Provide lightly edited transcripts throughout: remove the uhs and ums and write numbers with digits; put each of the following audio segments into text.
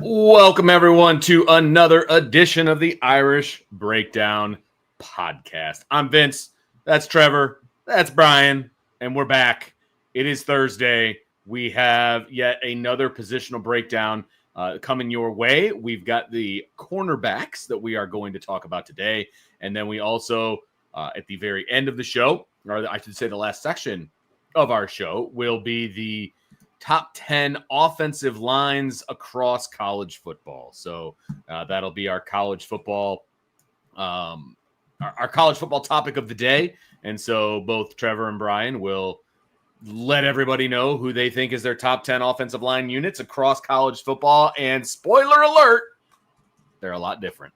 Welcome, everyone, to another edition of the Irish Breakdown Podcast. I'm Vince. That's Trevor. That's Bryan. And we're back. It is Thursday. We have yet another positional breakdown coming your way. We've got the cornerbacks that we are going to talk about today. And then we also, at the very end of the show, or I should say the last section of our show, will be the top 10 offensive lines across college football. So that'll be our college football, our college football topic of the day. And so both Trevor and Bryan will let everybody know who they think is their top 10 offensive line units across college football. And spoiler alert, they're a lot different.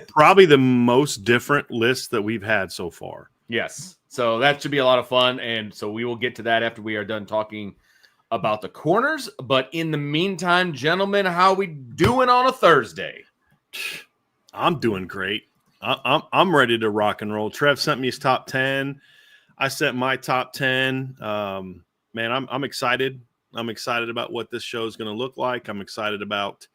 Probably the most different list that we've had so far. Yes. So that should be a lot of fun. And so we will get to that after we are done talking about the corners. But in the meantime, gentlemen, how we doing on a Thursday? I'm doing great. I'm ready to rock and roll. Trev sent me his top 10. I sent my top 10. Man, I'm excited. I'm excited about what this show is going to look like. I'm excited about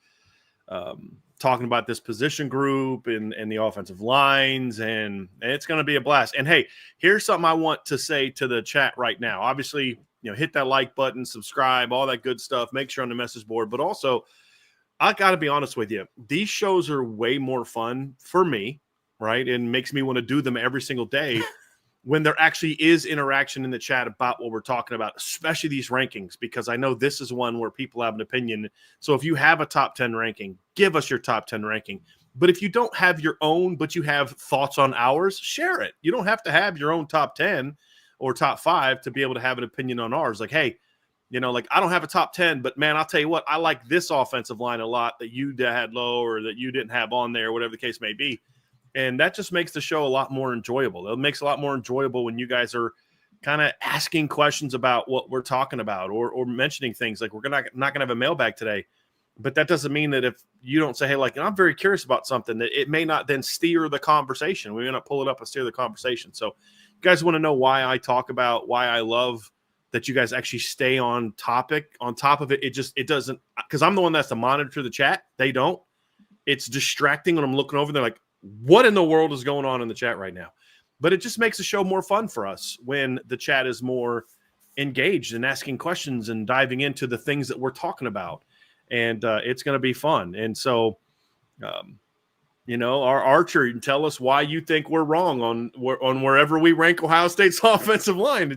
talking about this position group and the offensive lines, and it's going to be a blast. And hey, here's something I want to say to the chat right now. Obviously, hit that like button, subscribe, all that good stuff. Make sure on the message board. But also, I got to be honest with you. These shows are way more fun for me, right? And makes me want to do them every single day when there actually is interaction in the chat about what we're talking about, especially these rankings, because I know this is one where people have an opinion. So if you have a top 10 ranking, give us your top 10 ranking. But if you don't have your own, but you have thoughts on ours, share it. You don't have to have your own top 10 or top 5 to be able to have an opinion on ours. Like, hey, I don't have a top 10, but man, I'll tell you what, I like this offensive line a lot that you had low or that you didn't have on there, whatever the case may be. And that just makes the show a lot more enjoyable. It makes it a lot more enjoyable when you guys are kind of asking questions about what we're talking about or mentioning things. Like, we're not going to have a mailbag today, but that doesn't mean that if you don't say, hey, I'm very curious about something, that it may not then steer the conversation. We may not pull it up and steer the conversation. So you guys want to know why I talk about why I love that you guys actually stay on topic. On top of it, it doesn't, because I'm the one that's to monitor the chat. They don't. It's distracting when I'm looking over. They're like, what in the world is going on in the chat right now? But it just makes the show more fun for us when the chat is more engaged and asking questions and diving into the things that we're talking about. And it's going to be fun. And so, our Archer, tell us why you think we're wrong on wherever we rank Ohio State's offensive line.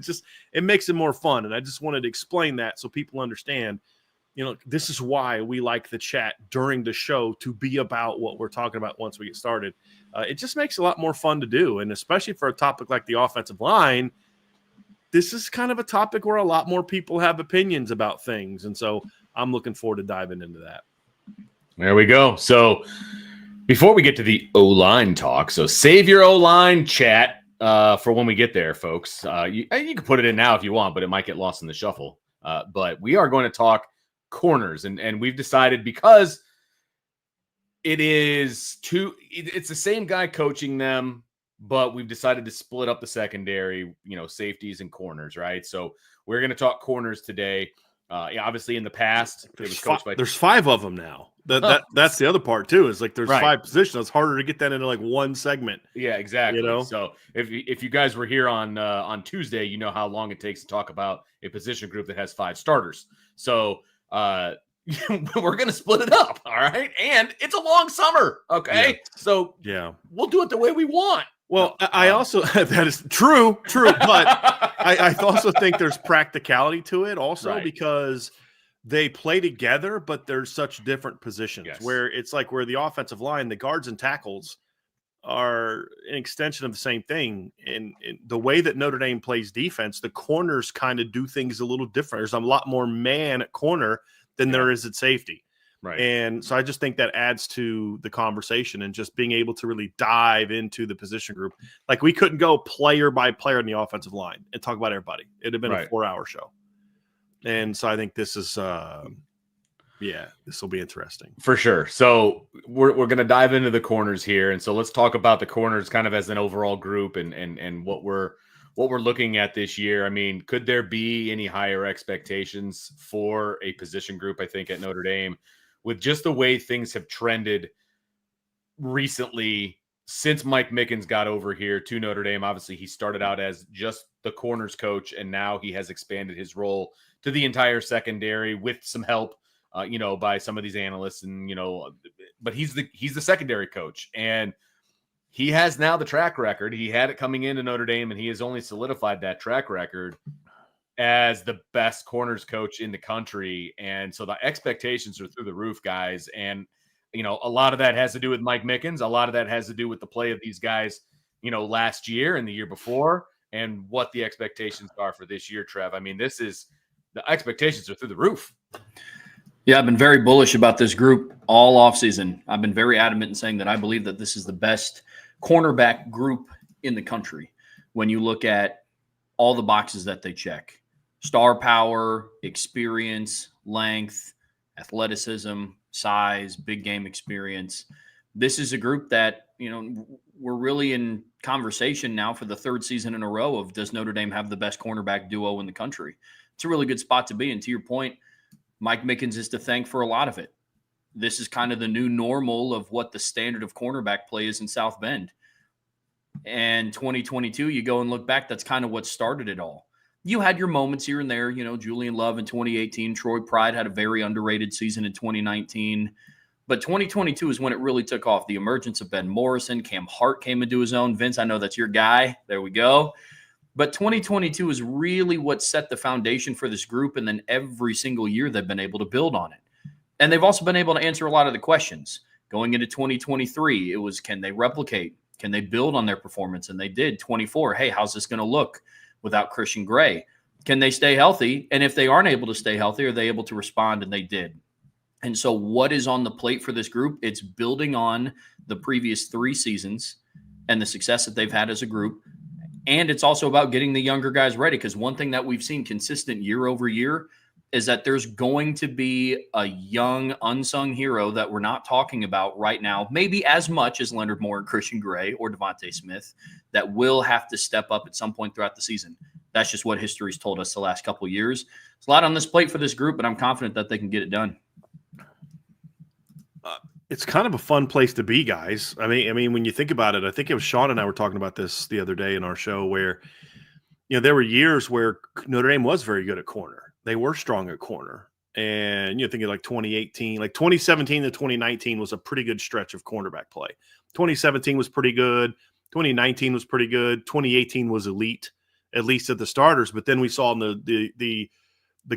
It makes it more fun. And I just wanted to explain that so people understand, this is why we like the chat during the show to be about what we're talking about once we get started. It just makes it a lot more fun to do. And especially for a topic like the offensive line, this is kind of a topic where a lot more people have opinions about things. And so I'm looking forward to diving into that. There we go. So before we get to the O-line talk, so save your O-line chat for when we get there, folks. You can put it in now if you want, but it might get lost in the shuffle. But we are going to talk corners, and we've decided, because it's the same guy coaching them, but we've decided to split up the secondary, safeties and corners, right? So we're going to talk corners today. Obviously in the past, it was coached by there's 5 of them now. That's the other part too, is like there's 5 positions. It's harder to get that into like one segment. Yeah, exactly. So if you guys were here on Tuesday, you know how long it takes to talk about a position group that has 5 starters. So we're going to split it up. All right. And it's a long summer. Okay. Yeah. So we'll do it the way we want. Well, I also, that is true, but I also think there's practicality to it also, because they play together, but there's such different positions where it's like where the offensive line, the guards and tackles are an extension of the same thing. And the way that Notre Dame plays defense, the corners kind of do things a little different. There's a lot more man at corner than there is at safety. Right. And so I just think that adds to the conversation and just being able to really dive into the position group. Like, we couldn't go player by player in the offensive line and talk about everybody. It'd have been a 4-hour show. And so I think this is this will be interesting. For sure. So we're going to dive into the corners here. And so let's talk about the corners kind of as an overall group and what we're what we're looking at this year, I mean, could there be any higher expectations for a position group, I think, at Notre Dame with just the way things have trended recently since Mike Mickens got over here to Notre Dame? Obviously, he started out as just the corners coach, and now he has expanded his role to the entire secondary with some help, by some of these analysts, and but he's the secondary coach, and he has now the track record. He had it coming into Notre Dame, and he has only solidified that track record as the best corners coach in the country. And so the expectations are through the roof, guys. And, a lot of that has to do with Mike Mickens. A lot of that has to do with the play of these guys, last year and the year before, and what the expectations are for this year, Trev. I mean, the expectations are through the roof. Yeah, I've been very bullish about this group all offseason. I've been very adamant in saying that I believe that this is the best cornerback group in the country when you look at all the boxes that they check: star power, experience, length, athleticism, size, big game experience. This is a group that, we're really in conversation now for the third season in a row of, does Notre Dame have the best cornerback duo in the country? It's a really good spot to be. And to your point, Mike Mickens is to thank for a lot of it. This is kind of the new normal of what the standard of cornerback play is in South Bend. And 2022, you go and look back, that's kind of what started it all. You had your moments here and there, Julian Love in 2018, Troy Pride had a very underrated season in 2019. But 2022 is when it really took off. The emergence of Ben Morrison, Cam Hart came into his own. Vince, I know that's your guy. There we go. But 2022 is really what set the foundation for this group. And then every single year they've been able to build on it. And they've also been able to answer a lot of the questions. Going into 2023, it was, can they replicate? Can they build on their performance? And they did. 24, hey, how's this going to look without Christian Gray? Can they stay healthy? And if they aren't able to stay healthy, are they able to respond? And they did. And so what is on the plate for this group? It's building on the previous 3 seasons and the success that they've had as a group. And it's also about getting the younger guys ready, because one thing that we've seen consistent year over year is that there's going to be a young unsung hero that we're not talking about right now, maybe as much as Leonard Moore and Christian Gray or Devontae Smith, that will have to step up at some point throughout the season. That's just what history's told us the last couple of years. There's a lot on this plate for this group, but I'm confident that they can get it done. It's kind of a fun place to be, guys. I mean, when you think about it, I think it was Sean and I were talking about this the other day in our show where, there were years where Notre Dame was very good at corner. They were strong at corner. And, thinking like 2018, like 2017 to 2019 was a pretty good stretch of cornerback play. 2017 was pretty good. 2019 was pretty good. 2018 was elite, at least at the starters. But then we saw in the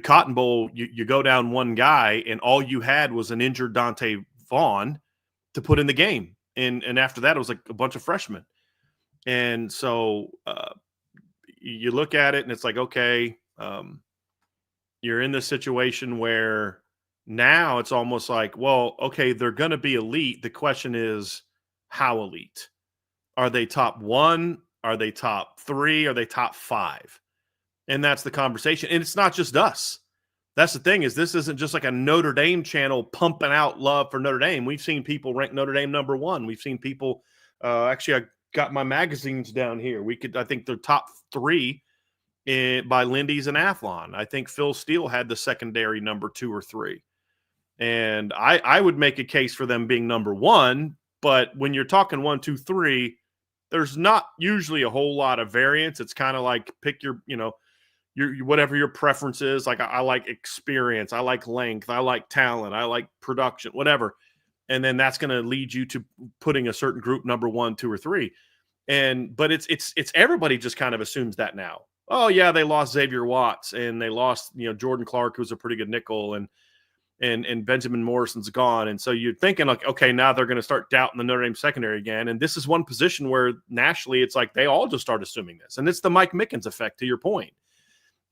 Cotton Bowl, you go down one guy and all you had was an injured Dante Vaughn to put in the game. And after that, it was like a bunch of freshmen. And so you look at it and it's like, okay, you're in this situation where now it's almost like, well, okay, they're going to be elite. The question is, how elite? Are they top 1? Are they top 3? Are they top 5? And that's the conversation. And it's not just us. That's the thing, is this isn't just like a Notre Dame channel pumping out love for Notre Dame. We've seen people rank Notre Dame number 1. We've seen people actually, I got my magazines down here. I think they're top 3 by Lindy's and Athlon. I think Phil Steele had the secondary number 2 or 3. And I would make a case for them being number 1. But when you're talking 1, 2, 3, there's not usually a whole lot of variance. It's kind of like pick your whatever your preference is. Like I like experience, I like length, I like talent, I like production, whatever. And then that's going to lead you to putting a certain group number 1, 2, or 3. But it's everybody just kind of assumes that now. Oh yeah, they lost Xavier Watts and they lost, Jordan Clark, who's a pretty good nickel, and Benjamin Morrison's gone. And so you're thinking like, okay, now they're going to start doubting the Notre Dame secondary again. And this is one position where nationally it's like they all just start assuming this. And it's the Mike Mickens effect, to your point.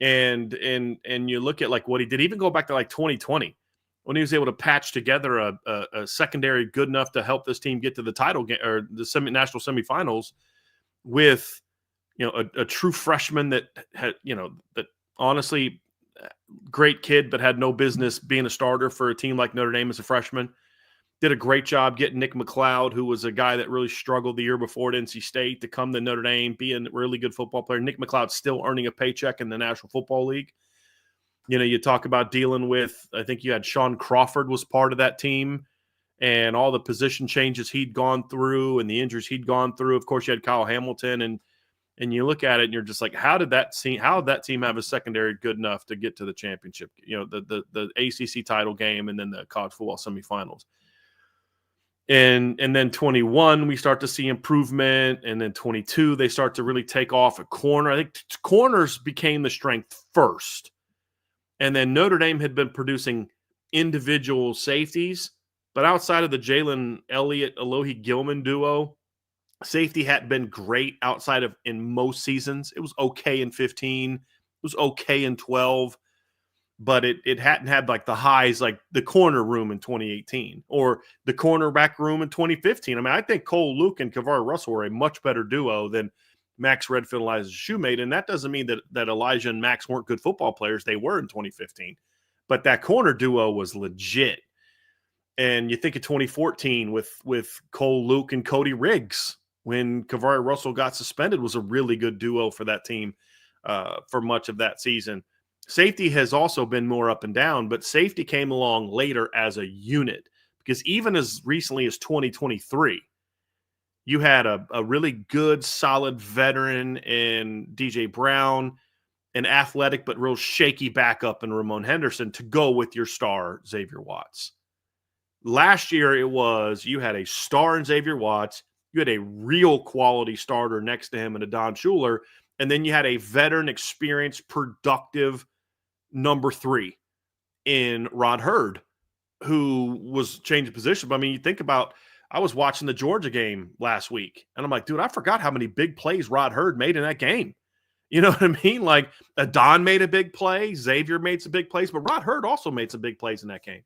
And you look at like what he did, even go back to like 2020 when he was able to patch together a secondary good enough to help this team get to the title game or the national semifinals with, a true freshman that had, that honestly great kid, but had no business being a starter for a team like Notre Dame as a freshman. did a great job getting Nick McLeod, who was a guy that really struggled the year before at NC State, to come to Notre Dame, be a really good football player. Nick McLeod's still earning a paycheck in the National Football League. You talk about dealing with, I think you had Sean Crawford was part of that team, and all the position changes he'd gone through and the injuries he'd gone through. Of course, you had Kyle Hamilton, and you look at it and you're just like, how did that team have a secondary good enough to get to the championship, the ACC title game and then the college football semifinals. And then 21, we start to see improvement. And then 22, they start to really take off at corner. I think corners became the strength first. And then Notre Dame had been producing individual safeties. But outside of the Jalen Elliott, Alohi Gilman duo, safety hadn't been great outside of in most seasons. It was okay in 15. It was okay in 12. But it hadn't had like the highs like the corner room in 2018 or the cornerback room in 2015. I mean, I think Cole Luke and Kavari Russell were a much better duo than Max Redfield and Elijah Shoemate. And that doesn't mean that Elijah and Max weren't good football players. They were in 2015. But that corner duo was legit. And you think of 2014 with Cole Luke and Cody Riggs when Kavari Russell got suspended was a really good duo for that team for much of that season. Safety has also been more up and down, but safety came along later as a unit because even as recently as 2023, you had a really good, solid veteran in DJ Brown, an athletic but real shaky backup in Ramon Henderson to go with your star, Xavier Watts. Last year, it was you had a star in Xavier Watts, you had a real quality starter next to him in a Don Schuler, and then you had a veteran, experienced, productive number 3 in Rod Hurd, who was changing position. But I mean, you think about, I was watching the Georgia game last week, and I'm like, dude, I forgot how many big plays Rod Hurd made in that game. You know what I mean? Like, Adon made a big play, Xavier made some big plays, but Rod Hurd also made some big plays in that game.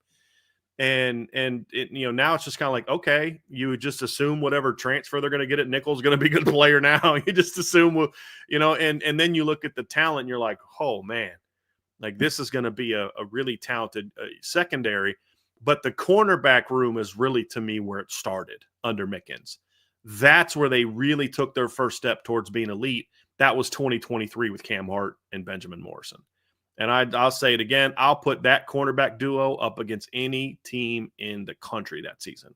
And now it's just kind of like, okay, you would just assume whatever transfer they're going to get at nickel's going to be a good player now. You just assume, and then you look at the talent and you're like, oh man, like this is going to be a really talented secondary. But the cornerback room is really, to me, where it started under Mickens. That's where they really took their first step towards being elite. That was 2023 with Cam Hart and Benjamin Morrison. And I'll say it again, I'll put that cornerback duo up against any team in the country that season.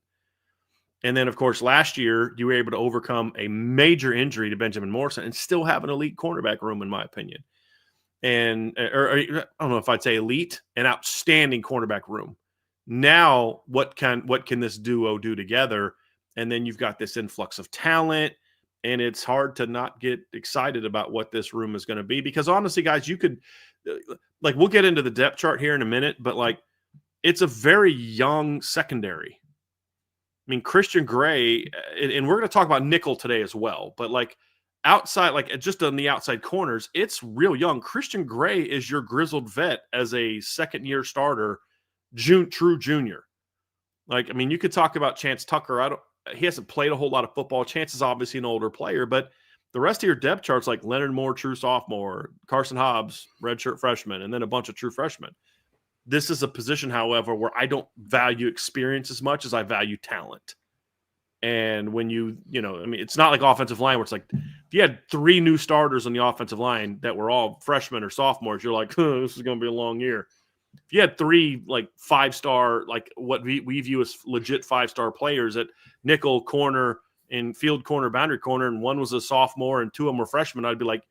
And then, of course, last year, you were able to overcome a major injury to Benjamin Morrison and still have an elite cornerback room, in my opinion. And or I don't know if I'd say elite, an outstanding cornerback room. Now, what can this duo do together? And then you've got this influx of talent, and it's hard to not get excited about what this room is going to be. Because honestly, guys, you could – like we'll get into the depth chart here in a minute, but like it's a very young secondary. I mean, Christian Gray, and we're going to talk about nickel today as well, but like outside, like just on the outside corners, it's real young. Christian Gray is your grizzled vet as a second-year starter, true junior. Like, I mean, you could talk about Chance Tucker. He hasn't played a whole lot of football. Chance is obviously an older player, but the rest of your depth charts, like Leonard Moore, true sophomore, Carson Hobbs, redshirt freshman, and then a bunch of true freshmen. This is a position, however, where I don't value experience as much as I value talent. And when it's not like offensive line where it's like, if you had 3 new starters on the offensive line that were all freshmen or sophomores, you're like, this is going to be a long year. If you had 3 like 5-star, like what we view as legit 5-star players at nickel, corner, in field corner, boundary corner, and one was a sophomore and 2 of them were freshmen, I'd be like,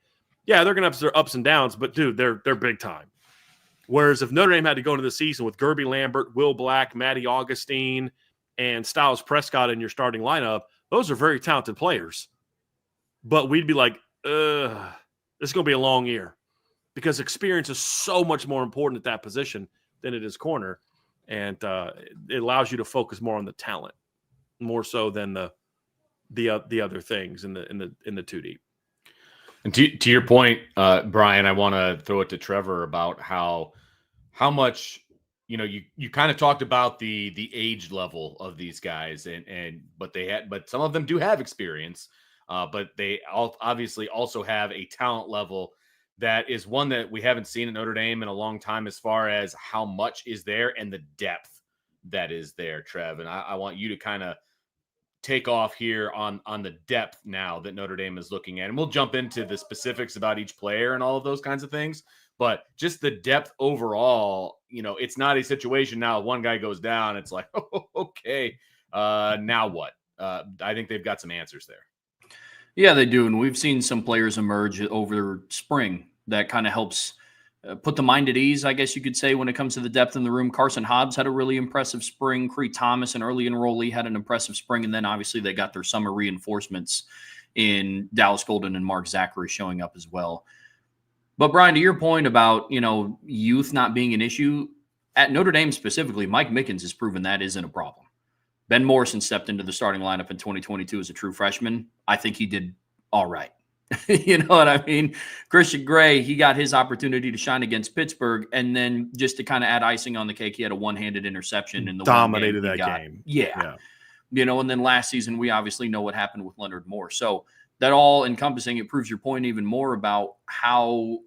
yeah, they're going to have their ups and downs, but dude, they're big time. Whereas if Notre Dame had to go into the season with Gerby Lambert, Will Black, Matty Augustine, and Styles Prescott in your starting lineup, those are very talented players. But we'd be like, this is going to be a long year because experience is so much more important at that position than it is corner. And it allows you to focus more on the talent, more so than the other things in the 2 deep. And to your point, Brian, I want to throw it to Trevor about how much you kind of talked about the age level of these guys, but some of them do have experience, but they obviously also have a talent level that is one that we haven't seen at Notre Dame in a long time, as far as how much is there and the depth that is there, Trev. And I want you to kind of take off here on the depth now that Notre Dame is looking at. And we'll jump into the specifics about each player and all of those kinds of things. But just the depth overall, it's not a situation now. One guy goes down. It's like, oh, okay, now what? I think they've got some answers there. Yeah, they do. And we've seen some players emerge over spring that kind of helps put the mind at ease, I guess you could say, when it comes to the depth in the room. Carson Hobbs had a really impressive spring. Cree Thomas, an early enrollee, had an impressive spring. And then obviously they got their summer reinforcements in Dallas Golden and Mark Zachary showing up as well. But Bryan, to your point about, youth not being an issue, at Notre Dame specifically, Mike Mickens has proven that isn't a problem. Ben Morrison stepped into the starting lineup in 2022 as a true freshman. I think he did all right. You know what I mean? Christian Gray, he got his opportunity to shine against Pittsburgh. And then just to kind of add icing on the cake, he had a one-handed interception in the dominated that game. Yeah. And then last season, we obviously know what happened with Leonard Moore. So that all encompassing, it proves your point even more about how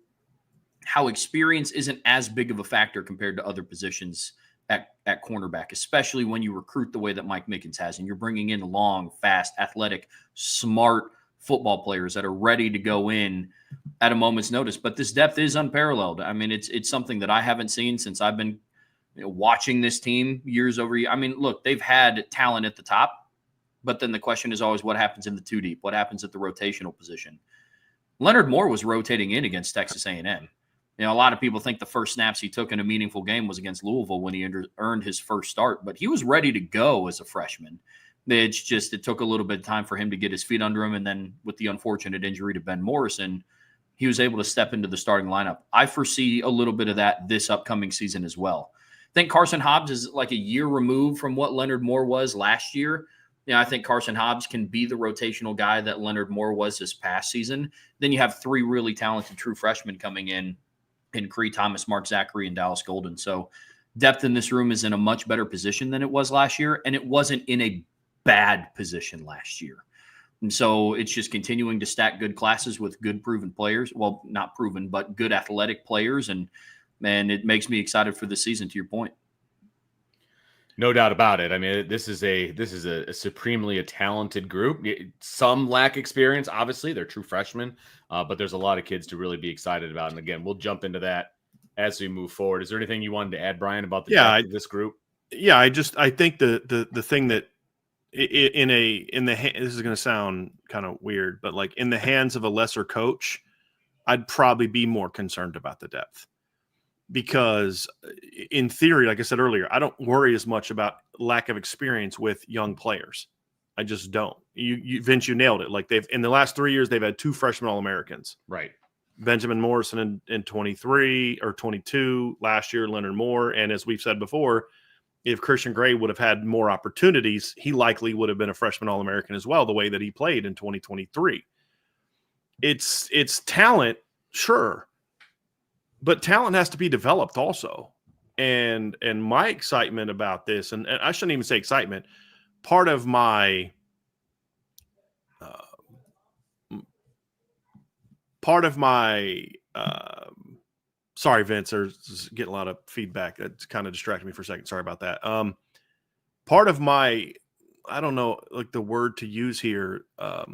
experience isn't as big of a factor compared to other positions at cornerback, especially when you recruit the way that Mike Mickens has, and you're bringing in long, fast, athletic, smart football players that are ready to go in at a moment's notice. But this depth is unparalleled. I mean, it's something that I haven't seen since I've been watching this team years over years. I mean, look, they've had talent at the top, but then the question is always what happens in the two deep, what happens at the rotational position. Leonard Moore was rotating in against Texas A&M. A lot of people think the first snaps he took in a meaningful game was against Louisville when he earned his first start, but he was ready to go as a freshman. It took a little bit of time for him to get his feet under him. And then with the unfortunate injury to Ben Morrison, he was able to step into the starting lineup. I foresee a little bit of that this upcoming season as well. I think Carson Hobbs is like a year removed from what Leonard Moore was last year. I think Carson Hobbs can be the rotational guy that Leonard Moore was this past season. Then you have three really talented true freshmen coming in Cree Thomas, Mark Zachary, and Dallas Golden. So depth in this room is in a much better position than it was last year, and it wasn't in a bad position last year. And so it's just continuing to stack good classes with good proven players. Well, not proven, but good athletic players. And it makes me excited for the season, to your point. No doubt about it. I mean, this is a supremely talented group. Some lack experience, obviously. They're true freshmen, but there's a lot of kids to really be excited about. And again, we'll jump into that as we move forward. Is there anything you wanted to add, Bryan, about the depth of this group? Yeah, I think the thing that this is going to sound kind of weird, but like in the hands of a lesser coach, I'd probably be more concerned about the depth. Because in theory, like I said earlier, I don't worry as much about lack of experience with young players. I just don't. Vince, you nailed it. Like in the last 3 years, they've had two freshman All-Americans. Right. Benjamin Morrison in 23 or 22 last year, Leonard Moore. And as we've said before, if Christian Gray would have had more opportunities, he likely would have been a freshman All-American as well, the way that he played in 2023. It's talent, sure. But talent has to be developed also. And my excitement about this, and I shouldn't even say excitement, part of my sorry, Vince, there's getting a lot of feedback. That's kind of distracted me for a second. Sorry about that. Part of my, I don't know, like the word to use here, like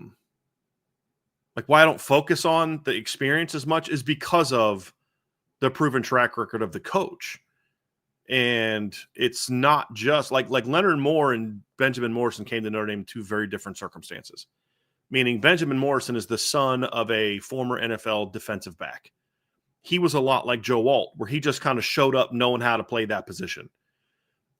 why I don't focus on the experience as much is because of the proven track record of the coach. And it's not just like Leonard Moore and Benjamin Morrison came to Notre Dame in two very different circumstances. Meaning Benjamin Morrison is the son of a former NFL defensive back. He was a lot like Joe Alt, where he just kind of showed up knowing how to play that position.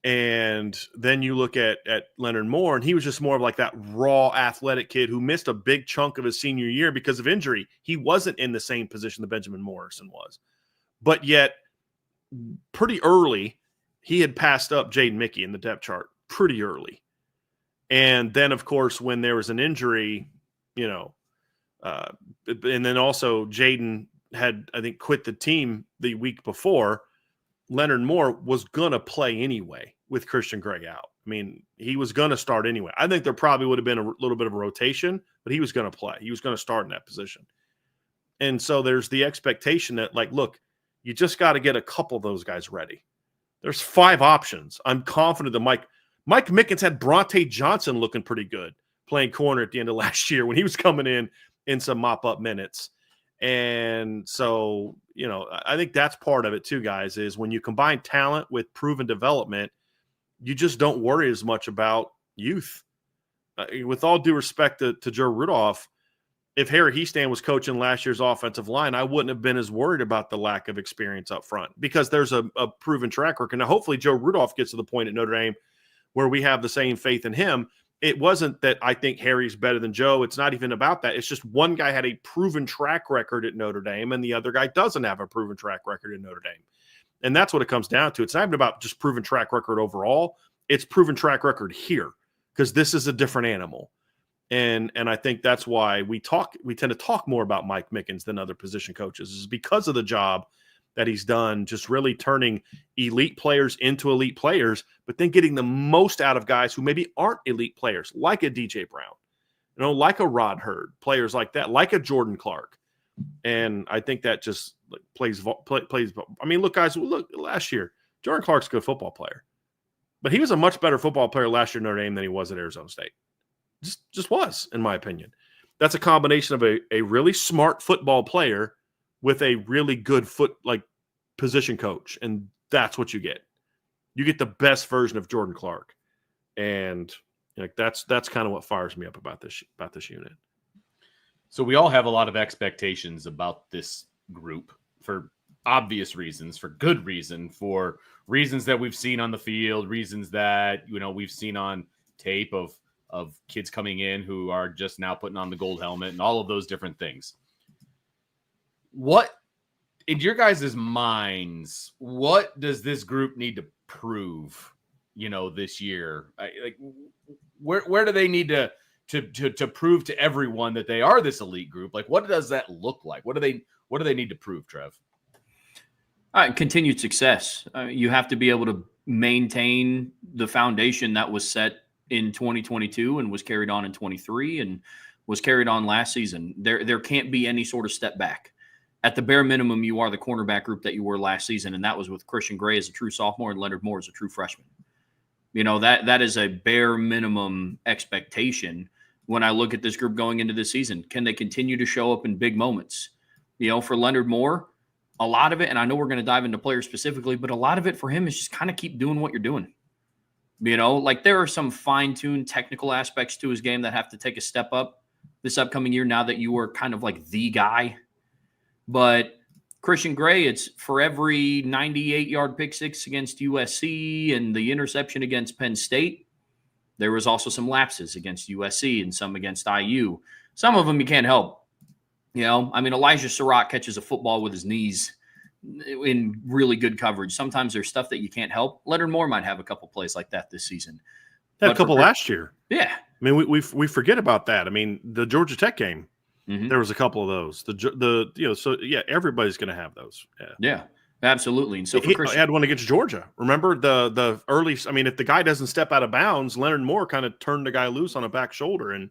And then you look at Leonard Moore, and he was just more of like that raw athletic kid who missed a big chunk of his senior year because of injury. He wasn't in the same position that Benjamin Morrison was. But yet, pretty early, he had passed up Jaden Mickey in the depth chart pretty early. And then, of course, when there was an injury, and then also Jaden had, I think, quit the team the week before, Leonard Moore was going to play anyway with Christian Gray out. I mean, he was going to start anyway. I think there probably would have been a little bit of a rotation, but he was going to play. He was going to start in that position. And so there's the expectation that, like, look, you just got to get a couple of those guys ready. There's 5 options. I'm confident that Mike Mickens had Bronte Johnson looking pretty good playing corner at the end of last year when he was coming in some mop-up minutes. And so, I think that's part of it too, guys, is when you combine talent with proven development, you just don't worry as much about youth. With all due respect to Joe Rudolph, if Harry Hiestand was coaching last year's offensive line, I wouldn't have been as worried about the lack of experience up front because there's a proven track record. Now, hopefully Joe Rudolph gets to the point at Notre Dame where we have the same faith in him. It wasn't that I think Harry's better than Joe. It's not even about that. It's just one guy had a proven track record at Notre Dame and the other guy doesn't have a proven track record at Notre Dame. And that's what it comes down to. It's not even about just proven track record overall. It's proven track record here because this is a different animal. And I think that's why we tend to talk more about Mike Mickens than other position coaches, is because of the job that he's done, just really turning elite players into elite players, but then getting the most out of guys who maybe aren't elite players, like a DJ Brown, like a Rod Hurd, players like that, like a Jordan Clark. And I think that just plays. I mean, look, last year, Jordan Clark's a good football player, but he was a much better football player last year at Notre Dame than he was at Arizona State. Just was, in my opinion. That's a combination of a really smart football player with a really good position coach, and that's what you get. You get the best version of Jordan Clark, and that's kind of what fires me up about this unit. So we all have a lot of expectations about this group for obvious reasons, for good reason, for reasons that we've seen on the field, reasons that we've seen on tape of kids coming in who are just now putting on the gold helmet and all of those different things. What, in your guys' minds, what does this group need to prove, this year? Where do they need to prove to everyone that they are this elite group? Like, what does that look like? What do they need to prove, Trev? Continued success. You have to be able to maintain the foundation that was set in 2022 and was carried on in 23 and was carried on last season. There can't be any sort of step back. At the bare minimum, you are the cornerback group that you were last season, and that was with Christian Gray as a true sophomore and Leonard Moore as a true freshman. That is a bare minimum expectation when I look at this group going into this season. Can they continue to show up in big moments? For Leonard Moore, a lot of it, and I know we're going to dive into players specifically, but a lot of it for him is just kind of keep doing what you're doing. There are some fine-tuned technical aspects to his game that have to take a step up this upcoming year now that you are kind of like the guy. But Christian Gray, it's for every 98-yard pick six against USC and the interception against Penn State, there was also some lapses against USC and some against IU. Some of them you can't help. Elijah Surratt catches a football with his knees in really good coverage. Sometimes there's stuff that you can't help. Leonard Moore might have a couple plays like that this season. Had a couple last year. Yeah. I mean, we forget about that. I mean, the Georgia Tech game, there was a couple of those. Everybody's going to have those. Yeah, absolutely. And so he had one against Georgia. Remember the early? I mean, if the guy doesn't step out of bounds, Leonard Moore kind of turned the guy loose on a back shoulder, and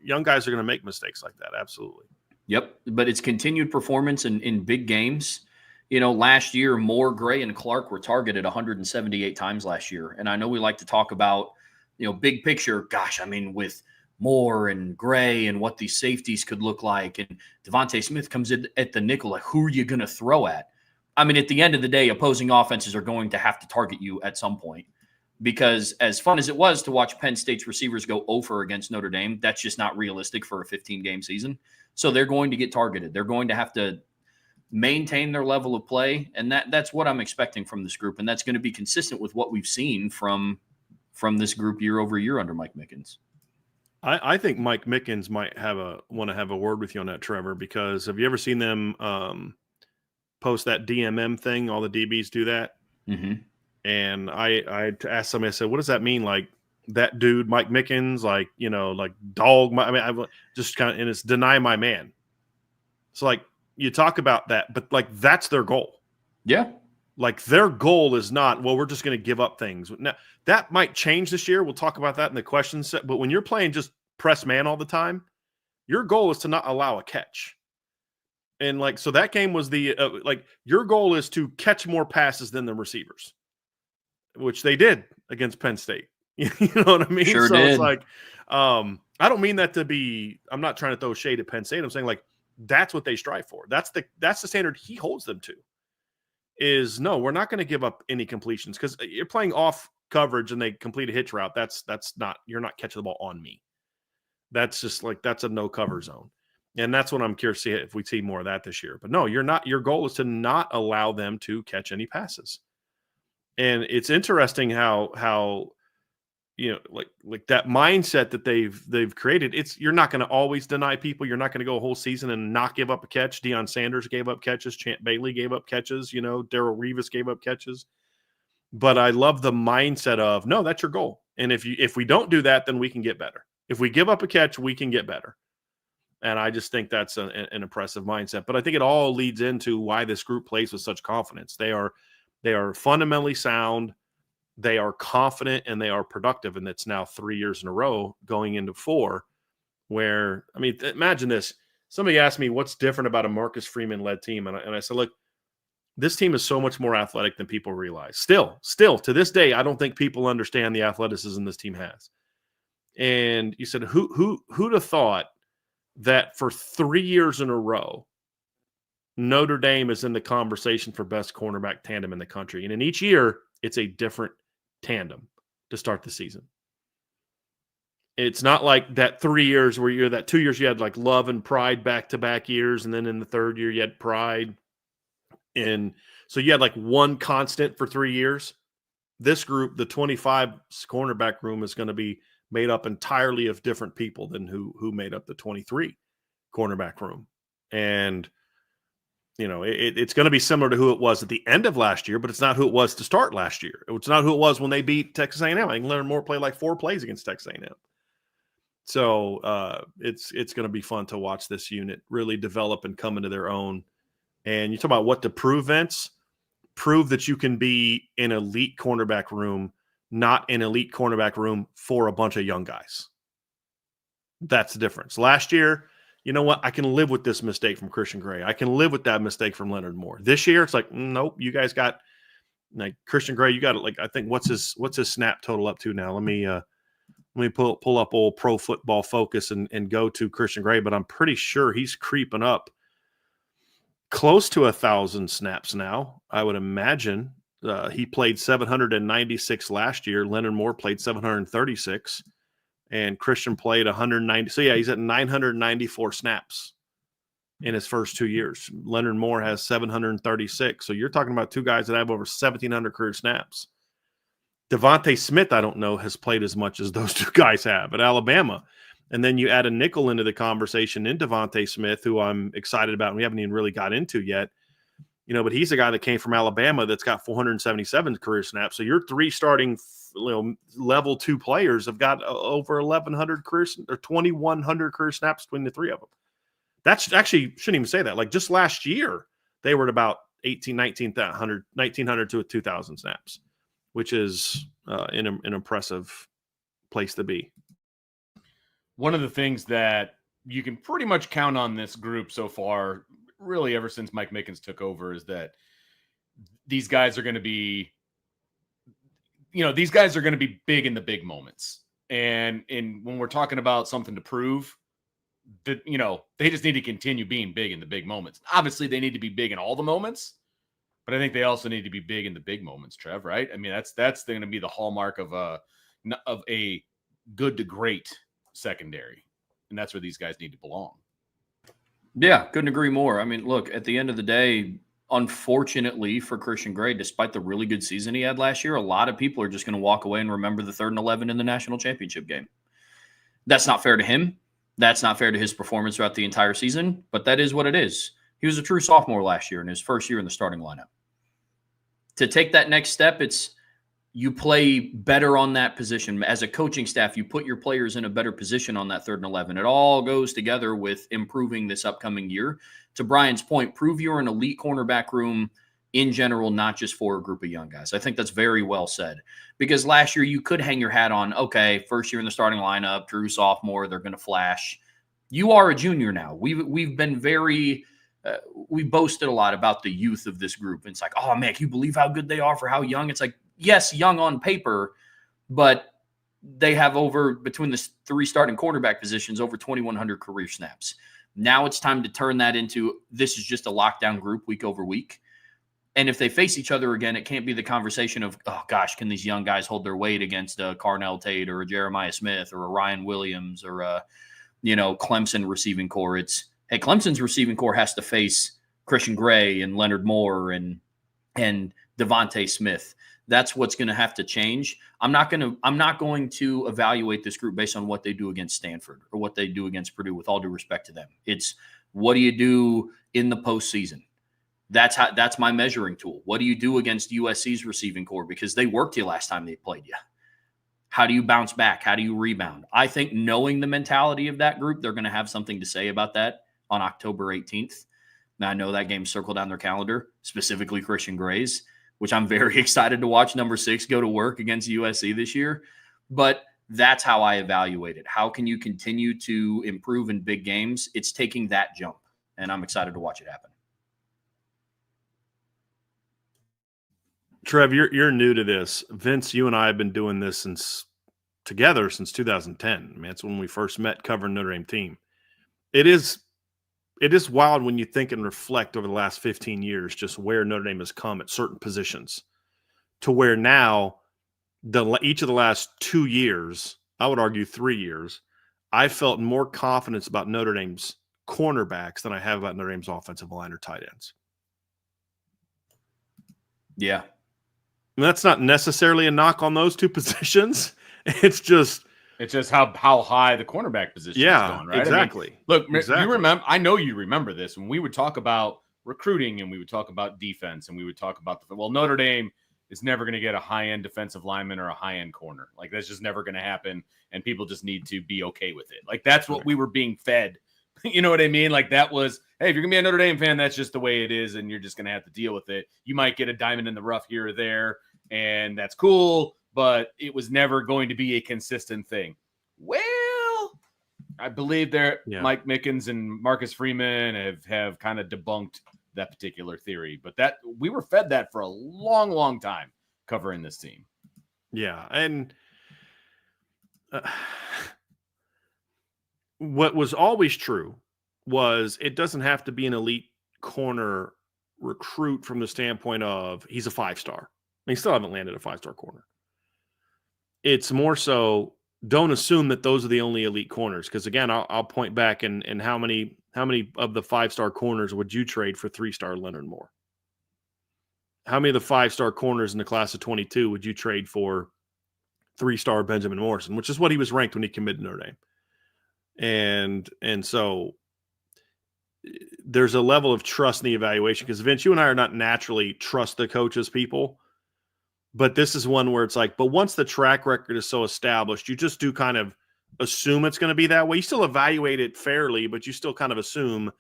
young guys are going to make mistakes like that. Absolutely. Yep, but it's continued performance in big games. Last year, Moore, Gray, and Clark were targeted 178 times last year. And I know we like to talk about, big picture. Gosh, I mean, with Moore and Gray and what these safeties could look like. And Devontae Smith comes in at the nickel. Like, who are you going to throw at? I mean, at the end of the day, opposing offenses are going to have to target you at some point. Because as fun as it was to watch Penn State's receivers go 0 against Notre Dame, that's just not realistic for a 15-game season. So they're going to get targeted. They're going to have to maintain their level of play, and that's what I'm expecting from this group, and that's going to be consistent with what we've seen from this group year over year under Mike Mickens. I think Mike Mickens might want to have a word with you on that, Trevor, because have you ever seen them post that DMM thing? All the DBs do that. Mm-hmm. And I asked somebody, I said, what does that mean? Like that dude, Mike Mickens, like dog. I mean, I just kind of, and it's deny my man. So like you talk about that, but like that's their goal. Yeah. Like their goal is not, well, we're just going to give up things. Now, that might change this year. We'll talk about that in the question set. But when you're playing just press man all the time, your goal is to not allow a catch. And so that game was your goal is to catch more passes than the receivers. which they did against Penn State. You know what I mean? Sure so did. It's like, I don't mean that to be, I'm not trying to throw shade at Penn State. I'm saying like, that's what they strive for. That's the standard he holds them to, is no, we're not going to give up any completions, because you're playing off coverage and they complete a hitch route. That's not, you're not catching the ball on me. That's just like, that's a no cover zone. And that's what I'm curious to see if we see more of that this year. But no, you're not, your goal is to not allow them to catch any passes. And it's interesting how, you know, like that mindset that they've created. You're not going to always deny people. You're not going to go a whole season and not give up a catch. Deion Sanders gave up catches. Champ Bailey gave up catches. You know, Darrell Revis gave up catches. But I love the mindset of, no, that's your goal. And if we don't do that, then we can get better. If we give up a catch, we can get better. And I just think that's an impressive mindset. But I think it all leads into why this group plays with such confidence. They are fundamentally sound. They are confident, and they are productive. And it's now 3 years in a row going into 4 where, I mean, imagine this. Somebody asked me what's different about a Marcus Freeman-led team. And I said, look, this team is so much more athletic than people realize. Still, to this day, I don't think people understand the athleticism this team has. And you said, who'd have thought that for 3 years in a row, Notre Dame is in the conversation for best cornerback tandem in the country. And in each year, it's a different tandem to start the season. It's not like that 3 years where you're that 2 years you had like Love and Pride back-to-back years, and then in the third year you had Pride. And so you had like one constant for 3 years. This group, the 25 cornerback room, is going to be made up entirely of different people than who made up the 23 cornerback room. And, you know, it's going to be similar to who it was at the end of last year, but it's not who it was to start last year. It's not who it was when they beat Texas A&M. I think Leonard Moore played like 4 plays against Texas A&M. So it's going to be fun to watch this unit really develop and come into their own. And you talk about what to prove, Vince. Prove that you can be an elite cornerback room, not an elite cornerback room for a bunch of young guys. That's the difference. Last year, you know what? I can live with this mistake from Christian Gray. I can live with that mistake from Leonard Moore. This year, it's like, nope, you guys got like Christian Gray. You got it. Like, I think what's his snap total up to now? Let me pull up old Pro Football Focus and go to Christian Gray, but I'm pretty sure he's creeping up close to 1,000 snaps now. I would imagine. He played 796 last year. Leonard Moore played 736, and Christian played 190. So yeah, he's at 994 snaps in his first 2 years. Leonard Moore has 736. So you're talking about two guys that have over 1,700 career snaps. Devontae Smith, I don't know, has played as much as those two guys have at Alabama. And then you add a nickel into the conversation in Devontae Smith, who I'm excited about and we haven't even really got into yet. You know, but he's a guy that came from Alabama that's got 477 career snaps. So your 3 starting, level 2 players have got over 1,100 career or 2,100 career snaps between the 3 of them. That's actually, shouldn't even say that. Like just last year, they were at about 1,900 to 2,000 snaps, which is an impressive place to be. One of the things that you can pretty much count on this group so far, really ever since Mike Mickens took over, is that these guys are going to be, big in the big moments. And when we're talking about something to prove, that, they just need to continue being big in the big moments. Obviously, they need to be big in all the moments, but I think they also need to be big in the big moments, Trev, right? I mean, that's going to be the hallmark of a good to great secondary. And that's where these guys need to belong. Yeah, couldn't agree more. I mean, look, at the end of the day, unfortunately for Christian Gray, despite the really good season he had last year, a lot of people are just going to walk away and remember the 3rd and 11 in the national championship game. That's not fair to him. That's not fair to his performance throughout the entire season, but that is what it is. He was a true sophomore last year in his first year in the starting lineup. To take that next step, it's you play better on that position. As a coaching staff, you put your players in a better position on that 3rd and 11. It all goes together with improving this upcoming year. To Brian's point, prove you're an elite cornerback room in general, not just for a group of young guys. I think that's very well said. Because last year you could hang your hat on, okay, first year in the starting lineup, true sophomore, they're going to flash. You are a junior now. We've been very we boasted a lot about the youth of this group. And it's like, oh, man, can you believe how good they are for how young? It's like, yes, young on paper, but they have between the 3 starting cornerback positions, over 2,100 career snaps. Now it's time to turn that into, this is just a lockdown group week over week. And if they face each other again, it can't be the conversation of, oh gosh, can these young guys hold their weight against a Carnell Tate or a Jeremiah Smith or a Ryan Williams or a, Clemson receiving core. It's, hey, Clemson's receiving core has to face Christian Gray and Leonard Moore and Devontae Smith. That's what's going to have to change. I'm not going to evaluate this group based on what they do against Stanford or what they do against Purdue, with all due respect to them. It's, what do you do in the postseason? That's my measuring tool. What do you do against USC's receiving core? Because they worked you last time they played you. How do you bounce back? How do you rebound? I think knowing the mentality of that group, they're going to have something to say about that on October 18th. Now, I know that game's circled down their calendar, specifically Christian Gray's, which I'm very excited to watch number 6 go to work against USC this year. But that's how I evaluate it. How can you continue to improve in big games? It's taking that jump, and I'm excited to watch it happen. Trev, you're new to this. Vince, you and I have been doing this together since 2010. I mean, that's when we first met covering Notre Dame team. It is wild when you think and reflect over the last 15 years just where Notre Dame has come at certain positions, to where now each of the last 2 years, I would argue 3 years, I felt more confidence about Notre Dame's cornerbacks than I have about Notre Dame's offensive line or tight ends. Yeah. And that's not necessarily a knock on those 2 positions. It's just how high the cornerback position is going, right? Exactly. I mean, look, exactly. You remember, I know you remember this, when we would talk about recruiting and we would talk about defense and we would talk about Notre Dame is never going to get a high-end defensive lineman or a high-end corner. Like, that's just never going to happen, and people just need to be okay with it. Like, that's what we were being fed. You know what I mean? Like, that was, hey, if you're going to be a Notre Dame fan, that's just the way it is, and you're just going to have to deal with it. You might get a diamond in the rough here or there, and that's cool, but it was never going to be a consistent thing. Well, I believe Mike Mickens and Marcus Freeman have kind of debunked that particular theory, but that we were fed that for a long, long time covering this team. Yeah, and what was always true was it doesn't have to be an elite corner recruit from the standpoint of he's a 5-star. I mean, still haven't landed a 5-star corner. It's more so, don't assume that those are the only elite corners. Because again, I'll point back and how many of the 5-star corners would you trade for 3-star Leonard Moore? How many of the 5-star corners in the class of 22 would you trade for 3-star Benjamin Morrison, which is what he was ranked when he committed to Notre Dame? And so there's a level of trust in the evaluation, because Vince, you and I are not naturally trust the coaches people. But this is one where it's like, but once the track record is so established, you just do kind of assume it's going to be that way. You still evaluate it fairly, but you still kind of assume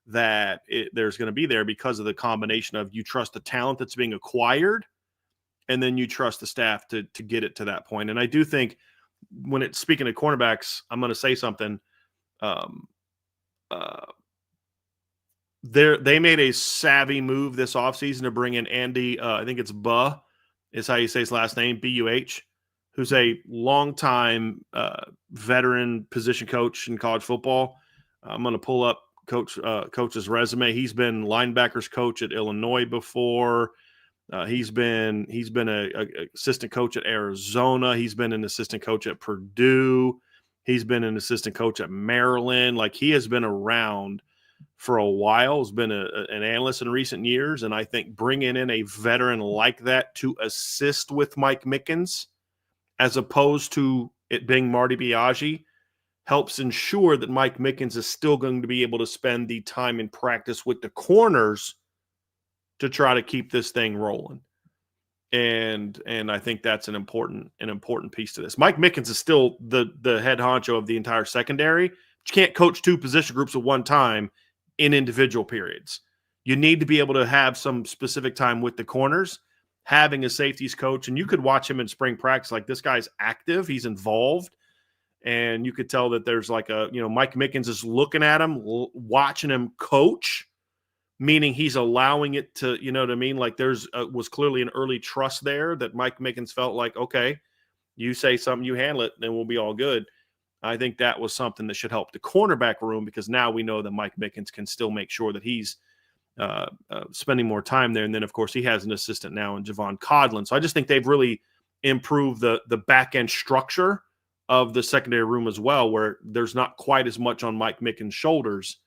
that there's going to be there because of the combination of you trust the talent that's being acquired, and then you trust the staff to get it to that point. And I do think when it's speaking of cornerbacks, I'm going to say something. They made a savvy move this offseason to bring in Andy, I think it's Buh, is how you say his last name, Buh, who's a longtime veteran position coach in college football. I'm going to pull up coach's resume. He's been linebackers coach at Illinois before. He's been a assistant coach at Arizona. He's been an assistant coach at Purdue. He's been an assistant coach at Maryland. Like, he has been around for a while, has been an analyst in recent years. And I think bringing in a veteran like that to assist with Mike Mickens, as opposed to it being Marty Biaggi, helps ensure that Mike Mickens is still going to be able to spend the time in practice with the corners to try to keep this thing rolling. And I think that's an important piece to this. Mike Mickens is still the head honcho of the entire secondary, but you can't coach 2 position groups at one time in individual periods. You need to be able to have some specific time with the corners, having a safeties coach, and you could watch him in spring practice. Like, this guy's active, he's involved, and you could tell that there's like Mike Mickens is looking at him, watching him coach, meaning he's allowing it to, you know what I mean? Like there's was clearly an early trust there that Mike Mickens felt like, okay, you say something, you handle it, then we'll be all good. I think that was something that should help the cornerback room, because now we know that Mike Mickens can still make sure that he's spending more time there. And then, of course, he has an assistant now in Javon Codlin. So I just think they've really improved the back end structure of the secondary room as well, where there's not quite as much on Mike Mickens' shoulders,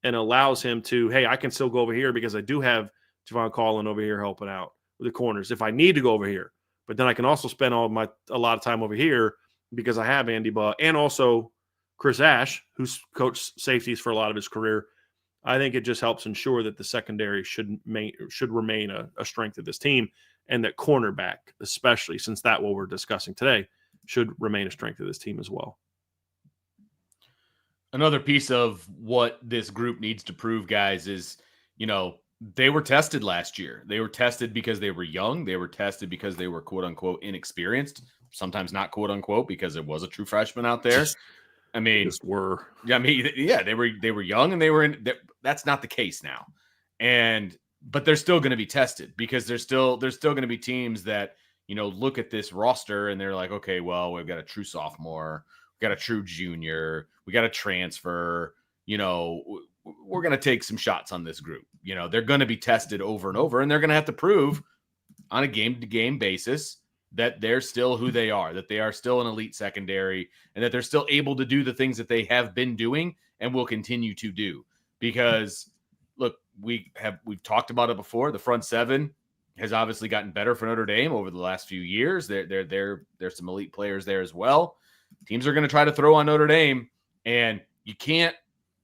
and allows him to, hey, I can still go over here because I do have Javon Codlin over here helping out with the corners if I need to go over here. But then I can also spend a lot of time over here because I have Andy Baugh and also Chris Ash, who's coached safeties for a lot of his career. I think it just helps ensure that the secondary should remain a strength of this team, and that cornerback, especially since that's what we're discussing today, should remain a strength of this team as well. Another piece of what this group needs to prove, guys, is, they were tested last year. They were tested because they were young. They were tested because they were quote unquote inexperienced, sometimes not quote unquote, because it was a true freshman out there. I mean, just were. Yeah, I mean, yeah, they were young and they were in. That's not the case now, but they're still going to be tested, because there's still going to be teams that look at this roster and they're like, okay, well, we've got a true sophomore, we got a true junior, we got a transfer. We're going to take some shots on this group. They're going to be tested over and over, and they're going to have to prove on a game-to-game basis that they're still who they are, that they are still an elite secondary, and that they're still able to do the things that they have been doing and will continue to do. Because, look, we've talked about it before. The front seven has obviously gotten better for Notre Dame over the last few years. There's some elite players there as well. Teams are going to try to throw on Notre Dame, and you can't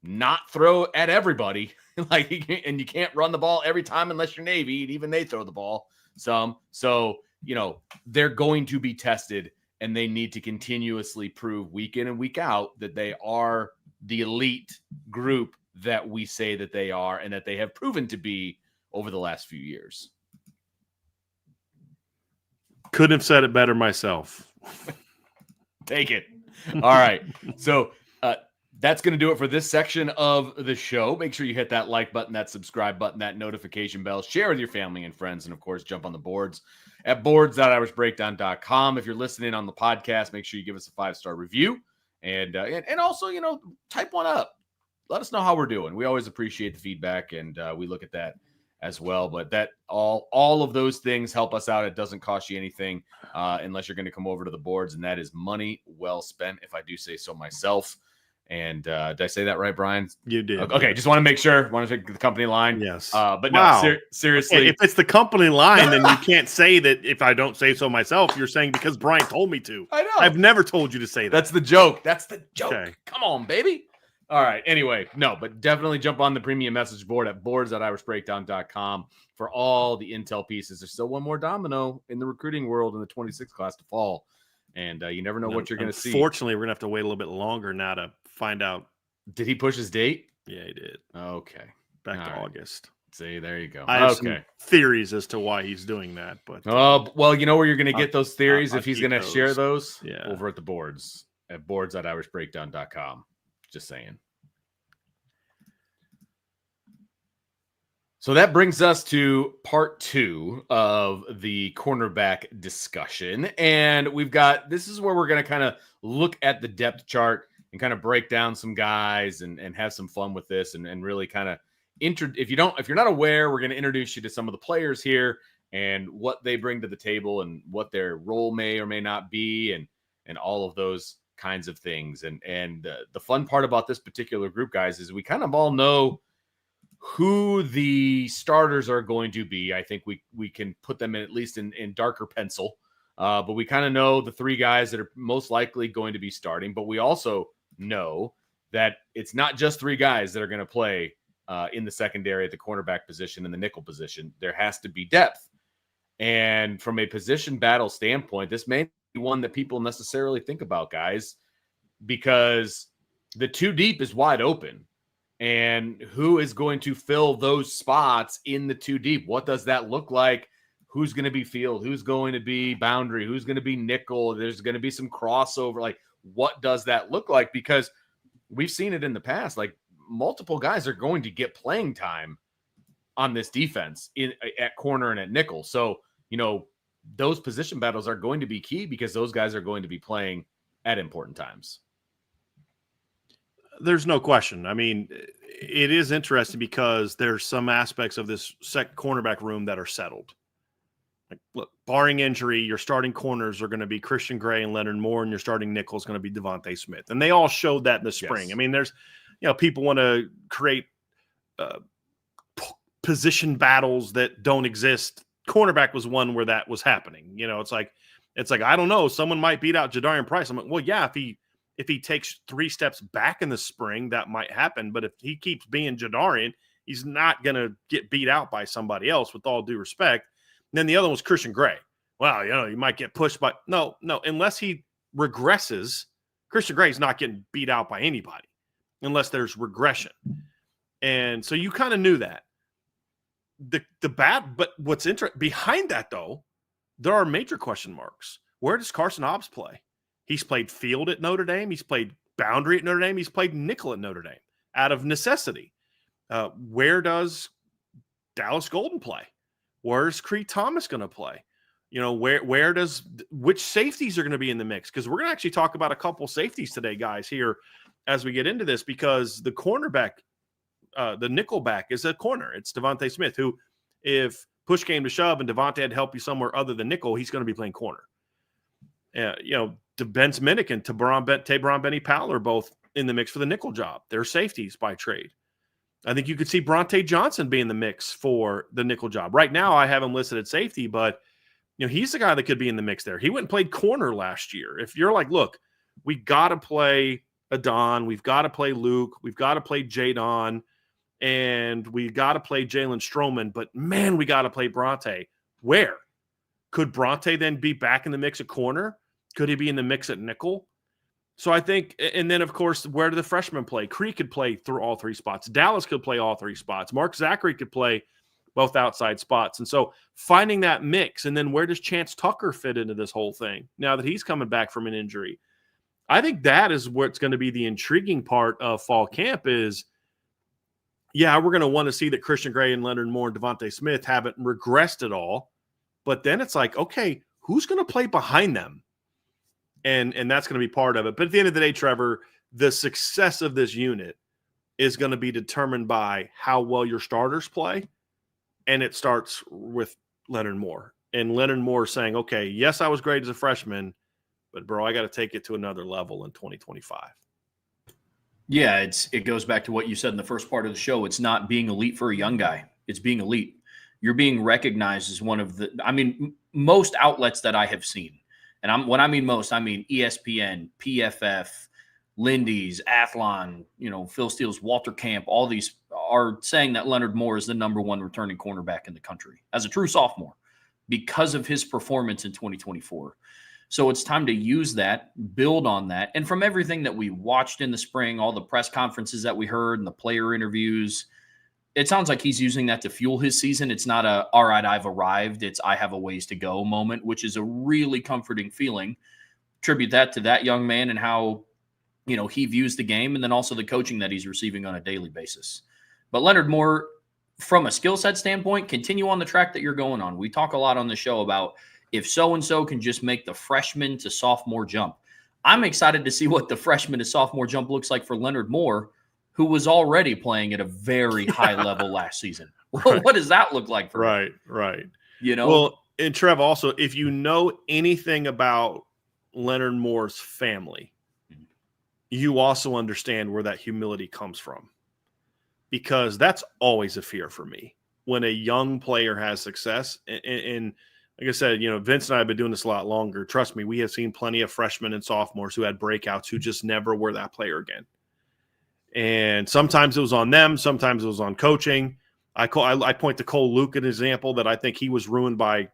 not throw at everybody. And you can't run the ball every time unless you're Navy, and even they throw the ball some. So, they're going to be tested, and they need to continuously prove week in and week out that they are the elite group that we say that they are, and that they have proven to be over the last few years. Couldn't have said it better myself. Take it. All right. So that's going to do it for this section of the show. Make sure you hit that like button, that subscribe button, that notification bell, share with your family and friends, and of course, jump on the boards at boards.irishbreakdown.com. If you're listening on the podcast, make sure you give us a 5-star review, and also, type one up. Let us know how we're doing. We always appreciate the feedback, and we look at that as well. But that all of those things help us out. It doesn't cost you anything unless you're going to come over to the boards, and that is money well spent, if I do say so myself. And did I say that right, Brian? You did. Okay, just want to make sure. Want to take the company line? Yes. But wow. No, seriously. If it's the company line, then you can't say that if I don't say so myself. You're saying because Bryan told me to. I know. I've never told you to say that. That's the joke. That's the joke. Okay. Come on, baby. All right. Anyway, no, but definitely jump on the premium message board at boards.irishbreakdown.com for all the intel pieces. There's still one more domino in the recruiting world in the 26th class to fall. And you never know what you're going to see. Unfortunately, we're going to have to wait a little bit longer now to find out. Did he push his date? Yeah, he did. Okay. Back to August. See, there you go. I have some theories as to why he's doing that. But well, you know where you're going to get those theories if he's going to share those? Yeah. Over at the boards at boards.irishbreakdown.com. Just saying. So that brings us to part 2 of the cornerback discussion. And this is where we're going to kind of look at the depth chart and kind of break down some guys and have some fun with this and really kind of if you're not aware, we're going to introduce you to some of the players here and what they bring to the table and what their role may or may not be and all of those kinds of things. And the fun part about this particular group, guys, is we kind of all know who the starters are going to be. I think we can put them in at least in darker pencil, but we kind of know the 3 guys that are most likely going to be starting. But we also know that it's not just 3 guys that are going to play in the secondary at the cornerback position and the nickel position. There has to be depth. And from a position battle standpoint, this may be one that people necessarily think about, guys, because the 2 deep is wide open. And who is going to fill those spots in the 2 deep? What does that look like? Who's going to be field? Who's going to be boundary? Who's going to be nickel? There's going to be some crossover. Like, what does that look like? Because we've seen it in the past. Like, multiple guys are going to get playing time on this defense at corner and at nickel. So, those position battles are going to be key because those guys are going to be playing at important times. There's no question. I mean, it is interesting because there's some aspects of this cornerback room that are settled. Like, look, barring injury, your starting corners are going to be Christian Gray and Leonard Moore, and your starting nickel is going to be Devontae Smith. And they all showed that in the spring. Yes. I mean, there's, people want to create position battles that don't exist. Cornerback was one where that was happening. It's like, I don't know, someone might beat out Jadarian Price. I'm like, well, yeah, if he takes 3 steps back in the spring, that might happen. But if he keeps being Jadarian, he's not going to get beat out by somebody else, with all due respect. And then the other one was Christian Gray. Well, you might get pushed by – no, unless he regresses, Christian Gray's not getting beat out by anybody unless there's regression. And so you kind of knew that. But what's interesting behind that, though, there are major question marks. Where does Carson Hobbs play? He's played field at Notre Dame. He's played boundary at Notre Dame. He's played nickel at Notre Dame out of necessity. Where does Dallas Golden play? Where's Creed Thomas going to play? Which safeties are going to be in the mix? Because we're going to actually talk about a couple safeties today, guys, here as we get into this, because the cornerback, the nickelback is a corner. It's Devontae Smith, who, if push came to shove and Devontae had to help you somewhere other than nickel, he's going to be playing corner. Ben's Minnick and Tabron Benny Powell are both in the mix for the nickel job. They're safeties by trade. I think you could see Bronte Johnson be in the mix for the nickel job. Right now, I have him listed at safety, but he's the guy that could be in the mix there. He went and played corner last year. If you're like, look, we got to play Adon, we've got to play Luke, we've got to play Jadon, and we got to play Jalen Stroman, but man, we got to play Bronte. Where? Could Bronte then be back in the mix at corner? Could he be in the mix at nickel? So I think, and then of course, where do the freshmen play? Creek could play through all 3 spots. Dallas could play all 3 spots. Mark Zachary could play both outside spots. And so finding that mix, and then where does Chance Tucker fit into this whole thing now that he's coming back from an injury? I think that is what's going to be the intriguing part of fall camp is, yeah, we're going to want to see that Christian Gray and Leonard Moore and Devontae Smith haven't regressed at all. But then it's like, okay, who's going to play behind them? And that's going to be part of it. But at the end of the day, Trevor, the success of this unit is going to be determined by how well your starters play. And it starts with Leonard Moore. And Leonard Moore saying, okay, yes, I was great as a freshman, but bro, I got to take it to another level in 2025. Yeah, it goes back to what you said in the first part of the show. It's not being elite for a young guy. It's being elite. You're being recognized as one of most outlets that I have seen. And when I mean most, I mean ESPN, PFF, Lindy's, Athlon, Phil Steele's, Walter Camp, all these are saying that Leonard Moore is the number 1 returning cornerback in the country as a true sophomore because of his performance in 2024. So it's time to use that, build on that. And from everything that we watched in the spring, all the press conferences that we heard and the player interviews, it sounds like he's using that to fuel his season. It's not all right, I've arrived. It's I have a ways to go moment, which is a really comforting feeling. Attribute that to that young man and how, he views the game, and then also the coaching that he's receiving on a daily basis. But Leonard Moore, from a skill set standpoint, continue on the track that you're going on. We talk a lot on the show about if so-and-so can just make the freshman to sophomore jump. I'm excited to see what the freshman to sophomore jump looks like for Leonard Moore, who was already playing at a very high level last season. Right. What does that look like for him? Right. Well, and Trev, also, if you know anything about Leonard Moore's family, you also understand where that humility comes from, because that's always a fear for me when a young player has success. And like I said, Vince and I have been doing this a lot longer. Trust me, we have seen plenty of freshmen and sophomores who had breakouts who just never were that player again. And sometimes it was on them. Sometimes it was on coaching. I point to Cole Luke as an example that I think he was ruined by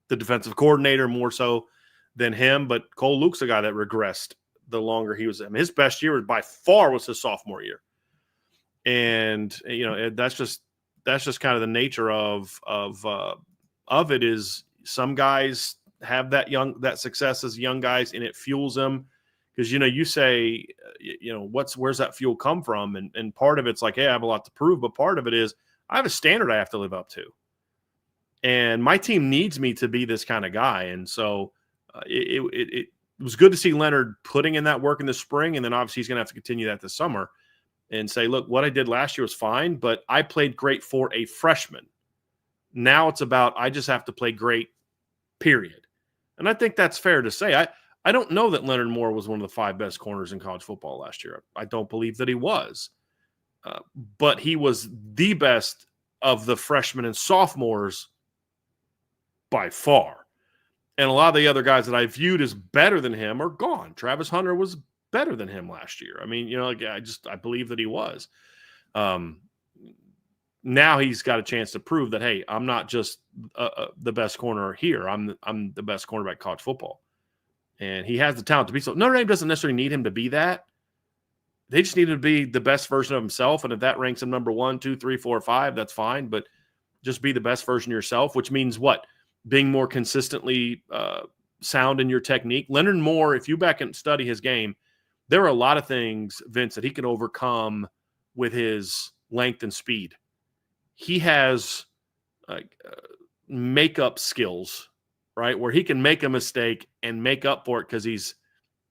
the defensive coordinator more so than him. But Cole Luke's a guy that regressed the longer he was. His best year by far was his sophomore year. And, that's just kind of the nature of it is some guys have that success as young guys, and it fuels them. Because, you say, where's that fuel come from? And part of it's like, hey, I have a lot to prove. But part of it is I have a standard I have to live up to. And my team needs me to be this kind of guy. And so it was good to see Leonard putting in that work in the spring. And then obviously he's going to have to continue that this summer and say, look, what I did last year was fine, but I played great for a freshman. Now it's about, I just have to play great, period. And I think that's fair to say. I don't know that Leonard Moore was one of the 5 best corners in college football last year. I don't believe that he was. But he was the best of the freshmen and sophomores by far. And a lot of the other guys that I viewed as better than him are gone. Travis Hunter was better than him last year. I mean, I believe that he was. Now he's got a chance to prove that, hey, I'm not just the best corner here. I'm the best cornerback in college football. And he has the talent to be so. Notre Dame doesn't necessarily need him to be that. They just need him to be the best version of himself. And if that ranks him number 1, 2, 3, 4, 5, that's fine. But just be the best version of yourself, which means what? Being more consistently sound in your technique. Leonard Moore, if you back and study his game, there are a lot of things, Vince, that he can overcome with his length and speed. He has makeup skills, right, where he can make a mistake and make up for it because he's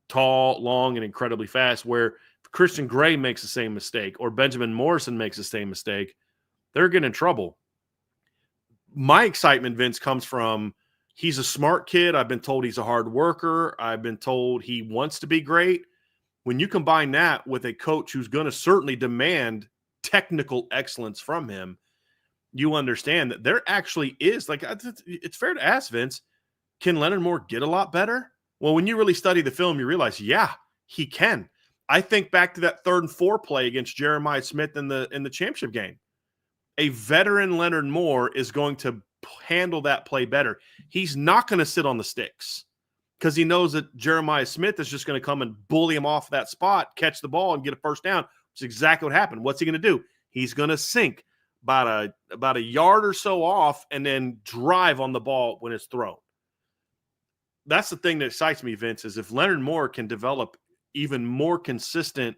tall, long, and incredibly fast, where if Christian Gray makes the same mistake or Benjamin Morrison makes the same mistake, they're getting in trouble. My excitement, Vince, comes from he's a smart kid. I've been told he's a hard worker. I've been told he wants to be great. When you combine that with a coach who's going to certainly demand technical excellence from him, you understand that there actually is, like, it's fair to ask, Vince, can Leonard Moore get a lot better? Well, when you really study the film, you realize, yeah, he can. I think back to that 3rd and 4 play against Jeremiah Smith in the championship game. A veteran Leonard Moore is going to handle that play better. He's not going to sit on the sticks because he knows that Jeremiah Smith is just going to come and bully him off that spot, catch the ball, and get a first down, which is exactly what happened. What's he going to do? He's going to sink about a yard or so off and then drive on the ball when it's thrown. That's the thing that excites me, Vince, is if Leonard Moore can develop even more consistent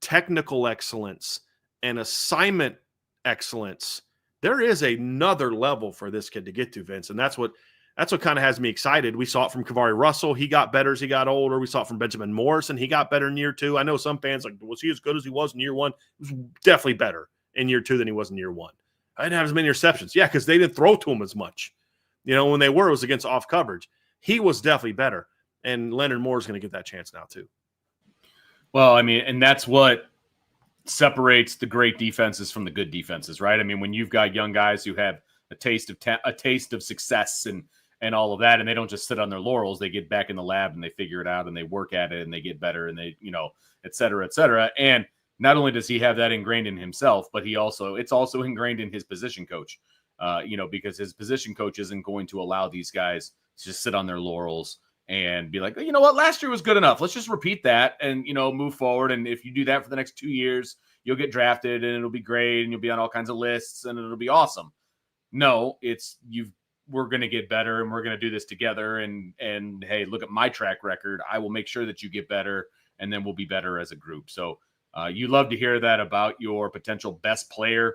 technical excellence and assignment excellence, there is another level for this kid to get to, Vince. And that's what kind of has me excited. We saw it from Kavari Russell. He got better as he got older. We saw it from Benjamin Morrison. He got better in year 2. I know some fans like, was he as good as he was in year 1? He was definitely better in year 2 than he was in year 1. I didn't have as many interceptions. Yeah, because they didn't throw to him as much. When they were, it was against off coverage. He was definitely better. And Leonard Moore is going to get that chance now too. Well, I mean, and that's what separates the great defenses from the good defenses, right? I mean, when you've got young guys who have a taste of success and all of that, and they don't just sit on their laurels, they get back in the lab and they figure it out and they work at it and they get better and they, et cetera, et cetera. And not only does he have that ingrained in himself, but it's also ingrained in his position coach, because his position coach isn't going to allow these guys to just sit on their laurels and be like, you know what, last year was good enough. Let's just repeat that and, move forward. And if you do that for the next 2 years, you'll get drafted and it'll be great and you'll be on all kinds of lists and it'll be awesome. No, we're going to get better and we're going to do this together. And hey, look at my track record. I will make sure that you get better and then we'll be better as a group. So you love to hear that about your potential best player,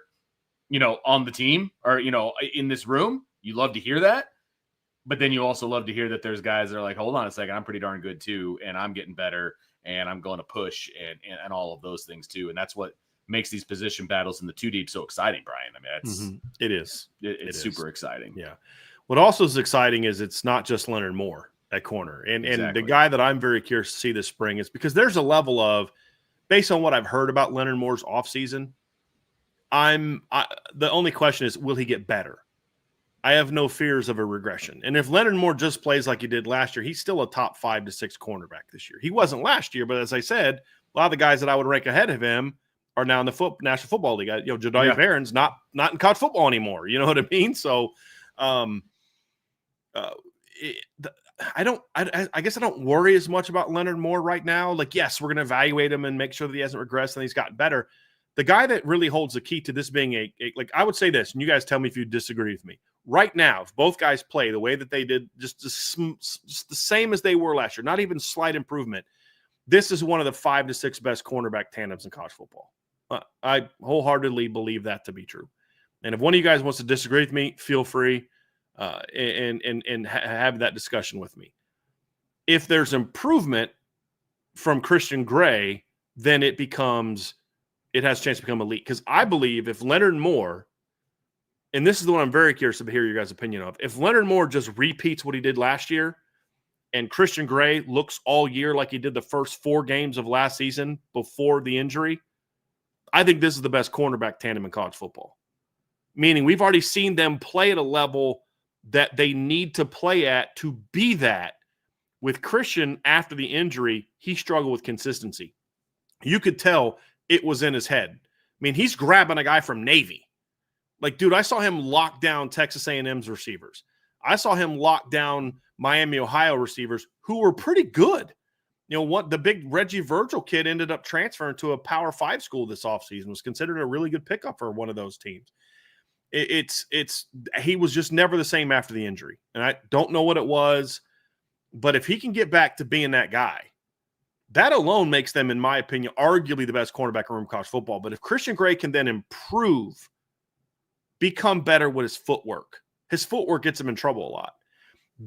on the team or, in this room. You love to hear that. But then you also love to hear that there's guys that are like, hold on a second, I'm pretty darn good too, and I'm getting better, and I'm going to push, and all of those things too. And that's what makes these position battles in the 2 deep so exciting, Brian. I mean, it is. It's super exciting. Yeah. What also is exciting is it's not just Leonard Moore at corner. And the guy that I'm very curious to see this spring is because there's a level of, based on what I've heard about Leonard Moore's offseason, the only question is, will he get better? I have no fears of a regression. And if Leonard Moore just plays like he did last year, he's still a top 5 to 6 cornerback this year. He wasn't last year, but as I said, a lot of the guys that I would rank ahead of him are now in the National Football League. Jediah Barron's not in college football anymore. You know what I mean? So, I guess I don't worry as much about Leonard Moore right now. Like, yes, we're going to evaluate him and make sure that he hasn't regressed and he's gotten better. The guy that really holds the key to this being like, I would say this, and you guys tell me if you disagree with me. Right now, if both guys play the way that they did, just the same as they were last year, not even slight improvement, this is one of the 5 to 6 best cornerback tandems in college football. I wholeheartedly believe that to be true. And if one of you guys wants to disagree with me, feel free and have that discussion with me. If there's improvement from Christian Gray, then it has a chance to become elite. Because I believe if Leonard Moore, and this is the one I'm very curious to hear your guys' opinion of, if Leonard Moore just repeats what he did last year and Christian Gray looks all year like he did the first 4 games of last season before the injury, I think this is the best cornerback tandem in college football. Meaning we've already seen them play at a level that they need to play at to be that. With Christian, after the injury, he struggled with consistency. You could tell it was in his head. I mean, he's grabbing a guy from Navy. Like, dude, I saw him lock down Texas A&M's receivers. I saw him lock down Miami, Ohio receivers who were pretty good. You know, the big Reggie Virgil kid ended up transferring to a Power 5 school this offseason, was considered a really good pickup for one of those teams. He was just never the same after the injury. And I don't know what it was. But if he can get back to being that guy, that alone makes them, in my opinion, arguably the best cornerback in college football. But if Christian Gray can then improve, become better with his footwork gets him in trouble a lot.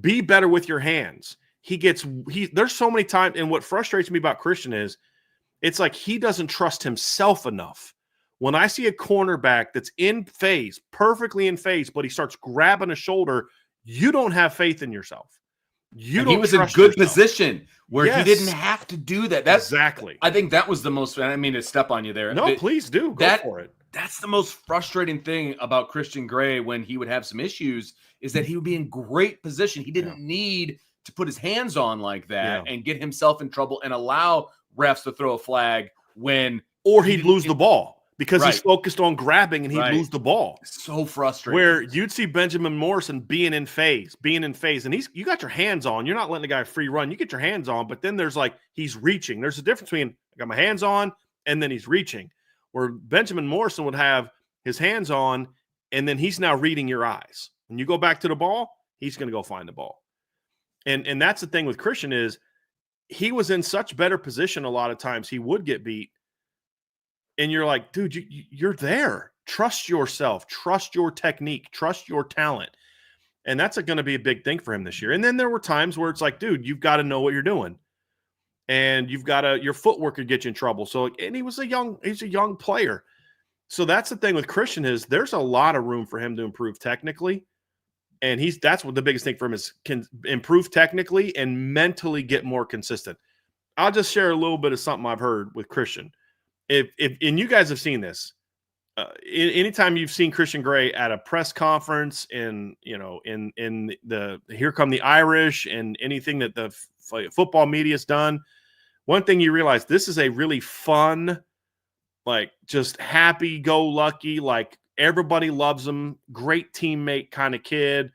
Be better with your hands. There's so many times, and what frustrates me about Christian is it's like he doesn't trust himself enough. When I see a cornerback that's in phase, perfectly in phase, but he starts grabbing a shoulder, you don't have faith in yourself. He was in good position where he didn't have to do that. That's exactly. I think that was the most. I mean to step on you there. No, please do. Go for it. That's the most frustrating thing about Christian Gray when he would have some issues is that he would be in great position. He didn't need to put his hands on like that and get himself in trouble and allow refs to throw a flag or he'd lose the ball. Because he's focused on grabbing and he'd lose the ball. So frustrating. Where you'd see Benjamin Morrison being in phase. And you got your hands on. You're not letting the guy free run. You get your hands on, but then there's he's reaching. There's a difference between I got my hands on and then he's reaching. Where Benjamin Morrison would have his hands on and then he's now reading your eyes. When you go back to the ball, he's going to go find the ball. And that's the thing with Christian is he was in such better position a lot of times he would get beat. And you're like, dude, you're there. Trust yourself. Trust your technique. Trust your talent. And that's going to be a big thing for him this year. And then there were times where it's like, dude, you've got to know what you're doing. And your footwork could get you in trouble. So, and he's a young player. So that's the thing with Christian is there's a lot of room for him to improve technically. And that's what the biggest thing for him is, can improve technically and mentally get more consistent. I'll just share a little bit of something I've heard with Christian. If and you guys have seen this, anytime you've seen Christian Gray at a press conference in the Here Come the Irish and anything that the football media's done, one thing you realize, this is a really fun, just happy-go-lucky, everybody loves him, great teammate kind of kid.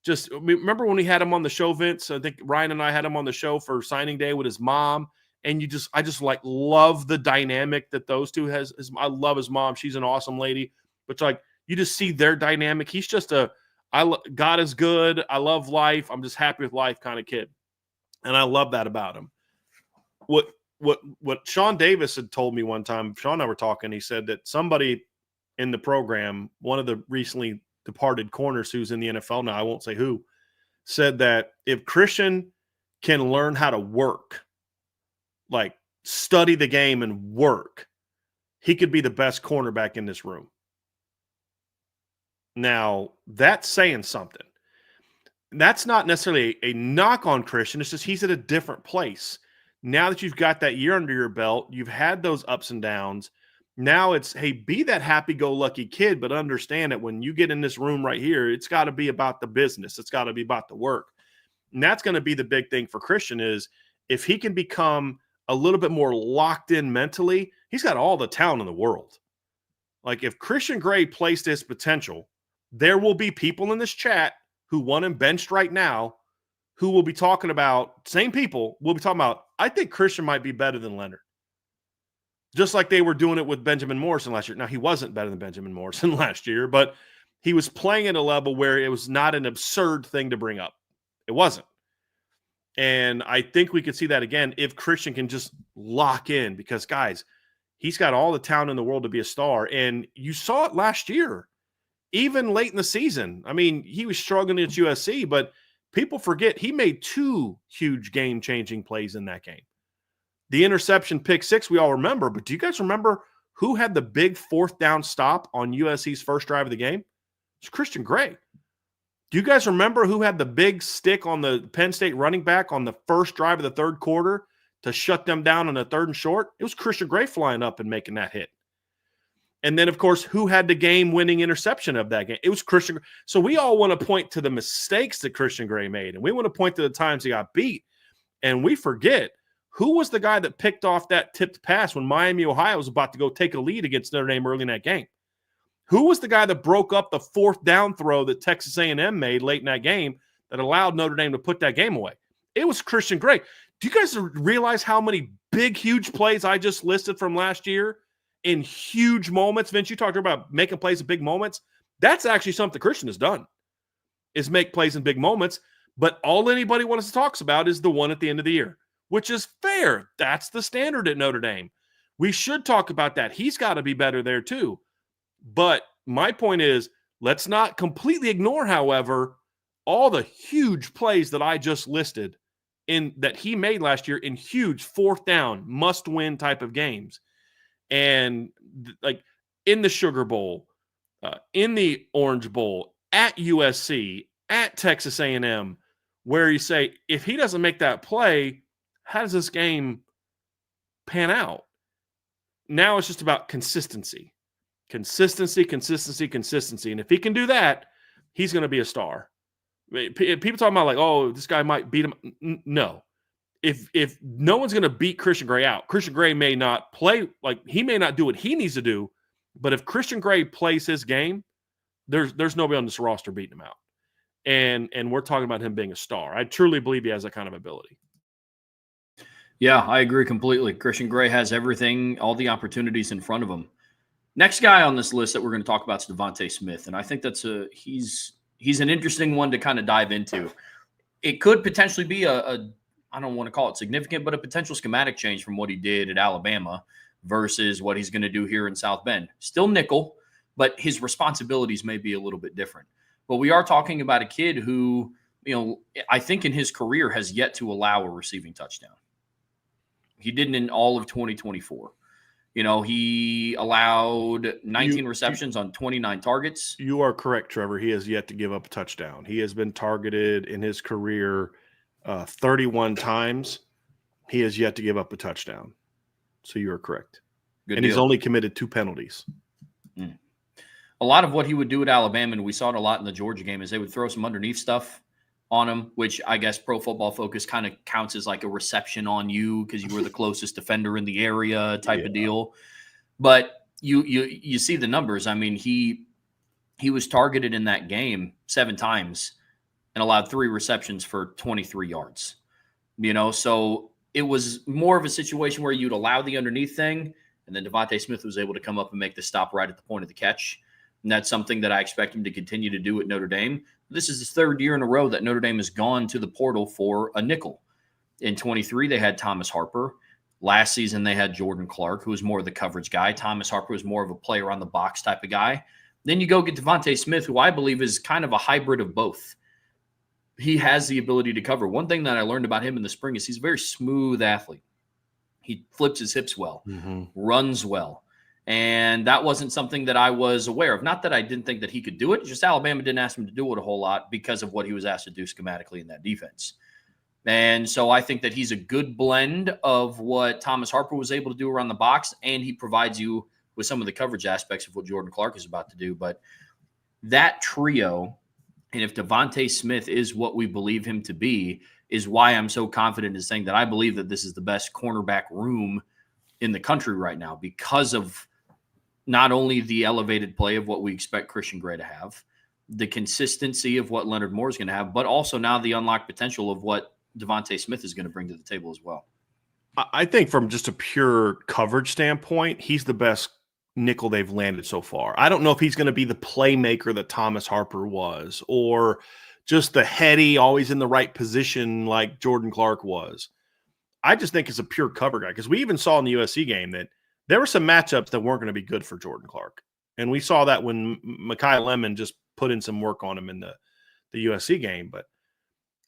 Just remember when we had him on the show, Vince? I think Ryan and I had him on the show for signing day with his mom. And I just love the dynamic that those two has. I love his mom. She's an awesome lady. But you just see their dynamic. He's just God is good. I love life. I'm just happy with life kind of kid. And I love that about him. What Sean Davis had told me one time, Sean and I were talking, he said that somebody in the program, one of the recently departed corners who's in the NFL now, I won't say who, said that if Christian can learn how to work, study the game and work, he could be the best cornerback in this room. Now, that's saying something. That's not necessarily a knock on Christian. It's just he's at a different place. Now that you've got that year under your belt, you've had those ups and downs. Now it's, hey, be that happy-go-lucky kid, but understand that when you get in this room right here, it's got to be about the business. It's got to be about the work. And that's going to be the big thing for Christian is if he can become a little bit more locked in mentally, he's got all the talent in the world. If Christian Gray plays to his potential, there will be people in this chat who want him benched right now who will be talking about, same people will be talking about, I think Christian might be better than Leonard. Just like they were doing it with Benjamin Morrison last year. Now, he wasn't better than Benjamin Morrison last year, but he was playing at a level where it was not an absurd thing to bring up. It wasn't. And I think we could see that again if Christian can just lock in because, guys, he's got all the talent in the world to be a star. And you saw it last year. even late in the season. I mean, he was struggling at USC, but people forget he made 2 huge game-changing plays in that game. The interception pick 6 we all remember, but do you guys remember who had the big 4th down stop on USC's first drive of the game? It's Christian Gray. Do you guys remember who had the big stick on the Penn State running back on the first drive of the third quarter to shut them down on a 3rd and short? It was Christian Gray flying up and making that hit. And then, of course, who had the game-winning interception of that game? It was Christian Gray. So we all want to point to the mistakes that Christian Gray made, and we want to point to the times he got beat. And we forget, who was the guy that picked off that tipped pass when Miami, Ohio was about to go take a lead against Notre Dame early in that game? Who was the guy that broke up the 4th down throw that Texas A&M made late in that game that allowed Notre Dame to put that game away? It was Christian Gray. Do you guys realize how many big, huge plays I just listed from last year in huge moments? Vince, you talked about making plays in big moments. That's actually something Christian has done, is make plays in big moments. But all anybody wants to talk about is the one at the end of the year, which is fair. That's the standard at Notre Dame. We should talk about that. He's got to be better there too. But my point is, let's not completely ignore, however, all the huge plays that I just listed in that he made last year in huge 4th down, must-win type of games. And like in the Sugar Bowl, in the Orange Bowl, at USC, at Texas A&M, where you say, if he doesn't make that play, how does this game pan out? Now it's just about consistency. Consistency. And if he can do that, he's going to be a star. People talking about like, oh, this guy might beat him. No. If no one's going to beat Christian Gray out, Christian Gray may not play, like he may not do what he needs to do, but if Christian Gray plays his game, there's nobody on this roster beating him out. And we're talking about him being a star. I truly believe he has that kind of ability. Yeah, I agree completely. Christian Gray has everything, all the opportunities in front of him. Next guy on this list that we're going to talk about is Devontae Smith, and I think that's he's an interesting one to kind of dive into. It could potentially be a I don't want to call it significant, but a potential schematic change from what he did at Alabama versus what he's going to do here in South Bend. Still nickel, but his responsibilities may be a little bit different. But we are talking about a kid who, I think in his career has yet to allow a receiving touchdown. He didn't in all of 2024. He allowed 19 receptions on 29 targets. You are correct, Trevor. He has yet to give up a touchdown. He has been targeted in his career 31 times. He has yet to give up a touchdown. So you are correct. Good and deal. He's only committed 2 penalties. A lot of what he would do at Alabama, and we saw it a lot in the Georgia game, is they would throw some underneath stuff on him, which I guess Pro Football Focus kind of counts as like a reception on you because you were the closest defender in the area type of deal. But you see the numbers. I mean, he was targeted in that game 7 times and allowed 3 receptions for 23 yards. So it was more of a situation where you'd allow the underneath thing, and then Devontae Smith was able to come up and make the stop right at the point of the catch. And that's something that I expect him to continue to do at Notre Dame. This is his 3rd year in a row that Notre Dame has gone to the portal for a nickel. In 23, they had Thomas Harper. Last season, they had Jordan Clark, who was more of the coverage guy. Thomas Harper was more of a player on the box type of guy. Then you go get Devontae Smith, who I believe is kind of a hybrid of both. He has the ability to cover. One thing that I learned about him in the spring is he's a very smooth athlete. He flips his hips well, runs well. And that wasn't something that I was aware of. Not that I didn't think that he could do it. Just Alabama didn't ask him to do it a whole lot because of what he was asked to do schematically in that defense. And so I think that he's a good blend of what Thomas Harper was able to do around the box, and he provides you with some of the coverage aspects of what Jordan Clark is about to do. But that trio, and if Devontae Smith is what we believe him to be, is why I'm so confident in saying that I believe that this is the best cornerback room in the country right now because of not only the elevated play of what we expect Christian Gray to have, the consistency of what Leonard Moore is going to have, but also now the unlocked potential of what Devontae Smith is going to bring to the table as well. I think from just a pure coverage standpoint, he's the best nickel they've landed so far. I don't know if he's going to be the playmaker that Thomas Harper was, or just the heady, always in the right position like Jordan Clark was. I just think it's a pure cover guy because we even saw in the USC game that there were some matchups that weren't going to be good for Jordan Clark. And we saw that when Mekhi Lemon just put in some work on him in the USC game. But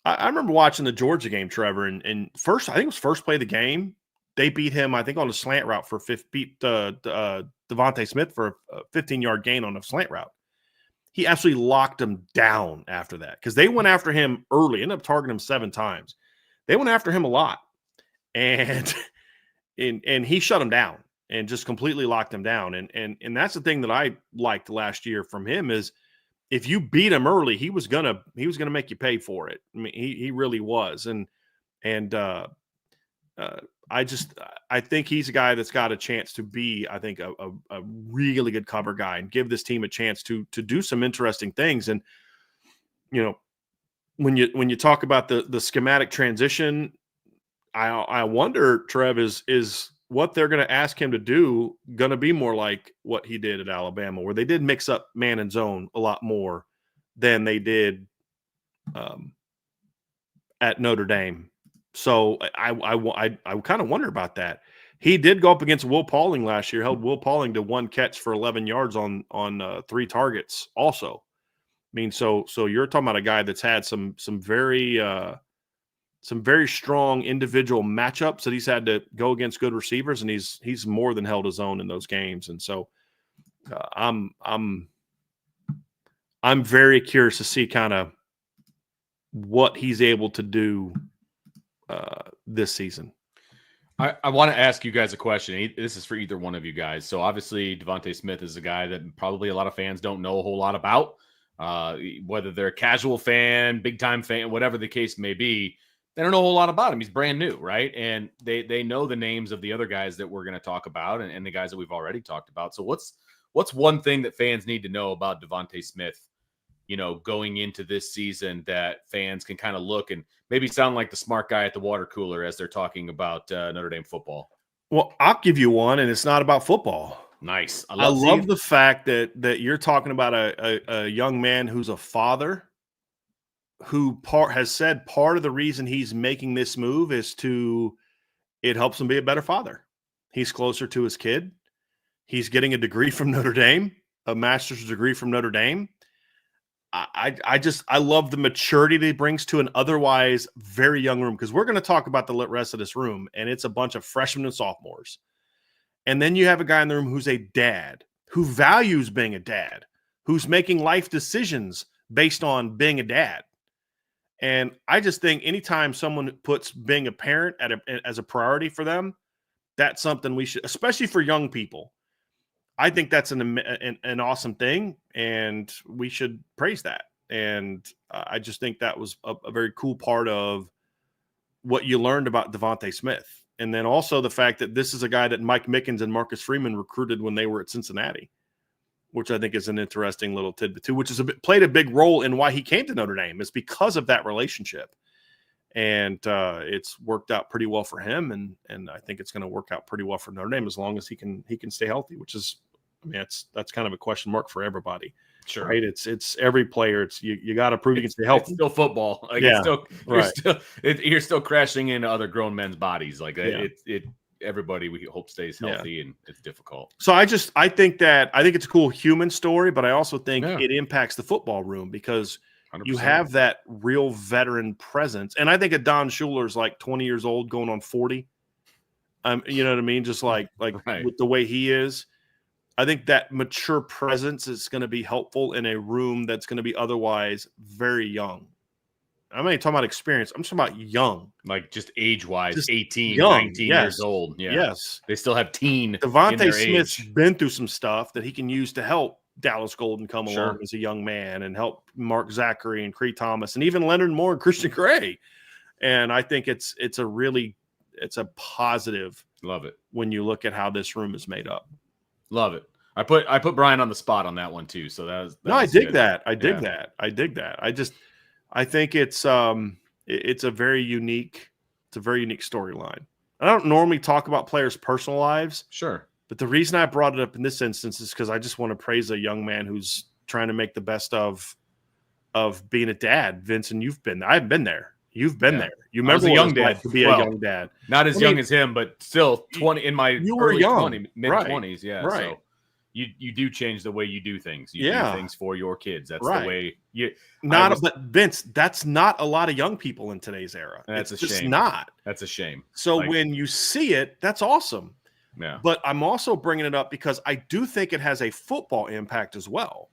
I remember watching the Georgia game, Trevor, and first, I think it was first play of the game. They beat him, I think, on a slant route beat Devontae Smith for a 15-yard gain on a slant route. He absolutely locked him down after that because they went after him early, ended up targeting him 7 times. They went after him a lot, and he shut him down and just completely locked him down. And that's the thing that I liked last year from him is if you beat him early, he was gonna make you pay for it. I mean, he really was, and I think he's a guy that's got a chance to be, I think, a really good cover guy and give this team a chance to do some interesting things. And when you talk about the schematic transition, I wonder, Trev, is what they're going to ask him to do going to be more like what he did at Alabama, where they did mix up man and zone a lot more than they did at Notre Dame. So I kind of wonder about that. He did go up against Will Pauling last year, held Will Pauling to 1 catch for 11 yards on 3 targets also. I mean, so you're talking about a guy that's had some very strong individual matchups that he's had to go against good receivers, and he's more than held his own in those games. And so I'm very curious to see kind of what he's able to do this season. I want to ask you guys a question. This is for either one of you guys. So obviously Devontae Smith is a guy that probably a lot of fans don't know a whole lot about, whether they're a casual fan, big time fan, whatever the case may be. They don't know a whole lot about him. He's brand new, right? And they know the names of the other guys that we're going to talk about and the guys that we've already talked about. So what's one thing that fans need to know about Devontae Smith, going into this season that fans can kind of look and maybe sound like the smart guy at the water cooler as they're talking about Notre Dame football? Well, I'll give you one, and it's not about football. Nice. I love the fact that you're talking about a young man who's a father who has said part of the reason he's making this move is it helps him be a better father. He's closer to his kid. He's getting a degree from Notre Dame, a master's degree from Notre Dame. I love the maturity that he brings to an otherwise very young room, because we're going to talk about the rest of this room, and it's a bunch of freshmen and sophomores. And then you have a guy in the room who's a dad, who values being a dad, who's making life decisions based on being a dad. And I just think anytime someone puts being a parent as a priority for them, that's something we should, especially for young people. I think that's an awesome thing, and we should praise that. And I just think that was a very cool part of what you learned about Devontae Smith. And then also the fact that this is a guy that Mike Mickens and Marcus Freeman recruited when they were at Cincinnati, which I think is an interesting little tidbit too, which is played a big role in why he came to Notre Dame. It's because of that relationship. And it's worked out pretty well for him, and I think it's going to work out pretty well for Notre Dame as long as he can stay healthy, which is, I mean, that's kind of a question mark for everybody. Sure. Right. It's every player. It's you got to prove you can stay healthy. It's still football. Like, yeah. You're still crashing into other grown men's bodies. Like everybody we hope stays healthy, and it's difficult. So I think it's a cool human story, but I also think it impacts the football room because 100%. You have that real veteran presence. And I think a Don Schuler's like 20 years old going on 40. You know what I mean? Just like right. With the way he is. I think that mature presence is going to be helpful in a room that's going to be otherwise very young. I'm not even talking about experience. I'm talking about young. Like just age-wise, just 18, young, 19 years old. Yeah. Yes. They still have teen Devontae Smith's been through some stuff that he can use to help Dallas Golden come along as a young man and help Mark Zachary and Cree Thomas and even Leonard Moore and Christian Gray. And I think it's a positive. Love it. When you look at how this room is made up. Love it. I put Bryan on the spot on that one too. So I dig that. I dig that. I think it's a very unique storyline. I don't normally talk about players' personal lives. Sure. But the reason I brought it up in this instance is because I just want to praise a young man who's trying to make the best of being a dad. Vince, and I've been there. You've been there. You remember a young dad to be a young dad. Not as young as him, but still 20 in my you were early young, mid 20s. Yeah. Right. So you do change the way you do things. You do things for your kids. That's the way you. But Vince, that's not a lot of young people in today's era. That's it's a just shame. not. That's a shame. So when you see it, that's awesome. Yeah. But I'm also bringing it up because I do think it has a football impact as well,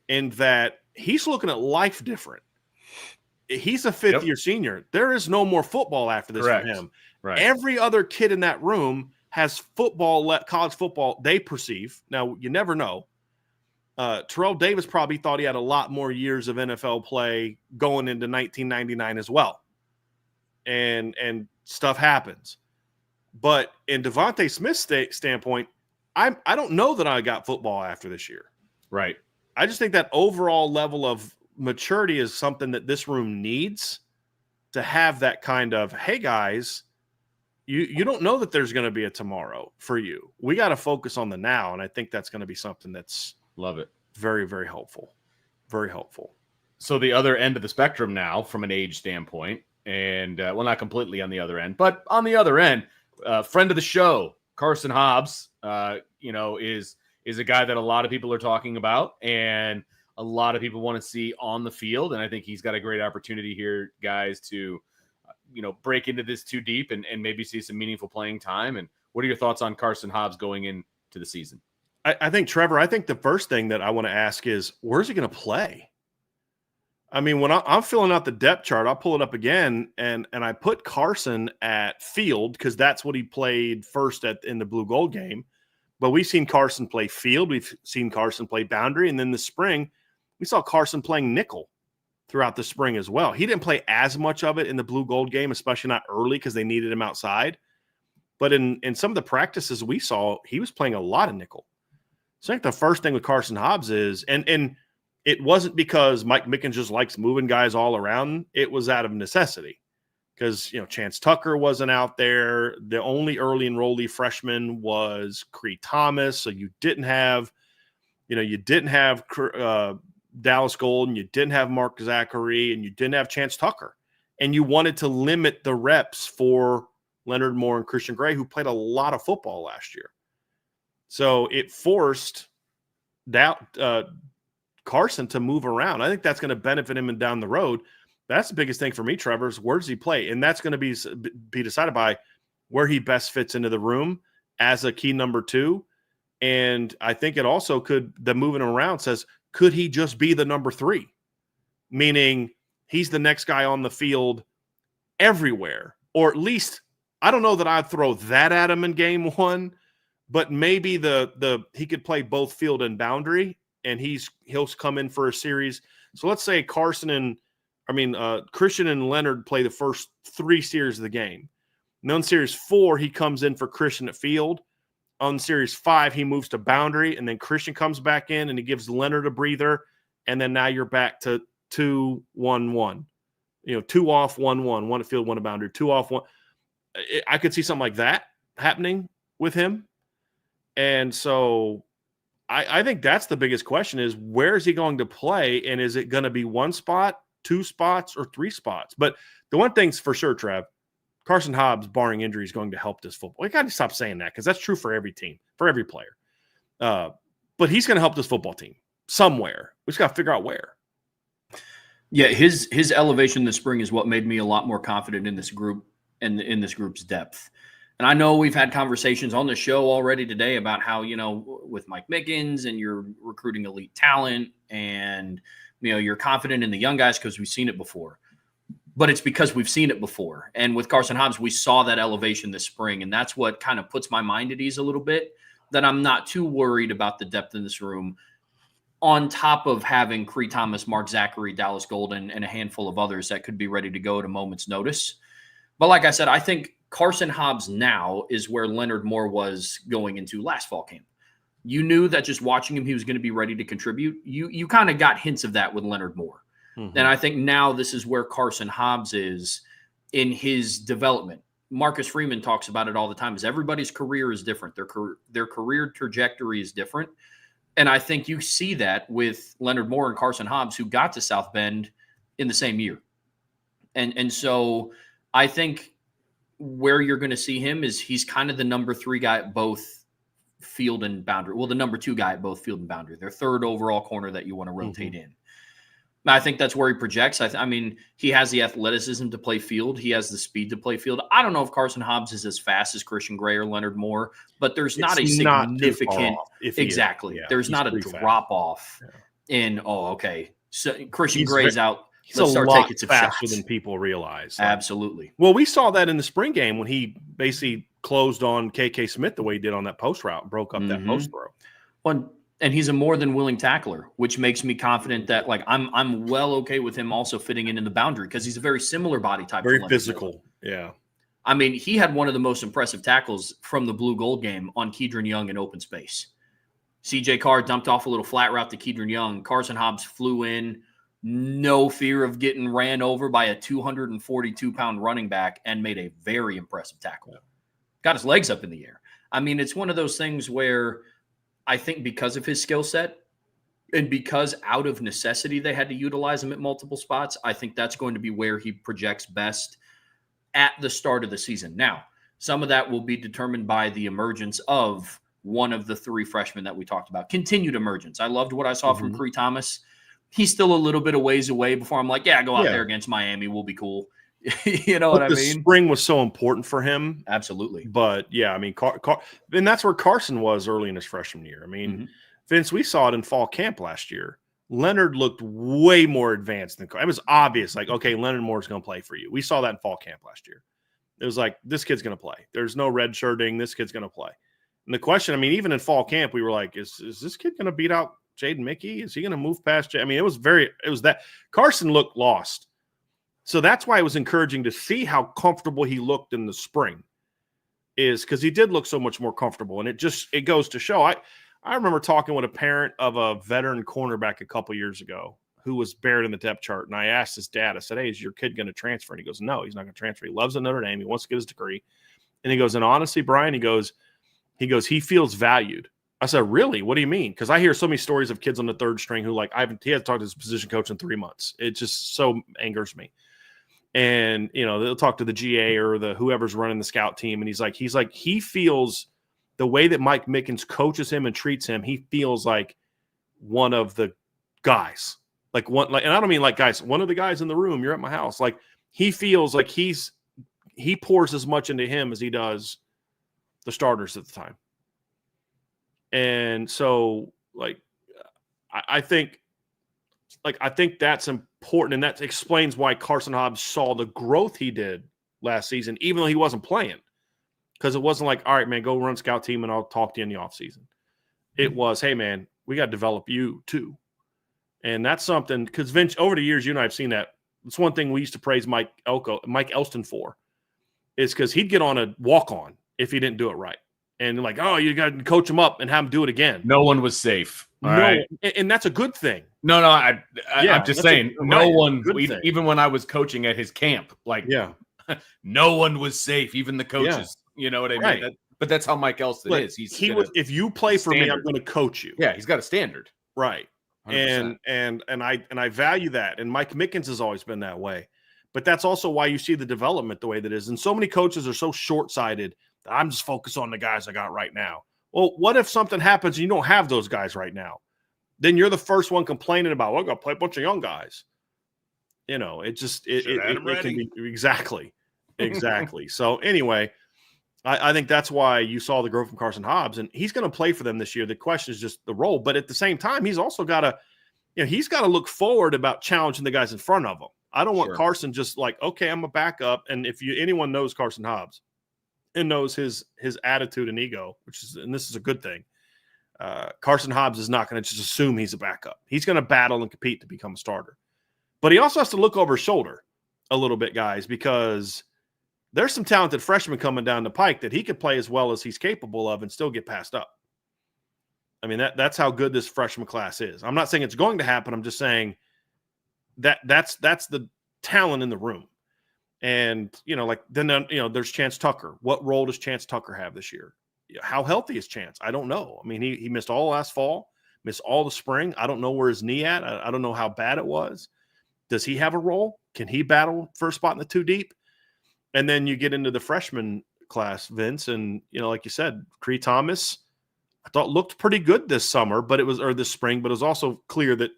in that he's looking at life different. He's a fifth-year senior. There is no more football after this for him. Right. Every other kid in that room has football, college football, they perceive. Now, you never know. Terrell Davis probably thought he had a lot more years of NFL play going into 1999 as well. And stuff happens. But in Devontae Smith's standpoint, I don't know that I got football after this year. Right. I just think that overall level of maturity is something that this room needs to have that kind of, hey, guys, you don't know that there's going to be a tomorrow for you. We got to focus on the now, and I think that's going to be something that's very, very helpful. Very helpful. So the other end of the spectrum now from an age standpoint, and not completely on the other end, but on the other end, friend of the show, Carson Hobbs, is a guy that a lot of people are talking about and a lot of people want to see on the field. And I think he's got a great opportunity here, guys, to, break into this too deep and maybe see some meaningful playing time. And what are your thoughts on Carson Hobbs going into the season? I think, Trevor, the first thing that I want to ask is, where's he going to play? I mean, when I'm filling out the depth chart, I'll pull it up again, and I put Carson at field because that's what he played first in the blue gold game. But we've seen Carson play field. We've seen Carson play boundary. And then this spring, we saw Carson playing nickel throughout the spring as well. He didn't play as much of it in the blue gold game, especially not early because they needed him outside. But in some of the practices we saw, he was playing a lot of nickel. So I think the first thing with Carson Hobbs is, and it wasn't because Mike Mickens just likes moving guys all around. It was out of necessity because, Chance Tucker wasn't out there. The only early enrollee freshman was Cree Thomas. So you didn't have, Dallas Golden, you didn't have Mark Zachary, and you didn't have Chance Tucker. And you wanted to limit the reps for Leonard Moore and Christian Gray, who played a lot of football last year. So it forced Carson to move around. I think that's going to benefit him down the road. That's the biggest thing for me, Trevor, is where does he play? And that's going to be decided by where he best fits into the room as a key number 2. And I think it also the moving around says, could he just be the number 3? Meaning he's the next guy on the field everywhere. Or at least, I don't know that I'd throw that at him in game 1, but maybe he could play both field and boundary, and he'll come in for a series. So let's say Christian and Leonard play the first 3 series of the game. And on series 4, he comes in for Christian at field. On series 5, he moves to boundary, and then Christian comes back in and he gives Leonard a breather. And then now you're back to 2-1-1, 2 off, 1-1, 1 at field, 1 at boundary, 2 off, 1. I could see something like that happening with him. And so I think that's the biggest question is, where is he going to play? And is it going to be 1 spot, 2 spots, or 3 spots? But the one thing's for sure, Trev, Carson Hobbs, barring injury, is going to help this football. You got to stop saying that because that's true for every team, for every player. But he's going to help this football team somewhere. We just got to figure out where. Yeah, his elevation this spring is what made me a lot more confident in this group and in this group's depth. And I know we've had conversations on the show already today about how, with Mike Mickens and you're recruiting elite talent and, you're confident in the young guys because we've seen it before. But it's because we've seen it before. And with Carson Hobbs, we saw that elevation this spring. And that's what kind of puts my mind at ease a little bit, that I'm not too worried about the depth in this room, on top of having Cree Thomas, Mark Zachary, Dallas Golden, and a handful of others that could be ready to go at a moment's notice. But like I said, I think Carson Hobbs now is where Leonard Moore was going into last fall camp. You knew that just watching him, he was going to be ready to contribute. You kind of got hints of that with Leonard Moore. Mm-hmm. And I think now this is where Carson Hobbs is in his development. Marcus Freeman talks about it all the time, is everybody's career is different. Their career trajectory is different. And I think you see that with Leonard Moore and Carson Hobbs, who got to South Bend in the same year. And so I think where you're going to see him is he's kind of the number 3 guy at both field and boundary. Well, the number 2 guy at both field and boundary. Their 3rd overall corner that you want to rotate in. I think that's where he projects. I mean, he has the athleticism to play field. He has the speed to play field. I don't know if Carson Hobbs is as fast as Christian Gray or Leonard Moore, but there's not a significant exactly. Yeah, there's not a drop off in. Oh, okay. So Christian Gray's out. He's a lot faster than people realize. Absolutely. Well, we saw that in the spring game when he basically closed on KK Smith the way he did on that post route and broke up that post throw. And he's a more than willing tackler, which makes me confident that I'm well okay with him also fitting in the boundary because he's a very similar body type. Very physical. Yeah. I mean, he had one of the most impressive tackles from the blue gold game on Kedron Young in open space. CJ Carr dumped off a little flat route to Kedron Young. Carson Hobbs flew in, no fear of getting ran over by a 242-pound running back and made a very impressive tackle. Got his legs up in the air. I mean, it's one of those things where I think because of his skill set and because out of necessity they had to utilize him at multiple spots, I think that's going to be where he projects best at the start of the season. Now, some of that will be determined by the emergence of one of the 3 freshmen that we talked about. Continued emergence. I loved what I saw from Cree Thomas. He's still a little bit of ways away before I'm like, go out there against Miami. We'll be cool. You know what I mean? The spring was so important for him. Absolutely. But, yeah, I mean, and that's where Carson was early in his freshman year. I mean, Vince, we saw it in fall camp last year. Leonard looked way more advanced than Carson. It was obvious, like, okay, Leonard Moore's going to play for you. We saw that in fall camp last year. It was like, this kid's going to play. There's no red shirting. This kid's going to play. And the question, I mean, even in fall camp, we were like, is this kid going to beat out Jaden Mickey? Is he going to move past I mean, it was that Carson looked lost. So that's why it was encouraging to see how comfortable he looked in the spring, is because he did look so much more comfortable. And it goes to show. I remember talking with a parent of a veteran cornerback a couple years ago who was buried in the depth chart. And I asked his dad, I said, hey, is your kid going to transfer? And he goes, no, he's not going to transfer. He loves Notre Dame. He wants to get his degree. And he goes, and honestly, Bryan, he goes, he feels valued. I said, really? What do you mean? Because I hear so many stories of kids on the 3rd string who he hasn't talked to his position coach in 3 months. It just so angers me. And, they'll talk to the GA or the whoever's running the scout team. And he's like, he feels the way that Mike Mickens coaches him and treats him, he feels like one of the guys. And I don't mean like guys, one of the guys in the room, you're at my house. Like, he feels like he pours as much into him as he does the starters at the time. And so, I think that's important, and that explains why Carson Hobbs saw the growth he did last season, even though he wasn't playing. Because it wasn't like, all right, man, go run scout team and I'll talk to you in the offseason. It was, hey, man, we got to develop you too. And that's something, because Vince, over the years, you and I have seen that. It's one thing we used to praise Mike Elston for, is because he'd get on a walk-on if he didn't do it right. And like, oh, you got to coach him up and have him do it again. No one was safe. Right. And that's a good thing. No, I'm just saying, no one, even when I was coaching at his camp, no one was safe, even the coaches. Yeah. You know what I mean? Right. But that's how Mike Elston is. If you play for me, I'm going to coach you. Yeah, he's got a standard. Right. 100%. And I value that. And Mike Mickens has always been that way. But that's also why you see the development the way that is. And so many coaches are so short-sighted that I'm just focused on the guys I got right now. Well, what if something happens and you don't have those guys right now? Then you're the first one complaining about, well, I got to play a bunch of young guys. It can be exactly. So anyway, I think that's why you saw the growth from Carson Hobbs, and he's going to play for them this year. The question is just the role, but at the same time, he's also got to, he's got to look forward about challenging the guys in front of him. I don't want Carson just like, okay, I'm a backup. And if anyone knows Carson Hobbs and knows his attitude and ego, and this is a good thing, Carson Hobbs is not going to just assume he's a backup. He's going to battle and compete to become a starter. But he also has to look over his shoulder a little bit, guys, because there's some talented freshmen coming down the pike that he could play as well as he's capable of and still get passed up. I mean, that's how good this freshman class is. I'm not saying it's going to happen. I'm just saying that's the talent in the room. And, there's Chance Tucker. What role does Chance Tucker have this year? How healthy is Chance? I don't know. I mean, he missed all last fall, missed all the spring. I don't know where his knee at. I don't know how bad it was. Does he have a role? Can he battle for a spot in the 2 deep? And then you get into the freshman class, Vince, and, like you said, Cree Thomas, I thought looked pretty good this summer, or this spring, but it was also clear that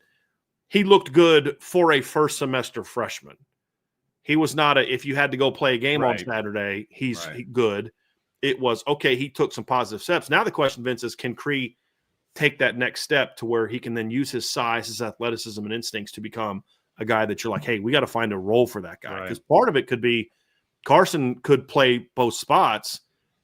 he looked good for a first semester freshman. He was not if you had to go play a game on Saturday, he's good. It was, okay, he took some positive steps. Now the question, Vince, is can Cree take that next step to where he can then use his size, his athleticism, and instincts to become a guy that you're like, hey, we got to find a role for that guy. Because part of it could be Carson could play both spots.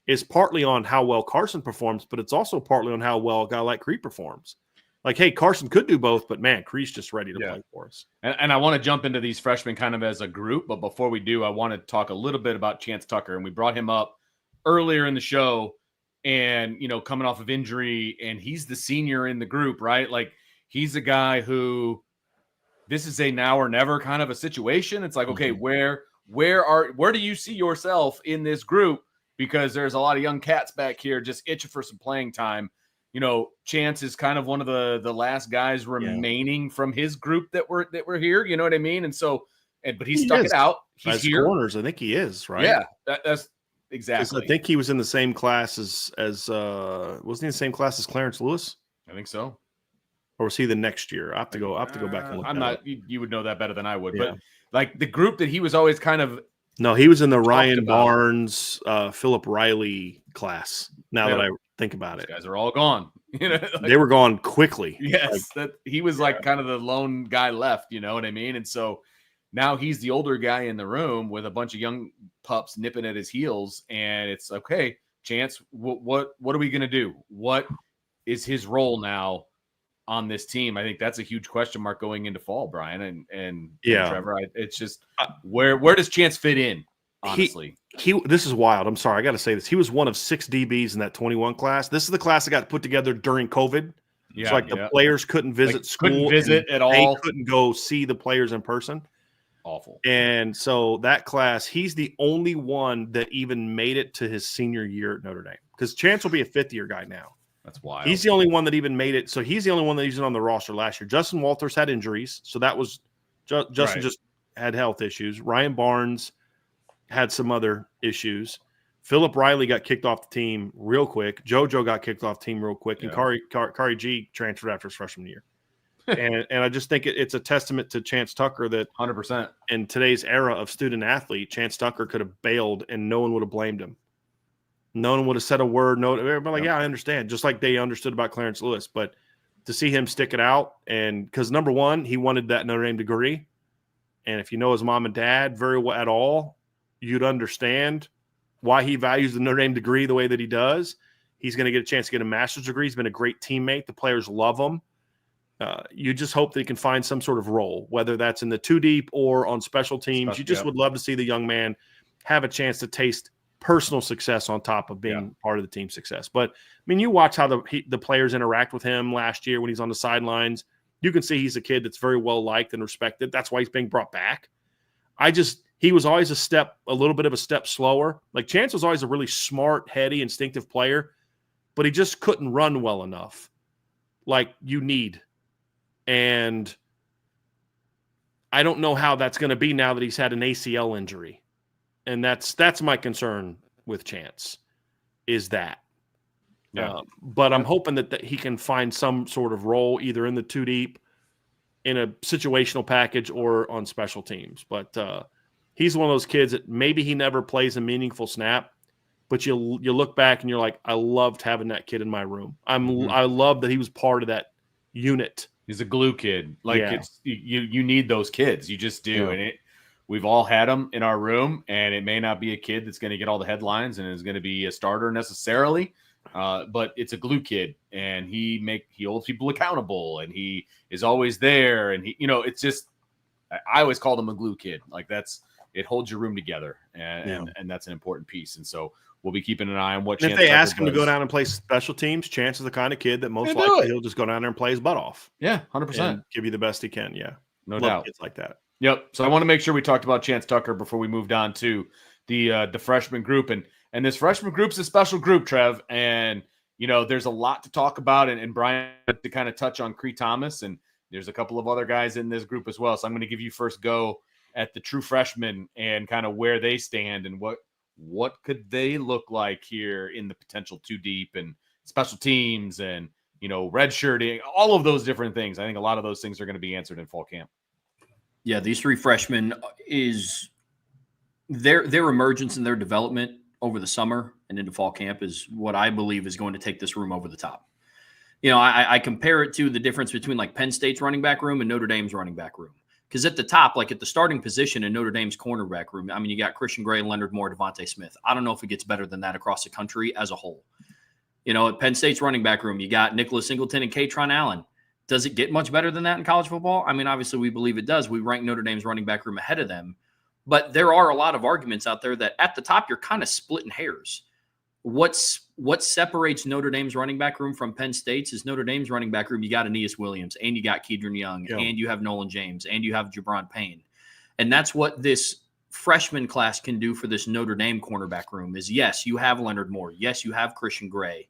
Is partly on how well Carson performs, but it's also partly on how well a guy like Cree performs. Like, hey, Carson could do both, but man, Cree's just ready to play for us. And I want to jump into these freshmen kind of as a group, but before we do, I want to talk a little bit about Chance Tucker. And we brought him up earlier in the show and, coming off of injury, and he's the senior in the group, right? Like, he's a guy who this is a now or never kind of a situation. It's like, okay, where do you see yourself in this group? Because there's a lot of young cats back here just itching for some playing time. Chance is kind of one of the last guys remaining from his group that were here. You know what I mean? And so, but he stuck it out. He's as here. Corners, I think he is, right? Yeah, that's exactly. I think he was in the same class as wasn't he in the same class as Clarence Lewis? I think so. Or was he the next year? I have to go back and look. I'm not. You would know that better than I would. Yeah. But like the group that he was always kind of. No, he was in the Ryan Barnes, Philip Riley class. Now that I think about it, guys are all gone. They were gone quickly. Yes, that he was like kind of the lone guy left. You know what I mean? And so now he's the older guy in the room with a bunch of young pups nipping at his heels, and it's okay. Chance, what are we gonna do? What is his role now on this team? I think that's a huge question mark going into fall, Brian and Trevor. It's just where does Chance fit in? Honestly, this is wild. I'm sorry, I got to say this. He was one of 6 DBs in that 21 class. This is the class that got put together during COVID. Yeah, so the players couldn't visit school, couldn't visit at all. They couldn't go see the players in person. Awful. And so that class, he's the only one that even made it to his senior year at Notre Dame, because Chance will be a 5th-year guy now. That's wild. He's the only one that even made it. So he's the only one that isn't on the roster last year. Justin Walters had injuries. So that was Justin just had health issues. Ryan Barnes had some other issues. Philip Riley got kicked off the team real quick. JoJo got kicked off the team real quick. And Kari G transferred after his freshman year. and I just think it's a testament to Chance Tucker that 100% in today's era of student athlete, Chance Tucker could have bailed and no one would have blamed him. No one would have said a word. No, everybody like, yeah, I understand. Just like they understood about Clarence Lewis. But to see him stick it out, and because number one, he wanted that Notre Dame degree. And if you know his mom and dad very well at all, you'd understand why he values the Notre Dame degree the way that he does. He's going to get a chance to get a master's degree. He's been a great teammate. The players love him. You just hope that he can find some sort of role, whether that's in the 2 deep or on special teams. You just would love to see the young man have a chance to taste personal success on top of being part of the team's success. But, I mean, you watch how the players interact with him last year when he's on the sidelines. You can see he's a kid that's very well liked and respected. That's why he's being brought back. He was always a little bit of a step slower. Like, Chance was always a really smart, heady, instinctive player, but he just couldn't run well enough like you need. And I don't know how that's going to be now that he's had an ACL injury. And that's my concern with Chance is that. Yeah. But I'm hoping that he can find some sort of role either in the 2 deep, in a situational package, or on special teams. But he's one of those kids that maybe he never plays a meaningful snap, but you look back and you're like, I loved having that kid in my room. I love that he was part of that unit. He's a glue kid. Like it's you need those kids. You just do. Yeah. And we've all had them in our room, and it may not be a kid that's going to get all the headlines and is going to be a starter necessarily, but it's a glue kid, and he holds people accountable, and he is always there, and it's just I always called him a glue kid. Like it holds your room together, and that's an important piece. And so we'll be keeping an eye on what. And if they ask him to go down and play special teams, Chance is the kind of kid that most likely he'll just go down there and play his butt off. Yeah, 100%. Give you the best he can. Yeah, no doubt. Kids like that. Yep. So I want to make sure we talked about Chance Tucker before we moved on to the freshman group, and this freshman group's a special group, Trev, and there's a lot to talk about, and Bryan to kind of touch on Cree Thomas, and there's a couple of other guys in this group as well. So I'm going to give you first go at the true freshmen and kind of where they stand and what could they look like here in the potential 2 deep and special teams and, redshirting, all of those different things. I think a lot of those things are going to be answered in fall camp. Yeah, these three freshmen is their emergence and their development over the summer and into fall camp is what I believe is going to take this room over the top. I compare it to the difference between like Penn State's running back room and Notre Dame's running back room. Because at the top, like at the starting position in Notre Dame's cornerback room, I mean, you got Christian Gray, Leonard Moore, Devontae Smith. I don't know if it gets better than that across the country as a whole. At Penn State's running back room, you got Nicholas Singleton and Katron Allen. Does it get much better than that in college football? I mean, obviously, we believe it does. We rank Notre Dame's running back room ahead of them. But there are a lot of arguments out there that at the top, you're kind of splitting hairs. What separates Notre Dame's running back room from Penn State's is Notre Dame's running back room. You got Aeneas Williams, and you got Kedron Young, and you have Nolan James, and you have Jabron Payne. And that's what this freshman class can do for this Notre Dame cornerback room is, yes, you have Leonard Moore. Yes, you have Christian Gray.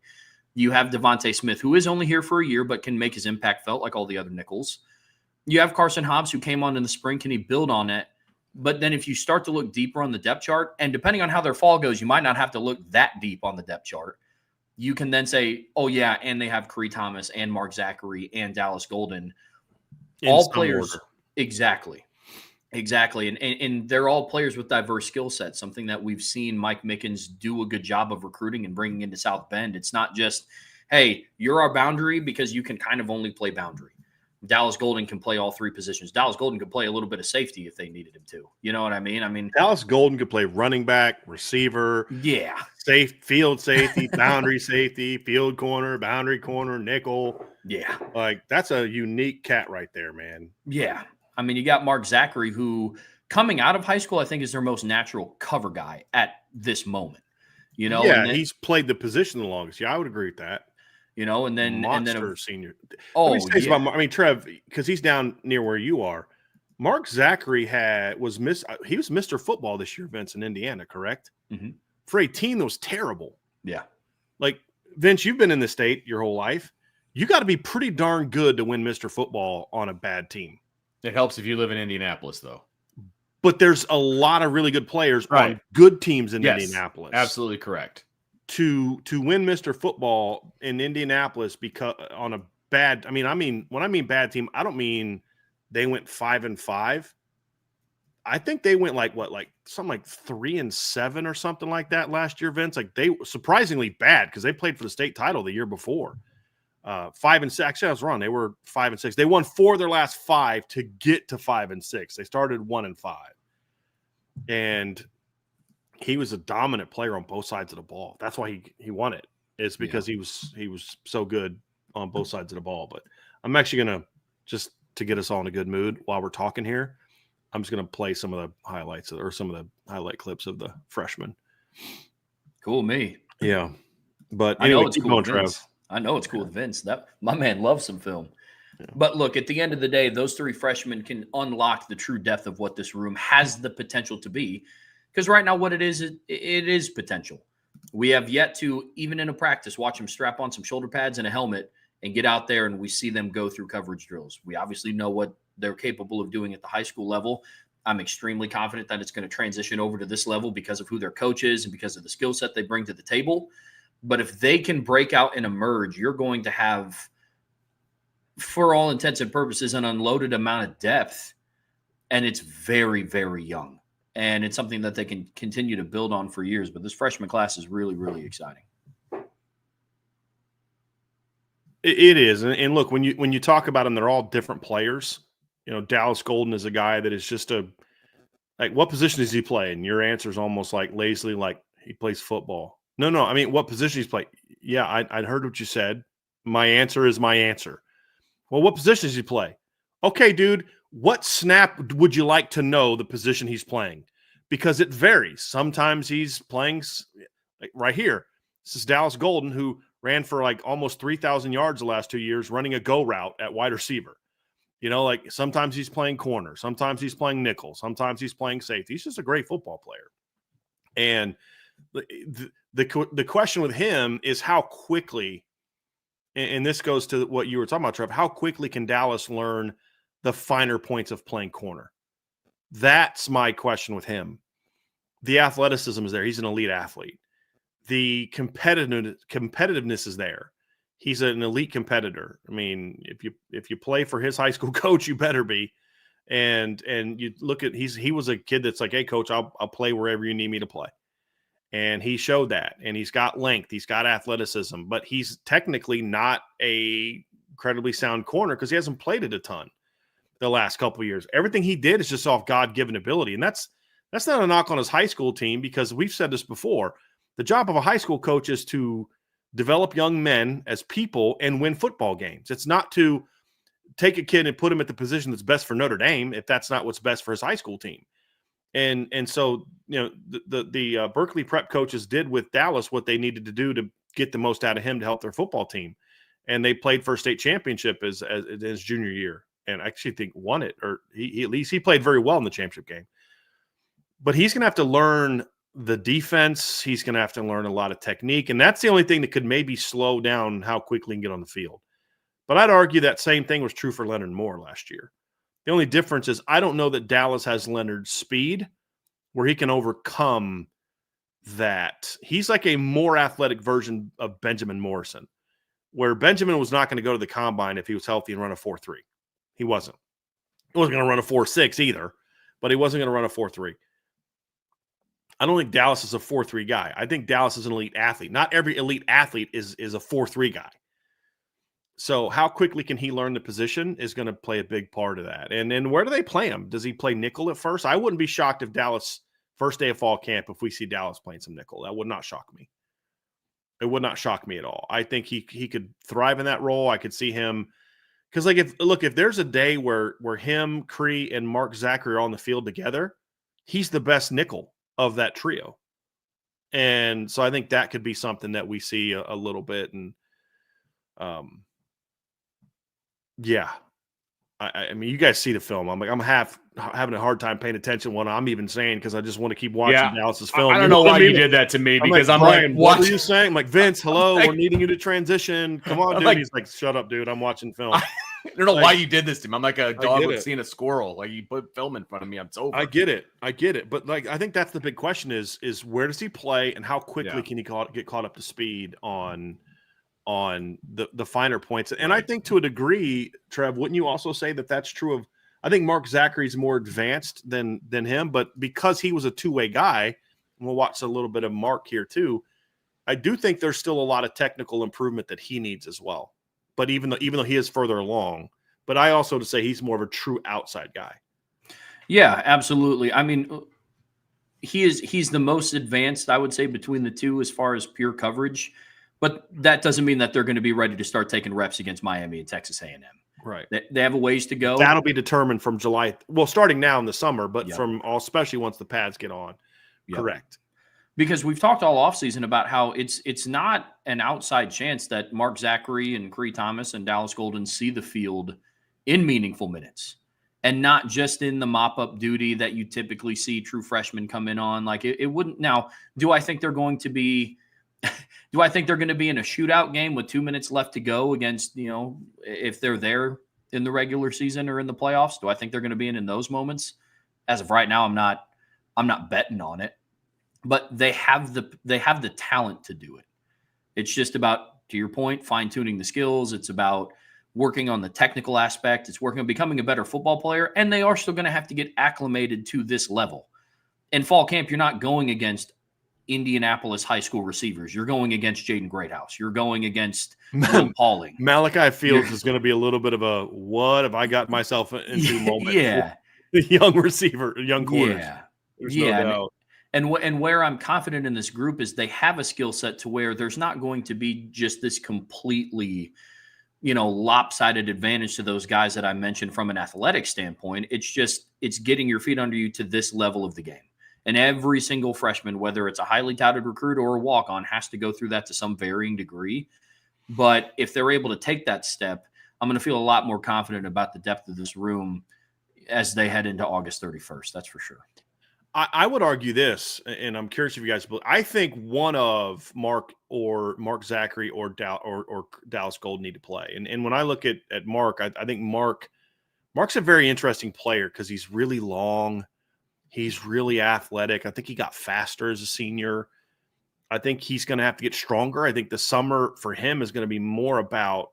You have Devontae Smith, who is only here for a year but can make his impact felt like all the other nickels. You have Carson Hobbs, who came on in the spring. Can he build on it? But then if you start to look deeper on the depth chart, and depending on how their fall goes, you might not have to look that deep on the depth chart. You can then say, oh, yeah, and they have Khari Thomas and Mark Zachary and Dallas Golden. All players. Order. Exactly. And they're all players with diverse skill sets, something that we've seen Mike Mickens do a good job of recruiting and bringing into South Bend. It's not just, hey, you're our boundary because you can kind of only play boundary. Dallas Golden can play all three positions. Dallas Golden could play a little bit of safety if they needed him to. You know what I mean? Dallas Golden could play running back, receiver, field safety, boundary safety, field corner, boundary corner, nickel. Yeah. Like, that's a unique cat right there, man. Yeah. I mean, you got Mark Zachary, who coming out of high school, I think is their most natural cover guy at this moment. Yeah, and then, he's played the position the longest. Yeah, I would agree with that. And then senior. Oh, about, Trev, because he's down near where you are. Mark Zachary was Mr. Football this year, Vince, in Indiana, correct? Mm-hmm. For a team that was terrible. Yeah. Like, Vince, you've been in the state your whole life. You got to be pretty darn good to win Mr. Football on a bad team. It helps if you live in Indianapolis, though. But there's a lot of really good players on good teams in Indianapolis. Absolutely correct. To win Mr. Football in Indianapolis because on a bad, when I mean bad team, I don't mean they went 5-5. I think they went something like 3-7 or something like that last year, Vince. Like, they surprisingly bad because they played for the state title the year before. 5-6. Actually, I was wrong. They were 5-6. They won 4 of their last 5 to get to 5-6. They started 1-5, and he was a dominant player on both sides of the ball. That's why he won it. It's because he was so good on both sides of the ball. But I'm actually gonna, just to get us all in a good mood while we're talking here, I'm just gonna play some of the highlights or some of the highlight clips of the freshmen. Cool, me. Yeah, but anyway, I know it's cool, Trev. I know it's cool with Vince. That my man loves some film. Yeah. But look, at the end of the day, those three freshmen can unlock the true depth of what this room has the potential to be. Because right now, what it is potential. We have yet to, even in a practice, watch them strap on some shoulder pads and a helmet and get out there, and we see them go through coverage drills. We obviously know what they're capable of doing at the high school level. I'm extremely confident that it's going to transition over to this level because of who their coach is and because of the skill set they bring to the table. But if they can break out and emerge, you're going to have, for all intents and purposes, an unloaded amount of depth, and it's very, very young. And it's something that they can continue to build on for years. But this freshman class is really, really exciting. It is. And look, when you talk about them, they're all different players. Dallas Golden is a guy that is just what position does he play? And your answer is almost like lazily, like he plays football. No, what position he's playing? Yeah, I heard what you said. My answer is my answer. Well, what position does he play? Okay, dude, what snap would you like to know the position he's playing? Because it varies. Sometimes he's playing like right here. This is Dallas Golden, who ran for almost 3,000 yards the last 2 years running a go route at wide receiver. Sometimes he's playing corner. Sometimes he's playing nickel. Sometimes he's playing safety. He's just a great football player. And the question with him is how quickly, and this goes to what you were talking about, Trev, how quickly can Dallas learn the finer points of playing corner? That's my question with him. The athleticism is there. He's an elite athlete. the competitiveness is there. He's an elite competitor. I mean, if you play for his high school coach, you better be. And you look at he was a kid that's like, hey, coach, I'll play wherever you need me to play. And he showed that. And he's got length, he's got athleticism, but he's technically not a incredibly sound corner because he hasn't played it a ton the last couple of years. Everything he did is just off God-given ability. And that's not a knock on his high school team, because we've said this before. The job of a high school coach is to develop young men as people and win football games. It's not to take a kid and put him at the position that's best for Notre Dame if that's not what's best for his high school team. And so, the Berkeley prep coaches did with Dallas what they needed to do to get the most out of him to help their football team. And they played for a state championship as his junior year, and I actually think won it, or he at least he played very well in the championship game. But he's going to have to learn the defense. He's going to have to learn a lot of technique, and that's the only thing that could maybe slow down how quickly he can get on the field. But I'd argue that same thing was true for Leonard Moore last year. The only difference is I don't know that Dallas has Leonard's speed where he can overcome that. He's like a more athletic version of Benjamin Morrison, where Benjamin was not going to go to the combine if he was healthy and run a 4.3. He wasn't. He wasn't going to run a 4.6 either, but he wasn't going to run a 4.3. I don't think Dallas is a 4.3 guy. I think Dallas is an elite athlete. Not every elite athlete is a 4.3 guy. So how quickly can he learn the position is going to play a big part of that. And then where do they play him? Does he play nickel at first? I wouldn't be shocked if Dallas, first day of fall camp, if we see Dallas playing some nickel. That would not shock me. It would not shock me at all. I think he could thrive in that role. I could see him because, like, if there's a day where him, Cree, and Mark Zachary are on the field together, he's the best nickel of that trio. And so I think that could be something that we see a little bit. And yeah, I mean, you guys see the film. I'm having a hard time paying attention what I'm even saying because I just want to keep watching Dallas's film. I don't know why you did that to me because I'm like, what were you saying? I'm like, Vince, hello, we're needing you to transition. Come on, dude. Like, he's like, shut up, dude. I'm watching film. I don't know why you did this to me. I'm like a dog with seeing a squirrel. Like, you put film in front of me, I'm over. I get it. But like, I think that's the big question is where does he play and how quickly can he get caught up to speed on the finer points. And I think to a degree, Trev, wouldn't you also say that that's true of, I think Mark Zachary's more advanced than him, but because he was a two-way guy, and we'll watch a little bit of Mark here too, I do think there's still a lot of technical improvement that he needs as well. But even though he is further along, but I also to say he's more of a true outside guy. Yeah, absolutely. I mean, he's the most advanced, I would say, between the two as far as pure coverage. But that doesn't mean that they're going to be ready to start taking reps against Miami and Texas A&M. Right. They have a ways to go. That'll be determined from July. Well, starting now in the summer, but especially once the pads get on. Yep. Correct. Because we've talked all offseason about how it's not an outside chance that Mark Zachary and Cree Thomas and Dallas Golden see the field in meaningful minutes and not just in the mop-up duty that you typically see true freshmen come in on. Like it wouldn't. Now, do I think they're going to be in a shootout game with 2 minutes left to go against, if they're there in the regular season or in the playoffs? Do I think they're going to be in those moments? As of right now, I'm not betting on it, but they have the talent to do it. It's just about, to your point, fine-tuning the skills. It's about working on the technical aspect. It's working on becoming a better football player, and they are still going to have to get acclimated to this level. In fall camp, you're not going against Indianapolis high school receivers. You're going against Jaden Greathouse. You're going against Will Pauling. Malachi Fields is going to be a little bit of a what have I got myself into moment. Yeah. The young receiver, young corners. Yeah. There's no doubt. And where I'm confident in this group is they have a skill set to where there's not going to be just this completely, lopsided advantage to those guys that I mentioned from an athletic standpoint. It's getting your feet under you to this level of the game. And every single freshman, whether it's a highly touted recruit or a walk-on, has to go through that to some varying degree. But if they're able to take that step, I'm going to feel a lot more confident about the depth of this room as they head into August 31st. That's for sure. I would argue this, and I'm curious if you guys believe. I think one of Mark Zachary or Dallas Gold need to play. And when I look at Mark, I think Mark's a very interesting player because he's really long. He's really athletic. I think he got faster as a senior. I think he's going to have to get stronger. I think the summer for him is going to be more about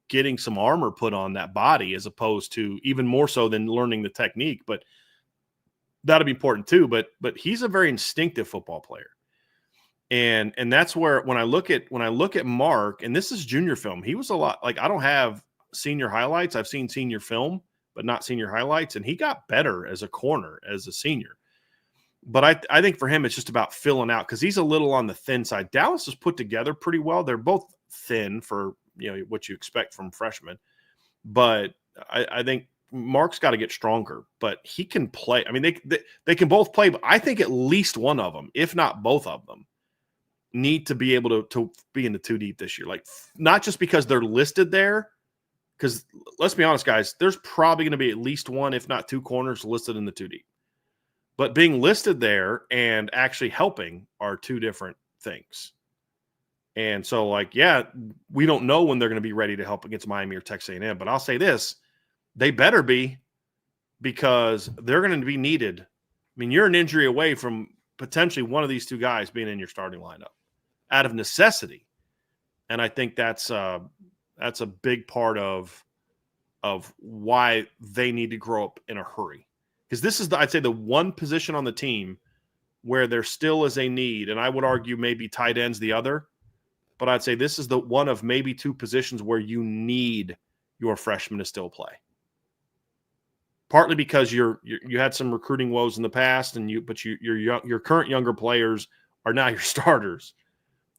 getting some armor put on that body as opposed to even more so than learning the technique. But that'll be important too. But he's a very instinctive football player. And that's where when I look at Mark, and this is junior film, he was a lot like I don't have senior highlights. I've seen senior film, but not senior highlights. And he got better as a corner as a senior. But I think for him, it's just about filling out because he's a little on the thin side. Dallas is put together pretty well. They're both thin for what you expect from freshmen. But I think Mark's got to get stronger. But he can play. I mean, they can both play. But I think at least one of them, if not both of them, need to be able to be in the 2 deep this year. Like not just because they're listed there. Because let's be honest, guys, there's probably going to be at least one, if not 2 corners listed in the 2 deep. But being listed there and actually helping are 2 different things. And so, we don't know when they're going to be ready to help against Miami or Texas A&M. But I'll say this, they better be because they're going to be needed. I mean, you're an injury away from potentially one of these 2 guys being in your starting lineup out of necessity. And I think that's a big part of why they need to grow up in a hurry. Because this is, I'd say, the one position on the team where there still is a need, and I would argue maybe tight end's the other, but I'd say this is the one of maybe 2 positions where you need your freshmen to still play. Partly because you had some recruiting woes in the past, but your current younger players are now your starters,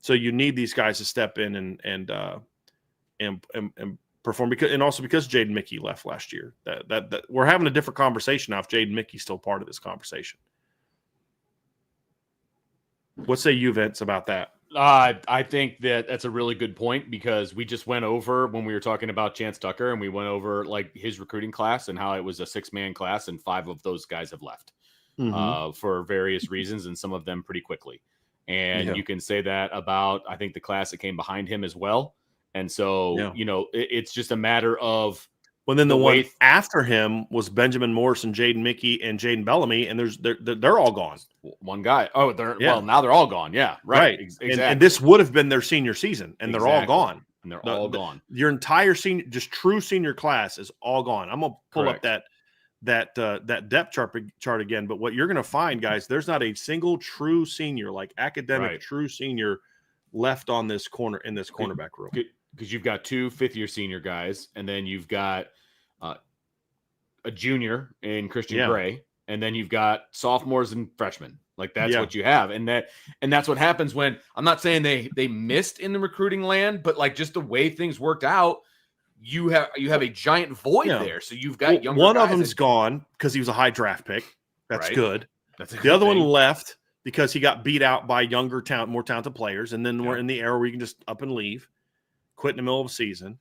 so you need these guys to step in and perform because Jaden Mickey left last year. That we're having a different conversation now if Jaden Mickey's still part of this conversation. What say you, Vince, about that? I think that's a really good point because we just went over when we were talking about Chance Tucker and we went over his recruiting class and how it was a 6-man class and 5 of those guys have left for various reasons and some of them pretty quickly. And you can say that about, I think, the class that came behind him as well. And so, it's just a matter of. Well, then the one after him was Benjamin Morris and Jaden Mickey and Jaden Bellamy, and they're all gone. One guy. Oh, now they're all gone. Yeah, right. Exactly. And this would have been their senior season, and they're all gone. And they're all gone. Your entire senior, just true senior class is all gone. I'm gonna pull up that depth chart again. But what you're gonna find, guys, there's not a single true senior, like academic true senior, left on this cornerback room. Because you've got 2 fifth-year senior guys, and then you've got a junior in Christian Gray, and then you've got sophomores and freshmen. That's what you have, and that's what happens when I'm not saying they missed in the recruiting land, but just the way things worked out, you have a giant void there. So you've got younger one guys of them's gone because he was a high draft pick. That's good. That's the other one left because he got beat out by more talented players, and then we're in the era where you can just up and leave. Quit in the middle of the season.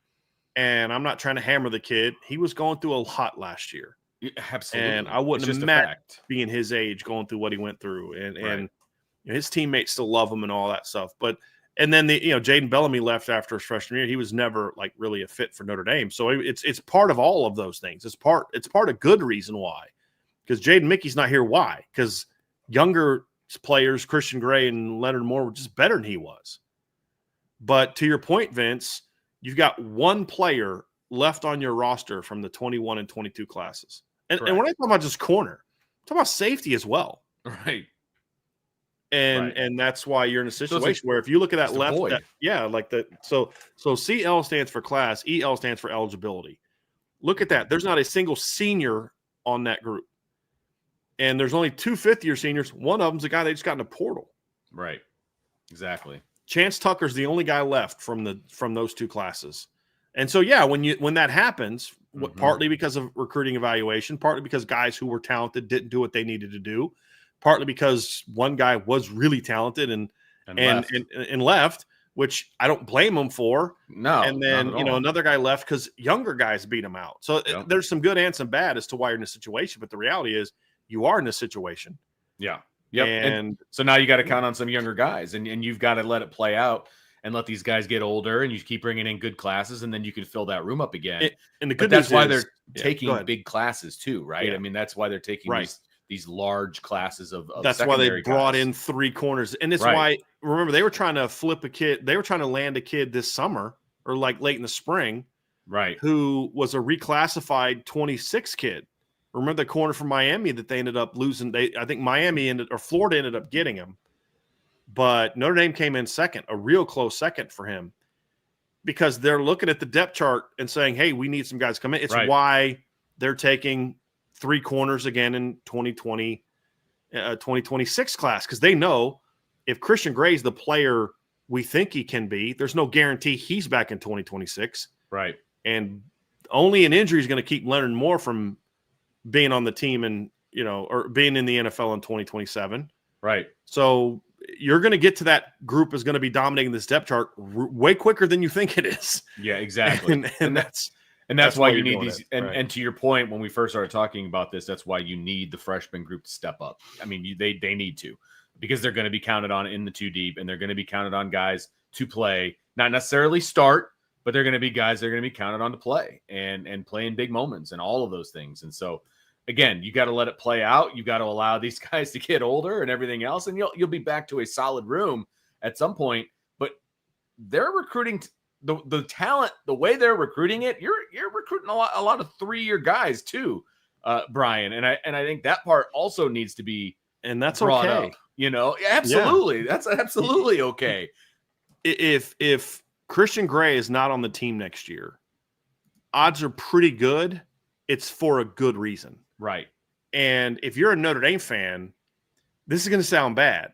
And I'm not trying to hammer the kid. He was going through a lot last year. Absolutely. And I wouldn't imagine being his age going through what he went through. And his teammates still love him and all that stuff. And then Jaden Bellamy left after his freshman year. He was never really a fit for Notre Dame. So it's part of all of those things. It's part of good reason why. Because Jaden Mickey's not here. Why? Because younger players, Christian Gray and Leonard Moore, were just better than he was. But to your point, Vince, you've got one player left on your roster from the 21 and 22 classes. And we're not talking about just corner. We're talking about safety as well. Right. And that's why you're in a situation where if you look at that left, so CL stands for class, EL stands for eligibility. Look at that. There's not a single senior on that group. And there's only 2 fifth-year seniors. One of them's a guy that just got in the portal. Right. Exactly. Chance Tucker's the only guy left from those 2 classes. And so, when that happens, partly because of recruiting evaluation, partly because guys who were talented didn't do what they needed to do, partly because one guy was really talented and left, which I don't blame him for. No. And then, another guy left because younger guys beat him out. So there's some good and some bad as to why you're in this situation. But the reality is you are in this situation. Yeah. Yep. And so now you got to count on some younger guys and you've got to let it play out and let these guys get older and you keep bringing in good classes and then you can fill that room up again. And the good that's news why is, they're taking big classes too, right? Yeah. I mean, that's why they're taking these large classes of that's why they brought guys. in 3 corners. And it's Right. why, remember, they were trying to flip a kid. They were trying to land a kid this summer or like late in the spring, right, who was a reclassified 26 kid. Remember the corner from Miami that they ended up losing? I think Florida ended up getting him. But Notre Dame came in second, a real close second for him, because they're looking at the depth chart and saying, hey, we need some guys to come in. It's right. why they're taking 3 corners again in 2026 class, because they know if Christian Gray's the player we think he can be, there's no guarantee he's back in 2026. Right. And only an injury is going to keep Leonard Moore from being on the team and, or being in the NFL in 2027. Right. So you're going to get to that group is going to be dominating this depth chart way quicker than you think it is. Yeah, exactly. And that's why you need these. It. And to your point, when we first started talking about this, that's why you need the freshman group to step up. I mean, they need to, because they're going to be counted on in the 2 deep, and they're going to be counted on guys to play, not necessarily start, but they're going to be guys they're going to be counted on to play and play in big moments and all of those things. And so, again, you got to let it play out. You got to allow these guys to get older and everything else, and you'll be back to a solid room at some point. But they're recruiting the talent, the way they're recruiting it. You're recruiting a lot of 3-year guys too, Bryan, and I think that part also needs to be, and that's brought okay. up, absolutely, that's absolutely okay. If Christian Gray is not on the team next year, odds are pretty good it's for a good reason. Right. And if you're a Notre Dame fan, this is going to sound bad,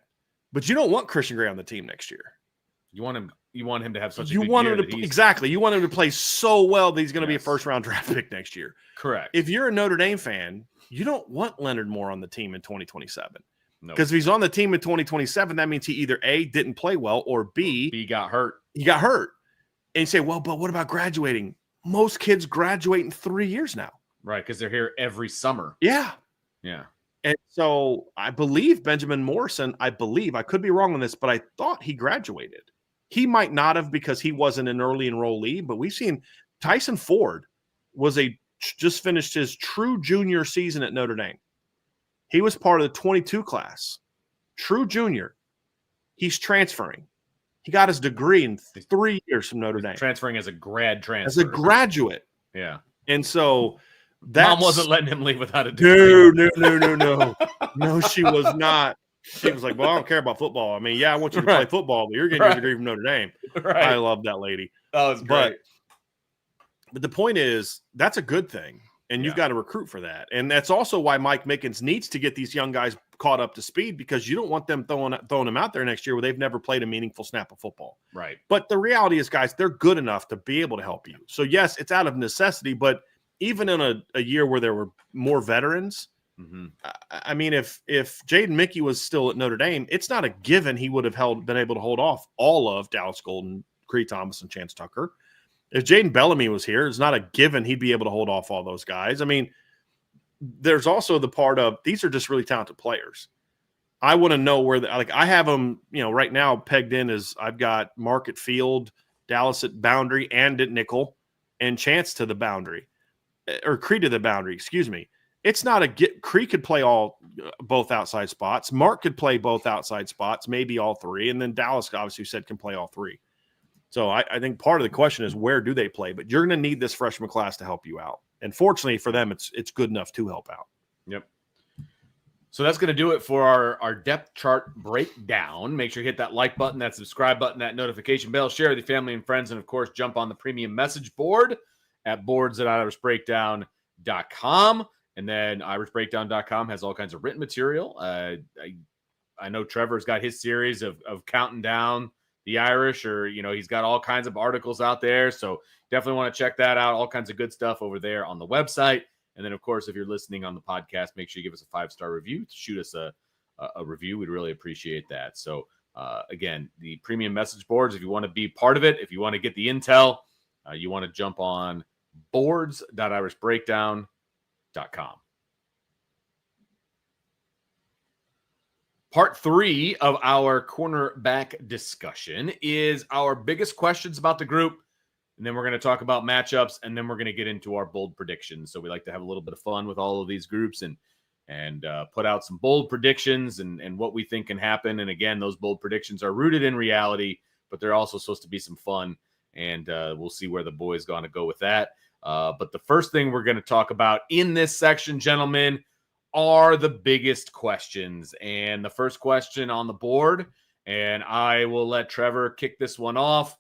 but you don't want Christian Gray on the team next year. You want him to have such a you good want year him to exactly. You want him to play so well that he's going to be a first-round draft pick next year. Correct. If you're a Notre Dame fan, you don't want Leonard Moore on the team in 2027. No. Because if he's on the team in 2027, that means he either A, didn't play well, or B, got hurt. He got hurt. And you say, well, but what about graduating? Most kids graduate in 3 years now. Right, because they're here every summer. Yeah. Yeah. And so I believe Benjamin Morrison, I could be wrong on this, but I thought he graduated. He might not have because he wasn't an early enrollee, but we've seen Tyson Ford just finished his true junior season at Notre Dame. He was part of the 22 class, true junior. He's transferring. He got his degree in 3 years from Notre Dame. Transferring as a grad transfer. As a graduate. Yeah. And so Mom wasn't letting him leave without a degree. No. No, she was not. She was like, well, I don't care about football. I mean, yeah, I want you to play football, but you're getting your degree from Notre Dame. Right. I love that lady. That was great. But the point is, that's a good thing, and you've got to recruit for that. And that's also why Mike Mickens needs to get these young guys caught up to speed, because you don't want them throwing them out there next year where they've never played a meaningful snap of football. Right. But the reality is, guys, they're good enough to be able to help you. So, yes, it's out of necessity, but even in a year where there were more veterans, I mean, if Jaden Mickey was still at Notre Dame, it's not a given he would have been able to hold off all of Dallas Golden, Creed Thomas, and Chance Tucker. If Jaden Bellamy was here, it's not a given he'd be able to hold off all those guys. I mean, there's also the part of these are just really talented players. I want to know where I have them, right now pegged in as I've got Mark at field, Dallas at boundary and at nickel, and Chance to the boundary, or Creed to the boundary, excuse me. It's not Creed could play both outside spots. Mark could play both outside spots, maybe all three. And then Dallas obviously said can play all three. So I think part of the question is where do they play? But you're going to need this freshman class to help you out. And fortunately for them, it's good enough to help out. Yep. So that's going to do it for our depth chart breakdown. Make sure you hit that like button, that subscribe button, that notification bell, share with your family and friends, and, of course, jump on the premium message board at boards.irishbreakdown.com. And then irishbreakdown.com has all kinds of written material. I know Trevor's got his series of counting down the Irish, or, he's got all kinds of articles out there. So definitely want to check that out. All kinds of good stuff over there on the website. And then, of course, if you're listening on the podcast, make sure you give us a 5-star review. Shoot us a review. We'd really appreciate that. So, again, the premium message boards, if you want to be part of it, if you want to get the intel, you want to jump on boards.irishbreakdown.com. Part 3 of our cornerback discussion is our biggest questions about the group. And then we're going to talk about matchups, and then we're going to get into our bold predictions. So we like to have a little bit of fun with all of these groups and and put out some bold predictions and what we think can happen. And again, those bold predictions are rooted in reality, but they're also supposed to be some fun. And we'll see where the boys going to go with that. But the first thing we're going to talk about in this section, gentlemen, are the biggest questions. And the first question on the board, and I will let Trevor kick this one off.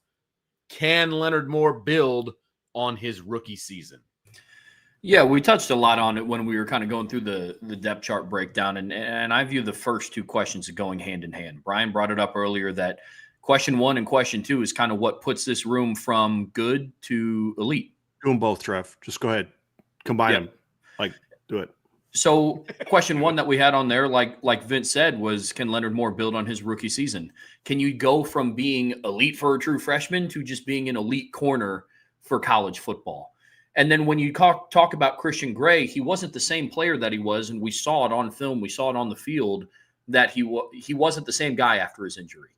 Can Leonard Moore build on his rookie season? Yeah, we touched a lot on it when we were kind of going through the depth chart breakdown. And I view the first two questions going hand in hand. Bryan brought it up earlier that question 1 and question 2 is kind of what puts this room from good to elite. Do them both, Trev. Just go ahead. Combine them. Like, do it. So question 1 that we had on there, like Vince said, was can Leonard Moore build on his rookie season? Can you go from being elite for a true freshman to just being an elite corner for college football? And then when you talk about Christian Gray, he wasn't the same player that he was, and we saw it on film, we saw it on the field, that he wasn't the same guy after his injury.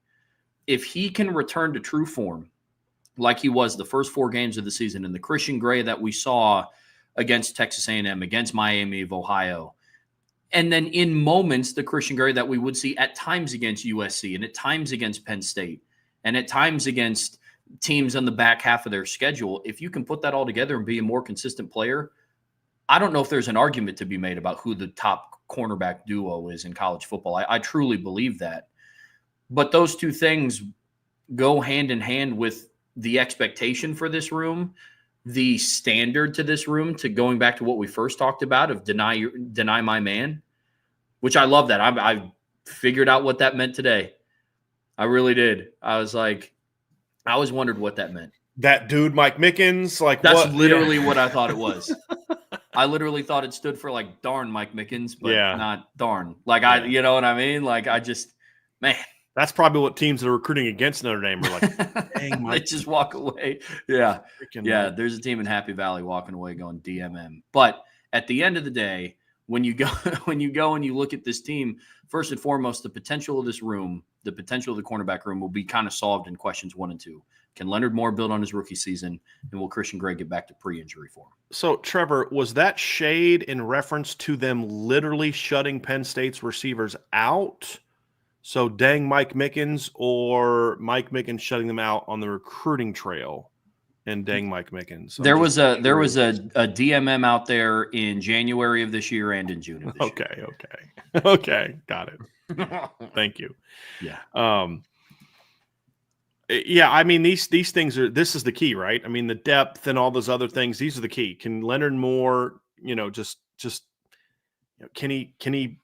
If he can return to true form like he was the first 4 games of the season, and the Christian Gray that we saw against Texas A&M, against Miami of Ohio, and then in moments, the Christian Gray that we would see at times against USC and at times against Penn State and at times against teams on the back half of their schedule, if you can put that all together and be a more consistent player, I don't know if there's an argument to be made about who the top cornerback duo is in college football. I truly believe that. But those two things go hand in hand with the expectation for this room, the standard to this room, to going back to what we first talked about of deny my man, which I love that. I figured out what that meant today. I really did. I was like, I always wondered what that meant. That dude, Mike Mickens, like that's what? literally what I thought it was. I literally thought it stood for like darn Mike Mickens, but not darn. Like I, you know what I mean? Like I just, man. That's probably what teams that are recruiting against Notre Dame are like. Dang, Mike. They just walk away. Yeah. Yeah. There's a team in Happy Valley walking away going DMM. But at the end of the day, when you go and you look at this team, first and foremost, the potential of this room, the potential of the cornerback room will be kind of solved in questions 1 and 2. Can Leonard Moore build on his rookie season, and will Christian Gray get back to pre-injury form? So, Trevor, was that shade in reference to them literally shutting Penn State's receivers out? So, dang Mike Mickens, or Mike Mickens shutting them out on the recruiting trail, and dang Mike Mickens? There was a DMM out there in January of this year and in June of this year. Okay, got it. Thank you. Yeah. Yeah, I mean these things are. This is the key, right? I mean the depth and all those other things. These are the key. Can Leonard Moore, just can he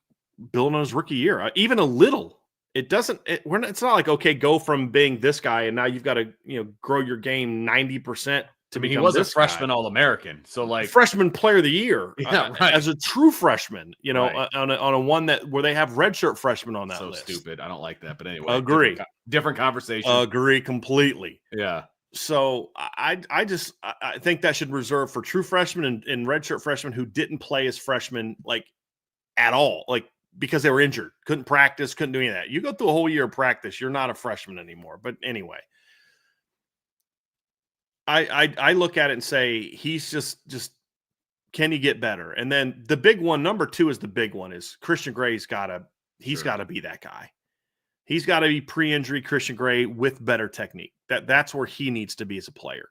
build on his rookie year, even a little? It doesn't. It's not like okay, go from being this guy and now you've got to grow your game 90% to become. He was this a freshman guy. All-American, so like freshman player of the year, right. As a true freshman, Right. on a one where they have redshirt freshmen on that so list. Stupid. I don't like that, but anyway, Agree. Different conversation. Agree completely. Yeah. So I think that should reserve for true freshmen and redshirt freshmen who didn't play as freshmen like at all, like because they were injured, couldn't practice, couldn't do any of that. You go through a whole year of practice, you're not a freshman anymore. But anyway, I look at it and say he's just can he get better? And then the big one, number 2 is the big one, is Christian Gray's got to be that guy. He's got to be pre-injury Christian Gray with better technique. That's where he needs to be as a player.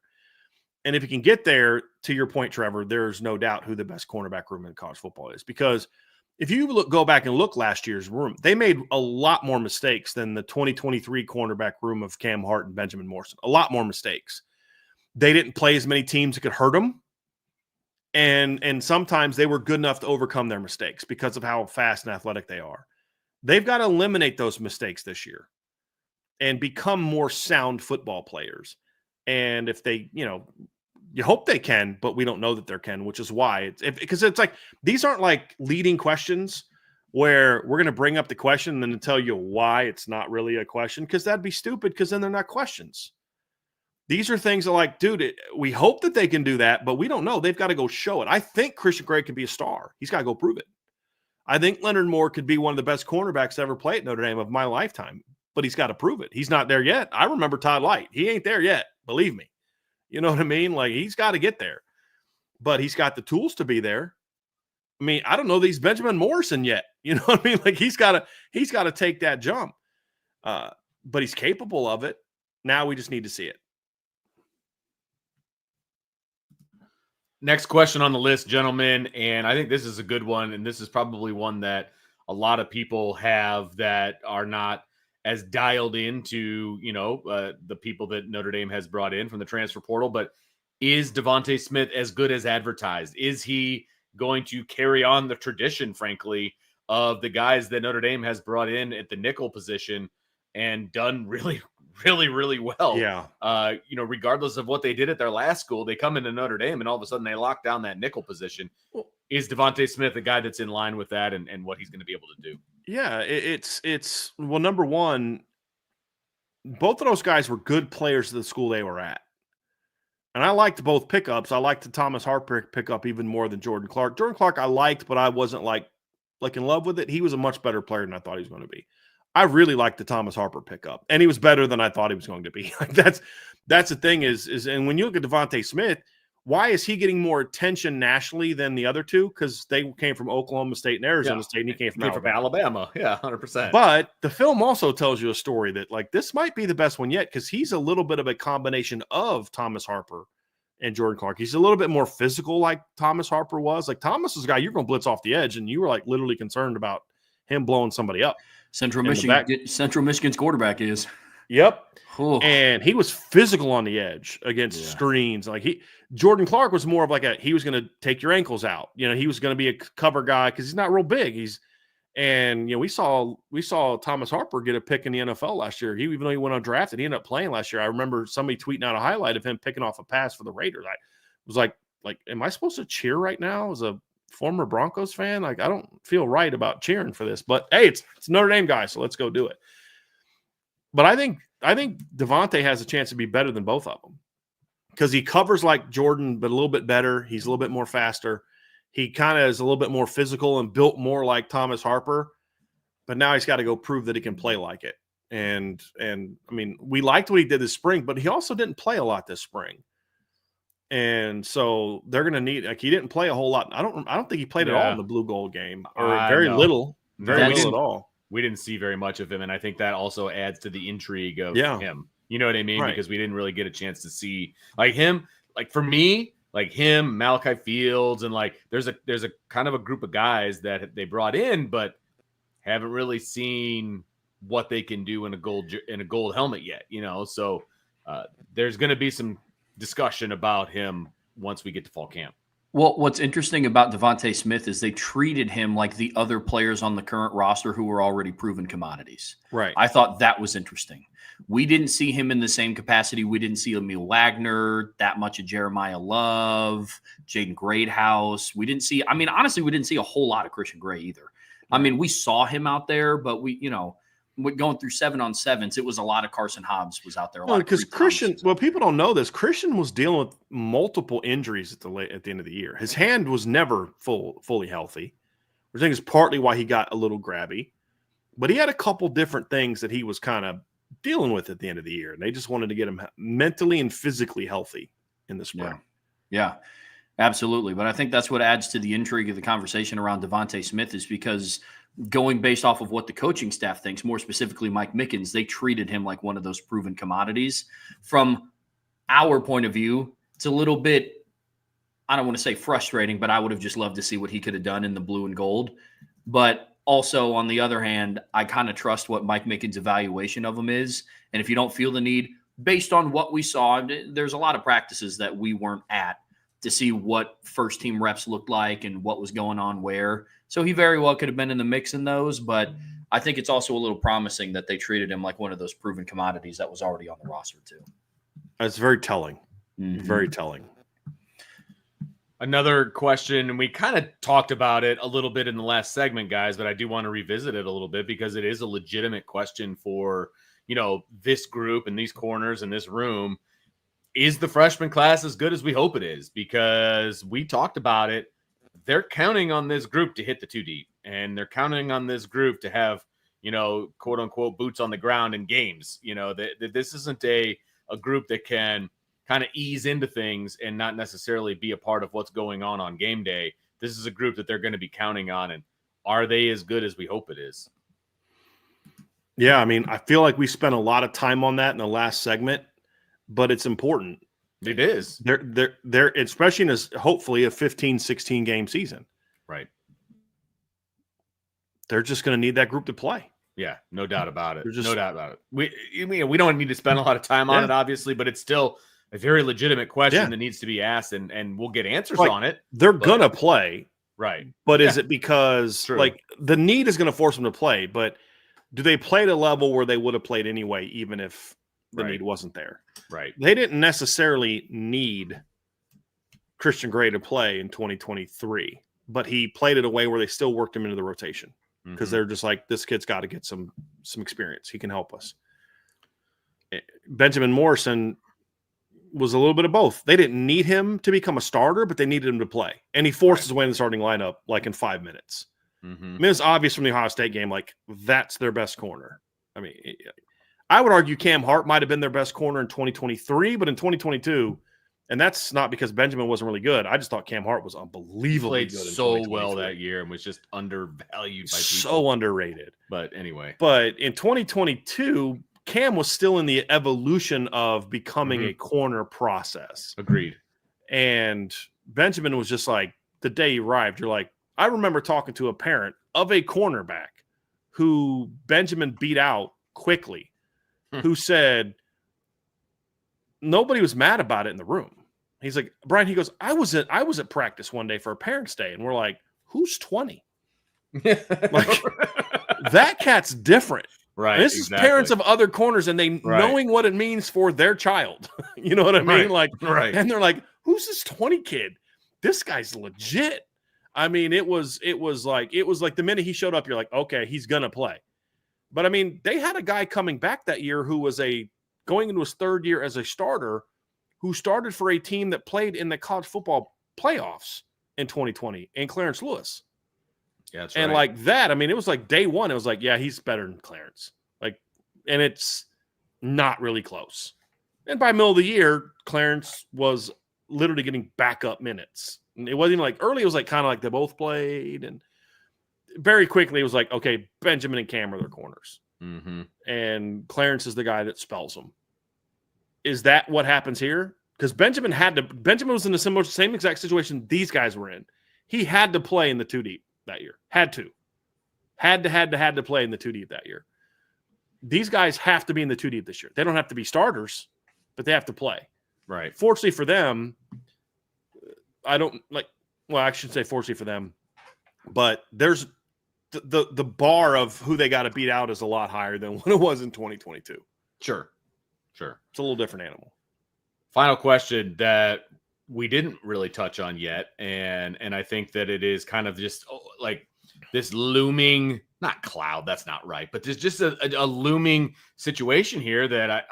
And if he can get there, to your point, Trevor, there's no doubt who the best cornerback room in college football is. Because if you go back and look last year's room, they made a lot more mistakes than the 2023 cornerback room of Cam Hart and Benjamin Morrison. A lot more mistakes. They didn't play as many teams that could hurt them. And sometimes they were good enough to overcome their mistakes because of how fast and athletic they are. They've got to eliminate those mistakes this year and become more sound football players. And if they, you hope they can, but we don't know that they can, which is why because it's like, these aren't like leading questions where we're going to bring up the question and then tell you why it's not really a question. Cause that'd be stupid. Cause then they're not questions. These are things that like, dude, we hope that they can do that, but we don't know. They've got to go show it. I think Christian Gray can be a star. He's got to go prove it. I think Leonard Moore could be one of the best cornerbacks to ever play at Notre Dame of my lifetime, but he's got to prove it. He's not there yet. I remember Todd Light. He ain't there yet. Believe me. You know what I mean? Like he's got to get there, but he's got the tools to be there. I mean, I don't know that he's Benjamin Morrison yet. You know what I mean? Like he's got to take that jump. But he's capable of it. Now we just need to see it. Next question on the list, gentlemen, and I think this is a good one, and this is probably one that a lot of people have that are not as dialed into, the people that Notre Dame has brought in from the transfer portal. But is Devontae Smith as good as advertised? Is he going to carry on the tradition, frankly, of the guys that Notre Dame has brought in at the nickel position and done really, really, really well? Yeah. Regardless of what they did at their last school, they come into Notre Dame and all of a sudden they lock down that nickel position. Is Devontae Smith the guy that's in line with that and what he's going to be able to do? Yeah, it's well, number one, both of those guys were good players at the school they were at. And I liked both pickups. I liked the Thomas Harper pickup even more than Jordan Clark. Jordan Clark I liked, but I wasn't like in love with it. He was a much better player than I thought he was going to be. I really liked the Thomas Harper pickup, and he was better than I thought he was going to be. That's the thing is, and when you look at Devontae Smith, why is he getting more attention nationally than the other two? Because they came from Oklahoma State and Arizona State, and he came from Alabama. Yeah, 100%. But the film also tells you a story that, like, this might be the best one yet because he's a little bit of a combination of Thomas Harper and Jordan Clark. He's a little bit more physical like Thomas Harper was. Like, Thomas is a guy you're going to blitz off the edge, and you were, like, literally concerned about him blowing somebody up. Central Michigan's quarterback is. Yep. Ooh. And he was physical on the edge against screens. Like Jordan Clark was more of like he was going to take your ankles out. He was going to be a cover guy because he's not real big. We saw Thomas Harper get a pick in the NFL last year. Even though he went undrafted, he ended up playing last year. I remember somebody tweeting out a highlight of him picking off a pass for the Raiders. I was like, am I supposed to cheer right now as a former Broncos fan? Like, I don't feel right about cheering for this, but hey, it's Notre Dame guy, so let's go do it. But I think Devontae has a chance to be better than both of them because he covers like Jordan, but a little bit better. He's a little bit more faster. He kind of is a little bit more physical and built more like Thomas Harper, but now he's got to go prove that he can play like it. And I mean, we liked what he did this spring, but he also didn't play a lot this spring. And so they're going to need, like, he didn't play a whole lot. I don't think he played at all in the blue gold game, or very little at all. We didn't see very much of him, and I think that also adds to the intrigue of him. You know what I mean? Right. Because we didn't really get a chance to see him. Like, for me, like him, Malachi Fields, and like there's a kind of a group of guys that they brought in, but haven't really seen what they can do in a gold helmet yet. So there's going to be some discussion about him once we get to fall camp. Well, what's interesting about Devontae Smith is they treated him like the other players on the current roster who were already proven commodities. Right. I thought that was interesting. We didn't see him in the same capacity. We didn't see Emil Wagner, that much of Jeremiah Love, Jaden Greathouse. Honestly, we didn't see a whole lot of Christian Gray either. I mean, we saw him out there, but going through 7-on-7s, it was a lot of Carson Hobbs was out there. Because Christian, people don't know this. Christian was dealing with multiple injuries at the end of the year. His hand was never fully healthy, which I think is partly why he got a little grabby. But he had a couple different things that he was kind of dealing with at the end of the year, and they just wanted to get him mentally and physically healthy in the spring. Yeah, absolutely. But I think that's what adds to the intrigue of the conversation around Devontae Smith is because going based off of what the coaching staff thinks, more specifically Mike Mickens, they treated him like one of those proven commodities. From our point of view, it's a little bit, I don't want to say frustrating, but I would have just loved to see what he could have done in the blue and gold. But also, on the other hand, I kind of trust what Mike Mickens' evaluation of him is. And if you don't feel the need, based on what we saw, there's a lot of practices that we weren't at to see what first-team reps looked like and what was going on where. So he very well could have been in the mix in those, but I think it's also a little promising that they treated him like one of those proven commodities that was already on the roster too. That's very telling. Mm-hmm. Very telling. Another question, and we kind of talked about it a little bit in the last segment, guys, but I do want to revisit it a little bit because it is a legitimate question for, this group and these corners in this room. Is the freshman class as good as we hope it is? Because we talked about it. They're counting on this group to hit the 2 deep, and they're counting on this group to have, quote unquote, boots on the ground in games. That this isn't a group that can kind of ease into things and not necessarily be a part of what's going on game day. this is a group that they're going to be counting on. And are they as good as we hope it is? Yeah, I mean, I feel like we spent a lot of time on that in the last segment, but it's important. It is. They're especially in hopefully a 15, 16 game season. Right. They're just going to need that group to play. Yeah, no doubt about it. Just, no doubt about it. We don't need to spend a lot of time on it, obviously, but it's still a very legitimate question that needs to be asked, and we'll get answers on it. They're going to play. Right. But is it because the need is going to force them to play, but do they play at a level where they would have played anyway, even if the need wasn't there? Right. They didn't necessarily need Christian Gray to play in 2023, but he played it a way where they still worked him into the rotation because they're just like, this kid's got to get some experience. He can help us. Benjamin Morrison was a little bit of both. They didn't need him to become a starter, but they needed him to play. And he forced his way in the starting lineup like in 5 minutes. I mean, it's obvious from the Ohio State game, like that's their best corner. I mean, I would argue Cam Hart might have been their best corner in 2023, but in 2022, and that's not because Benjamin wasn't really good. I just thought Cam Hart was unbelievably good. Played so well that year and was just undervalued by people. So underrated. But anyway. But in 2022, Cam was still in the evolution of becoming a corner process. Agreed. And Benjamin was just like, the day he arrived, you're like, I remember talking to a parent of a cornerback who Benjamin beat out quickly, who said nobody was mad about it in the room. He's like, Bryan, he goes, I was at practice one day for a parents' day, and we're like, who's 20? Like that cat's different. Right. And this is parents of other corners, and they knowing what it means for their child. You know what I mean? And they're like, who's this 20 kid? This guy's legit. I mean, it was like the minute he showed up, you're like, okay, he's gonna play. But I mean, they had a guy coming back that year who was going into his third year as a starter, who started for a team that played in the college football playoffs in 2020, and Clarence Lewis. Yeah, that's and like that, I mean, it was like day one, it was like, yeah, he's better than Clarence. Like, and it's not really close. And by middle of the year, Clarence was literally getting backup minutes. It wasn't even like early. It was like kind of like they both played, and very quickly it was like, okay, Benjamin and Cam are their corners, and Clarence is the guy that spells them. Is that what happens here? Because Benjamin was in a same exact situation these guys were in. He had to play in the 2 deep that year. Had to play in the 2 deep that year. These guys have to be in the 2 deep this year. They don't have to be starters, but they have to play. Right. Fortunately for them, I should say fortunately for them, but there's the bar of who they got to beat out is a lot higher than what it was in 2022. Sure. It's a little different animal. Final question that we didn't really touch on yet, and I think that it is kind of just like this looming, not cloud, that's not right, but there's just a looming situation here that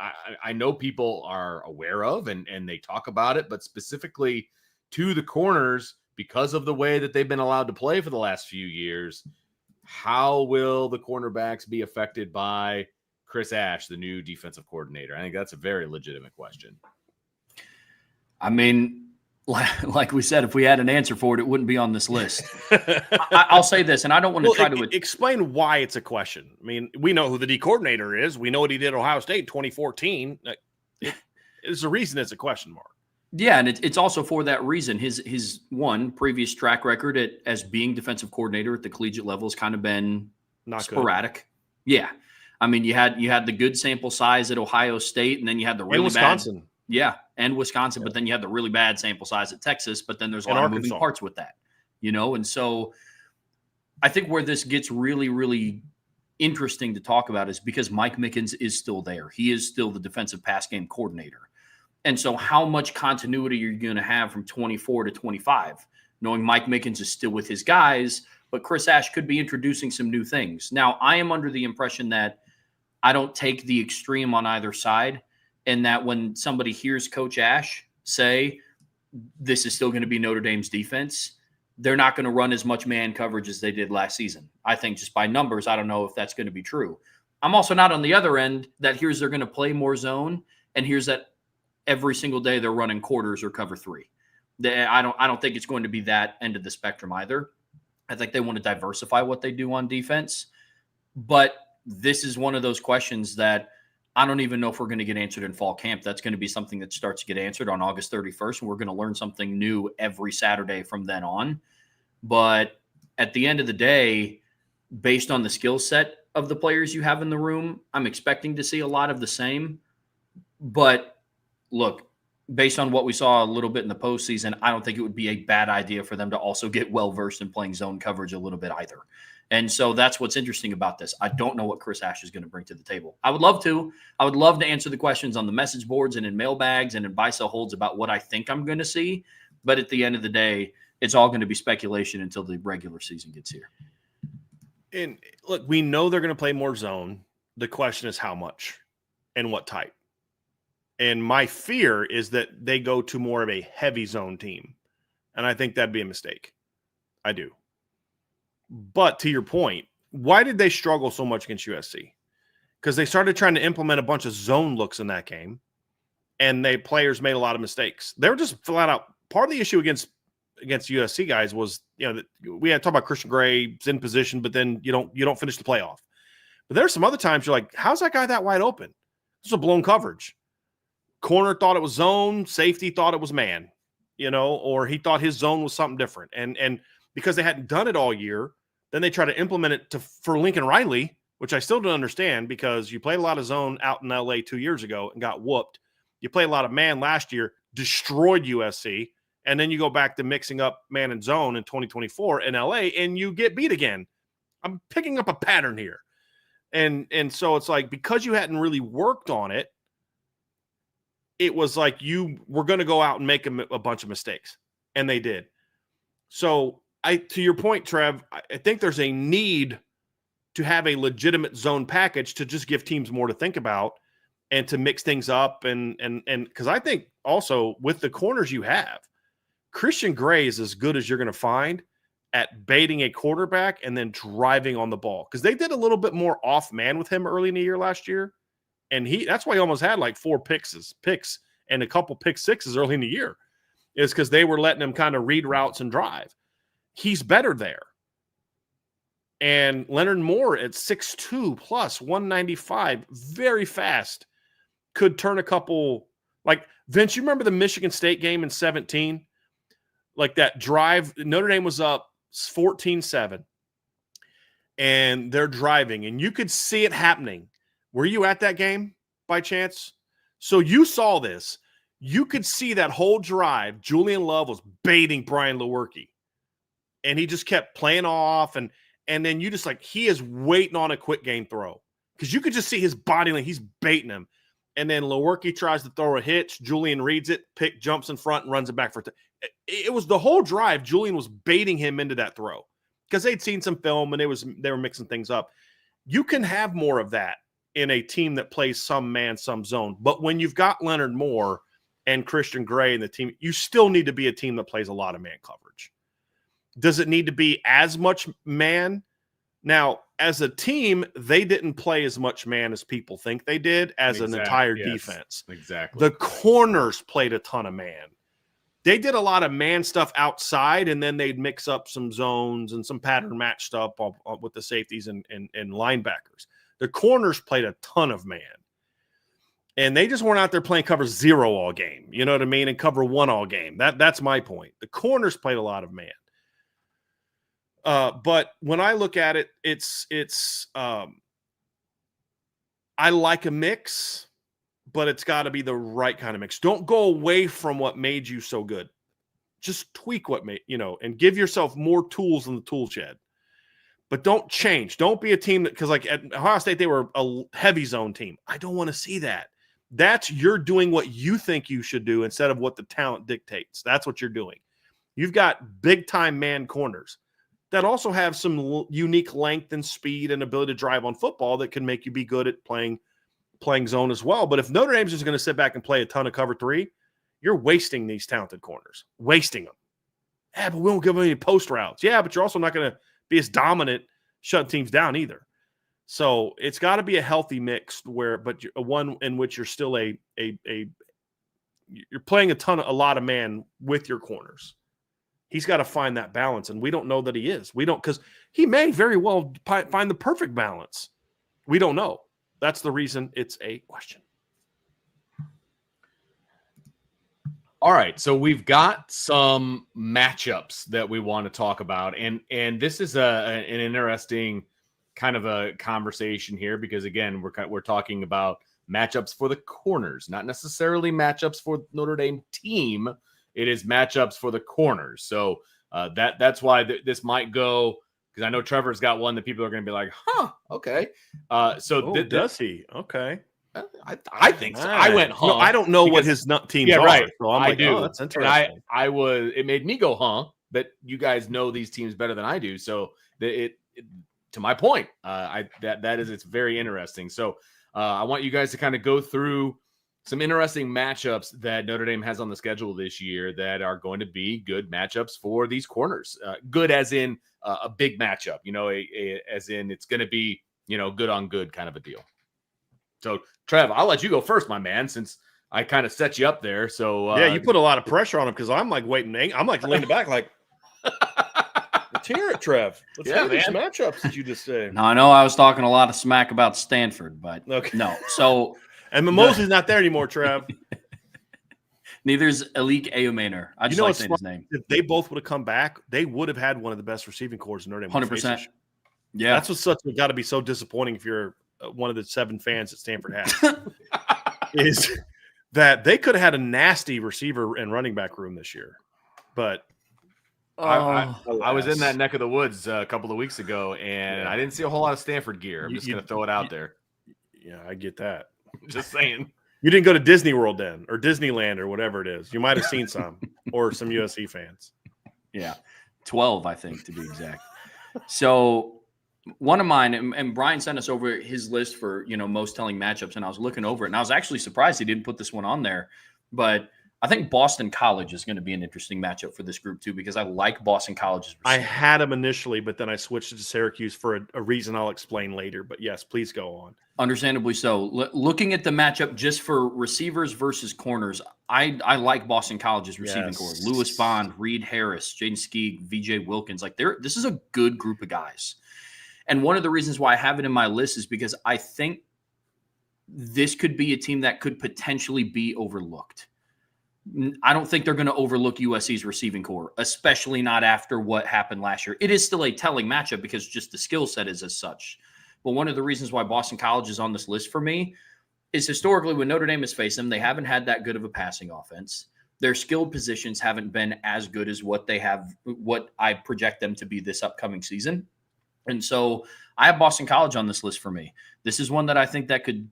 I know people are aware of and they talk about it, but specifically to the corners, because of the way that they've been allowed to play for the last few years, how will the cornerbacks be affected by Chris Ash, the new defensive coordinator? I think that's a very legitimate question. I mean, like we said, if we had an answer for it, it wouldn't be on this list. I'll say this, and I don't want to try to explain why it's a question. I mean, we know who the D coordinator is. We know what he did at Ohio State in 2014. There's a reason it's a question mark. Yeah, and it's also for that reason. His previous track record as being defensive coordinator at the collegiate level has kind of been not sporadic. Good. Yeah, I mean, you had the good sample size at Ohio State, and then you had the really Wisconsin. Bad. Yeah, and Wisconsin, but then you had the really bad sample size at Texas. But then there's a lot of moving parts with that, and so I think where this gets really, really interesting to talk about is because Mike Mickens is still there. He is still the defensive pass game coordinator. And so how much continuity are you going to have from 24 to 25, knowing Mike Mickens is still with his guys, but Chris Ash could be introducing some new things. Now, I am under the impression that I don't take the extreme on either side, and that when somebody hears Coach Ash say this is still going to be Notre Dame's defense, they're not going to run as much man coverage as they did last season. I think just by numbers, I don't know if that's going to be true. I'm also not on the other end that here's they're going to play more zone, and here's that every single day they're running quarters or cover 3. I don't think it's going to be that end of the spectrum either. I think they want to diversify what they do on defense. But this is one of those questions that I don't even know if we're going to get answered in fall camp. That's going to be something that starts to get answered on August 31st. And we're going to learn something new every Saturday from then on. But at the end of the day, based on the skill set of the players you have in the room, I'm expecting to see a lot of the same. But look, based on what we saw a little bit in the postseason, I don't think it would be a bad idea for them to also get well-versed in playing zone coverage a little bit either. And so that's what's interesting about this. I don't know what Chris Ash is going to bring to the table. I would love to. I would love to answer the questions on the message boards and in mailbags and in buy-sell holds about what I think I'm going to see. But at the end of the day, it's all going to be speculation until the regular season gets here. And look, we know they're going to play more zone. The question is how much and what type. And my fear is that they go to more of a heavy zone team. And I think that'd be a mistake. I do. But to your point, why did they struggle so much against USC? Because they started trying to implement a bunch of zone looks in that game, and players made a lot of mistakes. They were just flat out. Part of the issue against USC guys was, we had to talk about Christian Gray's in position, but then you don't finish the playoff. But there's some other times you're like, how's that guy that wide open? This is a blown coverage. Corner thought it was zone, safety thought it was man, or he thought his zone was something different. And because they hadn't done it all year, then they try to implement it for Lincoln Riley, which I still don't understand, because you played a lot of zone out in LA 2 years ago and got whooped. You played a lot of man last year, destroyed USC, and then you go back to mixing up man and zone in 2024 in LA, and you get beat again. I'm picking up a pattern here. And so it's like, because you hadn't really worked on it, it was like you were going to go out and make a bunch of mistakes, and they did. So to your point, Trev, I think there's a need to have a legitimate zone package to just give teams more to think about and to mix things up. And because I think also with the corners you have, Christian Gray is as good as you're going to find at baiting a quarterback and then driving on the ball. Because they did a little bit more off man with him early in the year last year. And that's why he almost had like 4 picks and a couple pick sixes early in the year, is because they were letting him kind of read routes and drive. He's better there. And Leonard Moore at 6'2 plus 195, very fast, could turn a couple. Like, Vince, you remember the Michigan State game in 17? Like that drive, Notre Dame was up 14-7, and they're driving, and you could see it happening. Were you at that game by chance? So you saw this. You could see that whole drive. Julian Love was baiting Bryan Lewerke, and he just kept playing off, and then you just he is waiting on a quick game throw, because you could just see his body like he's baiting him. And then Lewerke tries to throw a hitch. Julian reads it, jumps in front, and runs it back for it was the whole drive. Julian was baiting him into that throw because they'd seen some film and they were mixing things up. You can have more of that in a team that plays some man, some zone. But when you've got Leonard Moore and Christian Gray in the team, you still need to be a team that plays a lot of man coverage. Does it need to be as much man? Now, as a team, they didn't play as much man as people think they did as an entire defense. Exactly. The corners played a ton of man. They did a lot of man stuff outside, and then they'd mix up some zones and some pattern match stuff with the safeties and linebackers. The corners played a ton of man. And they just weren't out there playing cover 0 all game, you know what I mean, and cover 1 all game. That's my point. The corners played a lot of man. But when I look at it, it's I like a mix, but it's got to be the right kind of mix. Don't go away from what made you so good. Just tweak what made, and give yourself more tools in the tool shed. But don't change. Don't be a team that, because like at Ohio State, they were a heavy zone team. I don't want to see that. You're doing what you think you should do instead of what the talent dictates. That's what you're doing. You've got big time man corners that also have some unique length and speed and ability to drive on football that can make you be good at playing zone as well. But if Notre Dame's just going to sit back and play a ton of cover 3, you're wasting these talented corners, wasting them. Yeah, but we won't give them any post routes. Yeah, but you're also not going to be as dominant shutting teams down either. So it's got to be a healthy mix but one in which you're still a you're playing a lot of man with your corners. He's got to find that balance, and we don't know that he is. We don't, because he may very well find the perfect balance. We don't know. That's the reason it's a question. All right, so we've got some matchups that we want to talk about, and this is an interesting kind of a conversation here because again we're talking about matchups for the corners, not necessarily matchups for Notre Dame team. It is matchups for the corners, so that's why this might go because I know Trevor's got one that people are going to be like, okay. Does he? Okay. I think so. I went, No, I don't know what his teams are. Right. So I'm like, do. Oh, that's interesting. And it made me go, but you guys know these teams better than I do. So to my point, it's very interesting. So I want you guys to kind of go through some interesting matchups that Notre Dame has on the schedule this year that are going to be good matchups for these corners. Good as in a big matchup, as in it's going to be, good on good kind of a deal. So, Trev, I'll let you go first, my man, since I kind of set you up there. So, you put a lot of pressure on him because I'm like waiting. I'm like leaning back, like, let's hear it, Trev. Let's hear these matchups that you just said. No, I know I was talking a lot of smack about Stanford, but no. So, and Mimosi's not there anymore, Trev. Neither is Alik Ayumaner. I just like saying his name. If they both would have come back, they would have had one of the best receiving corps in Notre Dame. 100%. Yeah, that's what's got to be so disappointing if you're one of the 7 fans that Stanford has is that they could have had a nasty receiver and running back room this year. But I was in that neck of the woods a couple of weeks ago, and I didn't see a whole lot of Stanford gear. I'm just going to throw it out there. Yeah, I get that. Just saying. You didn't go to Disney World then, or Disneyland, or whatever it is. You might have seen some, or some USC fans. Yeah, 12, I think, to be exact. So one of mine, and Bryan sent us over his list for, most telling matchups, and I was looking over it, and I was actually surprised he didn't put this one on there. But I think Boston College is going to be an interesting matchup for this group, too, because I like Boston College's receiver. I had him initially, but then I switched it to Syracuse for a reason I'll explain later. But, yes, please go on. Understandably so. Looking at the matchup just for receivers versus corners, I like Boston College's receiving corps. Lewis Bond, Reed Harris, Jaden Skeeg, VJ Wilkins. This is a good group of guys. And one of the reasons why I have it in my list is because I think this could be a team that could potentially be overlooked. I don't think they're going to overlook USC's receiving corps, especially not after what happened last year. It is still a telling matchup because just the skill set is as such. But one of the reasons why Boston College is on this list for me is historically when Notre Dame has faced them, they haven't had that good of a passing offense. Their skilled positions haven't been as good as what I project them to be this upcoming season. And so I have Boston College on this list for me. This is one that I think that could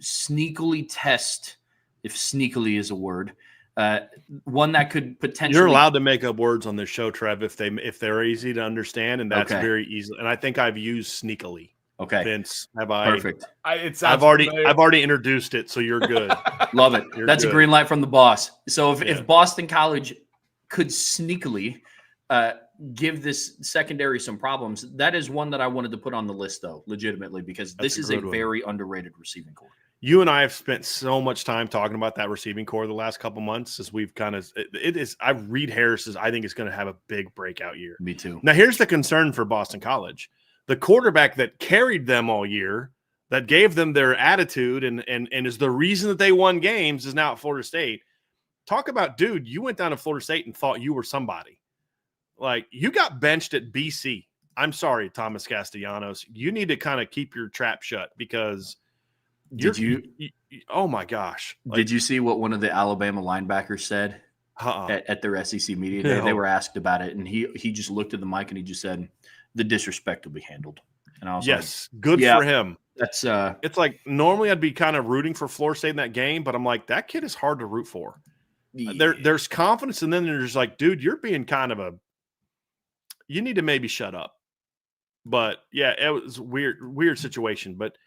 sneakily test, if sneakily is a word, one that could potentially. You're allowed to make up words on this show, Trev, if they're easy to understand, and that's very easy. And I think I've used sneakily. Okay, Vince, have I? Perfect. I've already introduced it, so you're good. Love it. That's good. A green light from the boss. So if Boston College could sneakily give this secondary some problems, that is one that I wanted to put on the list, though, legitimately, because this is a very underrated receiving corps. You and I have spent so much time talking about that receiving corps the last couple months as we've kind of Reed Harris I think is going to have a big breakout year. Me too. Now, here's the concern for Boston College. The quarterback that carried them all year, that gave them their attitude and is the reason that they won games is now at Florida State. Talk about, dude, you went down to Florida State and thought you were somebody. Like, you got benched at BC. I'm sorry, Thomas Castellanos. You need to kind of keep your trap shut because oh my gosh. Did you see what one of the Alabama linebackers said at their SEC media day? They were asked about it, and he just looked at the mic and he just said, the disrespect will be handled. And I was good for him. That's it's like normally I'd be kind of rooting for Florida State in that game, but I'm like, that kid is hard to root for. Yeah. There's confidence, and then there's like, dude, you're being kind of you need to maybe shut up. But yeah, it was a weird situation. But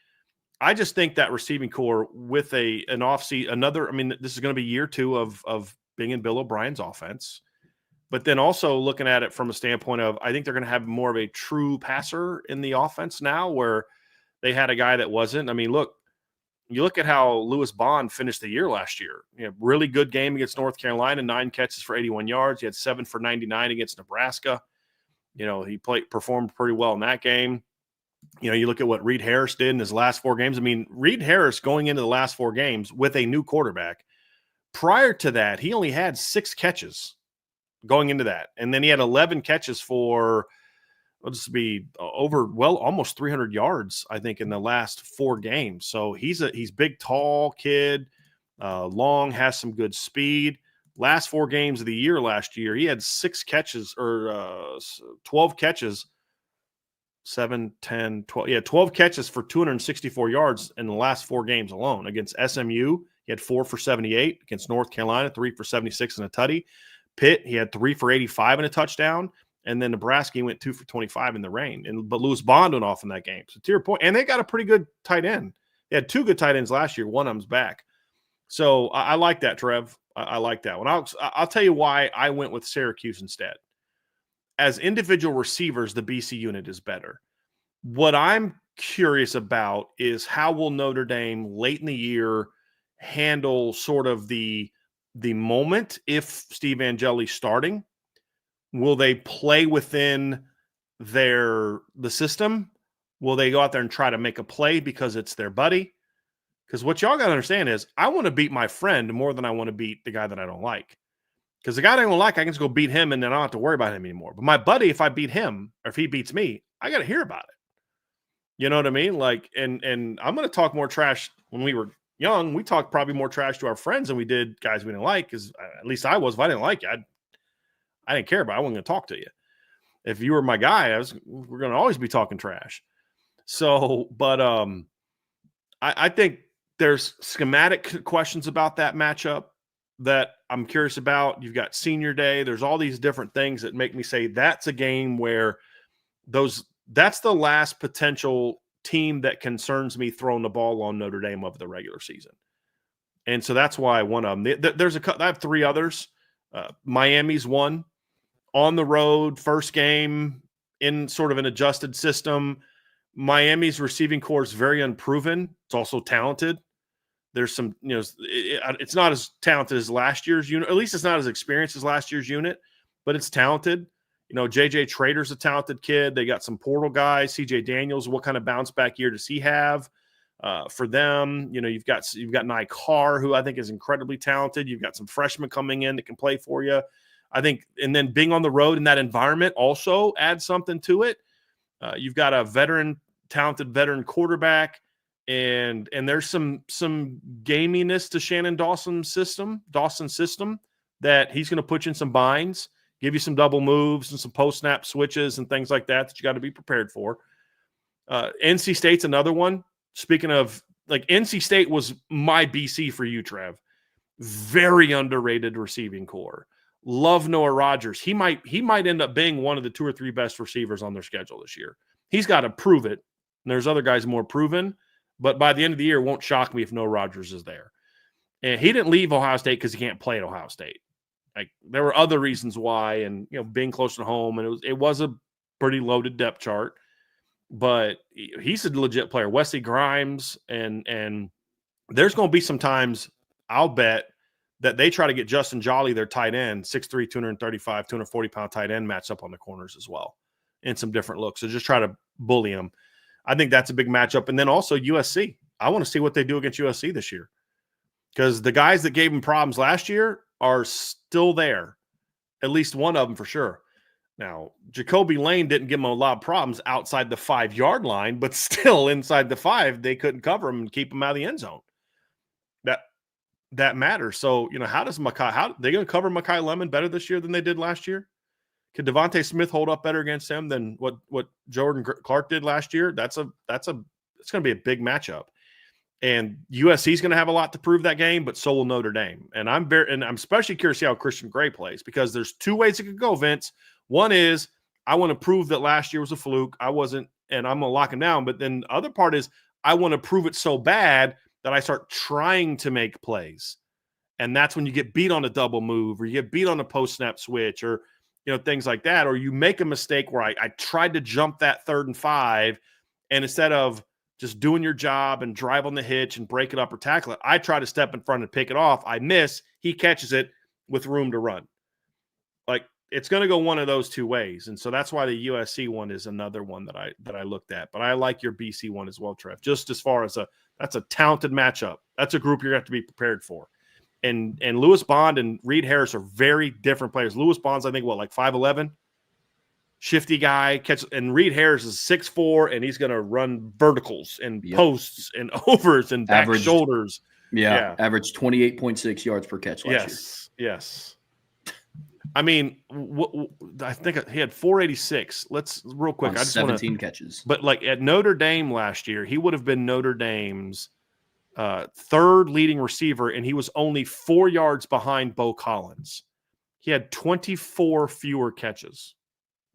I just think that receiving corps with an off-season, this is going to be year 2 of being in Bill O'Brien's offense. But then also looking at it from a standpoint of, I think they're going to have more of a true passer in the offense now, where they had a guy that wasn't. I mean, look, you look at how Lewis Bond finished the year last year. Really good game against North Carolina, 9 catches for 81 yards. He had 7 for 99 against Nebraska. He performed pretty well in that game. You look at what Reed Harris did in his last 4 games. I mean, Reed Harris going into the last 4 games with a new quarterback. Prior to that, he only had 6 catches going into that. And then he had 11 catches for almost 300 yards, I think, in the last 4 games. So he's big, tall kid, long, has some good speed. Last 4 games of the year last year, he had 6 catches or 12 catches, 7, 10, 12. Yeah, 12 catches for 264 yards in the last 4 games alone. Against SMU, he had 4 for 78. Against North Carolina, 3 for 76 and a tutty. Pitt, he had 3 for 85 and a touchdown. And then Nebraska, he went 2 for 25 in the rain. But Lewis Bond went off in that game. So to your point, and they got a pretty good tight end. They had 2 good tight ends last year. One of them's back. So I like that, Trev. I like that one. I'll tell you why I went with Syracuse instead. As individual receivers, the BC unit is better. What I'm curious about is how will Notre Dame late in the year handle sort of the moment if Steve Angeli's starting. Will they play within the system? Will they go out there and try to make a play because it's their buddy? Because what y'all got to understand is I want to beat my friend more than I want to beat the guy that I don't like. Because the guy that I don't like, I can just go beat him and then I don't have to worry about him anymore. But my buddy, if I beat him or if he beats me, I got to hear about it. You know what I mean? Like, and I'm going to talk more trash. When we were young, we talked probably more trash to our friends than we did guys we didn't like. Because at least I was. If I didn't like you, I didn't care about it. I wasn't going to talk to you. If you were my guy, we're going to always be talking trash. So, but I think there's schematic questions about that matchup that I'm curious about. You've got senior day. There's all these different things that make me say that's a game where that's the last potential team that concerns me throwing the ball on Notre Dame of the regular season. And so that's why one of them, I have 3 others. Miami's one on the road, first game in sort of an adjusted system. Miami's receiving core is very unproven. It's also talented. There's some, it's not as talented as last year's unit. At least it's not as experienced as last year's unit, but it's talented. JJ Trader's a talented kid. They got some portal guys. CJ Daniels, what kind of bounce back year does he have for them? You've got Nye Carr, who I think is incredibly talented. You've got some freshmen coming in that can play for you. I think, and then being on the road in that environment also adds something to it. You've got a talented veteran quarterback, and there's some gaminess to Shannon Dawson's system that he's going to put you in some binds, give you some double moves and some post-snap switches and things like that you got to be prepared for. NC State's another one. Speaking of, like, NC State was my BC for you, Trev. Very underrated receiving core. Love Noah Rogers. He might end up being one of the 2 or 3 best receivers on their schedule this year. He's got to prove it. And there's other guys more proven, but by the end of the year, it won't shock me if Noah Rogers is there. And he didn't leave Ohio State because he can't play at Ohio State. Like, there were other reasons why, and being close to home, and it was a pretty loaded depth chart. But he's a legit player. Wesley Grimes, and there's going to be some times, I'll bet, that they try to get Justin Jolly, their tight end, 6'3", 235, 240-pound tight end, matched up on the corners as well in some different looks. So just try to bully him. I think that's a big matchup. And then also USC. I want to see what they do against USC this year, because the guys that gave them problems last year are still there, at least one of them for sure. Now, Jacoby Lane didn't give them a lot of problems outside the 5-yard line, but still inside the 5, they couldn't cover him and keep him out of the end zone. That matters. So, how are they going to cover Mekhi Lemon better this year than they did last year? Could Devontae Smith hold up better against him than what Jordan Clark did last year? It's going to be a big matchup. And USC is going to have a lot to prove that game, but so will Notre Dame. And I'm especially curious to see how Christian Gray plays, because there's 2 ways it could go, Vince. One is I want to prove that last year was a fluke. I wasn't, and I'm going to lock him down. But then the other part is I want to prove it so bad that I start trying to make plays. And that's when you get beat on a double move, or you get beat on a post-snap switch, or things like that. Or you make a mistake where I tried to jump that 3rd and 5, and instead of just doing your job and drive on the hitch and break it up or tackle it. I try to step in front and pick it off. I miss. He catches it with room to run. Like, it's going to go one of those two ways. And so that's why the USC one is another one that I looked at. But I like your BC one as well, Trev, just as far as that's a talented matchup. That's a group you're going to have to be prepared for. And Lewis Bond and Reed Harris are very different players. Lewis Bond's, I think, like 5'11", shifty guy. And Reed Harris is 6'4", and he's going to run verticals and posts and overs and back shoulders. Yeah, averaged 28.6 yards per catch last year. Yes. I mean, I think he had 486. Let's real quick. On 17 catches. But like at Notre Dame last year, he would have been Notre Dame's third leading receiver, and he was only 4 yards behind Bo Collins. He had 24 fewer catches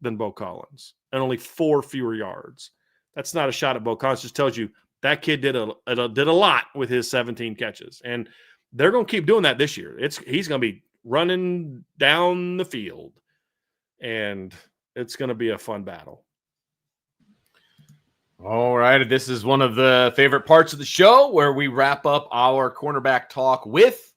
than Bo Collins and only 4 fewer yards. That's not a shot at Bo Collins. Just tells you that kid did a lot with his 17 catches, and they're going to keep doing that this year. He's going to be running down the field, and it's going to be a fun battle. All right. This is one of the favorite parts of the show where we wrap up our cornerback talk with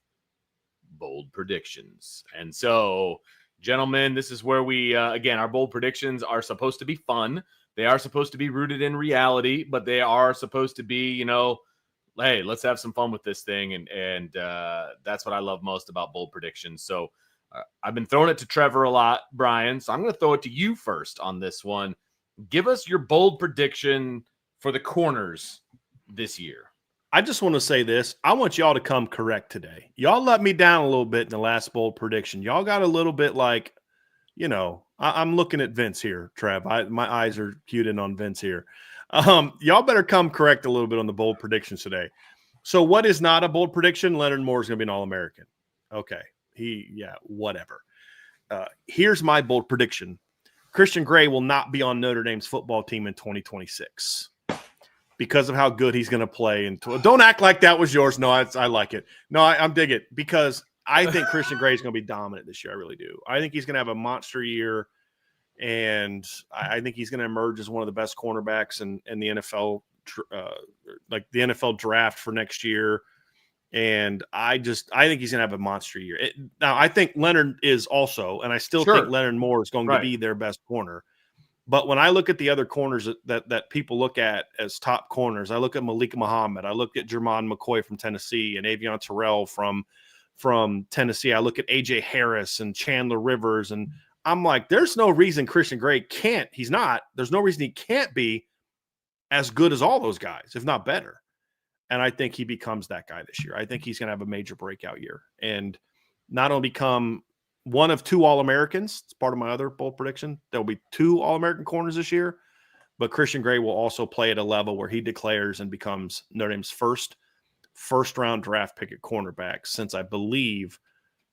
bold predictions. And so, gentlemen, this is where we, again, our bold predictions are supposed to be fun. They are supposed to be rooted in reality, but they are supposed to be, hey, let's have some fun with this thing. And that's what I love most about bold predictions. So I've been throwing it to Trevor a lot, Bryan. So I'm going to throw it to you first on this one. Give us your bold prediction for the corners this year. I just want to say this. I want y'all to come correct today. Y'all let me down a little bit in the last bold prediction. Y'all got a little bit like, I'm looking at Vince here, Trev. My eyes are cued in on Vince here. Y'all better come correct a little bit on the bold predictions today. So what is not a bold prediction? Leonard Moore is going to be an All-American. Okay. Whatever. Here's my bold prediction. Christian Gray will not be on Notre Dame's football team in 2026 because of how good he's going to play. And don't act like that was yours. No, I like it. No, I'm digging it because I think Christian Gray is going to be dominant this year. I really do. I think he's going to have a monster year, and I think he's going to emerge as one of the best cornerbacks in the NFL, like the NFL draft for next year. And I think he's going to have a monster year. Now, I think Leonard is also, and I still think Leonard Moore is going to be their best corner. But when I look at the other corners that people look at as top corners, I look at Malik Muhammad, I look at Jermon McCoy from Tennessee, and Avion Terrell from Tennessee. I look at A.J. Harris and Chandler Rivers, and I'm like, there's no reason Christian Gray can't. He's not. There's no reason he can't be as good as all those guys, if not better. And I think he becomes that guy this year. I think he's going to have a major breakout year and not only become one of 2 All-Americans. It's part of my other bold prediction. There'll be 2 All-American corners this year, but Christian Gray will also play at a level where he declares and becomes Notre Dame's first-round draft pick at cornerback since, I believe,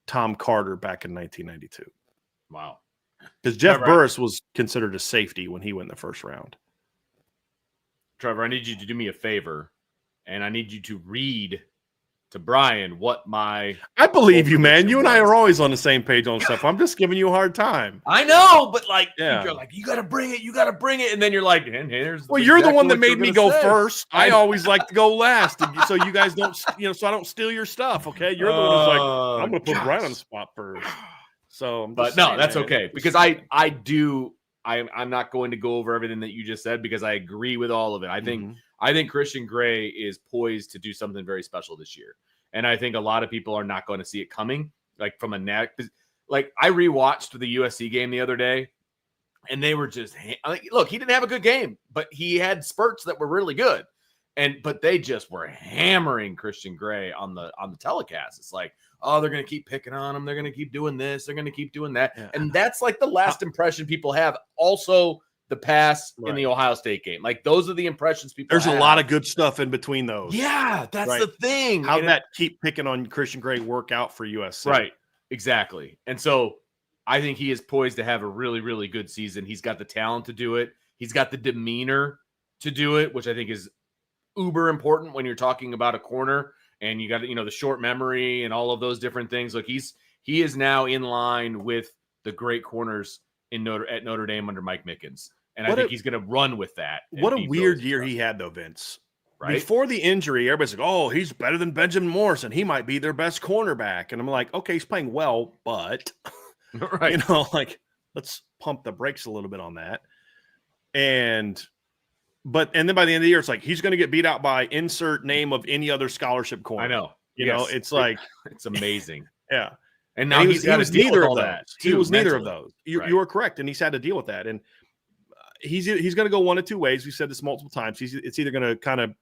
Tom Carter back in 1992. Wow. Because Jeff Burris was considered a safety when he went in the first round. Trevor, I need you to do me a favor. And I need you to read to Bryan what my... I believe you, man. You and I are always on the same page on stuff. I'm just giving you a hard time. I know, but you're like, you got to bring it. And then you're like, and here's... Well, you're the one that made me go first. I always like to go last. So you guys don't, so I don't steal your stuff, okay? You're the one who's like, I'm going to put Bryan on the spot first. So, but no, that's okay. Because I'm not going to go over everything that you just said because I agree with all of it. I think Christian Gray is poised to do something very special this year. And I think a lot of people are not going to see it coming. Like from a neck, like I rewatched the USC game the other day and they were just, look, he didn't have a good game, but he had spurts that were really good. But they just were hammering Christian Gray on the telecast. It's like, oh, they're going to keep picking on him. They're going to keep doing this. They're going to keep doing that. Yeah. And that's like the last impression people have. Also, the pass in the Ohio State game. Like those are the impressions people There's have. A lot of good stuff in between those. Yeah, that's the thing. How'd that keep picking on Christian Gray work out for USC? Right, exactly. And so I think he is poised to have a really, really good season. He's got the talent to do it. He's got the demeanor to do it, which I think is uber important when you're talking about a corner and you got, the short memory and all of those different things. Like he is now in line with the great corners at Notre Dame under Mike Mickens. And I think he's going to run with that. What a weird year he had, though, Vince. Right? Before the injury, everybody's like, oh, he's better than Benjamin Morrison. He might be their best cornerback. And I'm like, okay, he's playing well, but, right. Let's pump the brakes a little bit on that. And then by the end of the year, it's like, he's going to get beat out by insert name of any other scholarship corner. I know. It's like, it's amazing. Yeah. And now he was neither of those. He was neither of those. You were correct. And he's had to deal with that. And he's going to go one of two ways. We've said this multiple times. It's either going to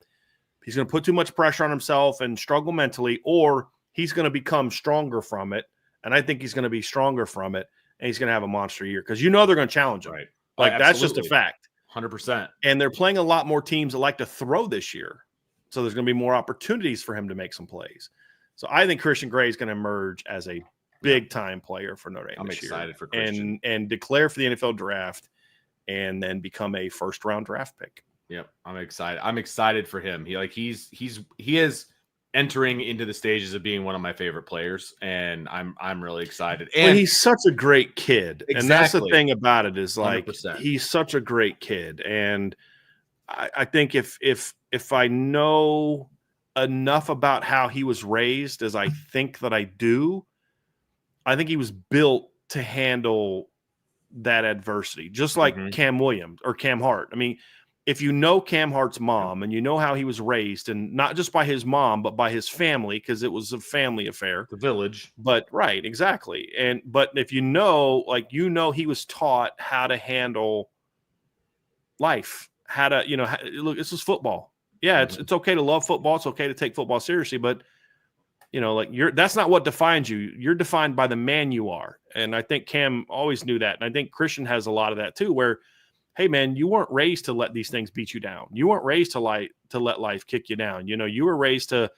he's going to put too much pressure on himself and struggle mentally, or he's going to become stronger from it. And I think he's going to be stronger from it. And he's going to have a monster year because they're going to challenge him. Right. Like, that's just a fact. 100%. And they're playing a lot more teams that like to throw this year. So there's going to be more opportunities for him to make some plays. So I think Christian Gray is going to emerge as a big-time player for Notre Dame I'm this year. excited for Christian. And declare for the NFL draft and then become a first-round draft pick. Yep, I'm excited. I'm excited for him. He is entering into the stages of being one of my favorite players, and I'm really excited. And he's such a great kid, exactly. And that's the thing about it is like 100%. He's such a great kid, and I think if I know enough about how he was raised as I think that I do, I think he was built to handle that adversity, just like Cam Williams or Cam Hart. I mean, if you know Cam Hart's mom and you know how he was raised, and not just by his mom, but by his family, because it was a family affair, the village. But right, exactly. But if you know, he was taught how to handle life, how to, look, this is football. Yeah, it's okay to love football. It's okay to take football seriously, but that's not what defines you. You're defined by the man you are. And I think Cam always knew that. And I think Christian has a lot of that too, where, hey man, you weren't raised to let these things beat you down. You weren't raised to let life kick you down. You were raised to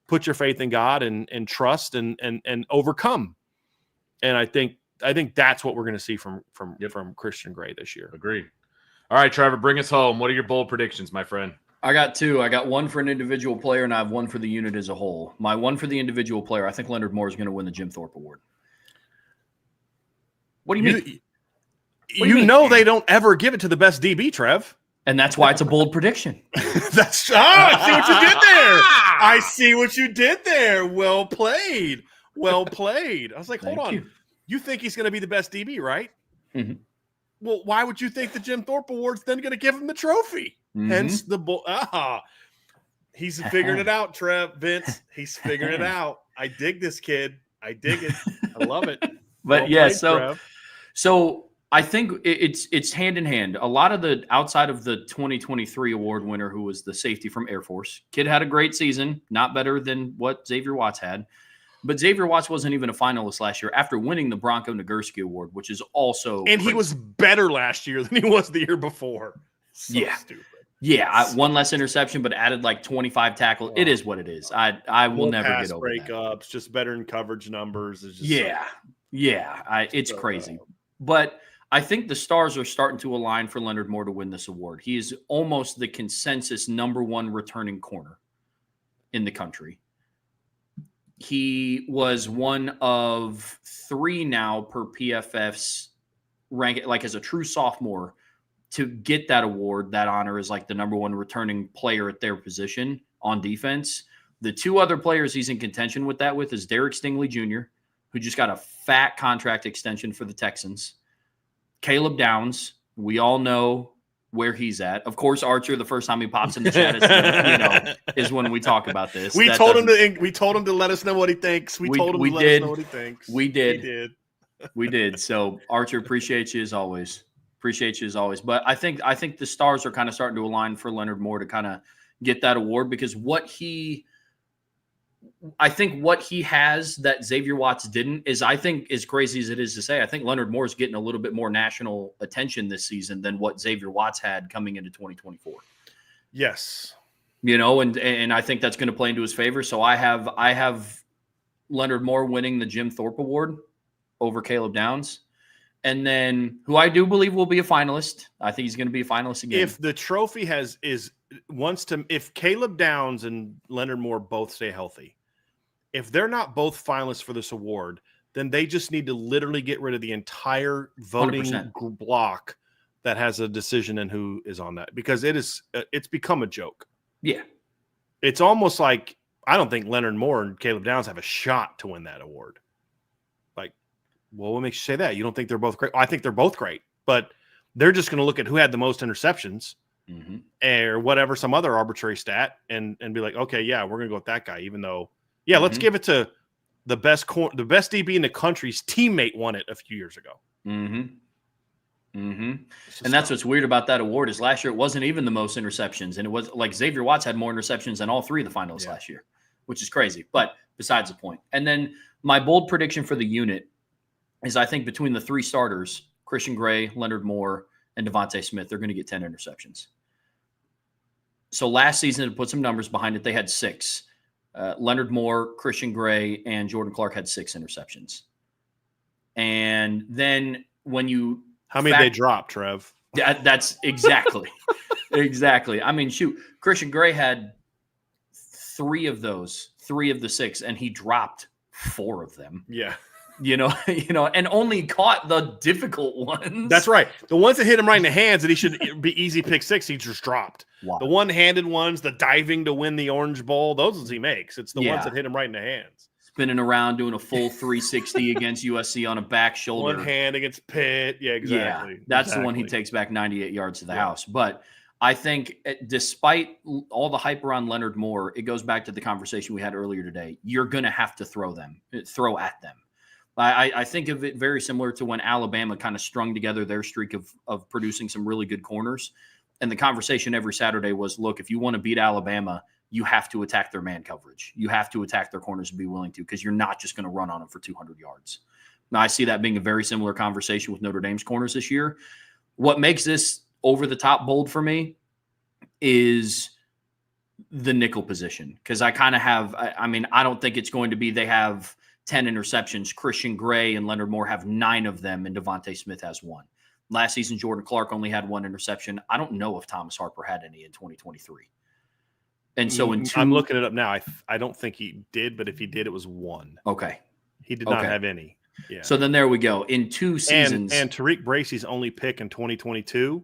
put your faith in God and trust and overcome. And I think that's what we're going to see from Christian Gray this year. Agree. All right, Trevor, bring us home. What are your bold predictions, my friend? I got two. I got one for an individual player, and I have one for the unit as a whole. My one for the individual player, I think Leonard Moore is going to win the Jim Thorpe Award. What do you mean? They don't ever give it to the best DB, Trev. And that's why it's a bold prediction. I see what you did there. I see what you did there. Well played. Well played. I was like, hold on. You think he's going to be the best DB, right? Mm-hmm. Well, why would you think the Jim Thorpe Award's then going to give him the trophy? Mm-hmm. Hence the he's figuring it out, Vince. He's figuring it out. I dig this kid. I dig it. I love it. But so I think it's hand in hand. A lot of the outside of the 2023 award winner, who was the safety from Air Force, kid had a great season, not better than what Xavier Watts had. But Xavier Watts wasn't even a finalist last year after winning the Bronco Nagurski Award, which is also and he was better last year than he was the year before. Stupid. Yeah, one less interception, but added like 25 tackles. It is what it is. I will never get over breakups, that. Just better in coverage numbers. It's just it's crazy. But I think the stars are starting to align for Leonard Moore to win this award. He is almost the consensus number one returning corner in the country. He was one of three now per PFF's rank, like as a true sophomore, to get that award, that honor as like the number one returning player at their position on defense. The two other players he's in contention with is Derek Stingley Jr., who just got a fat contract extension for the Texans. Caleb Downs, we all know where he's at. Of course, Archer, the first time he pops in the chat is when we talk about this. We told him to let us know what he thinks. We told him to let us know what he thinks. We did. So Archer, appreciate you as always. But I think the stars are kind of starting to align for Leonard Moore to kind of get that award, because what he has that Xavier Watts didn't is, I think, as crazy as it is to say, I think Leonard Moore is getting a little bit more national attention this season than what Xavier Watts had coming into 2024. Yes. And I think that's going to play into his favor. So I have Leonard Moore winning the Jim Thorpe Award over Caleb Downs. And then who I do believe will be a finalist. I think he's going to be a finalist again. If the trophy if Caleb Downs and Leonard Moore both stay healthy, if they're not both finalists for this award, then they just need to literally get rid of the entire voting 100%. block that has a decision in who is on that, because it's become a joke. Yeah. It's almost like I don't think Leonard Moore and Caleb Downs have a shot to win that award. Like, well, what makes you say that? You don't think they're both great? I think they're both great, but they're just going to look at who had the most interceptions or whatever, some other arbitrary stat, and be like, okay, yeah, we're going to go with that guy, even though, let's give it to the best DB in the country's teammate won it a few years ago. And that's what's weird about that award is last year it wasn't even the most interceptions, and it was like Xavier Watts had more interceptions than all three of the finalists last year, which is crazy. But besides the point. And then my bold prediction for the unit is I think between the three starters, Christian Gray, Leonard Moore, and Devontae Smith, they're going to get 10 interceptions. So last season, to put some numbers behind it, they had 6. Leonard Moore, Christian Gray, and Jordan Clark had 6 interceptions. And then when you how many they dropped, Trev? That's exactly. Exactly. I mean, shoot, Christian Gray had 3 of those, 3 of the 6, and he dropped 4 of them. Yeah. And only caught the difficult ones. That's right. The ones that hit him right in the hands that he should be easy pick 6, he just dropped. Wow. The one-handed ones, the diving to win the Orange Bowl, those he makes. It's the ones that hit him right in the hands. Spinning around, doing a full 360 against USC on a back shoulder. One hand against Pitt. Yeah, exactly. Yeah, that's the one he takes back 98 yards to the house. But I think despite all the hype around Leonard Moore, it goes back to the conversation we had earlier today. You're going to have to throw at them. I think of it very similar to when Alabama kind of strung together their streak of producing some really good corners. And the conversation every Saturday was, look, if you want to beat Alabama, you have to attack their man coverage. You have to attack their corners and be willing to, because you're not just going to run on them for 200 yards. Now, I see that being a very similar conversation with Notre Dame's corners this year. What makes this over the top bold for me is the nickel position, because I kind of have, I don't think it's going to be they have 10 interceptions. Christian Gray and Leonard Moore have 9 of them, and Devontae Smith has 1. Last season, Jordan Clark only had 1 interception. I don't know if Thomas Harper had any in 2023. And so I'm looking it up now. I don't think he did, but if he did, it was 1. Okay. He did not have any. Yeah. So then there we go. In 2 seasons. And Tariq Bracey's only pick in 2022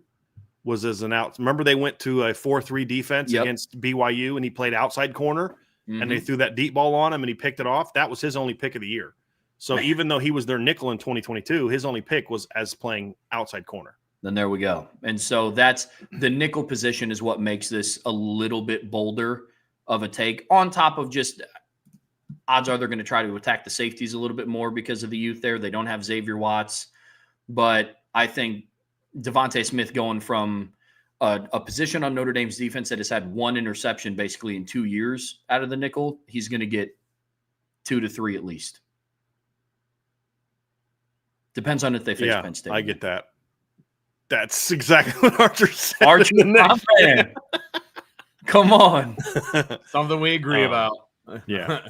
was as an out. Remember they went to a 4-3 defense against BYU, and he played outside corner, and they threw that deep ball on him, and he picked it off. That was his only pick of the year. So even though he was their nickel in 2022, his only pick was as playing outside corner. Then there we go. And so that's the nickel position is what makes this a little bit bolder of a take, on top of just odds are they're going to try to attack the safeties a little bit more because of the youth there. They don't have Xavier Watts. But I think Devontae Smith going from a position on Notre Dame's defense that has had 1 interception basically in 2 years out of the nickel, he's going to get 2 to 3 at least. Depends on if they face Penn State. I get that. That's exactly what Archer said. Archer, man. Come on. Something we agree about. Yeah.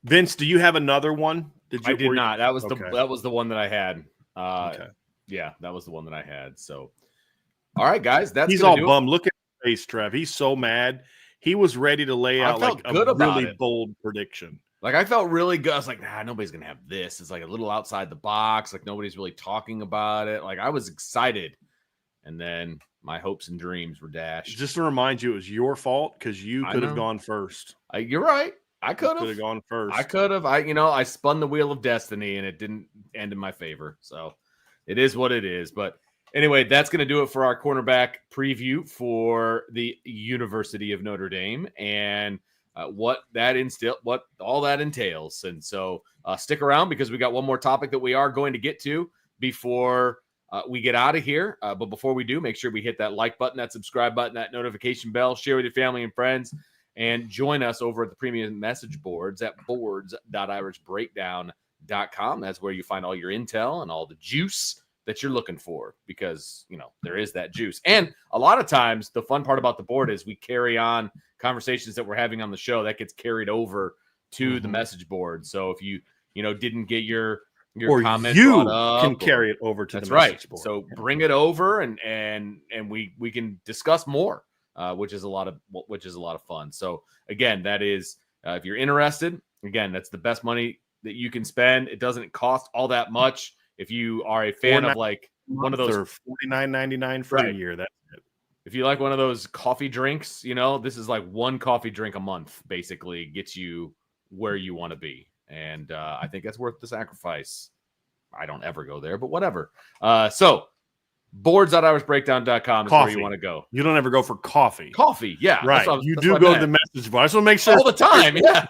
Vince, do you have another one? I did not. That was the one that I had. Yeah, that was the one that I had. So, all right, guys, he's all bummed. Look at his face, Trev. He's so mad. He was ready to lay out like a really bold prediction. Like, I felt really good. I was like, nobody's going to have this. It's like a little outside the box. Like, nobody's really talking about it. Like, I was excited. And then my hopes and dreams were dashed. Just to remind you, it was your fault because you could have gone first. You're right. I could have gone first. I could have. I spun the wheel of destiny, and it didn't end in my favor. So it is what it is. But anyway, that's going to do it for our cornerback preview for the University of Notre Dame and what all that entails. And so stick around because we got one more topic that we are going to get to before we get out of here. But before we do, make sure we hit that like button, that subscribe button, that notification bell, share with your family and friends, and join us over at the premium message boards at boards.irishbreakdown.com. That's where you find all your intel and all the juice that you're looking for, because, there is that juice. And a lot of times the fun part about the board is we carry on conversations that we're having on the show that gets carried over to the message board. So if you, didn't get your comment brought up, can carry it over to the message board. So bring it over and we can discuss more, which is a lot of fun. So again, that is if you're interested, again, that's the best money that you can spend. It doesn't cost all that much. If you are a fan of like one of those $49.99 for a year. That's it. If you like one of those coffee drinks, this is like one coffee drink a month, basically gets you where you want to be. And I think that's worth the sacrifice. I don't ever go there, but whatever. So boards.irishbreakdown.com is where you want to go. You don't ever go for coffee. Coffee, yeah. Right. You do go to the message bar. I just want to make sure. All the time, yeah.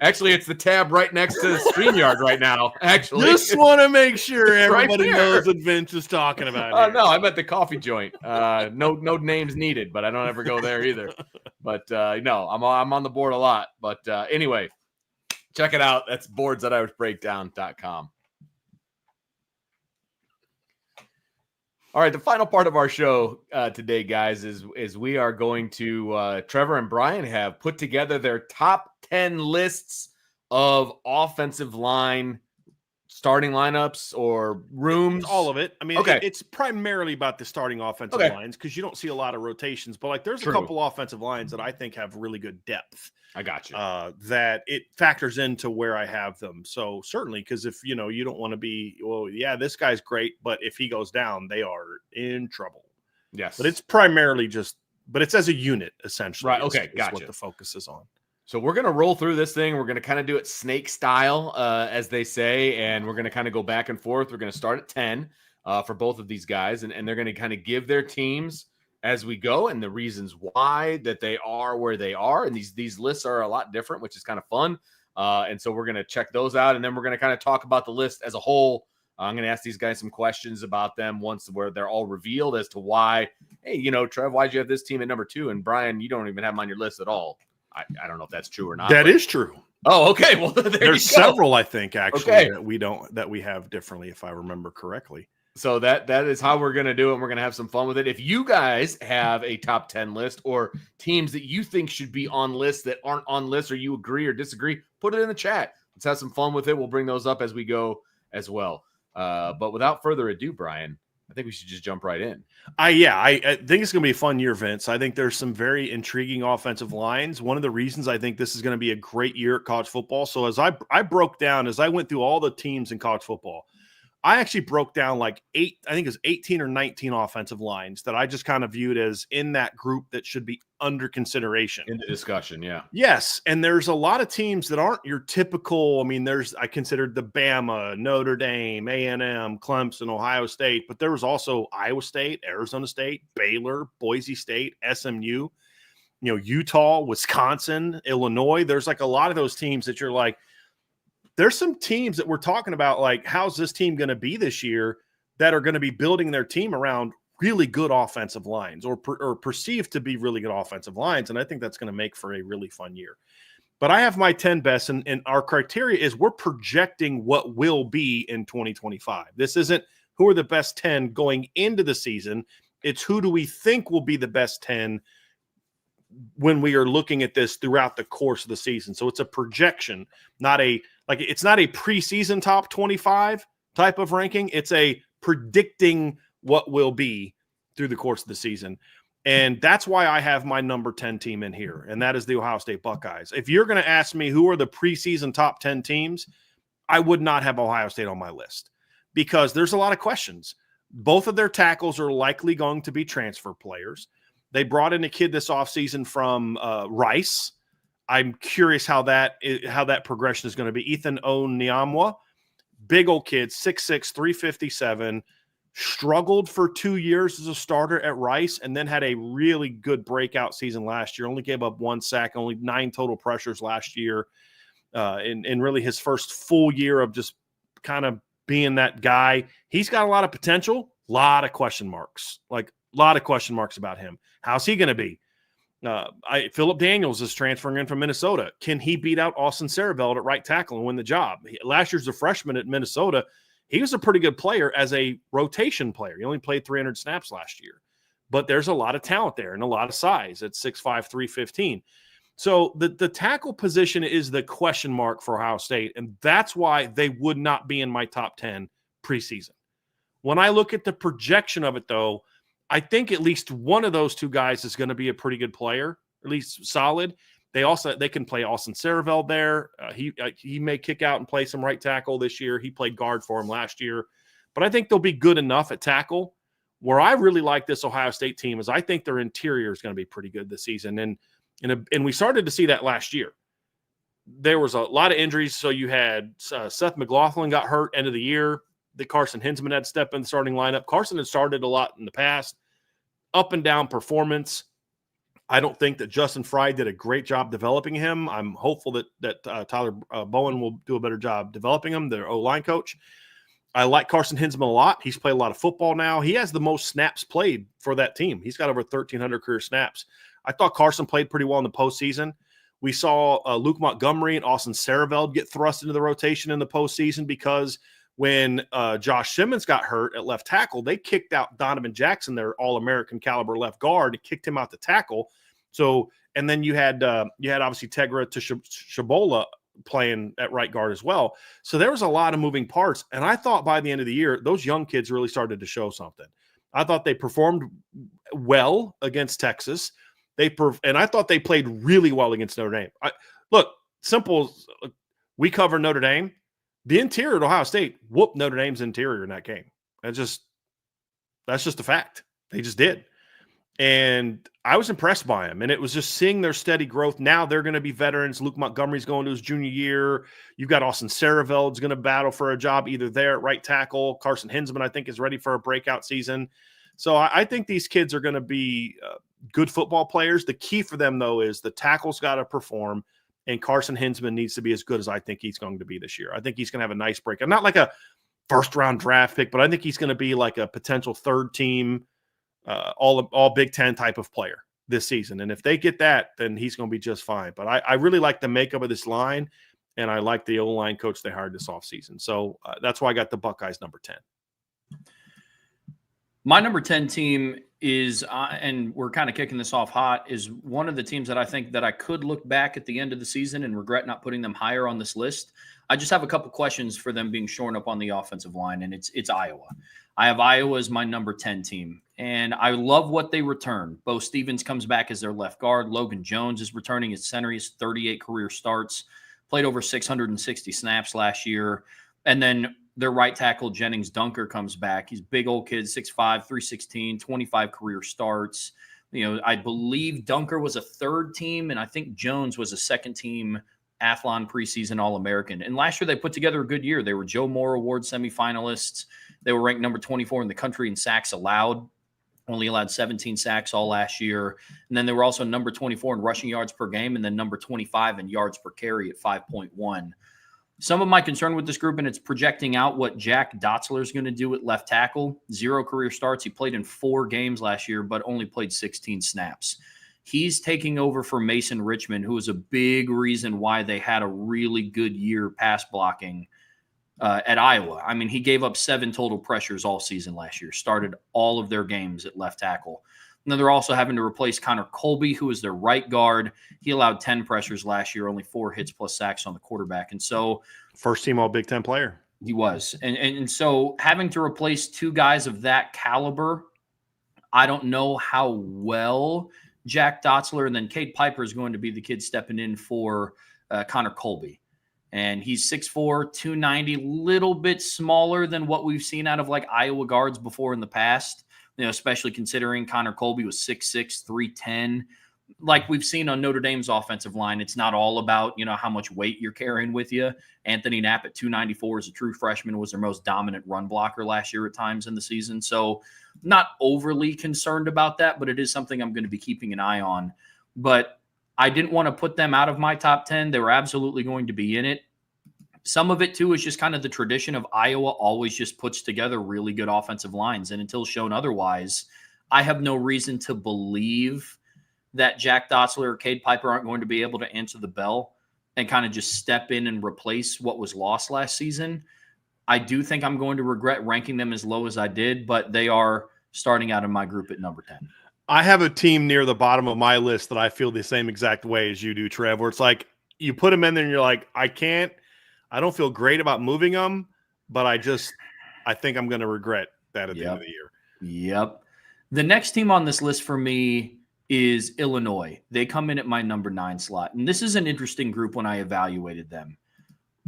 Actually, it's the tab right next to StreamYard right now, actually. Just want to make sure everybody knows what Vince is talking about. Oh, no, I'm at the coffee joint. No names needed, but I don't ever go there either. But, no, I'm on the board a lot. But anyway, check it out. That's boards.irishbreakdown.com. All right, the final part of our show today, guys, is we are going to Trevor and Bryan have put together their top 10 lists of offensive line starting lineups or rooms. All of it. I mean, okay. It's primarily about the starting offensive lines because you don't see a lot of rotations. But like, there's a couple offensive lines that I think have really good depth. I got you. That it factors into where I have them. So certainly, because if you don't want to be, well, yeah, this guy's great, but if he goes down, they are in trouble. Yes. But it's primarily but it's as a unit essentially. Right. Okay. Gotcha. What the focus is on. So we're going to roll through this thing. We're going to kind of do it snake style, as they say, and we're going to kind of go back and forth. We're going to start at 10 for both of these guys, and they're going to kind of give their teams as we go and the reasons why that they are where they are. And these lists are a lot different, which is kind of fun. And so we're going to check those out, and then we're going to kind of talk about the list as a whole. I'm going to ask these guys some questions about them once where they're all revealed as to why, hey, Trev, why'd you have this team at number 2? And Bryan, you don't even have them on your list at all. I don't know if that's true or not. That is true. Oh, okay. Well, there's several, I think, actually, that we have differently, if I remember correctly. So that is how we're going to do it. And we're going to have some fun with it. If you guys have a top 10 list or teams that you think should be on lists that aren't on lists, or you agree or disagree, put it in the chat. Let's have some fun with it. We'll bring those up as we go as well. But without further ado, Bryan, I think we should just jump right in. I think it's going to be a fun year, Vince. I think there's some very intriguing offensive lines. One of the reasons I think this is going to be a great year at college football. So as I went through all the teams in college football, I actually broke down like 18 or 19 offensive lines that I just kind of viewed as in that group that should be under consideration. In the discussion, yeah. Yes, and there's a lot of teams that aren't your typical, I considered the Bama, Notre Dame, A&M, Clemson, Ohio State, but there was also Iowa State, Arizona State, Baylor, Boise State, SMU, Utah, Wisconsin, Illinois. There's like a lot of those teams that you're like, there's some teams that we're talking about, like, how's this team going to be this year that are going to be building their team around really good offensive lines or perceived to be really good offensive lines. And I think that's going to make for a really fun year. But I have my 10 best, and our criteria is we're projecting what will be in 2025. This isn't who are the best 10 going into the season. It's who do we think will be the best 10 when we are looking at this throughout the course of the season. So it's a projection, it's not a preseason top 25 type of ranking. It's a predicting what will be through the course of the season. And that's why I have my number 10 team in here, and that is the Ohio State Buckeyes. If you're going to ask me who are the preseason top 10 teams, I would not have Ohio State on my list because there's a lot of questions. Both of their tackles are likely going to be transfer players. They brought in a kid this offseason from Rice. I'm curious how that progression is going to be. Ethan Onyamwa, big old kid, 6'6", 357, struggled for 2 years as a starter at Rice and then had a really good breakout season last year. Only gave up 1 sack, only 9 total pressures last year. In really his first full year of just kind of being that guy. He's got a lot of potential, a lot of question marks, about him. How's he going to be? Phillip Daniels is transferring in from Minnesota. Can he beat out Austin Sarabeld at right tackle and win the job? Last year's a freshman at Minnesota. He was a pretty good player as a rotation player. He only played 300 snaps last year. But there's a lot of talent there and a lot of size at 6'5", 315. So the tackle position is the question mark for Ohio State, and that's why they would not be in my top 10 preseason. When I look at the projection of it, though, I think at least one of those two guys is going to be a pretty good player, at least solid. They can play Austin Sarabeld there. He may kick out and play some right tackle this year. He played guard for him last year. but I think they'll be good enough at tackle. Where I really like this Ohio State team is I think their interior is going to be pretty good this season. And we started to see that last year. There was a lot of injuries. So you had Seth McLaughlin got hurt end of the year. The Carson Hinsman had to step in the starting lineup. Carson had started a lot in the past. Up and down performance. I don't think that Justin Fry did a great job developing him. I'm hopeful that Tyler Bowen will do a better job developing him, their O-line coach. I like Carson Hinsman a lot. He's played a lot of football now. He has the most snaps played for that team. He's got over 1,300 career snaps. I thought Carson played pretty well in the postseason. We saw Luke Montgomery and Austin Sareveld get thrust into the rotation in the postseason because when Josh Simmons got hurt at left tackle, they kicked out Donovan Jackson, their All-American caliber left guard, and kicked him out to tackle. So, and then you had obviously Tegra to Shabola playing at right guard as well. So there was a lot of moving parts. And I thought by the end of the year, those young kids really started to show something. I thought they performed well against Texas. And I thought they played really well against Notre Dame. Look, simple. We cover Notre Dame. The interior at Ohio State whooped Notre Dame's interior in that game. That's just a fact. They just did. And I was impressed by them. And it was just seeing their steady growth. Now they're going to be veterans. Luke Montgomery's going to his junior year. You've got Austin Saraveld's going to battle for a job either there at right tackle. Carson Hinsman, I think, is ready for a breakout season. So I think these kids are going to be good football players. The key for them, though, is the tackle's got to perform. And Carson Hinsman needs to be as good as I think he's going to be this year. I think he's going to have a nice breakout. Not like a first-round draft pick, but I think he's going to be like a potential third-team all Big Ten type of player this season. And if they get that, then he's going to be just fine. But I really like the makeup of this line, and I like the O-line coach they hired this offseason. So that's why I got the Buckeyes number 10. My number 10 team is, and we're kind of kicking this off hot, is one of the teams that I think that I could look back at the end of the season and regret not putting them higher on this list. I just have a couple questions for them being shorn up on the offensive line, and it's Iowa. I have Iowa as my number 10 team, and I love what they return. Bo Stevens comes back as their left guard. Logan Jones is returning as center. He has 38 career starts, played over 660 snaps last year. And then their right tackle, Jennings Dunker, comes back. He's a big old kid, 6'5", 316, 25 career starts. I believe Dunker was a third team, and I think Jones was a second team Athlon preseason All-American. And last year they put together a good year. They were Joe Moore Award semifinalists. They were ranked number 24 in the country in sacks allowed. Only allowed 17 sacks all last year. And then they were also number 24 in rushing yards per game and then number 25 in yards per carry at 5.1. Some of my concern with this group, and it's projecting out what Jack Dotzler is going to do at left tackle. 0 career starts. He played in 4 games last year, but only played 16 snaps. He's taking over for Mason Richmond, who was a big reason why they had a really good year pass blocking at Iowa. I mean, he gave up 7 total pressures all season last year, started all of their games at left tackle. And then they're also having to replace Connor Colby, who is their right guard. He allowed 10 pressures last year, only 4 hits plus sacks on the quarterback. And so first team all Big Ten player. He was. And so having to replace 2 guys of that caliber, I don't know how well Jack Dotzler and then Cade Piper is going to be the kid stepping in for Connor Colby. And he's 6'4", 290, little bit smaller than what we've seen out of like Iowa guards before in the past, especially considering Connor Colby was 6'6", 310. Like we've seen on Notre Dame's offensive line, it's not all about, how much weight you're carrying with you. Anthony Knapp at 294 as a true freshman was their most dominant run blocker last year at times in the season. So not overly concerned about that, but it is something I'm going to be keeping an eye on. But I didn't want to put them out of my top 10. They were absolutely going to be in it. Some of it, too, is just kind of the tradition of Iowa always just puts together really good offensive lines. And until shown otherwise, I have no reason to believe that Jack Dotzler or Cade Piper aren't going to be able to answer the bell and kind of just step in and replace what was lost last season. I do think I'm going to regret ranking them as low as I did, but they are starting out in my group at number 10. I have a team near the bottom of my list that I feel the same exact way as you do, Trev, where it's like you put them in there and you're like, I don't feel great about moving them, but I think I'm going to regret that at the end of the year. Yep. The next team on this list for me is Illinois. They come in at my number 9 slot. And this is an interesting group when I evaluated them.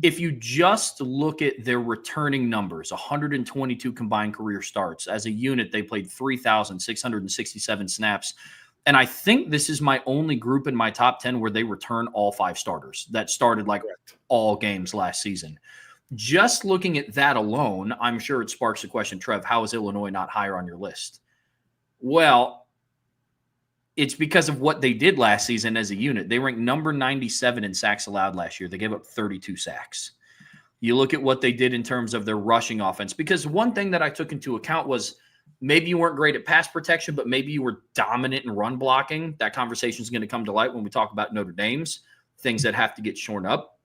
if you just look at their returning numbers, 122 combined career starts. As a unit, they played 3,667 snaps. And I think this is my only group in my top 10 where they return all 5 starters that started like all games last season. Just looking at that alone, I'm sure it sparks the question, Trev, how is Illinois not higher on your list? Well, it's because of what they did last season as a unit. They ranked number 97 in sacks allowed last year. They gave up 32 sacks. You look at what they did in terms of their rushing offense, because one thing that I took into account was maybe you weren't great at pass protection, but maybe you were dominant in run blocking. That conversation is going to come to light when we talk about Notre Dame's things that have to get shorn up.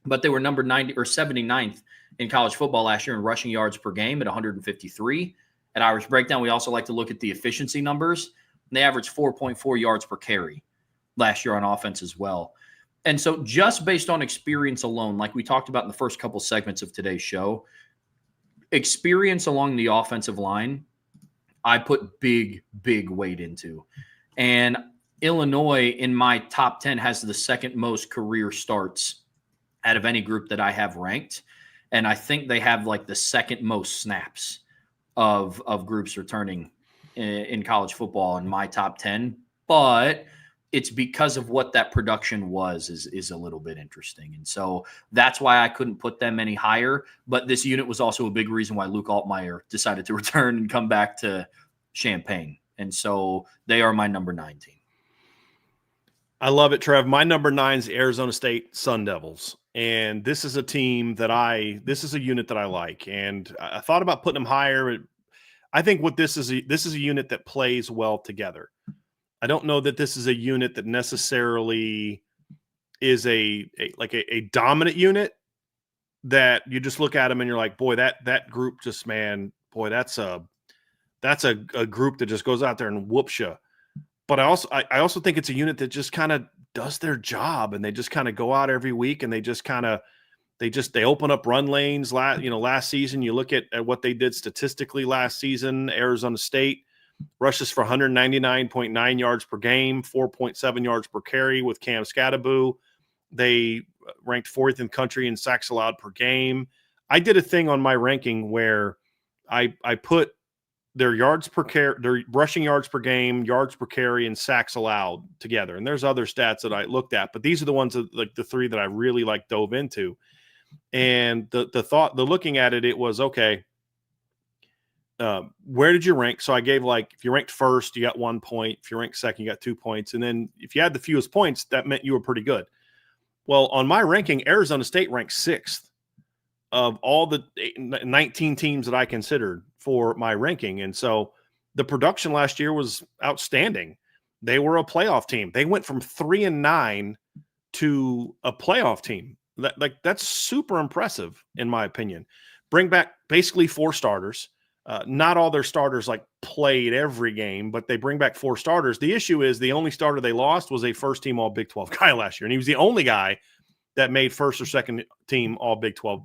But they were number 90 or 79th in college football last year in rushing yards per game at 153. At Irish Breakdown, we also like to look at the efficiency numbers. They averaged 4.4 yards per carry last year on offense as well. And so just based on experience alone, like we talked about in the first couple segments of today's show, experience along the offensive line, I put big weight into. And Illinois in my top 10 has the second most career starts out of any group that I have ranked. And I think they have like the second most snaps of groups returning in college football in my top 10, but it's because of what that production is a little bit interesting. And so that's why I couldn't put them any higher. But this unit was also a big reason why Luke Altmaier decided to return and come back to Champaign. And so they are my number 9 team. I love it, Trev. My number 9 is Arizona State Sun Devils. And this is a team this is a unit that I like. And I thought about putting them higher. I think this is a unit that plays well together. I don't know that this is a unit that necessarily is a dominant unit that you just look at them and you're like, boy, that group just, man, boy, that's a group that just goes out there and whoops you. But I also think it's a unit that just kind of does their job, and they just kind of go out every week and they open up run lanes. Last season, you look at what they did statistically last season. Arizona State rushes for 199.9 yards per game, 4.7 yards per carry with Cam Scadaboo. They ranked 4th in the country in sacks allowed per game. I did a thing on my ranking where I put their their rushing yards per game, yards per carry, and sacks allowed together. And there's other stats that I looked at, but these are the ones that, like the 3 that I really dove into. And the looking at it, it was okay. Where did you rank? So I gave if you ranked first, you got 1 point. If you ranked second, you got 2 points. And then if you had the fewest points, that meant you were pretty good. Well, on my ranking, Arizona State ranked 6th of all the 19 teams that I considered for my ranking. And so the production last year was outstanding. They were a playoff team. They went from 3-9 to a playoff team. That's super impressive, in my opinion. Bring back basically 4 starters. Not all their starters played every game, but they bring back 4 starters. The issue is the only starter they lost was a first-team All Big 12 guy last year, and he was the only guy that made first or second team All Big 12.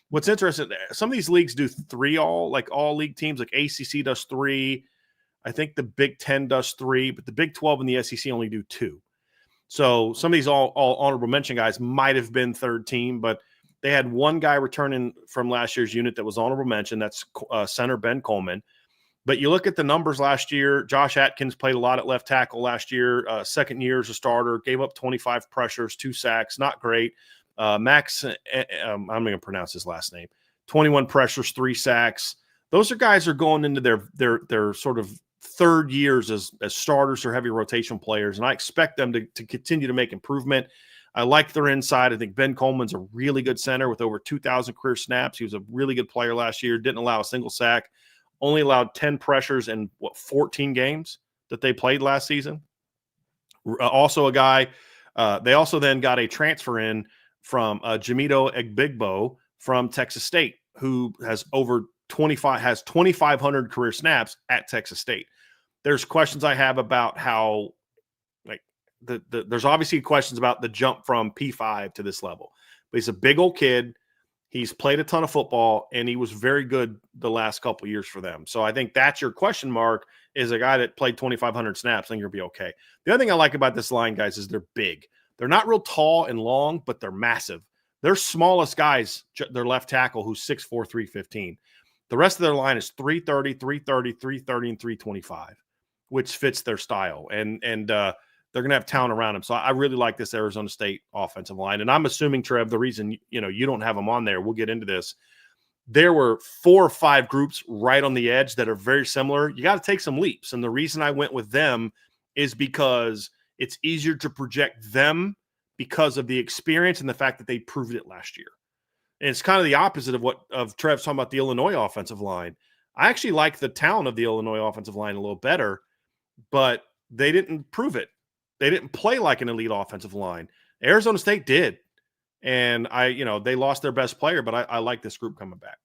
What's interesting, some of these leagues do 3 all league teams, like ACC does 3. I think the Big 10 does 3, but the Big 12 and the SEC only do 2. So some of these all honorable mention guys might have been 3rd team, but they had 1 guy returning from last year's unit that was honorable mention. That's center Ben Coleman. But you look at the numbers last year, Josh Atkins played a lot at left tackle last year. Second year as a starter, gave up 25 pressures, 2 sacks, not great. Max, I'm going to pronounce his last name, 21 pressures, 3 sacks. Those are guys who are going into their sort of 3rd years as starters or heavy rotation players, and I expect them to continue to make improvement. I like their inside. I think Ben Coleman's a really good center with over 2,000 career snaps. He was a really good player last year, didn't allow a single sack, only allowed 10 pressures in 14 games that they played last season. Also a guy, they also then got a transfer in from Jamito Egbigbo from Texas State, who has over 2,500 career snaps at Texas State. There's questions I have about how, there's obviously questions about the jump from P5 to this level. But he's a big old kid. He's played a ton of football, and he was very good the last couple of years for them. So I think that's your question mark, is a guy that played 2,500 snaps. I think you'll be okay. The other thing I like about this line, guys, is they're big. They're not real tall and long, but they're massive. Their smallest guys, their left tackle, who's 6'4", 315. The rest of their line is 330, 330, 330, and 325, which fits their style. And they're going to have talent around them. So I really like this Arizona State offensive line. And I'm assuming, Trev, the reason you don't have them on there, we'll get into this. There were 4 or 5 groups right on the edge that are very similar. You got to take some leaps. And the reason I went with them is because it's easier to project them because of the experience and the fact that they proved it last year. And it's kind of the opposite of Trev's talking about the Illinois offensive line. I actually like the talent of the Illinois offensive line a little better, but they didn't prove it. They didn't play like an elite offensive line. Arizona State did. And they lost their best player, but I like this group coming back.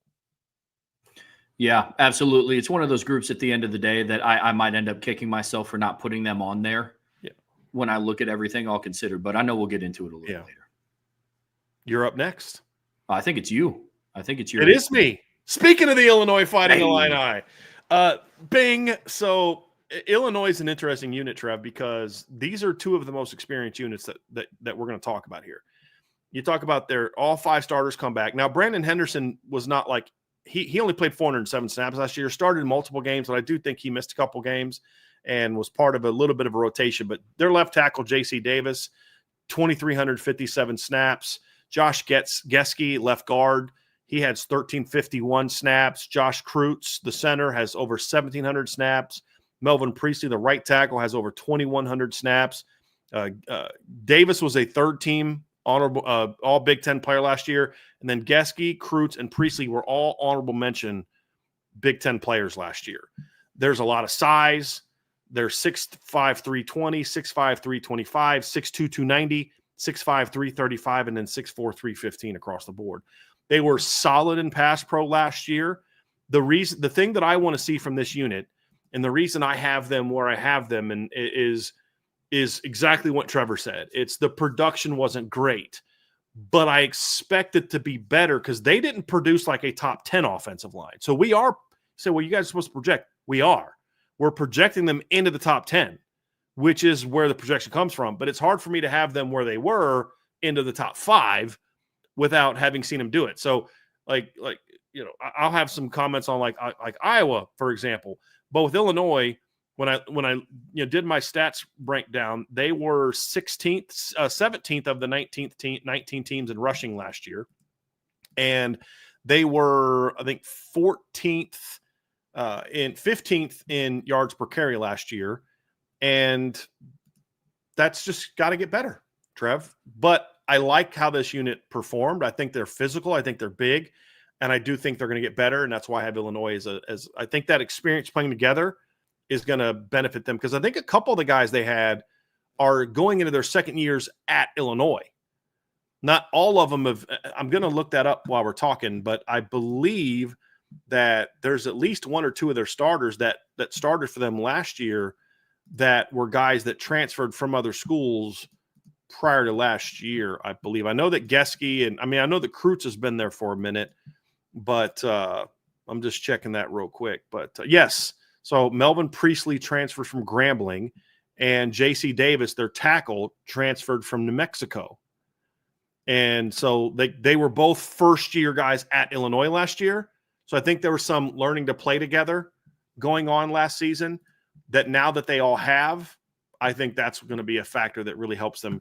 Yeah, absolutely. It's one of those groups at the end of the day that I might end up kicking myself for not putting them on there. Yeah. When I look at everything I'll consider, but I know we'll get into it a little later. You're up next. I think it's you. I think it's your. It is me. Speaking of the Illinois Fighting Illini, bing. So Illinois is an interesting unit, Trev, because these are 2 of the most experienced units that we're going to talk about here. You talk about all 5 starters come back. Now, Brandon Henderson was not like he only played 407 snaps last year, started multiple games, but I do think he missed a couple games and was part of a little bit of a rotation. But their left tackle, J.C. Davis, 2,357 snaps. Josh Geske, left guard, he has 1,351 snaps. Josh Kreutz, the center, has over 1,700 snaps. Melvin Priestley, the right tackle, has over 2,100 snaps. Davis was a third-team honorable all Big Ten player last year. And then Geske, Kreutz, and Priestley were all honorable mention Big Ten players last year. There's a lot of size. They're 6'5", 320, 6'5", 325, 6'2", 290, 6'5", 335, and then 6'4", 315 across the board. They were solid in pass pro last year. The thing that I want to see from this unit, and the reason I have them where I have them, and is exactly what Trevor said. It's the production wasn't great, but I expect it to be better because they didn't produce like a top 10 offensive line. So we are well, you guys are supposed to project. We're projecting them into the top 10, which is where the projection comes from. But it's hard for me to have them where they were into the top 5 without having seen them do it. So I'll have some comments on like Iowa, for example, but with Illinois, when I did my stats breakdown, they were 17th of the 19 teams in rushing last year. And they were, I think, 14th in 15th in yards per carry last year. And that's just got to get better, Trev. But I like how this unit performed. I think they're physical. I think they're big. And I do think they're going to get better. And that's why I have Illinois as I think that experience playing together is going to benefit them, because I think a couple of the guys they had are going into their second years at Illinois. Not all of them have. I'm going to look that up while we're talking, but I believe that there's at least 1 or 2 of their starters that started for them last year that were guys that transferred from other schools prior to last year, I believe. I know that Geske and I know that Kreutz has been there for a minute, but I'm just checking that real quick. But yes. So Melvin Priestley transferred from Grambling, and J.C. Davis, their tackle, transferred from New Mexico. And so they were both first-year guys at Illinois last year. So I think there was some learning to play together going on last season that now that they all have, I think that's going to be a factor that really helps them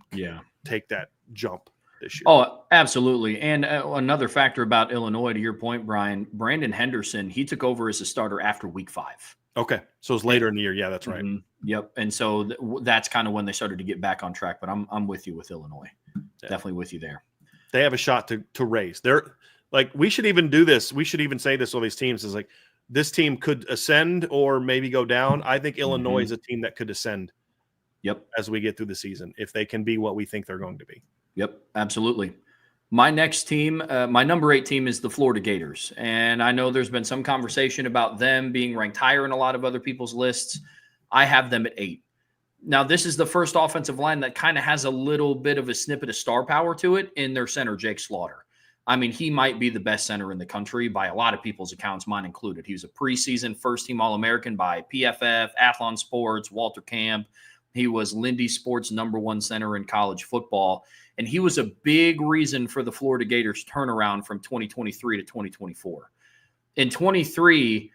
take that jump this year. Oh, absolutely. And another factor about Illinois, to your point, Bryan, Brandon Henderson, he took over as a starter after week 5. Okay. So it's later in the year. Yeah, that's right. Mm-hmm. Yep. And so that's kind of when they started to get back on track. But I'm with you with Illinois. Yeah. Definitely with you there. They have a shot to raise. They're like, we should even do this. We should even say this on these teams is like, this team could ascend or maybe go down. I think Illinois is a team that could ascend. Yep. As we get through the season, if they can be what we think they're going to be. Yep. Absolutely. My next team, my number 8 team is the Florida Gators. And I know there's been some conversation about them being ranked higher in a lot of other people's lists. I have them at 8. Now, this is the first offensive line that kind of has a little bit of a snippet of star power to it in their center, Jake Slaughter. I mean, he might be the best center in the country by a lot of people's accounts, mine included. He was a preseason first-team All-American by PFF, Athlon Sports, Walter Camp, He was Lindy Sports' #1 center in college football, and he was a big reason for the Florida Gators turnaround from 2023 to 2024. In 23,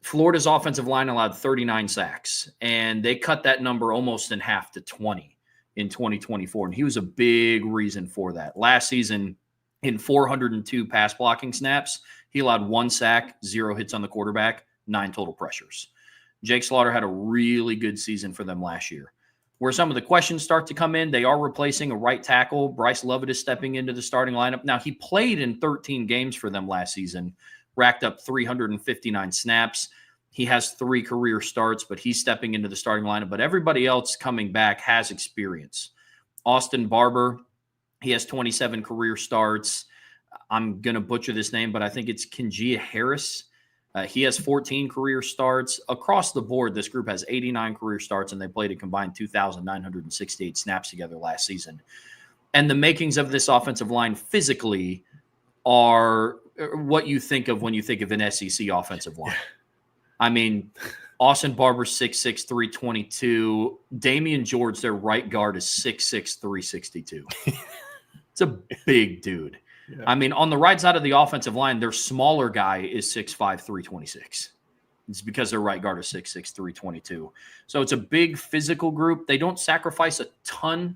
Florida's offensive line allowed 39 sacks, and they cut that number almost in half to 20 in 2024, and he was a big reason for that. Last season, in 402 pass blocking snaps, he allowed 1 sack, 0 hits on the quarterback, 9 total pressures. Jake Slaughter had a really good season for them last year. Where some of the questions start to come in, they are replacing a right tackle. Bryce Lovett is stepping into the starting lineup. Now, he played in 13 games for them last season, racked up 359 snaps. He has 3 career starts, but he's stepping into the starting lineup. But everybody else coming back has experience. Austin Barber, he has 27 career starts. I'm going to butcher this name, but I think it's Kingia Harris. He has 14 career starts. Across the board, this group has 89 career starts, and they played a combined 2,968 snaps together last season. And the makings of this offensive line physically are what you think of when you think of an SEC offensive line. I mean, Austin Barber, 6'6", 322. Damian George, their right guard, is 6'6", 362. It's a big dude. Yeah. I mean, on the right side of the offensive line, their smaller guy is 6'5", 326. It's because their right guard is 6'6", 322. So it's a big physical group. They don't sacrifice a ton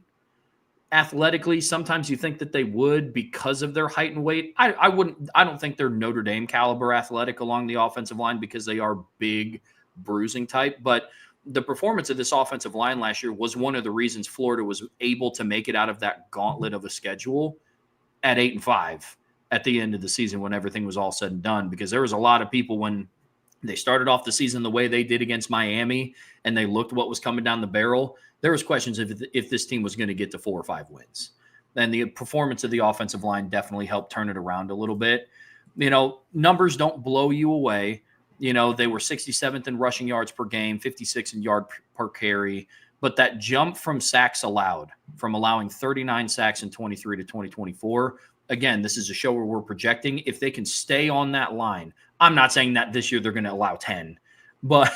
athletically. Sometimes you think that they would because of their height and weight. I don't think they're Notre Dame caliber athletic along the offensive line because they are big, bruising type. But the performance of this offensive line last year was one of the reasons Florida was able to make it out of that gauntlet of a schedule at 8-5 at the end of the season when everything was all said and done, because there was a lot of people when they started off the season the way they did against Miami and they looked what was coming down the barrel, there was questions if this team was going to get to 4 or 5 wins. And the performance of the offensive line definitely helped turn it around a little bit. You know, numbers don't blow you away. You know, they were 67th in rushing yards per game, 56 in yard per carry. But that jump from sacks allowed, from allowing 39 sacks in 23 to 2024, again, this is a show where we're projecting if they can stay on that line. I'm not saying that this year they're going to allow 10, but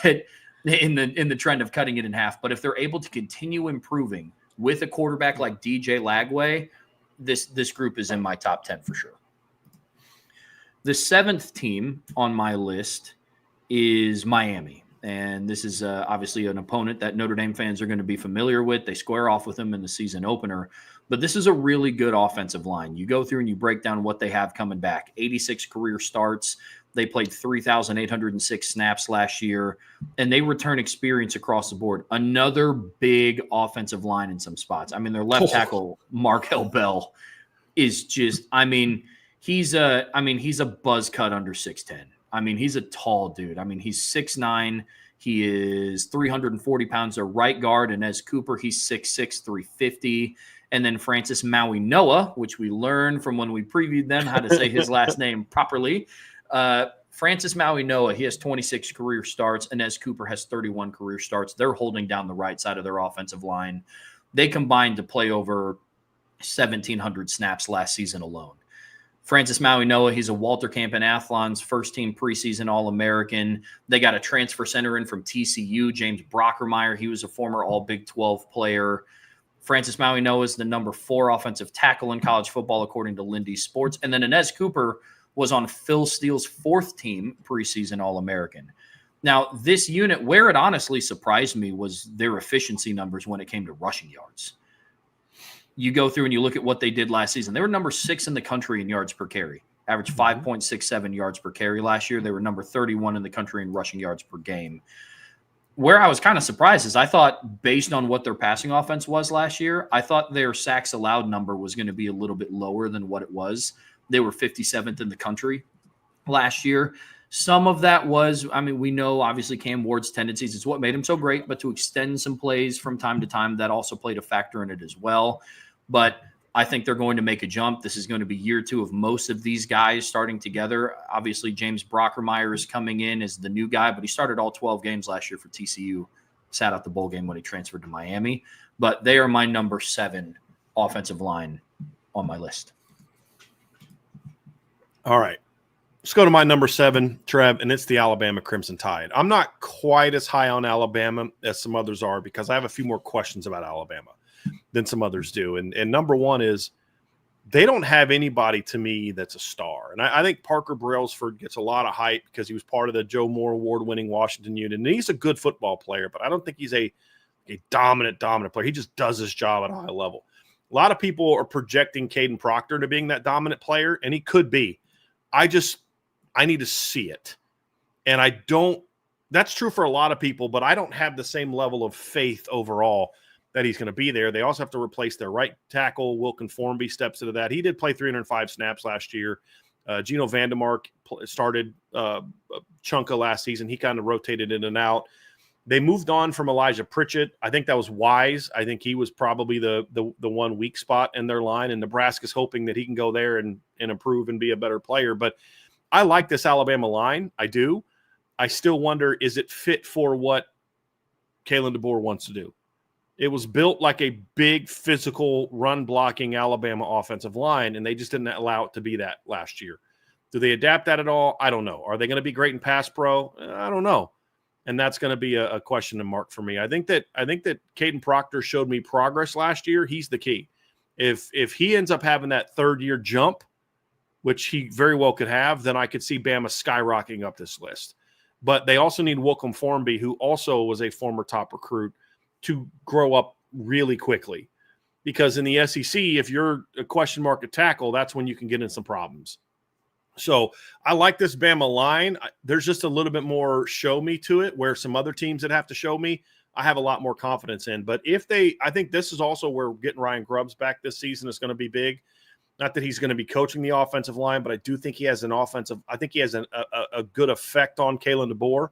in the trend of cutting it in half. But if they're able to continue improving with a quarterback like DJ Lagway, this group is in my top 10 for sure. The 7th team on my list is Miami. And this is obviously an opponent that Notre Dame fans are going to be familiar with. They square off with them in the season opener. But this is a really good offensive line. You go through and you break down what they have coming back. 86 career starts. They played 3,806 snaps last year. And they return experience across the board. Another big offensive line in some spots. I mean, their left tackle, Markel Bell, is just, he's a buzz cut under 6'10". I mean, he's a tall dude. I mean, he's 6'9". He is 340 pounds. Their right guard, Inez Cooper, he's 6'6", 350. And then Francis Maui Noah, which we learned from when we previewed them how to say his last name properly. Francis Maui Noah, he has 26 career starts. Inez Cooper has 31 career starts. They're holding down the right side of their offensive line. They combined to play over 1,700 snaps last season alone. Francis Maui Noah, he's a Walter Camp and Athlon's first-team preseason All-American. They got a transfer center in from TCU, James Brockermeyer. He was a former All-Big 12 player. Francis Maui Noah is the number 4 offensive tackle in college football, according to Lindy Sports. And then Inez Cooper was on Phil Steele's 4th-team preseason All-American. Now, this unit, where it honestly surprised me was their efficiency numbers when it came to rushing yards. You go through and you look at what they did last season. They were number 6 in the country in yards per carry, averaged 5.67 yards per carry last year. They were number 31 in the country in rushing yards per game. Where I was kind of surprised is I thought, based on what their passing offense was last year, I thought their sacks allowed number was going to be a little bit lower than what it was. They were 57th in the country last year. Some of that was, we know obviously Cam Ward's tendencies. It's what made him so great, but to extend some plays from time to time, that also played a factor in it as well. But I think they're going to make a jump. This is going to be year 2 of most of these guys starting together. Obviously, James Brockermeyer is coming in as the new guy, but he started all 12 games last year for TCU, sat out the bowl game when he transferred to Miami. But they are my number 7 offensive line on my list. All right. Let's go to my number 7, Trev, and it's the Alabama Crimson Tide. I'm not quite as high on Alabama as some others are because I have a few more questions about Alabama than some others do. And number one is they don't have anybody to me that's a star. And I think Parker Brailsford gets a lot of hype because he was part of the Joe Moore Award-winning Washington unit. And he's a good football player, but I don't think he's a dominant player. He just does his job at a high level. A lot of people are projecting Caden Proctor to being that dominant player, and he could be. I need to see it. And that's true for a lot of people, but I don't have the same level of faith overall that he's going to be there. They also have to replace their right tackle. Wilkin Formby steps into that. He did play 305 snaps last year. Gino Vandemark started a chunk of last season. He kind of rotated in and out. They moved on from Elijah Pritchett. I think that was wise. I think he was probably the one weak spot in their line, and Nebraska's hoping that he can go there and improve and be a better player. But I like this Alabama line. I do. I still wonder, is it fit for what Kalen DeBoer wants to do? It was built like a big physical run-blocking Alabama offensive line, and they just didn't allow it to be that last year. Do they adapt that at all? I don't know. Are they going to be great in pass pro? I don't know. And that's going to be a question mark for me. I think that Caden Proctor showed me progress last year. He's the key. If he ends up having that third-year jump, which he very well could have, then I could see Bama skyrocketing up this list. But they also need Wilkin Formby, who also was a former top recruit, to grow up really quickly. Because in the SEC, if you're a question mark at tackle, that's when you can get in some problems. So I like this Bama line. There's just a little bit more show me to it, where some other teams that have to show me, I have a lot more confidence in. But I think this is also where getting Ryan Grubbs back this season is going to be big. Not that he's going to be coaching the offensive line, but I do think he has a good effect on Kalen DeBoer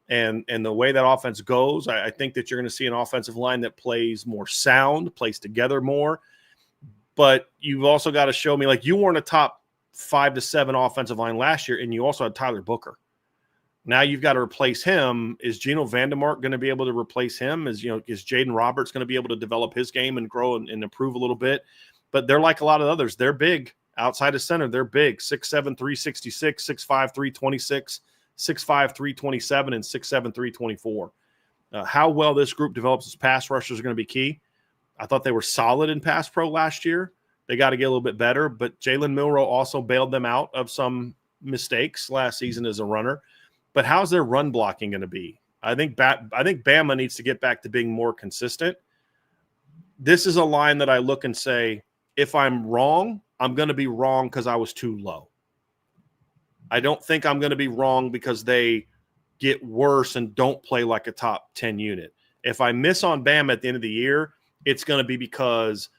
and the way that offense goes. I think that you're going to see an offensive line that plays more sound, plays together more. But you've also got to show me, like, you weren't a top 5 to 7 offensive line last year, and you also had Tyler Booker. Now you've got to replace him. Is Gino Vandemark going to be able to replace him? Is Jaden Roberts going to be able to develop his game and grow and improve a little bit? But they're like a lot of others. They're big. Outside of center, they're big. 6'7", 366, 6'5", 326, 6'5", 327, and 6'7", 324. How well this group develops as pass rushers is going to be key. I thought they were solid in pass pro last year. They got to get a little bit better. But Jalen Milroe also bailed them out of some mistakes last season as a runner. But how's their run blocking going to be? I think Bama needs to get back to being more consistent. This is a line that I look and say, if I'm wrong, I'm going to be wrong because I was too low. I don't think I'm going to be wrong because they get worse and don't play like a top 10 unit. If I miss on Bama at the end of the year, it's going to be because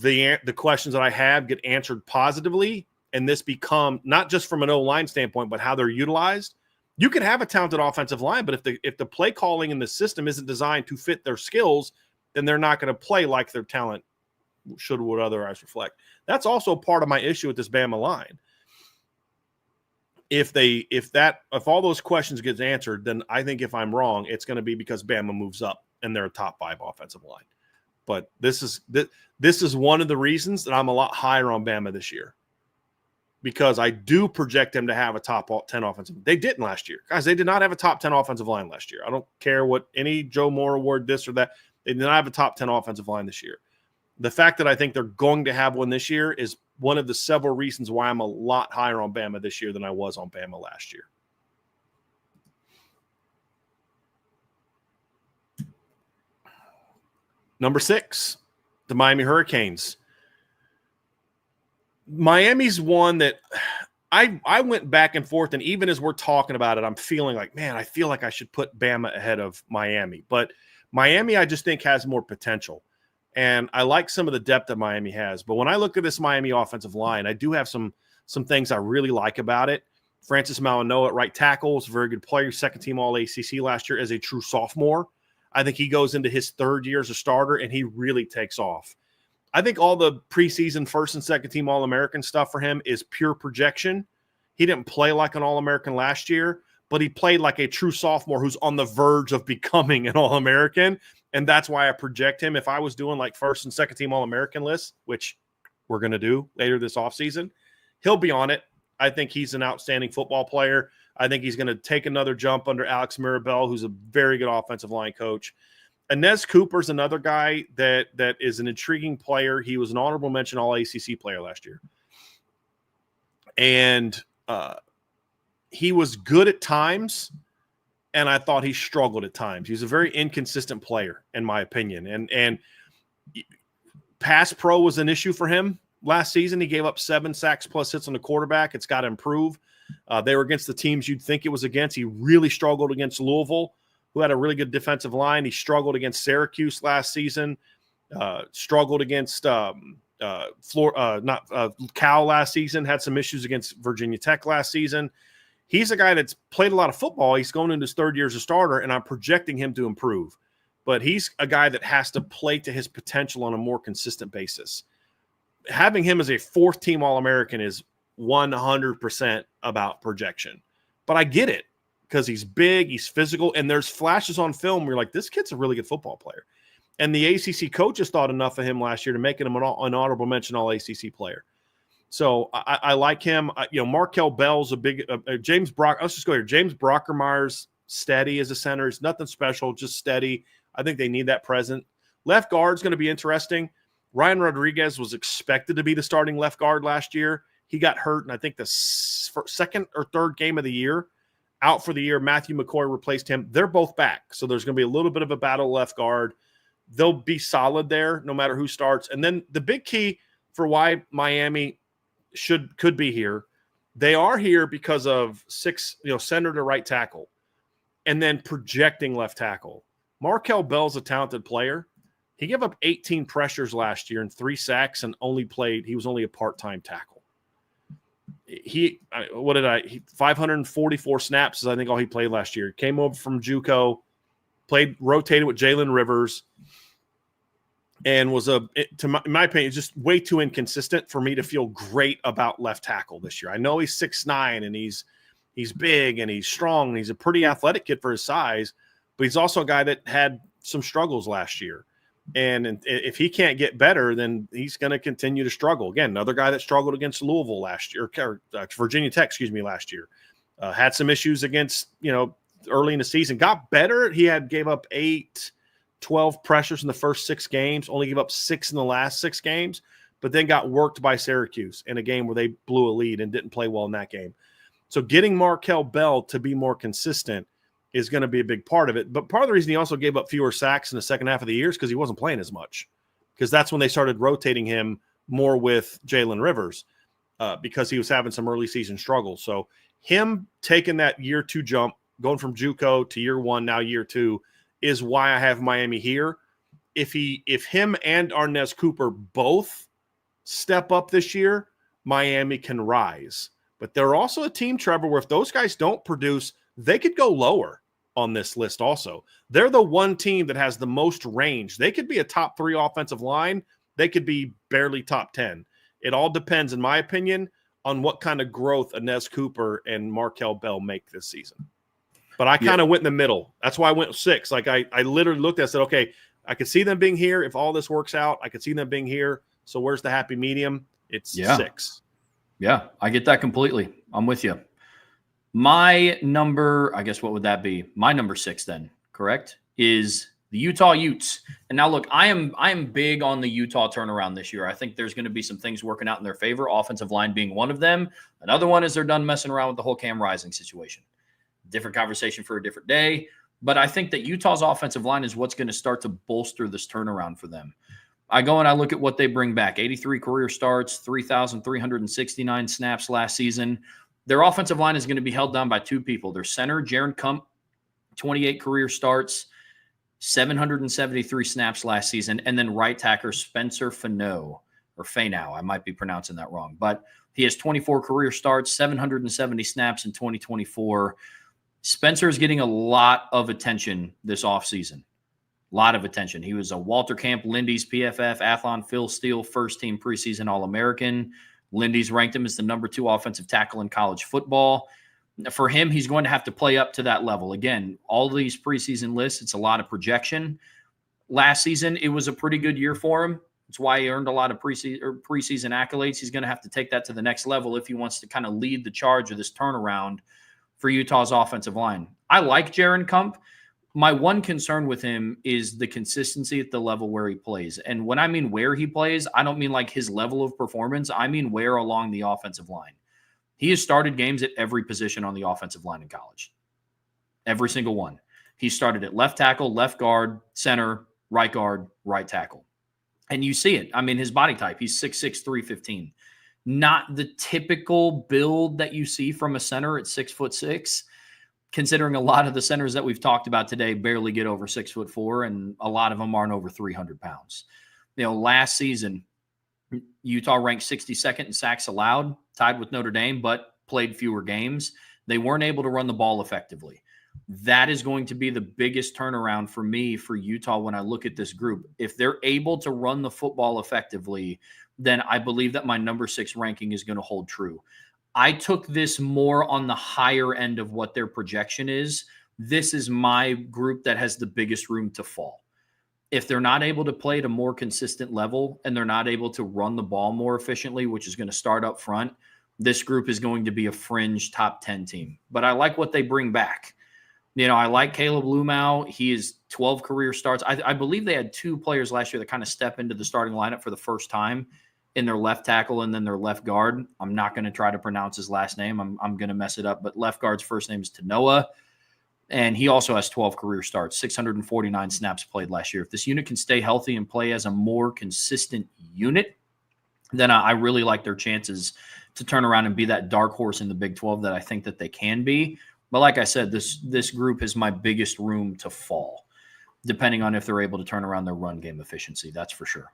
the questions that I have get answered positively, and this become not just from an O-line standpoint, but how they're utilized. You can have a talented offensive line, but if the play calling in the system isn't designed to fit their skills, then they're not going to play like their talent would otherwise reflect. That's also part of my issue with this Bama line. If all those questions gets answered, then I think if I'm wrong, it's going to be because Bama moves up and they're a top 5 offensive line. But this is one of the reasons that I'm a lot higher on Bama this year, because I do project them to have a top 10 offensive. They didn't last year, guys. They did not have a top 10 offensive line last year. I don't care what any Joe Moore award, this or that. They did not have a top 10 offensive line this year. The fact that I think they're going to have one this year is one of the several reasons why I'm a lot higher on Bama this year than I was on Bama last year. Number 6, the Miami Hurricanes. Miami's one that I went back and forth, and even as we're talking about it, I'm feeling like, man, I feel like I should put Bama ahead of Miami. But Miami, I just think, has more potential. And I like some of the depth that Miami has. But when I look at this Miami offensive line, I do have some things I really like about it. Francis Malinois at right tackle is a very good player, second-team All-ACC last year as a true sophomore. I think he goes into his third year as a starter, and he really takes off. I think all the preseason first and second-team All-American stuff for him is pure projection. He didn't play like an All-American last year, but he played like a true sophomore who's on the verge of becoming an All-American. And that's why I project him. If I was doing like first and second team All-American lists, which we're going to do later this offseason, he'll be on it. I think he's an outstanding football player. I think he's going to take another jump under Alex Mirabel, who's a very good offensive line coach. Inez Cooper's another guy that is an intriguing player. He was an honorable mention All-ACC player last year. And he was good at times, and I thought he struggled at times. He's a very inconsistent player, in my opinion. And pass pro was an issue for him last season. He gave up 7 sacks plus hits on the quarterback. It's got to improve. They were against the teams you'd think it was against. He really struggled against Louisville, who had a really good defensive line. He struggled against Syracuse last season, struggled against Cal last season, had some issues against Virginia Tech last season. He's a guy that's played a lot of football. He's going into his third year as a starter, and I'm projecting him to improve. But he's a guy that has to play to his potential on a more consistent basis. Having him as a fourth-team All-American is 100% about projection. But I get it because he's big, he's physical, and there's flashes on film where you're like, this kid's a really good football player. And the ACC coaches thought enough of him last year to make him an honorable mention All-ACC player. So I like him. Markel Bell's a big James Brock. Let's just go here. James Brockermeyer's steady as a center. He's nothing special, just steady. I think they need that present. Left guard's going to be interesting. Ryan Rodriguez was expected to be the starting left guard last year. He got hurt in, I think, the second or third game of the year. Out for the year. Matthew McCoy replaced him. They're both back. So there's going to be a little bit of a battle left guard. They'll be solid there no matter who starts. And then the big key for why Miami could be here, they are here because of center to right tackle and then projecting left tackle. Markel Bell's a talented player. He gave up 18 pressures last year and 3 sacks and he was only a part-time tackle. 544 snaps is I think all he played last year. Came over from JUCO, rotated with Jalen Rivers, and was in my opinion, just way too inconsistent for me to feel great about left tackle this year. I know he's 6'9", and he's big and he's strong and he's a pretty athletic kid for his size, but he's also a guy that had some struggles last year. And if he can't get better, then he's going to continue to struggle. Again, another guy that struggled against Louisville last year, or Virginia Tech, last year. Had some issues against, early in the season. Got better. He gave up 12 pressures in the first 6 games, only gave up 6 in the last 6 games, but then got worked by Syracuse in a game where they blew a lead and didn't play well in that game. So getting Markel Bell to be more consistent is going to be a big part of it. But part of the reason he also gave up fewer sacks in the second half of the year is because he wasn't playing as much, because that's when they started rotating him more with Jalen Rivers because he was having some early season struggles. So him taking that year 2 jump, going from JUCO to year 1, now year 2, is why I have Miami here. If him and Arnez Cooper both step up this year, Miami can rise. But they're also a team, Trevor, where if those guys don't produce, they could go lower on this list also. They're the one team that has the most range. They could be a top 3 offensive line. They could be barely top 10. It all depends, in my opinion, on what kind of growth Inez Cooper and Markel Bell make this season. But I kind of went in the middle. That's why I went 6. Like I literally looked at it and said, okay, I could see them being here. If all this works out, I could see them being here. So where's the happy medium? It's 6. Yeah, I get that completely. I'm with you. My number, I guess, what would that be? My number 6 then, correct, is the Utah Utes. And now look, I am big on the Utah turnaround this year. I think there's going to be some things working out in their favor, offensive line being one of them. Another one is they're done messing around with the whole Cam Rising situation. Different conversation for a different day. But I think that Utah's offensive line is what's going to start to bolster this turnaround for them. I go and I look at what they bring back. 83 career starts, 3,369 snaps last season. Their offensive line is going to be held down by 2 people. Their center, Jaron Kump, 28 career starts, 773 snaps last season. And then right tackle Spencer Fano. I might be pronouncing that wrong. But he has 24 career starts, 770 snaps in 2024. Spencer is getting a lot of attention this offseason. A lot of attention. He was a Walter Camp, Lindy's PFF, Athlon Phil Steele, first-team preseason All-American. Lindy's ranked him as the number 2 offensive tackle in college football. For him, he's going to have to play up to that level. Again, all of these preseason lists, it's a lot of projection. Last season, it was a pretty good year for him. It's why he earned a lot of preseason accolades. He's going to have to take that to the next level if he wants to kind of lead the charge of this turnaround for Utah's offensive line. I like Jaron Kump. My one concern with him is the consistency at the level where he plays. And when I mean where he plays, I don't mean like his level of performance. I mean where along the offensive line. He has started games at every position on the offensive line in college. Every single one. He started at left tackle, left guard, center, right guard, right tackle. And you see it. I mean, his body type, he's 6'6", 315. Not the typical build that you see from a center at 6'6", considering a lot of the centers that we've talked about today barely get over 6'4", and a lot of them aren't over 300 pounds. Last season, Utah ranked 62nd in sacks allowed, tied with Notre Dame, but played fewer games. They weren't able to run the ball effectively. That is going to be the biggest turnaround for me for Utah when I look at this group. If they're able to run the football effectively, then I believe that my number 6 ranking is going to hold true. I took this more on the higher end of what their projection is. This is my group that has the biggest room to fall. If they're not able to play at a more consistent level and they're not able to run the ball more efficiently, which is going to start up front, this group is going to be a fringe top 10 team. But I like what they bring back. I like Caleb Lumau. He is 12 career starts. I believe they had 2 players last year that kind of step into the starting lineup for the first time in their left tackle and then their left guard. I'm not going to try to pronounce his last name. I'm going to mess it up. But left guard's first name is Tanoa, and he also has 12 career starts, 649 snaps played last year. If this unit can stay healthy and play as a more consistent unit, then I really like their chances to turn around and be that dark horse in the Big 12 that I think that they can be. But like I said, this group is my biggest room to fall, depending on if they're able to turn around their run game efficiency. That's for sure.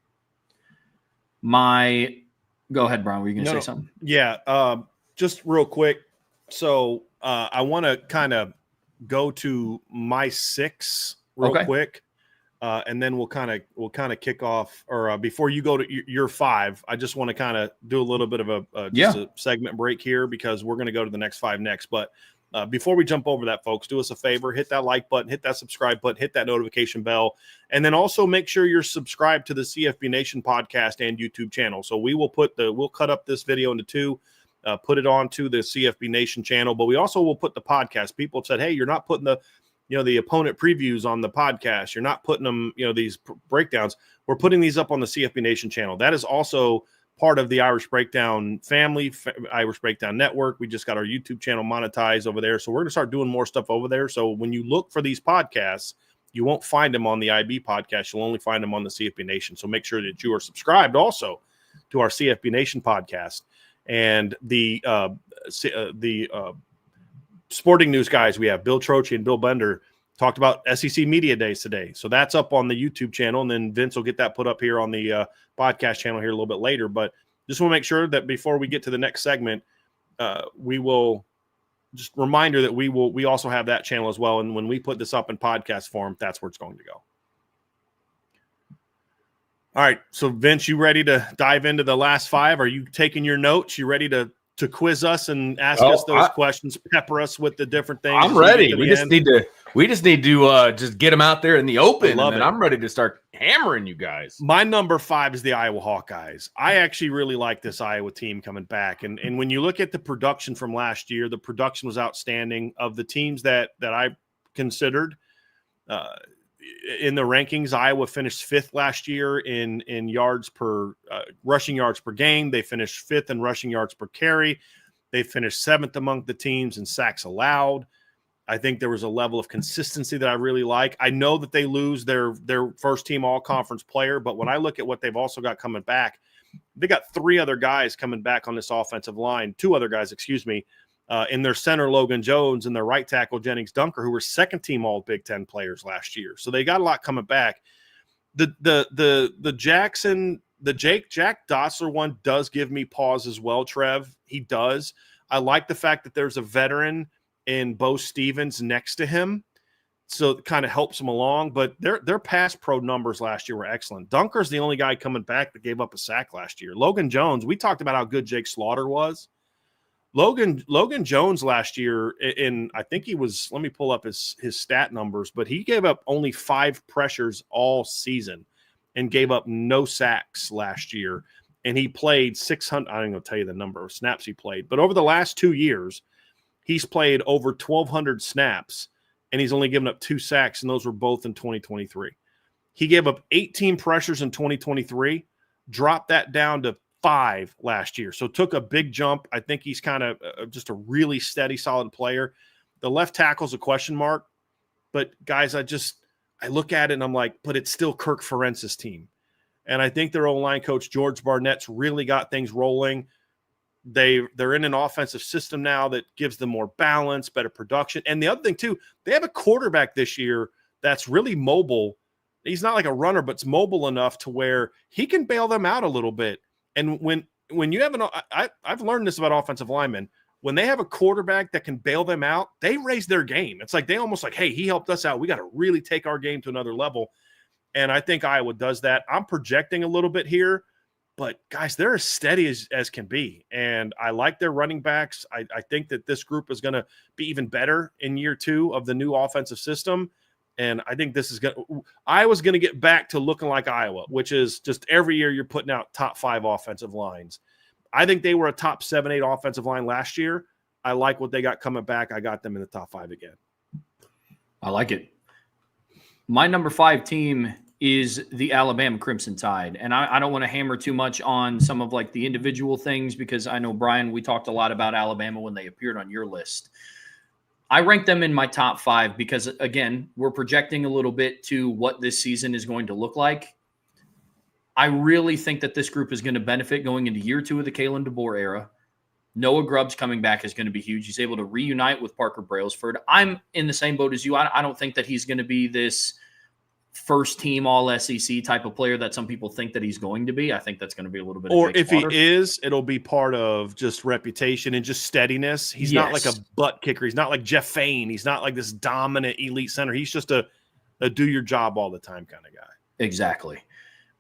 Go ahead, Brian. Were you going to say something? Yeah, just real quick. So I want to kind of go to my 6 real quick, and then we'll kind of kick off. Or before you go to your 5, I just want to kind of do a little bit of a segment break here because we're going to go to the next 5 next, but. Before we jump over that, folks, do us a favor, hit that like button, hit that subscribe button, hit that notification bell, and then also make sure you're subscribed to the CFB Nation podcast and YouTube channel. So we'll cut up this video into 2, put it onto the CFB Nation channel, but we also will put the podcast. People have said, hey, you're not putting the opponent previews on the podcast. You're not putting them, these breakdowns. We're putting these up on the CFB Nation channel. That is also part of the Irish Breakdown family, Irish Breakdown Network. We just got our YouTube channel monetized over there. So we're going to start doing more stuff over there. So when you look for these podcasts, you won't find them on the IB podcast. You'll only find them on the CFB Nation. So make sure that you are subscribed also to our CFB Nation podcast. And the sporting news guys, we have Bill Trocchi and Bill Bender talked about SEC Media Days today. So that's up on the YouTube channel, and then Vince will get that put up here on the podcast channel here a little bit later. But just want to make sure that before we get to the next segment, we will just reminder that we also have that channel as well. And when we put this up in podcast form, that's where it's going to go. All right. So Vince, you ready to dive into the last 5? Are you taking your notes? You ready to quiz us and ask us those questions, pepper us with the different things? I'm ready. We just need to just get them out there in the open, and then I'm ready to start hammering you guys. My number 5 is the Iowa Hawkeyes. I actually really like this Iowa team coming back, and when you look at the production from last year, the production was outstanding. Of the teams that I considered in the rankings, Iowa finished 5th last year in yards per rushing yards per game. They finished 5th in rushing yards per carry. They finished 7th among the teams in sacks allowed. I think there was a level of consistency that I really like. I know that they lose their first team all-conference player, but when I look at what they've also got coming back, they got 3 other guys coming back on this offensive line, 2 other guys, in their center, Logan Jones, and their right tackle, Jennings Dunker, who were second team all Big Ten players last year. So they got a lot coming back. The Jack Dossler one does give me pause as well, Trev. He does. I like the fact that there's a veteran in Bo Stevens next to him, so it kind of helps him along. But their pass pro numbers last year were excellent. Dunker's the only guy coming back that gave up a sack last year. Logan Jones, we talked about how good Jake Slaughter was. Logan Jones last year, I think he was, let me pull up his stat numbers, but he gave up only 5 pressures all season. and gave up no sacks last year. And he played 600. I don't know, tell you the number of snaps he played, but over the last 2 years, he's played over 1,200 snaps, and he's only given up 2 sacks, and those were both in 2023. He gave up 18 pressures in 2023, dropped that down to 5 last year. So took a big jump. I think he's kind of just a really steady, solid player. The left tackle's a question mark, but guys, I look at it and I'm like, but it's still Kirk Ferentz's team. And I think their O-line coach, George Barnett's really got things rolling. They're in an offensive system now that gives them more balance, better production. And the other thing too, they have a quarterback this year that's really mobile. He's not like a runner, but it's mobile enough to where he can bail them out a little bit. And when you have I've learned this about offensive linemen, when they have a quarterback that can bail them out, they raise their game. It's like they almost like, hey, he helped us out. We got to really take our game to another level. And I think Iowa does that. I'm projecting a little bit here, but guys, they're as steady as can be. And I like their running backs. I think that this group is going to be even better in year 2 of the new offensive system. And I think Iowa's going to get back to looking like Iowa, which is just every year you're putting out top 5 offensive lines. I think they were a top 7, 8 offensive line last year. I like what they got coming back. I got them in the top 5 again. I like it. My number 5 team is the Alabama Crimson Tide. And I don't want to hammer too much on some of like the individual things because I know, Bryan, we talked a lot about Alabama when they appeared on your list. I rank them in my top 5 because, again, we're projecting a little bit to what this season is going to look like. I really think that this group is going to benefit going into year 2 of the Kalen DeBoer era. Noah Grubbs coming back is going to be huge. He's able to reunite with Parker Brailsford. I'm in the same boat as you. I don't think that he's going to be this first-team All-SEC type of player that some people think that he's going to be. I think that's going to be a little bit Or of if he is, it'll be part of just reputation and just steadiness. He's not like a butt kicker. He's not like Jeff Fain. He's not like this dominant elite center. He's just a do-your-job all the time kind of guy. Exactly.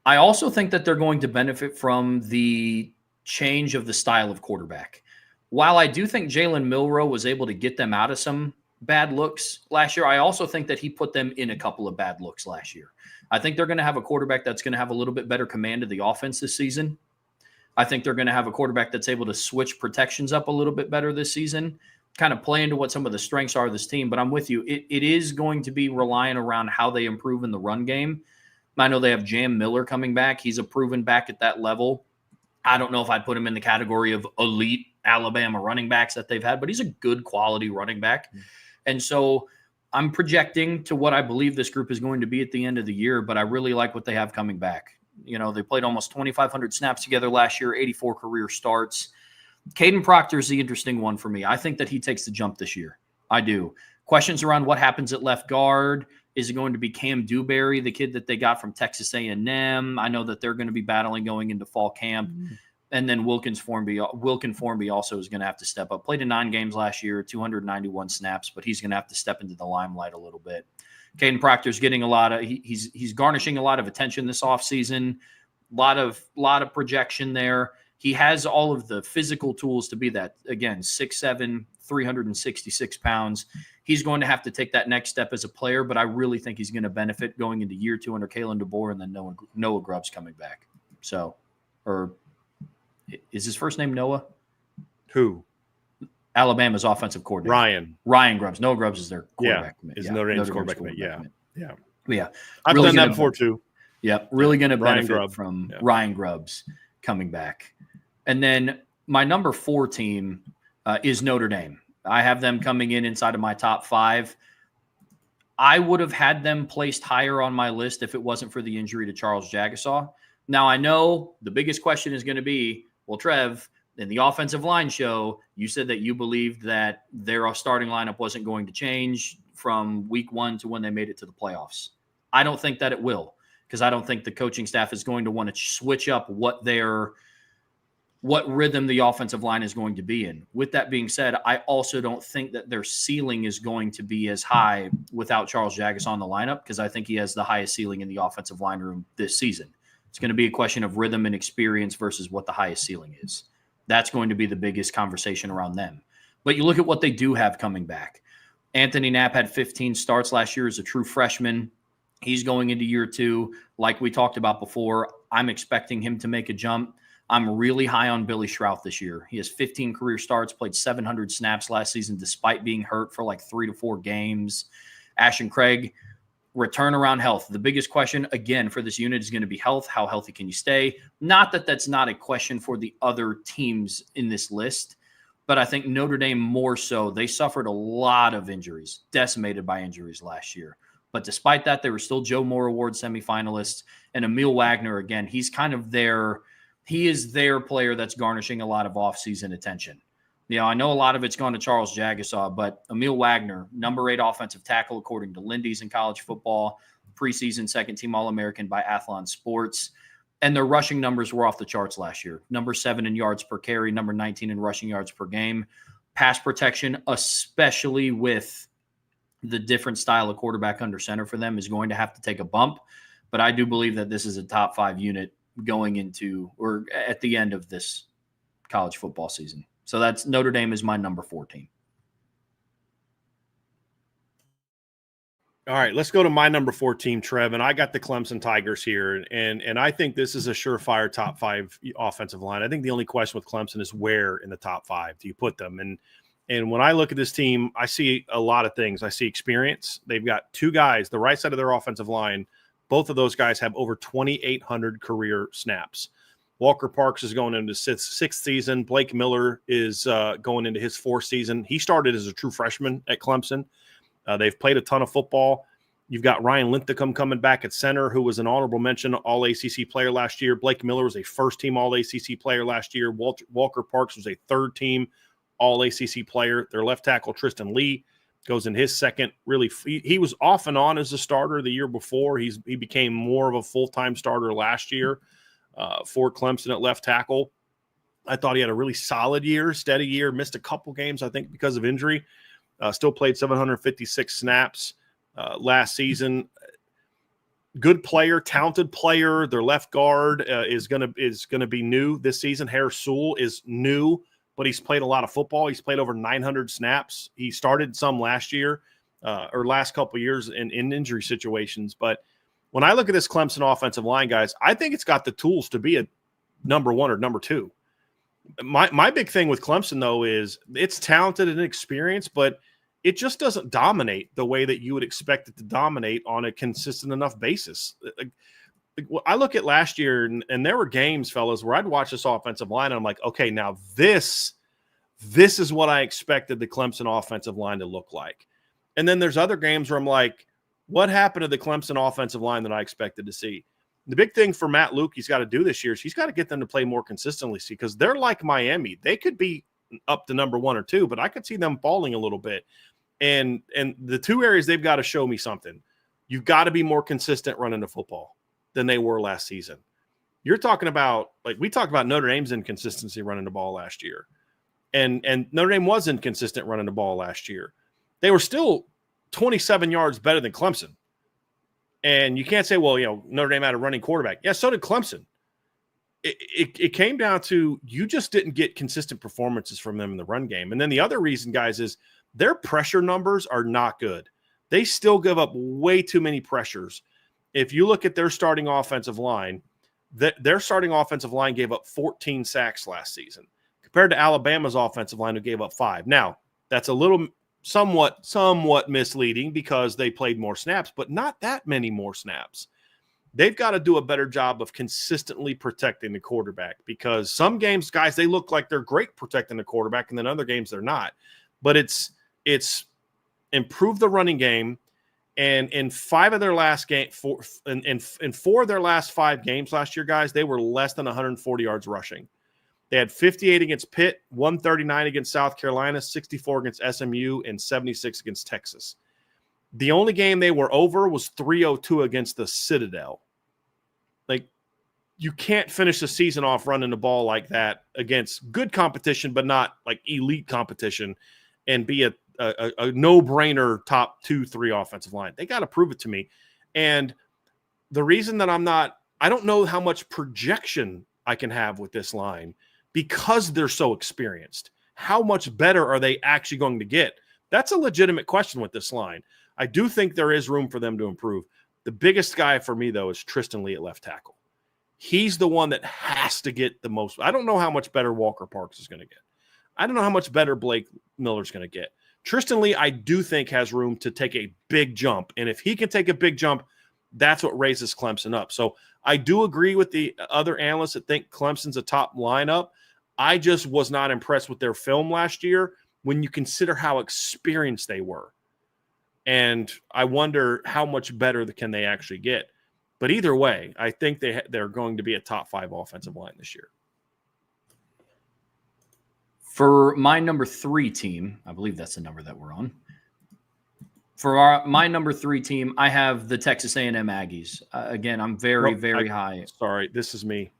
I also think that they're going to benefit from the change of the style of quarterback. While I do think Jalen Milroe was able to get them out of some bad looks last year, I also think that he put them in a couple of bad looks last year. I think they're going to have a quarterback that's going to have a little bit better command of the offense this season. I think they're going to have a quarterback that's able to switch protections up a little bit better this season, kind of play into what some of the strengths are of this team. But I'm with you. It is going to be reliant around how they improve in the run game. I know they have Jam Miller coming back. He's a proven back at that level. I don't know if I'd put him in the category of elite Alabama running backs that they've had, but he's a good quality running back. And so I'm projecting to what I believe this group is going to be at the end of the year, but I really like what they have coming back. You know, they played almost 2,500 snaps together last year, 84 career starts. Caden Proctor is the interesting one for me. I think that he takes the jump this year. I do. Questions around what happens at left guard. Is it going to be Cam Dewberry, the kid that they got from Texas A&M? I know that they're going to be battling going into fall camp. And then Wilkin Formby also is going to have to step up. Played in 9 games last year, 291 snaps, but he's going to have to step into the limelight a little bit. Caden Proctor's getting he's garnishing a lot of attention this offseason. A lot of projection there. He has all of the physical tools to be that. Again, 6'7", 366 pounds. He's going to have to take that next step as a player, but I really think he's going to benefit going into year 2 under Kalen DeBoer and then Noah Grubbs coming back. So, or is his first name Noah? Who? Alabama's offensive coordinator. Ryan Grubbs. Noah Grubbs is their quarterback. Is Notre Dame's quarterback. Yeah. I've really done that before too. Yeah, really going to benefit from Ryan Grubbs coming back. And then my number 4 team is Notre Dame. I have them coming in inside of my top 5. I would have had them placed higher on my list if it wasn't for the injury to Charles Jagasaw. Now, I know the biggest question is going to be, well, Trev, in the offensive line show, you said that you believed that their starting lineup wasn't going to change from week 1 to when they made it to the playoffs. I don't think that it will, because I don't think the coaching staff is going to want to switch up what rhythm the offensive line is going to be in. With that being said, I also don't think that their ceiling is going to be as high without Charles Jagasaw on the lineup, because I think he has the highest ceiling in the offensive line room this season. It's going to be a question of rhythm and experience versus what the highest ceiling is. That's going to be the biggest conversation around them. But you look at what they do have coming back. Anthony Knapp had 15 starts last year as a true freshman. He's going into year 2. Like we talked about before, I'm expecting him to make a jump. I'm really high on Billy Shrout this year. He has 15 career starts, played 700 snaps last season despite being hurt for like 3 to 4 games. Ashton Craig, return around health. The biggest question, again, for this unit is going to be health. How healthy can you stay? Not that that's not a question for the other teams in this list, but I think Notre Dame more so. They suffered a lot of injuries, decimated by injuries last year. But despite that, they were still Joe Moore Award semifinalists. And Emil Wagner, again, he's kind of he is their player that's garnishing a lot of offseason attention. I know a lot of it's gone to Charles Jagasaw, but Emil Wagner, number 8 offensive tackle, according to Lindy's in college football, preseason second-team All-American by Athlon Sports. And their rushing numbers were off the charts last year. Number 7 in yards per carry, number 19 in rushing yards per game. Pass protection, especially with the different style of quarterback under center for them, is going to have to take a bump. But I do believe that this is a top 5 unit going into or at the end of this college football season. So that's Notre Dame is my number 14. All right, let's go to my number 14, Trev, and I got the Clemson Tigers here, and I think this is a surefire top 5 offensive line. I think the only question with Clemson is where in the top 5 do you put them? And when I look at this team, I see a lot of things. I see experience. They've got 2 guys, the right side of their offensive line. Both of those guys have over 2,800 career snaps. Walker Parks is going into his 6th season. Blake Miller is going into his 4th season. He started as a true freshman at Clemson. They've played a ton of football. You've got Ryan Linthicum coming back at center, who was an honorable mention All-ACC player last year. Blake Miller was a first-team All-ACC player last year. Walker Parks was a third-team All-ACC player. Their left tackle, Tristan Lee, goes in his 2nd. Really, he was off and on as a starter the year before. He became more of a full-time starter last year for Clemson at left tackle. I thought he had a really solid year, steady year, missed a couple games, I think, because of injury. Still played 756 snaps last season. Good player, talented player. Their left guard is gonna be new this season. Harris Sewell is new, but he's played a lot of football. He's played over 900 snaps. He started some last year or last couple of years in injury situations. But when I look at this Clemson offensive line, guys, I think it's got the tools to be a number 1 or number 2. My big thing with Clemson, though, is it's talented and experienced, but it just doesn't dominate the way that you would expect it to dominate on a consistent enough basis. I look at last year, and there were games, fellas, where I'd watch this offensive line, and I'm like, okay, now this is what I expected the Clemson offensive line to look like. And then there's other games where I'm like, what happened to the Clemson offensive line that I expected to see? The big thing for Matt Luke he's got to do this year is he's got to get them to play more consistently, because they're like Miami. They could be up to number 1 or 2, but I could see them falling a little bit. And the 2 areas they've got to show me something. You've got to be more consistent running the football than they were last season. You're talking about, like we talked about Notre Dame's inconsistency running the ball last year. And Notre Dame was inconsistent running the ball last year. They were still 27 yards better than Clemson. And you can't say, well, Notre Dame had a running quarterback. Yeah, so did Clemson. It came down to you just didn't get consistent performances from them in the run game. And then the other reason, guys, is their pressure numbers are not good. They still give up way too many pressures. If you look at their starting offensive line, their starting offensive line gave up 14 sacks last season compared to Alabama's offensive line, who gave up 5. Now, that's a little somewhat misleading because they played more snaps, but not that many more snaps. They've got to do a better job of consistently protecting the quarterback, because some games, guys, they look like they're great protecting the quarterback, and then other games they're not. But it's improved the running game, and in 4 of their last 5 games last year, guys, they were less than 140 yards rushing. They had 58 against Pitt, 139 against South Carolina, 64 against SMU, and 76 against Texas. The only game they were over was 302 against the Citadel. Like, you can't finish the season off running the ball like that against good competition, but not like elite competition, and be a no-brainer top 2-3 offensive line. They got to prove it to me. And the reason that I don't know how much projection I can have with this line, because they're so experienced. How much better are they actually going to get? That's a legitimate question with this line. I do think there is room for them to improve, The biggest guy for me, though, is Tristan Lee at left tackle. He's the one that has to get the most. I don't know how much better Walker Parks is going to get. I don't know how much better Blake Miller's going to get. Tristan Lee, I do think, has room to take a big jump. And if he can take a big jump, that's what raises Clemson up. So I do agree with the other analysts that think Clemson's a top lineup. I just was not impressed with their film last year when you consider how experienced they were. And I wonder how much better can they actually get. But either way, I think they're going to be a top 5 offensive line this year. For my number 3 team, I believe that's the number that we're on. For my number 3 team, I have the Texas A&M Aggies. Again, I'm very high. Sorry, this is me.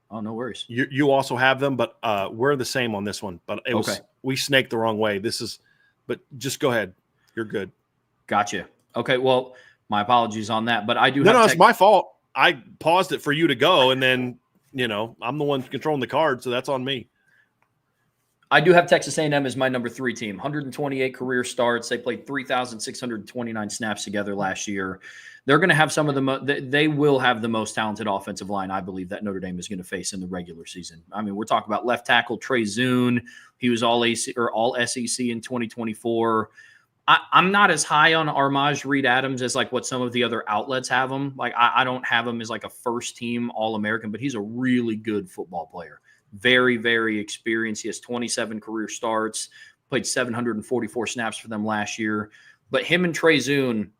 Oh, no worries. You also have them, but we're the same on this one. But we snaked the wrong way. But just go ahead. You're good. Gotcha. Okay, well, my apologies on that. But I do No, it's my fault. I paused it for you to go, and then, I'm the one controlling the card, so that's on me. I do have Texas A&M as my number 3 team. 128 career starts. They played 3,629 snaps together last year. They're going to have some of they will have the most talented offensive line, I believe, that Notre Dame is going to face in the regular season. I mean, we're talking about left tackle Trey Zune. He was all SEC in 2024. I'm not as high on Armaj Reed Adams as like what some of the other outlets have him. Like I don't have him as like a first team All-American, but he's a really good football player. Very experienced. He has 27 career starts, played 744 snaps for them last year. But him and Trey Zune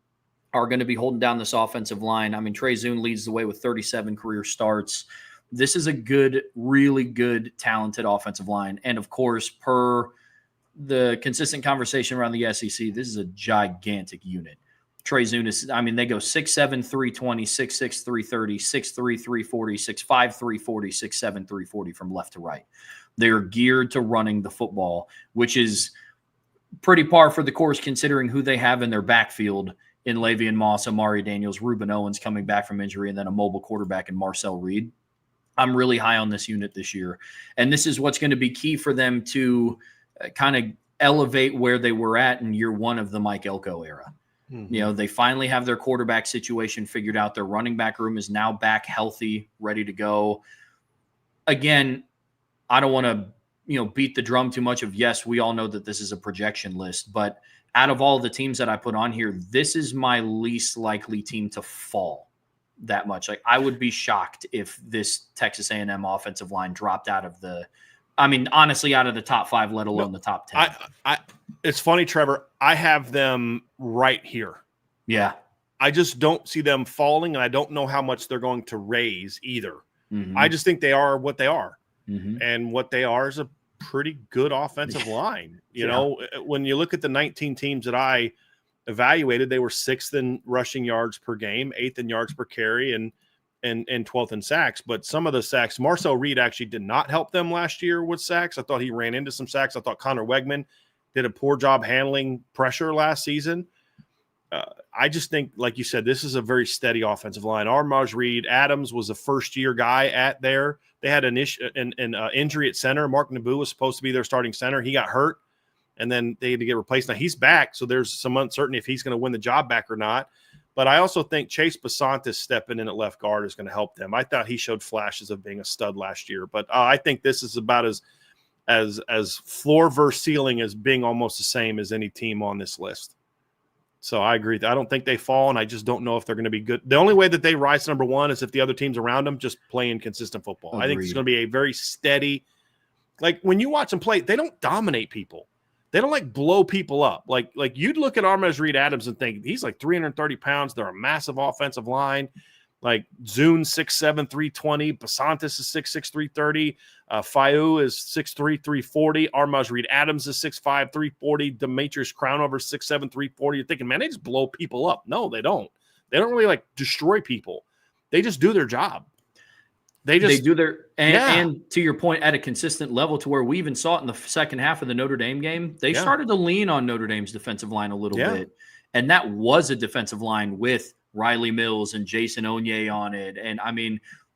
are going to be holding down this offensive line. I mean, Trey Zune leads the way with 37 career starts. This is a really good, talented offensive line. And of course, per the consistent conversation around the SEC, this is a gigantic unit. Trey Zune they go 6'7", 320, 6'6", 330, 6'3", 340, 6'5", 340, 6'7", 340 from left to right. They're geared to running the football, which is pretty par for the course considering who they have in their backfield in Lavian Moss, Amari Daniels, Reuben Owens coming back from injury, and then a mobile quarterback in Marcel Reed. I'm really high on this unit this year. And this is what's going to be key for them to kind of elevate where they were at in year 1 of the Mike Elko era. Mm-hmm. They finally have their quarterback situation figured out. Their running back room is now back healthy, ready to go. Again, I don't want to, beat the drum too much of, yes, we all know that this is a projection list, but out of all the teams that I put on here, this is my least likely team to fall that much. Like I would be shocked if this Texas A&M offensive line dropped out of honestly, out of the top 5, let alone the top 10. It's funny, Trevor. I have them right here. Yeah. I just don't see them falling, and I don't know how much they're going to raise either. Mm-hmm. I just think they are what they are. Mm-hmm. And what they are is a pretty good offensive line. When you look at the 19 teams that I evaluated, they were 6th in rushing yards per game, 8th in yards per carry, and 12th in sacks. But some of the sacks, Marcel Reed actually did not help them last year with sacks. I thought he ran into some sacks. I thought Connor Wegman did a poor job handling pressure last season. I just think, like you said, this is a very steady offensive line. Armaj Reed Adams was a first-year guy at there. They had an injury at center. Mark Naboo was supposed to be their starting center. He got hurt, and then they had to get replaced. Now he's back, so there's some uncertainty if he's going to win the job back or not. But I also think Chase Basantis stepping in at left guard is going to help them. I thought he showed flashes of being a stud last year, but I think this is about as floor versus ceiling as being almost the same as any team on this list. So I agree. I don't think they fall, and I just don't know if they're going to be good. The only way that they rise to number 1 is if the other teams around them just play inconsistent football. Agreed. I think it's going to be a very steady. Like when you watch them play, they don't dominate people. They don't blow people up. Like you'd look at Armaj Reed Adams and think he's like 330 pounds. They're a massive offensive line. Like Zune 6'7", 320. Basantis is 6'6", 330. Fayu is 6'3", 340. Armaj Reed Adams is 6'5", 340. Demetrius Crownover 6'7", 340. You're thinking, man, they just blow people up. No, they don't. They don't really destroy people. They just do their job. They do their and to your point, at a consistent level to where we even saw it in the second half of the Notre Dame game. They started to lean on Notre Dame's defensive line a little bit. And that was a defensive line with Riley Mills and Jason Onye on it. And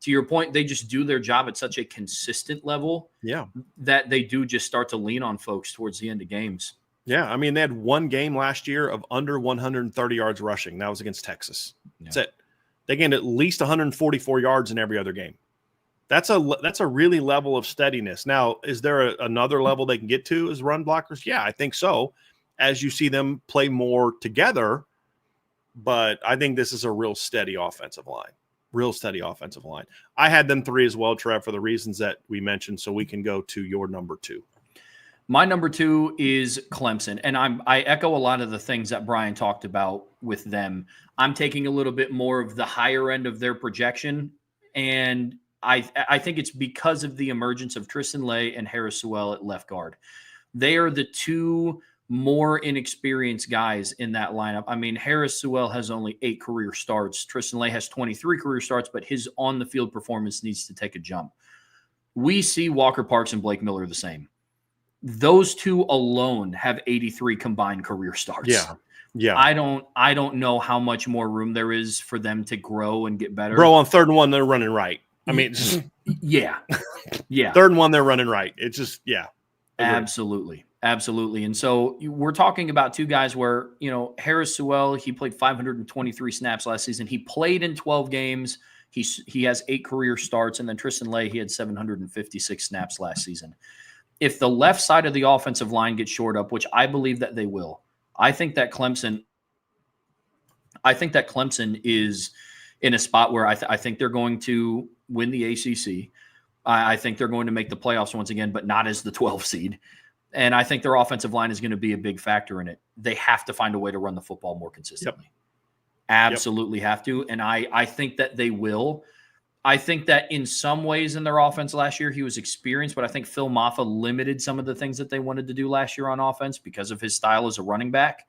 to your point, they just do their job at such a consistent level that they do just start to lean on folks towards the end of games. Yeah. They had one game last year of under 130 yards rushing. That was against Texas. That's it. They gained at least 144 yards in every other game. That's a really level of steadiness. Now, is there another level they can get to as run blockers? Yeah, I think so, as you see them play more together. But I think this is a real steady offensive line. I had them 3 as well, Trev, for the reasons that we mentioned, so we can go to your number 2. My number 2 is Clemson, and I echo a lot of the things that Bryan talked about with them. I'm taking a little bit more of the higher end of their projection, and I think it's because of the emergence of Tristan Lay and Harris Sewell at left guard. They are the 2 more inexperienced guys in that lineup. I mean, Harris Sewell has only 8 career starts. Tristan Lay has 23 career starts, but his on-the-field performance needs to take a jump. We see Walker Parks and Blake Miller the same. Those 2 alone have 83 combined career starts. Yeah. I don't know how much more room there is for them to grow and get better. Bro, on 3rd and 1, they're running right. I mean, yeah. 3rd and 1, they're running right. It's just, yeah. Absolutely. And so we're talking about 2 guys where, Harris Sewell, he played 523 snaps last season. He played in 12 games. He has 8 career starts. And then Tristan Lay, he had 756 snaps last season. If the left side of the offensive line gets shored up, which I believe that they will, I think that Clemson is in a spot where I think they're going to win the ACC. I think they're going to make the playoffs once again, but not as the 12 seed. And I think their offensive line is going to be a big factor in it. They have to find a way to run the football more consistently. Absolutely have to. And I think that they will. I think that in some ways in their offense last year, he was experienced, but I think Phil Maffa limited some of the things that they wanted to do last year on offense because of his style as a running back.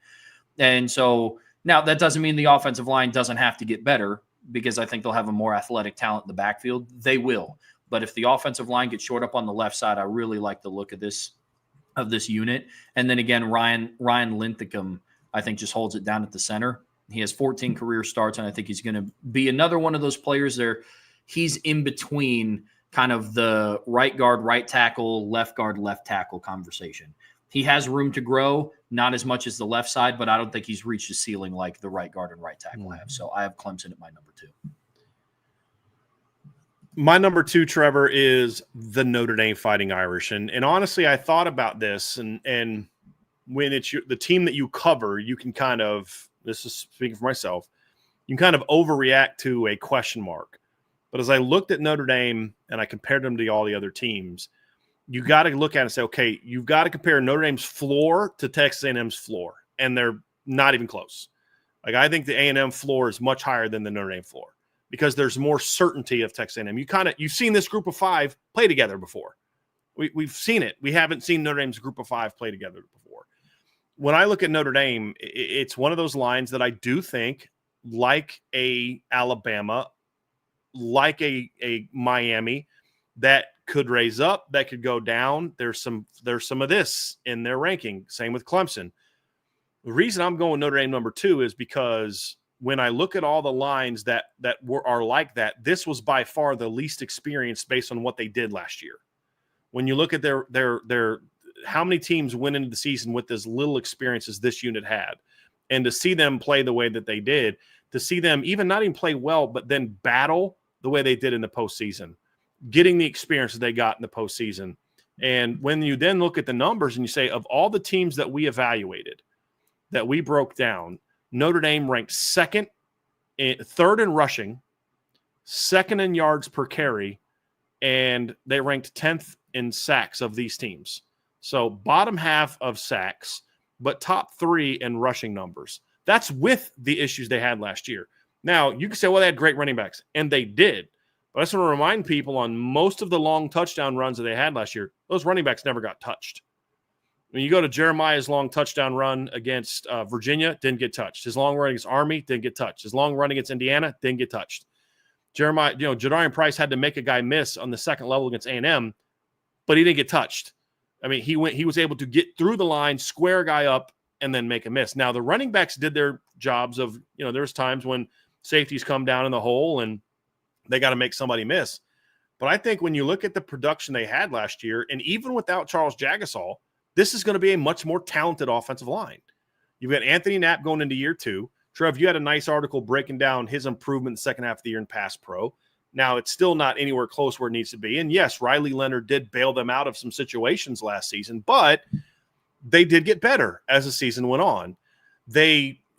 And so now that doesn't mean the offensive line doesn't have to get better, because I think they'll have a more athletic talent in the backfield. They will. But if the offensive line gets short up on the left side, I really like the look of this unit. And then again, Ryan Linthicum, I think, just holds it down at the center. He has 14 career starts, and I think he's going to be another one of those players there. He's in between kind of the right guard, right tackle, left guard, left tackle conversation. He has room to grow, not as much as the left side, but I don't think he's reached the ceiling like the right guard and right tackle have. So I have Clemson at my number 2. My number 2, Trevor, is the Notre Dame Fighting Irish. And honestly, I thought about this, and when it's the team that you cover, you can kind of, this is speaking for myself, you can kind of overreact to a question mark. But as I looked at Notre Dame and I compared them to all the other teams, you got to look at it and say, okay, you've got to compare Notre Dame's floor to Texas A&M's floor, and they're not even close. Like, I think the A&M floor is much higher than the Notre Dame floor because there's more certainty of Texas A&M. You've seen this group of 5 play together before. We've seen it. We haven't seen Notre Dame's group of 5 play together before. When I look at Notre Dame, it's one of those lines that I do think, like a Alabama, like a Miami, that could raise up, that could go down. There's some of this in their ranking. Same with Clemson. The reason I'm going Notre Dame number 2 is because when I look at all the lines that are like that, this was by far the least experienced based on what they did last year. When you look at their how many teams went into the season with as little experience as this unit had, and to see them play the way that they did, to see them even not even play well, but then battle the way they did in the postseason, getting the experience that they got in the postseason. And when you then look at the numbers and you say, of all the teams that we evaluated, that we broke down, Notre Dame ranked 3rd in rushing, 2nd in yards per carry, and they ranked 10th in sacks of these teams. So bottom half of sacks, but top 3 in rushing numbers. That's with the issues they had last year. Now, you can say, well, they had great running backs, and they did. But I just want to remind people, on most of the long touchdown runs that they had last year, those running backs never got touched. When you go to Jeremiah's long touchdown run against Virginia, didn't get touched. His long run against Army, didn't get touched. His long run against Indiana, didn't get touched. Jadarian Price had to make a guy miss on the second level against A&M, but he didn't get touched. I mean, he was able to get through the line, square a guy up, and then make a miss. Now, the running backs did their jobs of, there's times when safeties come down in the hole and they got to make somebody miss. But I think when you look at the production they had last year, and even without Charles Jagasaw, this is going to be a much more talented offensive line. You've got Anthony Knapp going into year 2. Trev, you had a nice article breaking down his improvement in the second half of the year in pass pro. Now, it's still not anywhere close where it needs to be. And yes, Riley Leonard did bail them out of some situations last season, but they did get better as the season went on.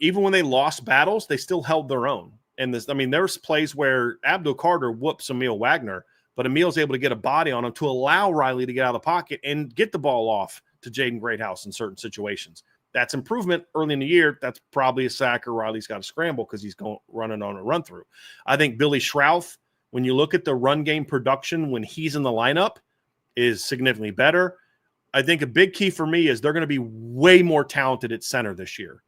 Even when they lost battles, they still held their own. And there's plays where Abdul Carter whoops Emil Wagner, but Emil's able to get a body on him to allow Riley to get out of the pocket and get the ball off to Jaden Greathouse in certain situations. That's improvement early in the year. That's probably a sack, or Riley's got to scramble because he's running on a run through. I think Billy Schrouth, when you look at the run game production when he's in the lineup, is significantly better. I think a big key for me is they're going to be way more talented at center this year.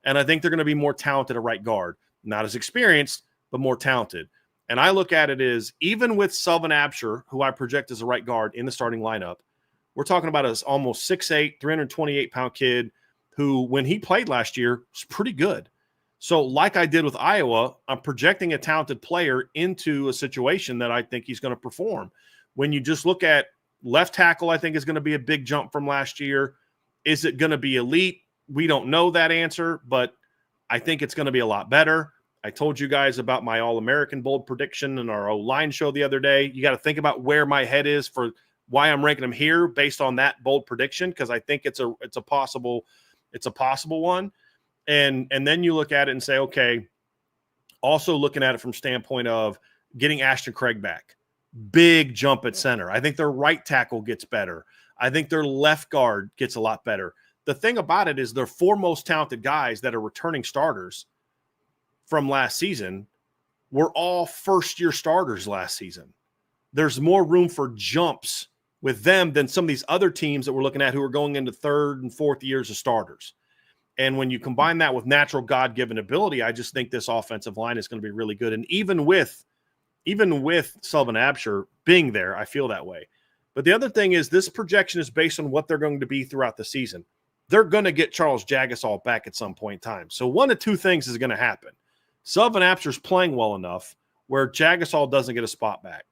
And I think they're going to be more talented at right guard. Not as experienced, but more talented. And I look at it as, even with Selvin Absher, who I project as a right guard in the starting lineup, we're talking about an almost 6'8", 328-pound kid who, when he played last year, was pretty good. So like I did with Iowa, I'm projecting a talented player into a situation that I think he's going to perform. When you just look at left tackle, I think is going to be a big jump from last year. Is it going to be elite? We don't know that answer, but I think it's going to be a lot better. I told you guys about my All-American bold prediction in our O-line show the other day. You got to think about where my head is for why I'm ranking them here based on that bold prediction, because I think it's a possible one. And then you look at it and say, okay, also looking at it from standpoint of getting Ashton Craig back. Big jump at center. I think their right tackle gets better. I think their left guard gets a lot better. The thing about it is their four most talented guys that are returning starters from last season were all first-year starters last season. There's more room for jumps with them than some of these other teams that we're looking at who are going into third and fourth years of starters. And when you combine that with natural God-given ability, I just think this offensive line is going to be really good. And even with Selvin Absher being there, I feel that way. But the other thing is this projection is based on what they're going to be throughout the season. They're going to get Charles Jagasol back at some point in time. So one of two things is going to happen. Selvin Absher's playing well enough where Jagasol doesn't get a spot back.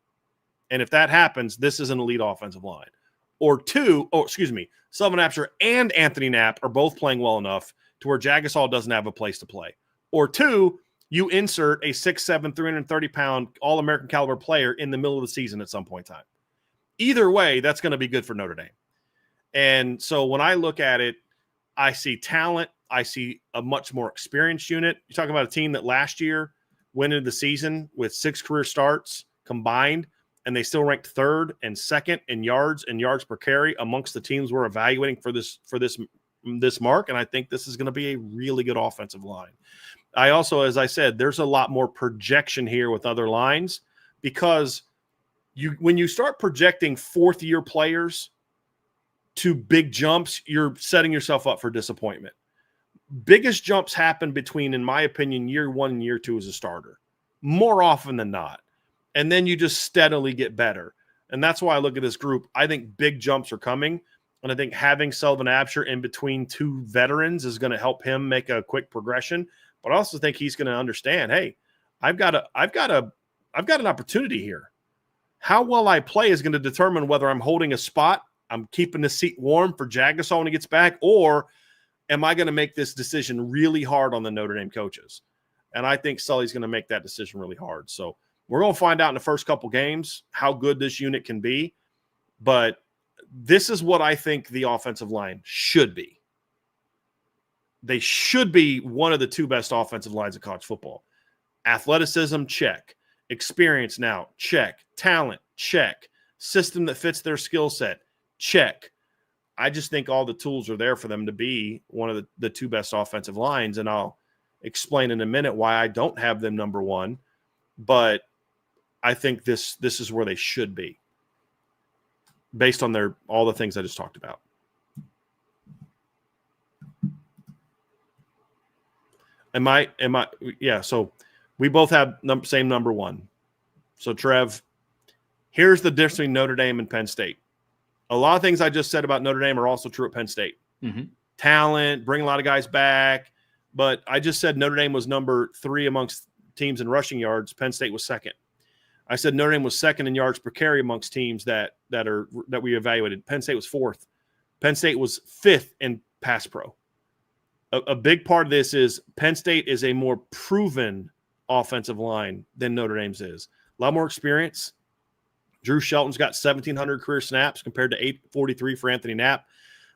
And if that happens, this is an elite offensive line. Or Selvin Absher and Anthony Knapp are both playing well enough to where Jagasol doesn't have a place to play. Or two, you insert a 6'7", 330-pound All-American caliber player in the middle of the season at some point in time. Either way, that's going to be good for Notre Dame. And so when I look at it, I see talent. I see a much more experienced unit. You're talking about a team that last year went into the season with 6 career starts combined, and they still ranked third and second in yards and yards per carry amongst the teams we're evaluating for this mark. And I think this is going to be a really good offensive line. I also, as I said, there's a lot more projection here with other lines because when you start projecting fourth-year players to big jumps, you're setting yourself up for disappointment. Biggest jumps happen between, in my opinion, year 1 and year 2 as a starter, more often than not. And then you just steadily get better. And that's why I look at this group. I think big jumps are coming. And I think having Selvin Absher in between two veterans is going to help him make a quick progression. But I also think he's going to understand, hey, I've got an opportunity here. How well I play is going to determine whether I'm holding a spot, I'm keeping the seat warm for Jagasol when he gets back, or am I going to make this decision really hard on the Notre Dame coaches? And I think Sully's going to make that decision really hard. So we're going to find out in the first couple games how good this unit can be. But this is what I think the offensive line should be. They should be one of the 2 best offensive lines of college football. Athleticism, check. Experience now, check. Talent, check. System that fits their skill set, check. I just think all the tools are there for them to be one of the 2 best offensive lines, and I'll explain in a minute why I don't have them number 1, but I think this is where they should be based on all the things I just talked about. Yeah, so we both have same number 1. So Trev, here's the difference between Notre Dame and Penn State. A lot of things I just said about Notre Dame are also true at Penn State. Mm-hmm. Talent, bring a lot of guys back. But I just said Notre Dame was number 3 amongst teams in rushing yards. Penn State was second. I said Notre Dame was second in yards per carry amongst teams that we evaluated. Penn State was 4th. Penn State was 5th in pass pro. a big part of this is Penn State is a more proven offensive line than Notre Dame's is. A lot more experience. Drew Shelton's got 1,700 career snaps compared to 843 for Anthony Knapp.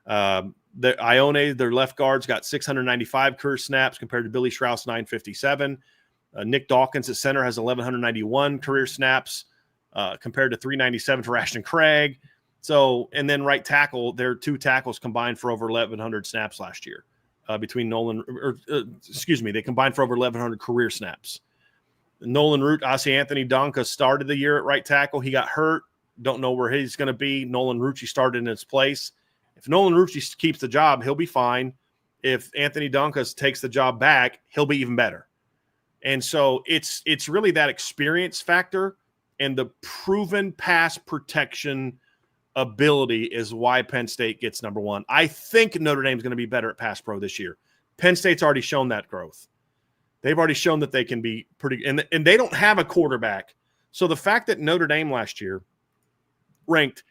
Ione, their left guard's got 695 career snaps compared to Billy Strauss, 957. Nick Dawkins at center has 1,191 career snaps compared to 397 for Ashton Craig. So, and then right tackle, their two tackles combined for over 1,100 snaps last year between they combined for over 1,100 career snaps. Nolan Root, Anthony Donka started the year at right tackle. He got hurt. Don't know where he's going to be. Nolan Rucci started in his place. If Nolan Rucci keeps the job, he'll be fine. If Anthony Donka takes the job back, he'll be even better. And so it's really that experience factor and the proven pass protection ability is why Penn State gets number one. I think Notre Dame's going to be better at pass pro this year. Penn State's already shown that growth. They've already shown that they can be pretty – and they don't have a quarterback. So the fact that Notre Dame last year ranked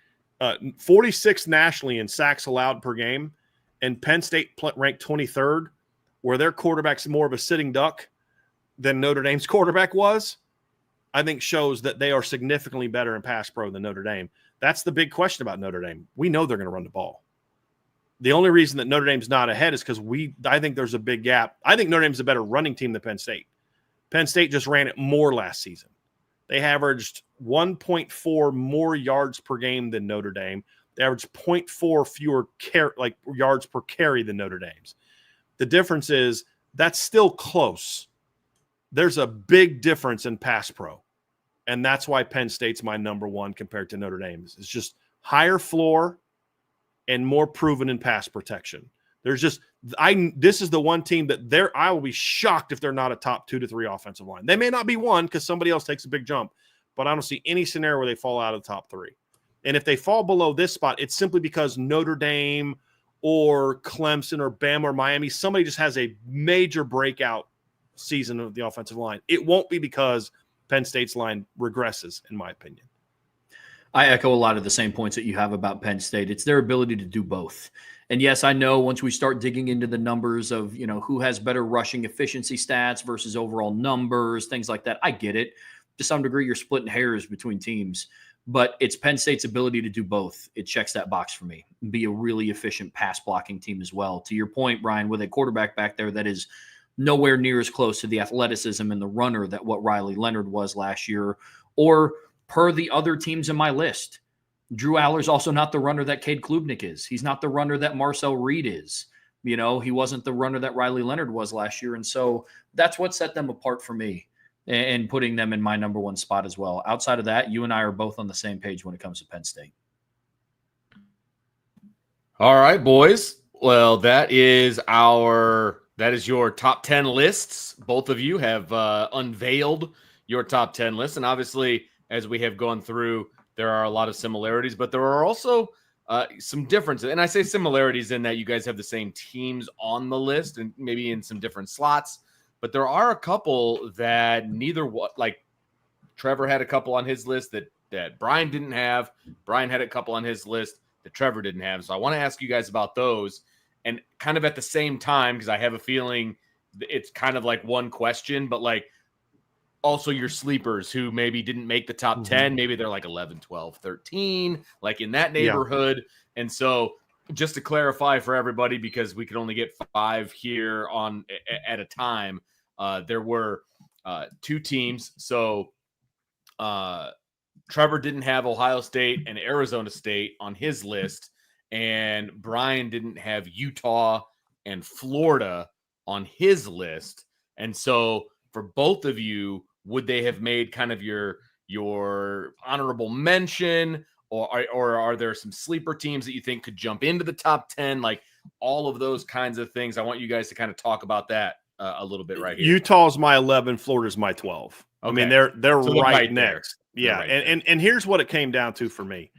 46th nationally in sacks allowed per game and Penn State ranked 23rd, where their quarterback's more of a sitting duck than Notre Dame's quarterback was, I think shows that they are significantly better in pass pro than Notre Dame. That's the big question about Notre Dame. We know they're going to run the ball. The only reason that Notre Dame's not ahead is because I think there's a big gap. I think Notre Dame's a better running team than Penn State. Penn State just ran it more last season. They averaged 1.4 more yards per game than Notre Dame. They averaged 0.4 fewer yards per carry than Notre Dame's. The difference is that's still close. There's a big difference in pass pro. And that's why Penn State's my number one compared to Notre Dame's. It's just higher floor and more proven in pass protection. This is the one team that I will be shocked if they're not a top 2 to 3 offensive line. They may not be one because somebody else takes a big jump, but I don't see any scenario where they fall out of the top 3. And if they fall below this spot, it's simply because Notre Dame or Clemson or Bama or Miami, somebody just has a major breakout season of the offensive line. It won't be because Penn State's line regresses, in my opinion. I echo a lot of the same points that you have about Penn State. It's their ability to do both. And yes, I know once we start digging into the numbers of, who has better rushing efficiency stats versus overall numbers, things like that, I get it. To some degree, you're splitting hairs between teams. But it's Penn State's ability to do both. It checks that box for me. Be a really efficient pass blocking team as well. To your point, Bryan, with a quarterback back there that is nowhere near as close to the athleticism and the runner that what Riley Leonard was last year, or per the other teams in my list. Drew Aller's also not the runner that Cade Klubnik is. He's not the runner that Marcel Reed is. He wasn't the runner that Riley Leonard was last year. And so that's what set them apart for me and putting them in my number one spot as well. Outside of that, you and I are both on the same page when it comes to Penn State. All right, boys. Well, that is your top 10 lists. Both of you have unveiled your top 10 lists. And obviously, as we have gone through, there are a lot of similarities, but there are also some differences. And I say similarities in that you guys have the same teams on the list and maybe in some different slots. But there are a couple that like Trevor had a couple on his list that Bryan didn't have. Bryan had a couple on his list that Trevor didn't have. So I want to ask you guys about those. And kind of at the same time, because I have a feeling it's kind of like one question, but like also your sleepers who maybe didn't make the top 10, maybe they're like 11, 12, 13, like in that neighborhood. Yeah. And so just to clarify for everybody, because we could only get 5 here at a time, there were 2 teams. So Trevor didn't have Ohio State and Arizona State on his list, and Bryan didn't have Utah and Florida on his list. And so for both of you, would they have made kind of your honorable mention, or are there some sleeper teams that you think could jump into the top 10? Like all of those kinds of things. I want you guys to kind of talk about that a little bit right here. Utah's my 11, Florida's my 12. Okay. I mean, they're so right next. Yeah. Right and here's what it came down to for me.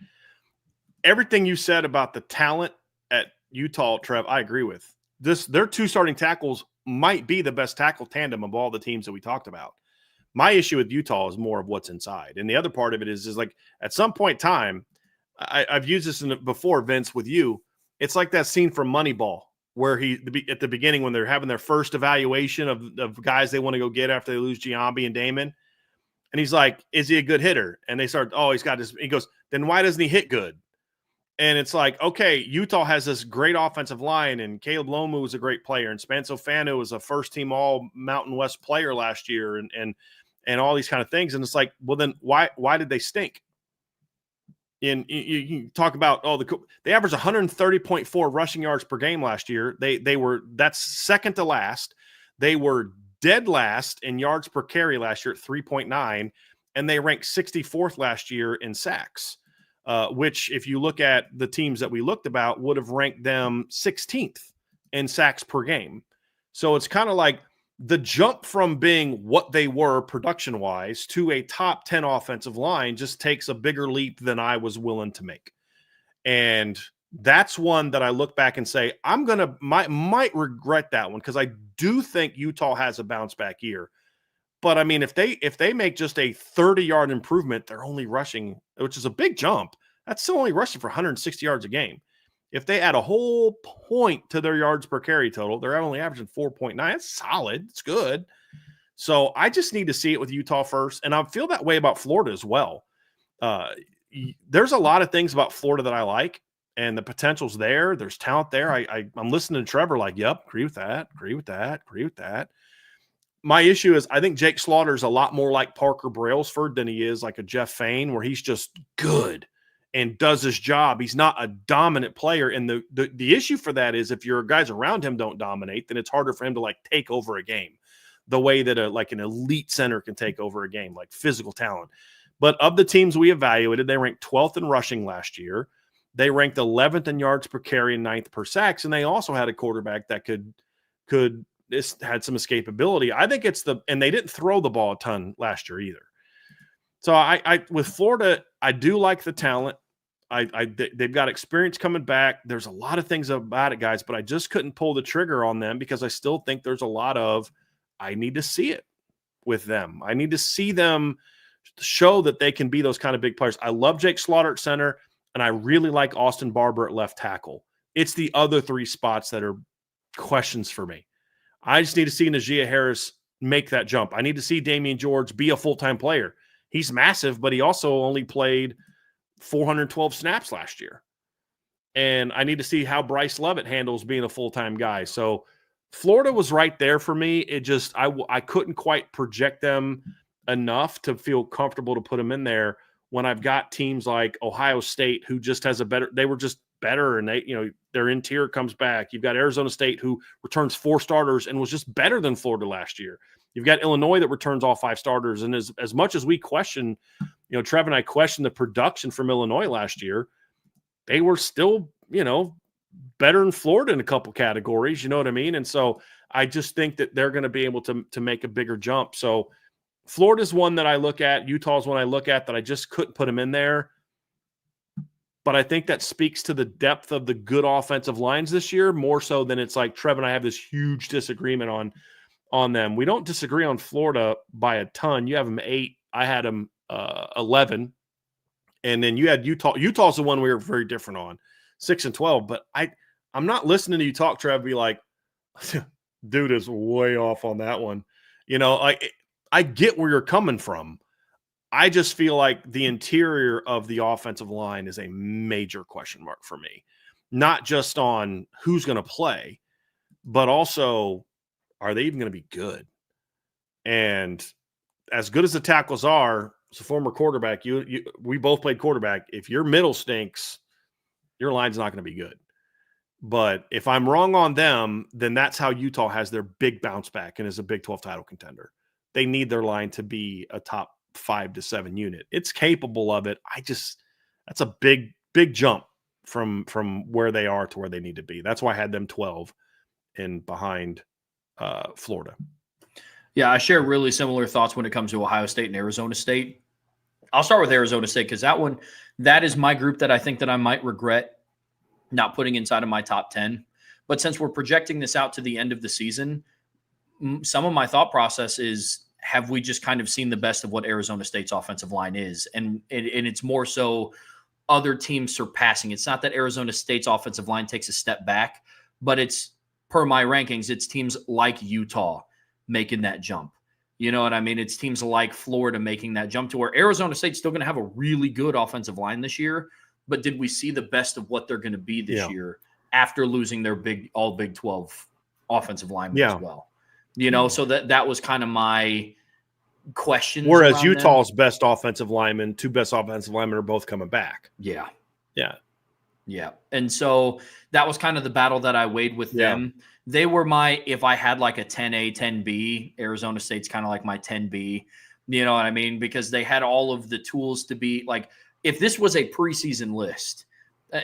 Everything you said about the talent at Utah, Trev, I agree with. Their 2 starting tackles might be the best tackle tandem of all the teams that we talked about. My issue with Utah is more of what's inside. And the other part of it is like at some point in time, I've used this before, Vince, with you. It's like that scene from Moneyball where at the beginning when they're having their first evaluation of guys they want to go get after they lose Giambi and Damon. And he's like, is he a good hitter? And they start, he's got this. He goes, then why doesn't he hit good? And it's like, okay, Utah has this great offensive line, and Caleb Lomu was a great player, and Spencer Fanu was a first-team All Mountain West player last year, and all these kind of things. And it's like, well, then why did they stink? And you talk about they averaged 130.4 rushing yards per game last year. That's second to last. They were dead last in yards per carry last year at 3.9, and they ranked 64th last year in sacks. Which, if you look at the teams that we looked about, would have ranked them 16th in sacks per game. So it's kind of like the jump from being what they were production-wise to a top 10 offensive line just takes a bigger leap than I was willing to make. And that's one that I look back and say, might regret that one, because I do think Utah has a bounce-back year. But I mean, if they make just a 30-yard improvement, they're only rushing, which is a big jump. That's still only rushing for 160 yards a game. If they add a whole point to their yards per carry total, they're only averaging 4.9. It's solid. It's good. So I just need to see it with Utah first. And I feel that way about Florida as well. There's a lot of things about Florida that I like, and the potential's there. There's talent there. I'm listening to Trevor like, yep, agree with that. My issue is I think Jake Slaughter is a lot more like Parker Brailsford than he is like a Jeff Fain, where he's just good and does his job. He's not a dominant player. And the issue for that is if your guys around him don't dominate, then it's harder for him to like take over a game the way that an elite center can take over a game, like physical talent. But of the teams we evaluated, they ranked 12th in rushing last year. They ranked 11th in yards per carry and 9th per sacks. And they also had a quarterback that could this had some escapability. I think and they didn't throw the ball a ton last year either. So I with Florida, I do like the talent. They've got experience coming back. There's a lot of things about it, guys, but I just couldn't pull the trigger on them because I still think there's a lot of, I need to see it with them. I need to see them show that they can be those kind of big players. I love Jake Slaughter at center, and I really like Austin Barber at left tackle. It's the other three spots that are questions for me. I just need to see Najee Harris make that jump. I need to see Damian George be a full-time player. He's massive, but he also only played 412 snaps last year. And I need to see how Bryce Levitt handles being a full-time guy. So Florida was right there for me. It just I couldn't quite project them enough to feel comfortable to put them in there when I've got teams like Ohio State who just has they were just better, and their interior comes back. You've got Arizona State who returns 4 starters and was just better than Florida last year. You've got Illinois that returns all 5 starters. And as much as we question, Trev and I questioned the production from Illinois last year, they were still, better than Florida in a couple categories. You know what I mean? And so I just think that they're going to be able to make a bigger jump. So Florida's one that I look at. Utah's one I look at that I just couldn't put them in there. But I think that speaks to the depth of the good offensive lines this year, more so than it's like Trev and I have this huge disagreement on them. We don't disagree on Florida by a ton. You have them 8. I had them 11. And then you had Utah. Utah's the one we were very different on, 6 and 12. But I'm not listening to you talk, Trev, be like, dude is way off on that one. I get where you're coming from. I just feel like the interior of the offensive line is a major question mark for me. Not just on who's going to play, but also, are they even going to be good? And as good as the tackles are, as a former quarterback, we both played quarterback. If your middle stinks, your line's not going to be good. But if I'm wrong on them, then that's how Utah has their big bounce back and is a Big 12 title contender. They need their line to be a top 5 to 7 unit. It's capable of it. That's a big jump from where they are to where they need to be. That's why I had them 12 and behind Florida. Yeah, I share really similar thoughts when it comes to Ohio State and Arizona State. I'll start with Arizona State because that is my group that I think that I might regret not putting inside of my top 10. But since we're projecting this out to the end of the season, some of my thought process is, have we just kind of seen the best of what Arizona State's offensive line is? And it's more so other teams surpassing. It's not that Arizona State's offensive line takes a step back, but it's per my rankings, it's teams like Utah making that jump. You know what I mean? It's teams like Florida making that jump to where Arizona State's still going to have a really good offensive line this year. But did we see the best of what they're going to be this year after losing their all Big 12 offensive linemen as well? You know, so that was kind of my question. Whereas Utah's best offensive linemen, 2 best offensive linemen are both coming back. Yeah. Yeah. And so that was kind of the battle that I weighed with them. They were if I had like a 10A, 10B, Arizona State's kind of like my 10B, you know what I mean? Because they had all of the tools to be like, if this was a preseason list,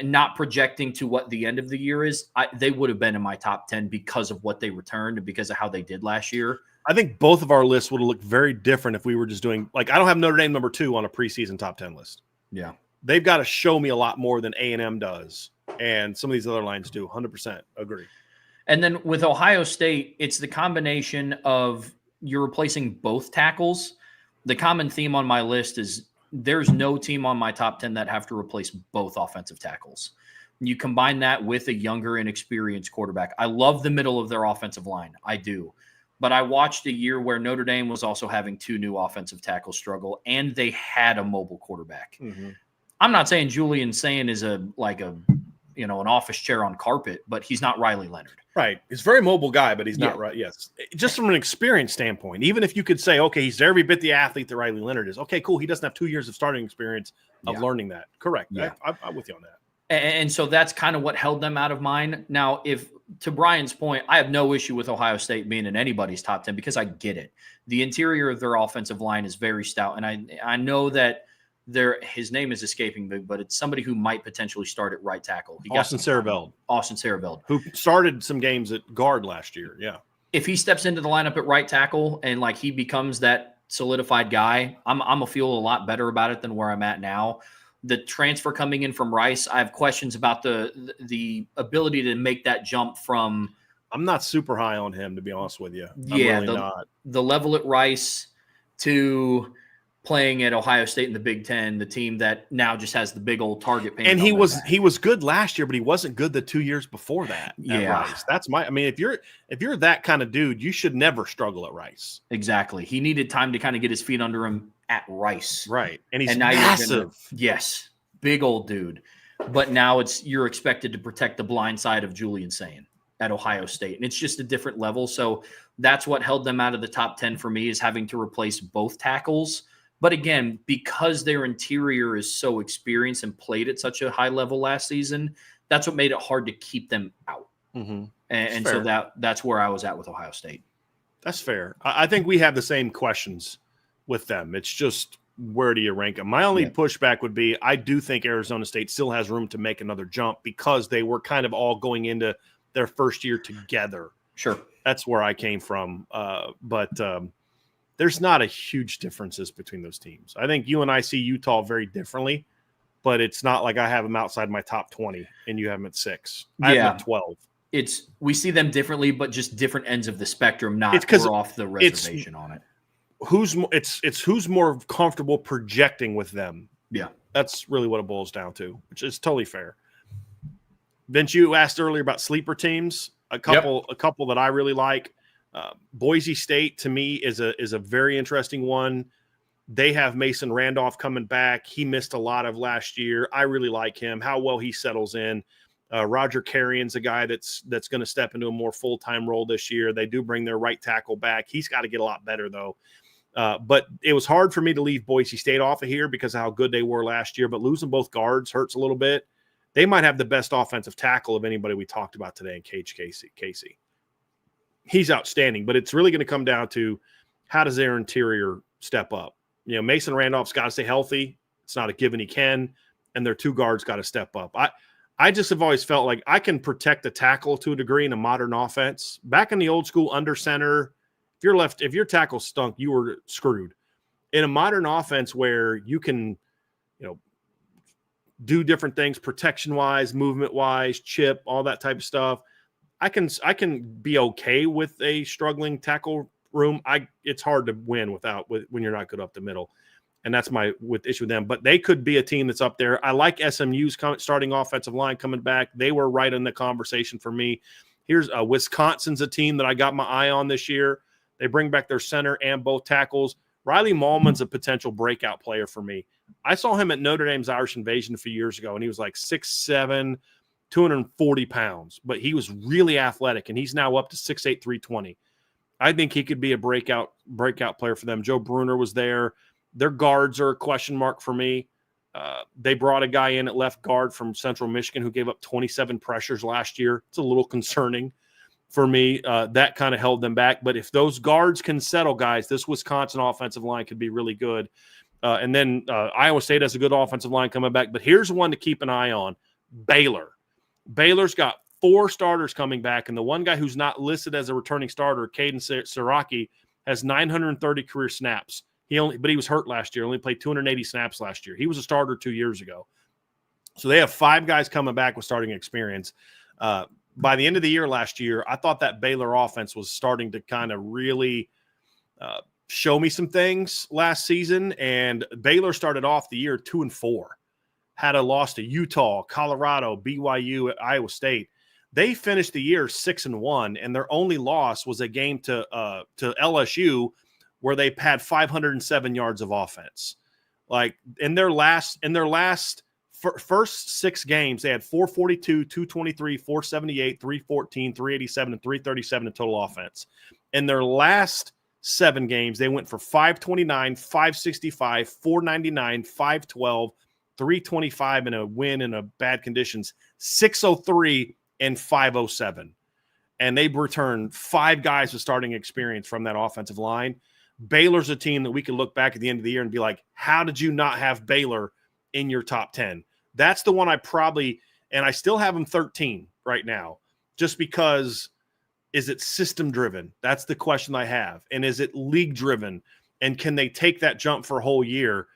not projecting to what the end of the year is, they would have been in my top 10 because of what they returned and because of how they did last year. I think both of our lists would have looked very different if we were just doing, like, I don't have Notre Dame number 2 on a preseason top 10 list. Yeah. They've got to show me a lot more than A&M does. And some of these other lines do. 100% agree. And then with Ohio State, it's the combination of you're replacing both tackles. The common theme on my list is there's no team on my top 10 that have to replace both offensive tackles. You combine that with a younger, inexperienced quarterback. I love the middle of their offensive line. I do. But I watched a year where Notre Dame was also having 2 new offensive tackles struggle, and they had a mobile quarterback. Mm-hmm. I'm not saying Julian Sayin is an office chair on carpet, but he's not Riley Leonard. Right. He's a very mobile guy, but he's not right. Yes. Just from an experience standpoint, even if you could say, okay, he's every bit the athlete that Riley Leonard is. Okay, cool. He doesn't have 2 years of starting experience of learning that. Correct. Yeah. I'm with you on that. And so that's kind of what held them out of mine. Now, to Brian's point, I have no issue with Ohio State being in anybody's top 10 because I get it. The interior of their offensive line is very stout. And I know that his name is escaping me, but it's somebody who might potentially start at right tackle. Austin Sarabeld, who started some games at guard last year. Yeah. If he steps into the lineup at right tackle and like he becomes that solidified guy, I'm gonna feel a lot better about it than where I'm at now. The transfer coming in from Rice, I have questions about the ability to make that jump from. I'm not super high on him, to be honest with you. Yeah, the level at Rice to playing at Ohio State in the Big Ten, the team that now just has the big old target paint. And he was good last year, but he wasn't good the 2 years before that. Yeah, at Rice. That's if you're that kind of dude, you should never struggle at Rice. Exactly. He needed time to kind of get his feet under him at Rice. Right. And he's massive. Yes, big old dude. But now you're expected to protect the blind side of Julian Sayin at Ohio State. And it's just a different level. So that's what held them out of the top 10 for me, is having to replace both tackles. But again, because their interior is so experienced and played at such a high level last season, that's what made it hard to keep them out. Mm-hmm. And so that's where I was at with Ohio State. That's fair. I think we have the same questions with them. It's just, where do you rank them? My only pushback would be, I do think Arizona State still has room to make another jump because they were kind of all going into their first year together. Sure. That's where I came from. But there's not a huge differences between those teams. I think you and I see Utah very differently, but it's not like I have them outside my top 20 and you have them at 6. I have them at 12. We see them differently, but just different ends of the spectrum, not we're off the reservation on it. Who's more comfortable projecting with them. Yeah. That's really what it boils down to, which is totally fair. Vince, you asked earlier about sleeper teams. A couple that I really like. Boise State, to me, is a very interesting one. They have Mason Randolph coming back. He missed a lot of last year. I really like him, how well he settles in. Roger Carrion's a guy that's going to step into a more full-time role this year. They do bring their right tackle back. He's got to get a lot better, though. But it was hard for me to leave Boise State off of here because of how good they were last year. But losing both guards hurts a little bit. They might have the best offensive tackle of anybody we talked about today in Casey. He's outstanding, but it's really going to come down to how does their interior step up. Mason Randolph's got to stay healthy. It's not a given he can, and their 2 guards got to step up. I just have always felt like I can protect the tackle to a degree in a modern offense. Back in the old school under center, if your tackle stunk, you were screwed. In a modern offense where you can, do different things protection-wise, movement-wise, chip, all that type of stuff, I can be okay with a struggling tackle room. It's hard to win when you're not good up the middle, and that's my issue with them. But they could be a team that's up there. I like SMU's starting offensive line coming back. They were right in the conversation for me. Here's Wisconsin's a team that I got my eye on this year. They bring back their center and both tackles. Riley Mahlman's a potential breakout player for me. I saw him at Notre Dame's Irish Invasion a few years ago, and he was like 6'7", 240 pounds. But he was really athletic, and he's now up to 6'8", 320. I think he could be a breakout player for them. Joe Bruner was there. Their guards are a question mark for me. They brought a guy in at left guard from Central Michigan who gave up 27 pressures last year. It's a little concerning for me. That kind of held them back. But if those guards can settle, guys, this Wisconsin offensive line could be really good. And then Iowa State has a good offensive line coming back. But here's one to keep an eye on, Baylor. Baylor's got 4 starters coming back, and the one guy who's not listed as a returning starter, Caden Siraki, has 930 career snaps. But he was hurt last year. Only played 280 snaps last year. He was a starter 2 years ago. So they have 5 guys coming back with starting experience. By the end of the year last year, I thought that Baylor offense was starting to kind of really show me some things last season. And Baylor started off the year 2-4, had a loss to Utah, Colorado, BYU, Iowa State. They finished the year 6-1, and their only loss was a game to LSU, where they had 507 yards of offense. Like in their first 6 games, they had 442, 223, 478, 314, 387, and 337 in total offense. In their last 7 games, they went for 529, 565, 499, 512, 325 in a win in a bad conditions, 603 and 507. And they returned 5 guys with starting experience from that offensive line. Baylor's a team that we can look back at the end of the year and be like, how did you not have Baylor in your top 10? That's the one I still have them 13 right now, just because, is it system driven? That's the question I have. And is it league driven? And can they take that jump for a whole year?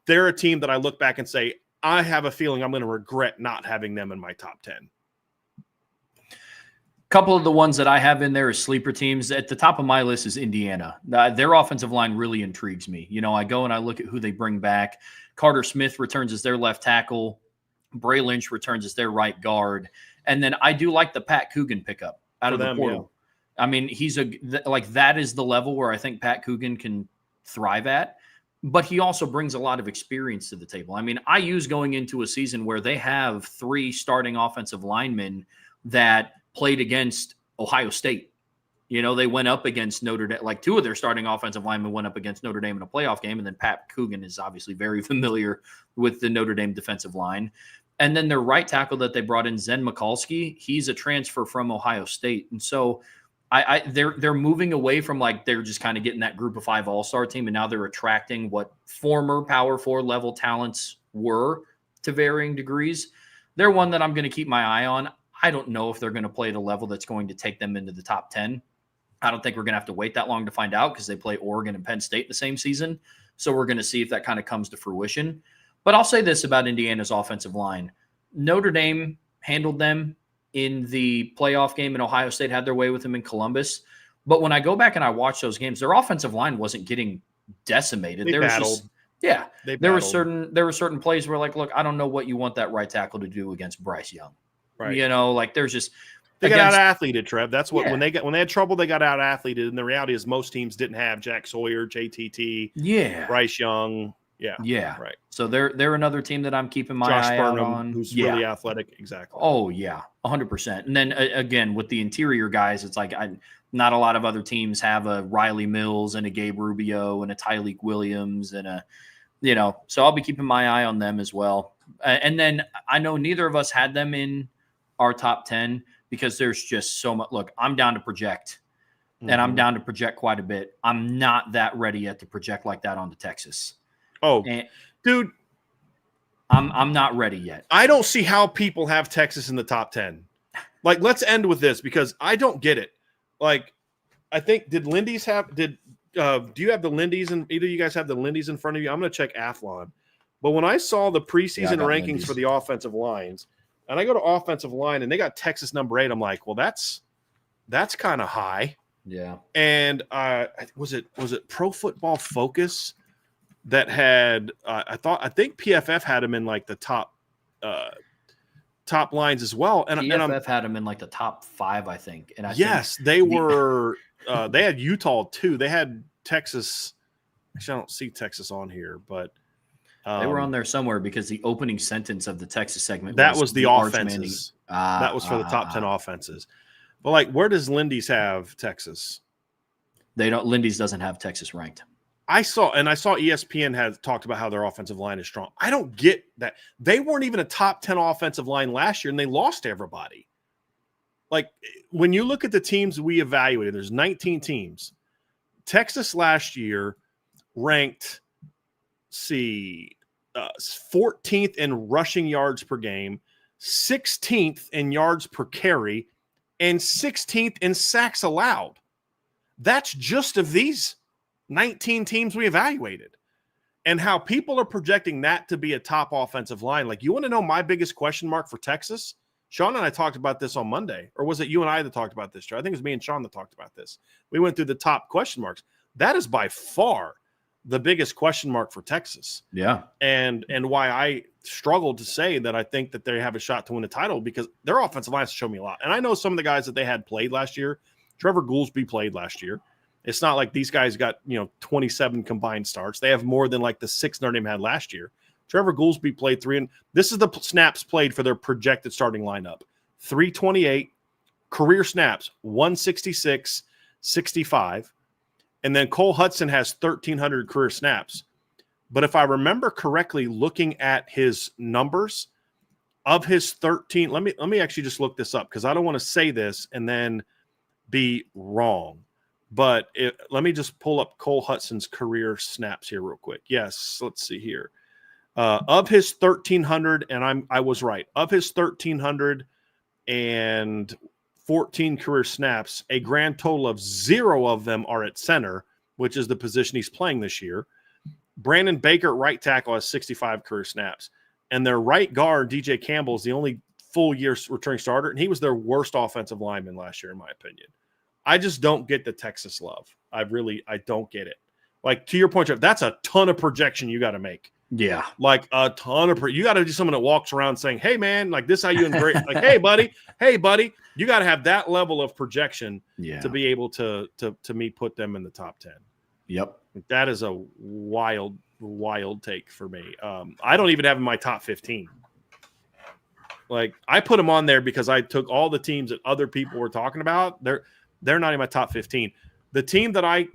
They're a team that I look back and say, I have a feeling I'm going to regret not having them in my top 10. Couple of the ones that I have in there as sleeper teams. At the top of my list is Indiana. Their offensive line really intrigues me. You know, I go and I look at who they bring back. Carter Smith returns as their left tackle. Bray Lynch returns as their right guard. And then I do like the Pat Coogan pickup out of the portal. Yeah. I mean, that is the level where I think Pat Coogan can thrive at. But he also brings a lot of experience to the table. I mean, IU's going into a season where they have 3 starting offensive linemen that played against Ohio State. You know, they went up against Notre Dame. Like 2 of their starting offensive linemen went up against Notre Dame in a playoff game. And then Pat Coogan is obviously very familiar with the Notre Dame defensive line. And then their right tackle that they brought in, Zen Mikulski, he's a transfer from Ohio State. And so they're moving away from like they're just kind of getting that group of 5 all-star team. And now they're attracting what former Power 4 level talents were to varying degrees. They're one that I'm going to keep my eye on. I don't know if they're going to play at a level that's going to take them into the top 10. I don't think we're going to have to wait that long to find out because they play Oregon and Penn State the same season. So we're going to see if that kind of comes to fruition. But I'll say this about Indiana's offensive line. Notre Dame handled them in the playoff game, and Ohio State had their way with them in Columbus. But when I go back and I watch those games, their offensive line wasn't getting decimated. They battled. There were certain plays where, like, look, I don't know what you want that right tackle to do against Bryce Young. Right. You know, like there's just they got out-athleted, Trev. That's what when they had trouble, they got out-athleted. And the reality is most teams didn't have Jack Sawyer, JTT, Bryce Young. Yeah. Right. So they're another team that I'm keeping my eye out on. Who's really athletic. Exactly. Oh, yeah. 100%. And then again, with the interior guys, it's like not a lot of other teams have a Riley Mills and a Gabe Rubio and a Tyleek Williams and so I'll be keeping my eye on them as well. And then I know neither of us had them in our top 10 because there's just so much. Look, I'm down to project, and I'm down to project quite a bit. I'm not that ready yet to project like that onto Texas. Oh, dude, I'm not ready yet. I don't see how people have Texas in the top 10. Like, let's end with this because I don't get it. Like, I think do you have the Lindy's and either of you guys have the Lindy's in front of you? I'm going to check Athlon. But when I saw the preseason rankings Lindy's for the offensive lines, and I go to offensive line and they got Texas number 8, I'm like, well, that's kind of high. Yeah. And was it Pro Football Focus that had I think PFF had him in like the top top lines as well. And PFF had them in like the top 5, I think. And they were. They had Utah too. They had Texas. Actually, I don't see Texas on here, but they were on there somewhere because the opening sentence of the Texas segment was the offenses. That was for the top 10 offenses. But like, where does Lindy's have Texas? They don't. Lindy's doesn't have Texas ranked. I saw ESPN had talked about how their offensive line is strong. I don't get that. They weren't even a top 10 offensive line last year, and they lost to everybody. Like, when you look at the teams we evaluated, there's 19 teams. Texas last year ranked, 14th in rushing yards per game, 16th in yards per carry, and 16th in sacks allowed. That's just of these 19 teams we evaluated. And how people are projecting that to be a top offensive line. Like, you want to know my biggest question mark for Texas? Sean and I talked about this on Monday. Or was it you and I that talked about this, Joe? I think it was me and Sean that talked about this. We went through the top question marks. That is by far the biggest question mark for Texas. Yeah. And why I struggled to say that I think that they have a shot to win the title, because their offensive line has shown me a lot. And I know some of the guys that they had played last year. Trevor Goolsby played last year. It's not like these guys got, 27 combined starts. They have more than like the 6 Notre Dame had last year. Trevor Goolsby played 3, and this is the snaps played for their projected starting lineup. 328, career snaps, 166, 65. And then Cole Hudson has 1,300 career snaps. But if I remember correctly, looking at his numbers of his 13, let me actually just look this up, because I don't want to say this and then be wrong. But let me just pull up Cole Hudson's career snaps here real quick. Yes, let's see here. Of his 1,300, and I was right. Of his 1,314 career snaps, a grand total of 0 of them are at center, which is the position he's playing this year. Brandon Baker, right tackle, has 65 career snaps. And their right guard, DJ Campbell, is the only full-year returning starter, and he was their worst offensive lineman last year, in my opinion. I just don't get the Texas love. I don't get it. Like, to your point, Jeff, that's a ton of projection you got to make. Yeah. Like a ton of you got to do someone that walks around saying, hey, man, like, this is how you embrace. Like, hey, buddy. You got to have that level of projection to be able to me put them in the top 10. Yep. That is a wild take for me. I don't even have in my top 15. Like, I put them on there because I took all the teams that other people were talking about. They're not in my top 15. The team that I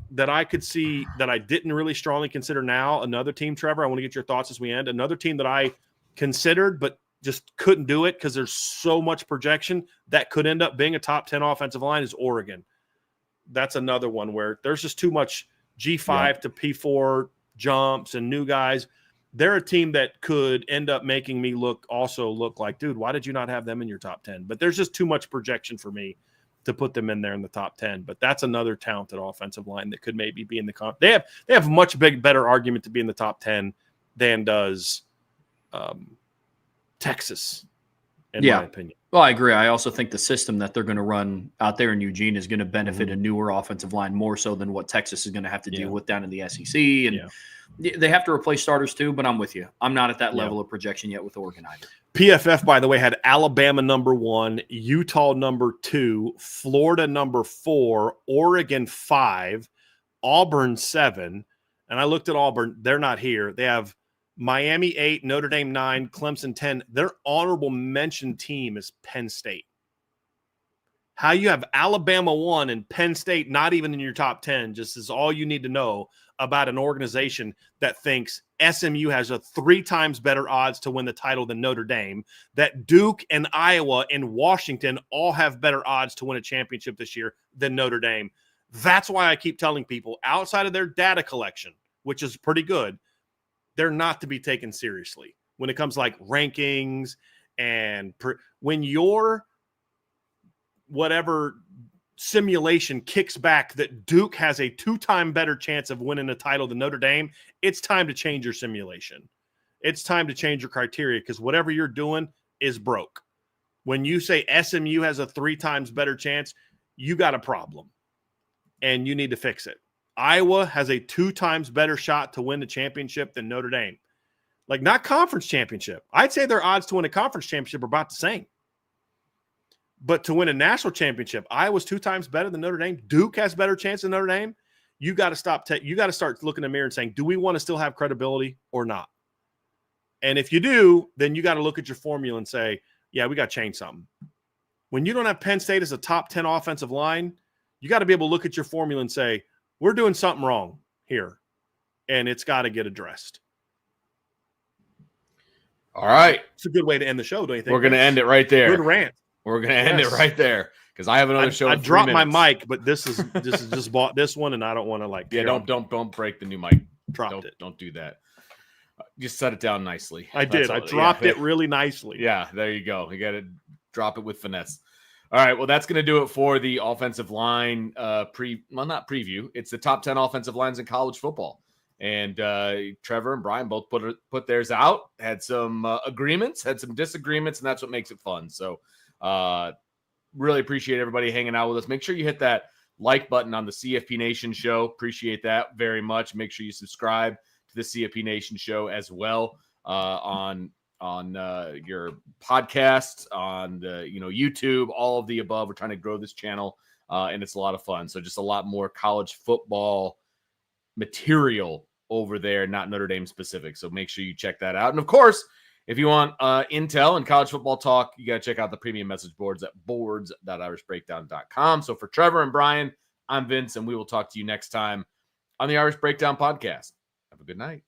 could see that I didn't really strongly consider now, another team, Trevor, I want to get your thoughts as we end. Another team that I considered but just couldn't do it because there's so much projection that could end up being a top 10 offensive line is Oregon. That's another one where there's just too much G5 to P4 jumps and new guys. They're a team that could end up making me look like, dude, why did you not have them in your top 10? But there's just too much projection for me to put them in there in the top 10. But that's another talented offensive line that could maybe be in the comp. They have much better argument to be in the top 10 than does Texas, in my opinion. Well, I agree. I also think the system that they're going to run out there in Eugene is going to benefit a newer offensive line more so than what Texas is going to have to deal with down in the SEC. And they have to replace starters too, but I'm with you. I'm not at that level of projection yet with Oregon either. PFF, by the way, had Alabama number 1, Utah number 2, Florida number 4, Oregon 5, Auburn 7. And I looked at Auburn. They're not here. They have Miami 8, Notre Dame 9, Clemson 10. Their honorable mention team is Penn State. How you have Alabama 1 and Penn State not even in your top 10 just is all you need to know about an organization that thinks SMU has a 3 times better odds to win the title than Notre Dame, that Duke and Iowa and Washington all have better odds to win a championship this year than Notre Dame. That's why I keep telling people, outside of their data collection, which is pretty good, they're not to be taken seriously when it comes like rankings and when your whatever simulation kicks back that Duke has a 2-time better chance of winning a title than Notre Dame, it's time to change your simulation. It's time to change your criteria because whatever you're doing is broke. When you say SMU has a 3 times better chance, you got a problem and you need to fix it. Iowa has a 2 times better shot to win the championship than Notre Dame. Like, not conference championship. I'd say their odds to win a conference championship are about the same. But to win a national championship, Iowa's 2 times better than Notre Dame. Duke has better chance than Notre Dame. You got to start looking in the mirror and saying, do we want to still have credibility or not? And if you do, then you got to look at your formula and say, yeah, we got to change something. When you don't have Penn State as a top 10 offensive line, you got to be able to look at your formula and say, we're doing something wrong here, and it's got to get addressed. All right. It's a good way to end the show, don't you think? We're going to end it right there. Good rant. We're going to end it right there because I have another show. I dropped my mic, but this is just bought this one, and I don't want to don't break the new mic. Don't do that. Just set it down nicely. I did. I dropped it really nicely. Yeah, there you go. You got to drop it with finesse. All right. Well, that's going to do it for the offensive line not preview. It's the top 10 offensive lines in college football. And Trevor and Bryan both put theirs out, had some agreements, had some disagreements, and that's what makes it fun. So really appreciate everybody hanging out with us. Make sure you hit that like button on the CFP Nation show. Appreciate that very much. Make sure you subscribe to the CFP Nation show as well on your podcasts, on the YouTube, all of the above. We're trying to grow this channel, and it's a lot of fun. So just a lot more college football material over there, not Notre Dame specific. So make sure you check that out. And of course, if you want intel and college football talk, you got to check out the premium message boards at boards.irishbreakdown.com. So for Trevor and Bryan, I'm Vince, and we will talk to you next time on the Irish Breakdown podcast. Have a good night.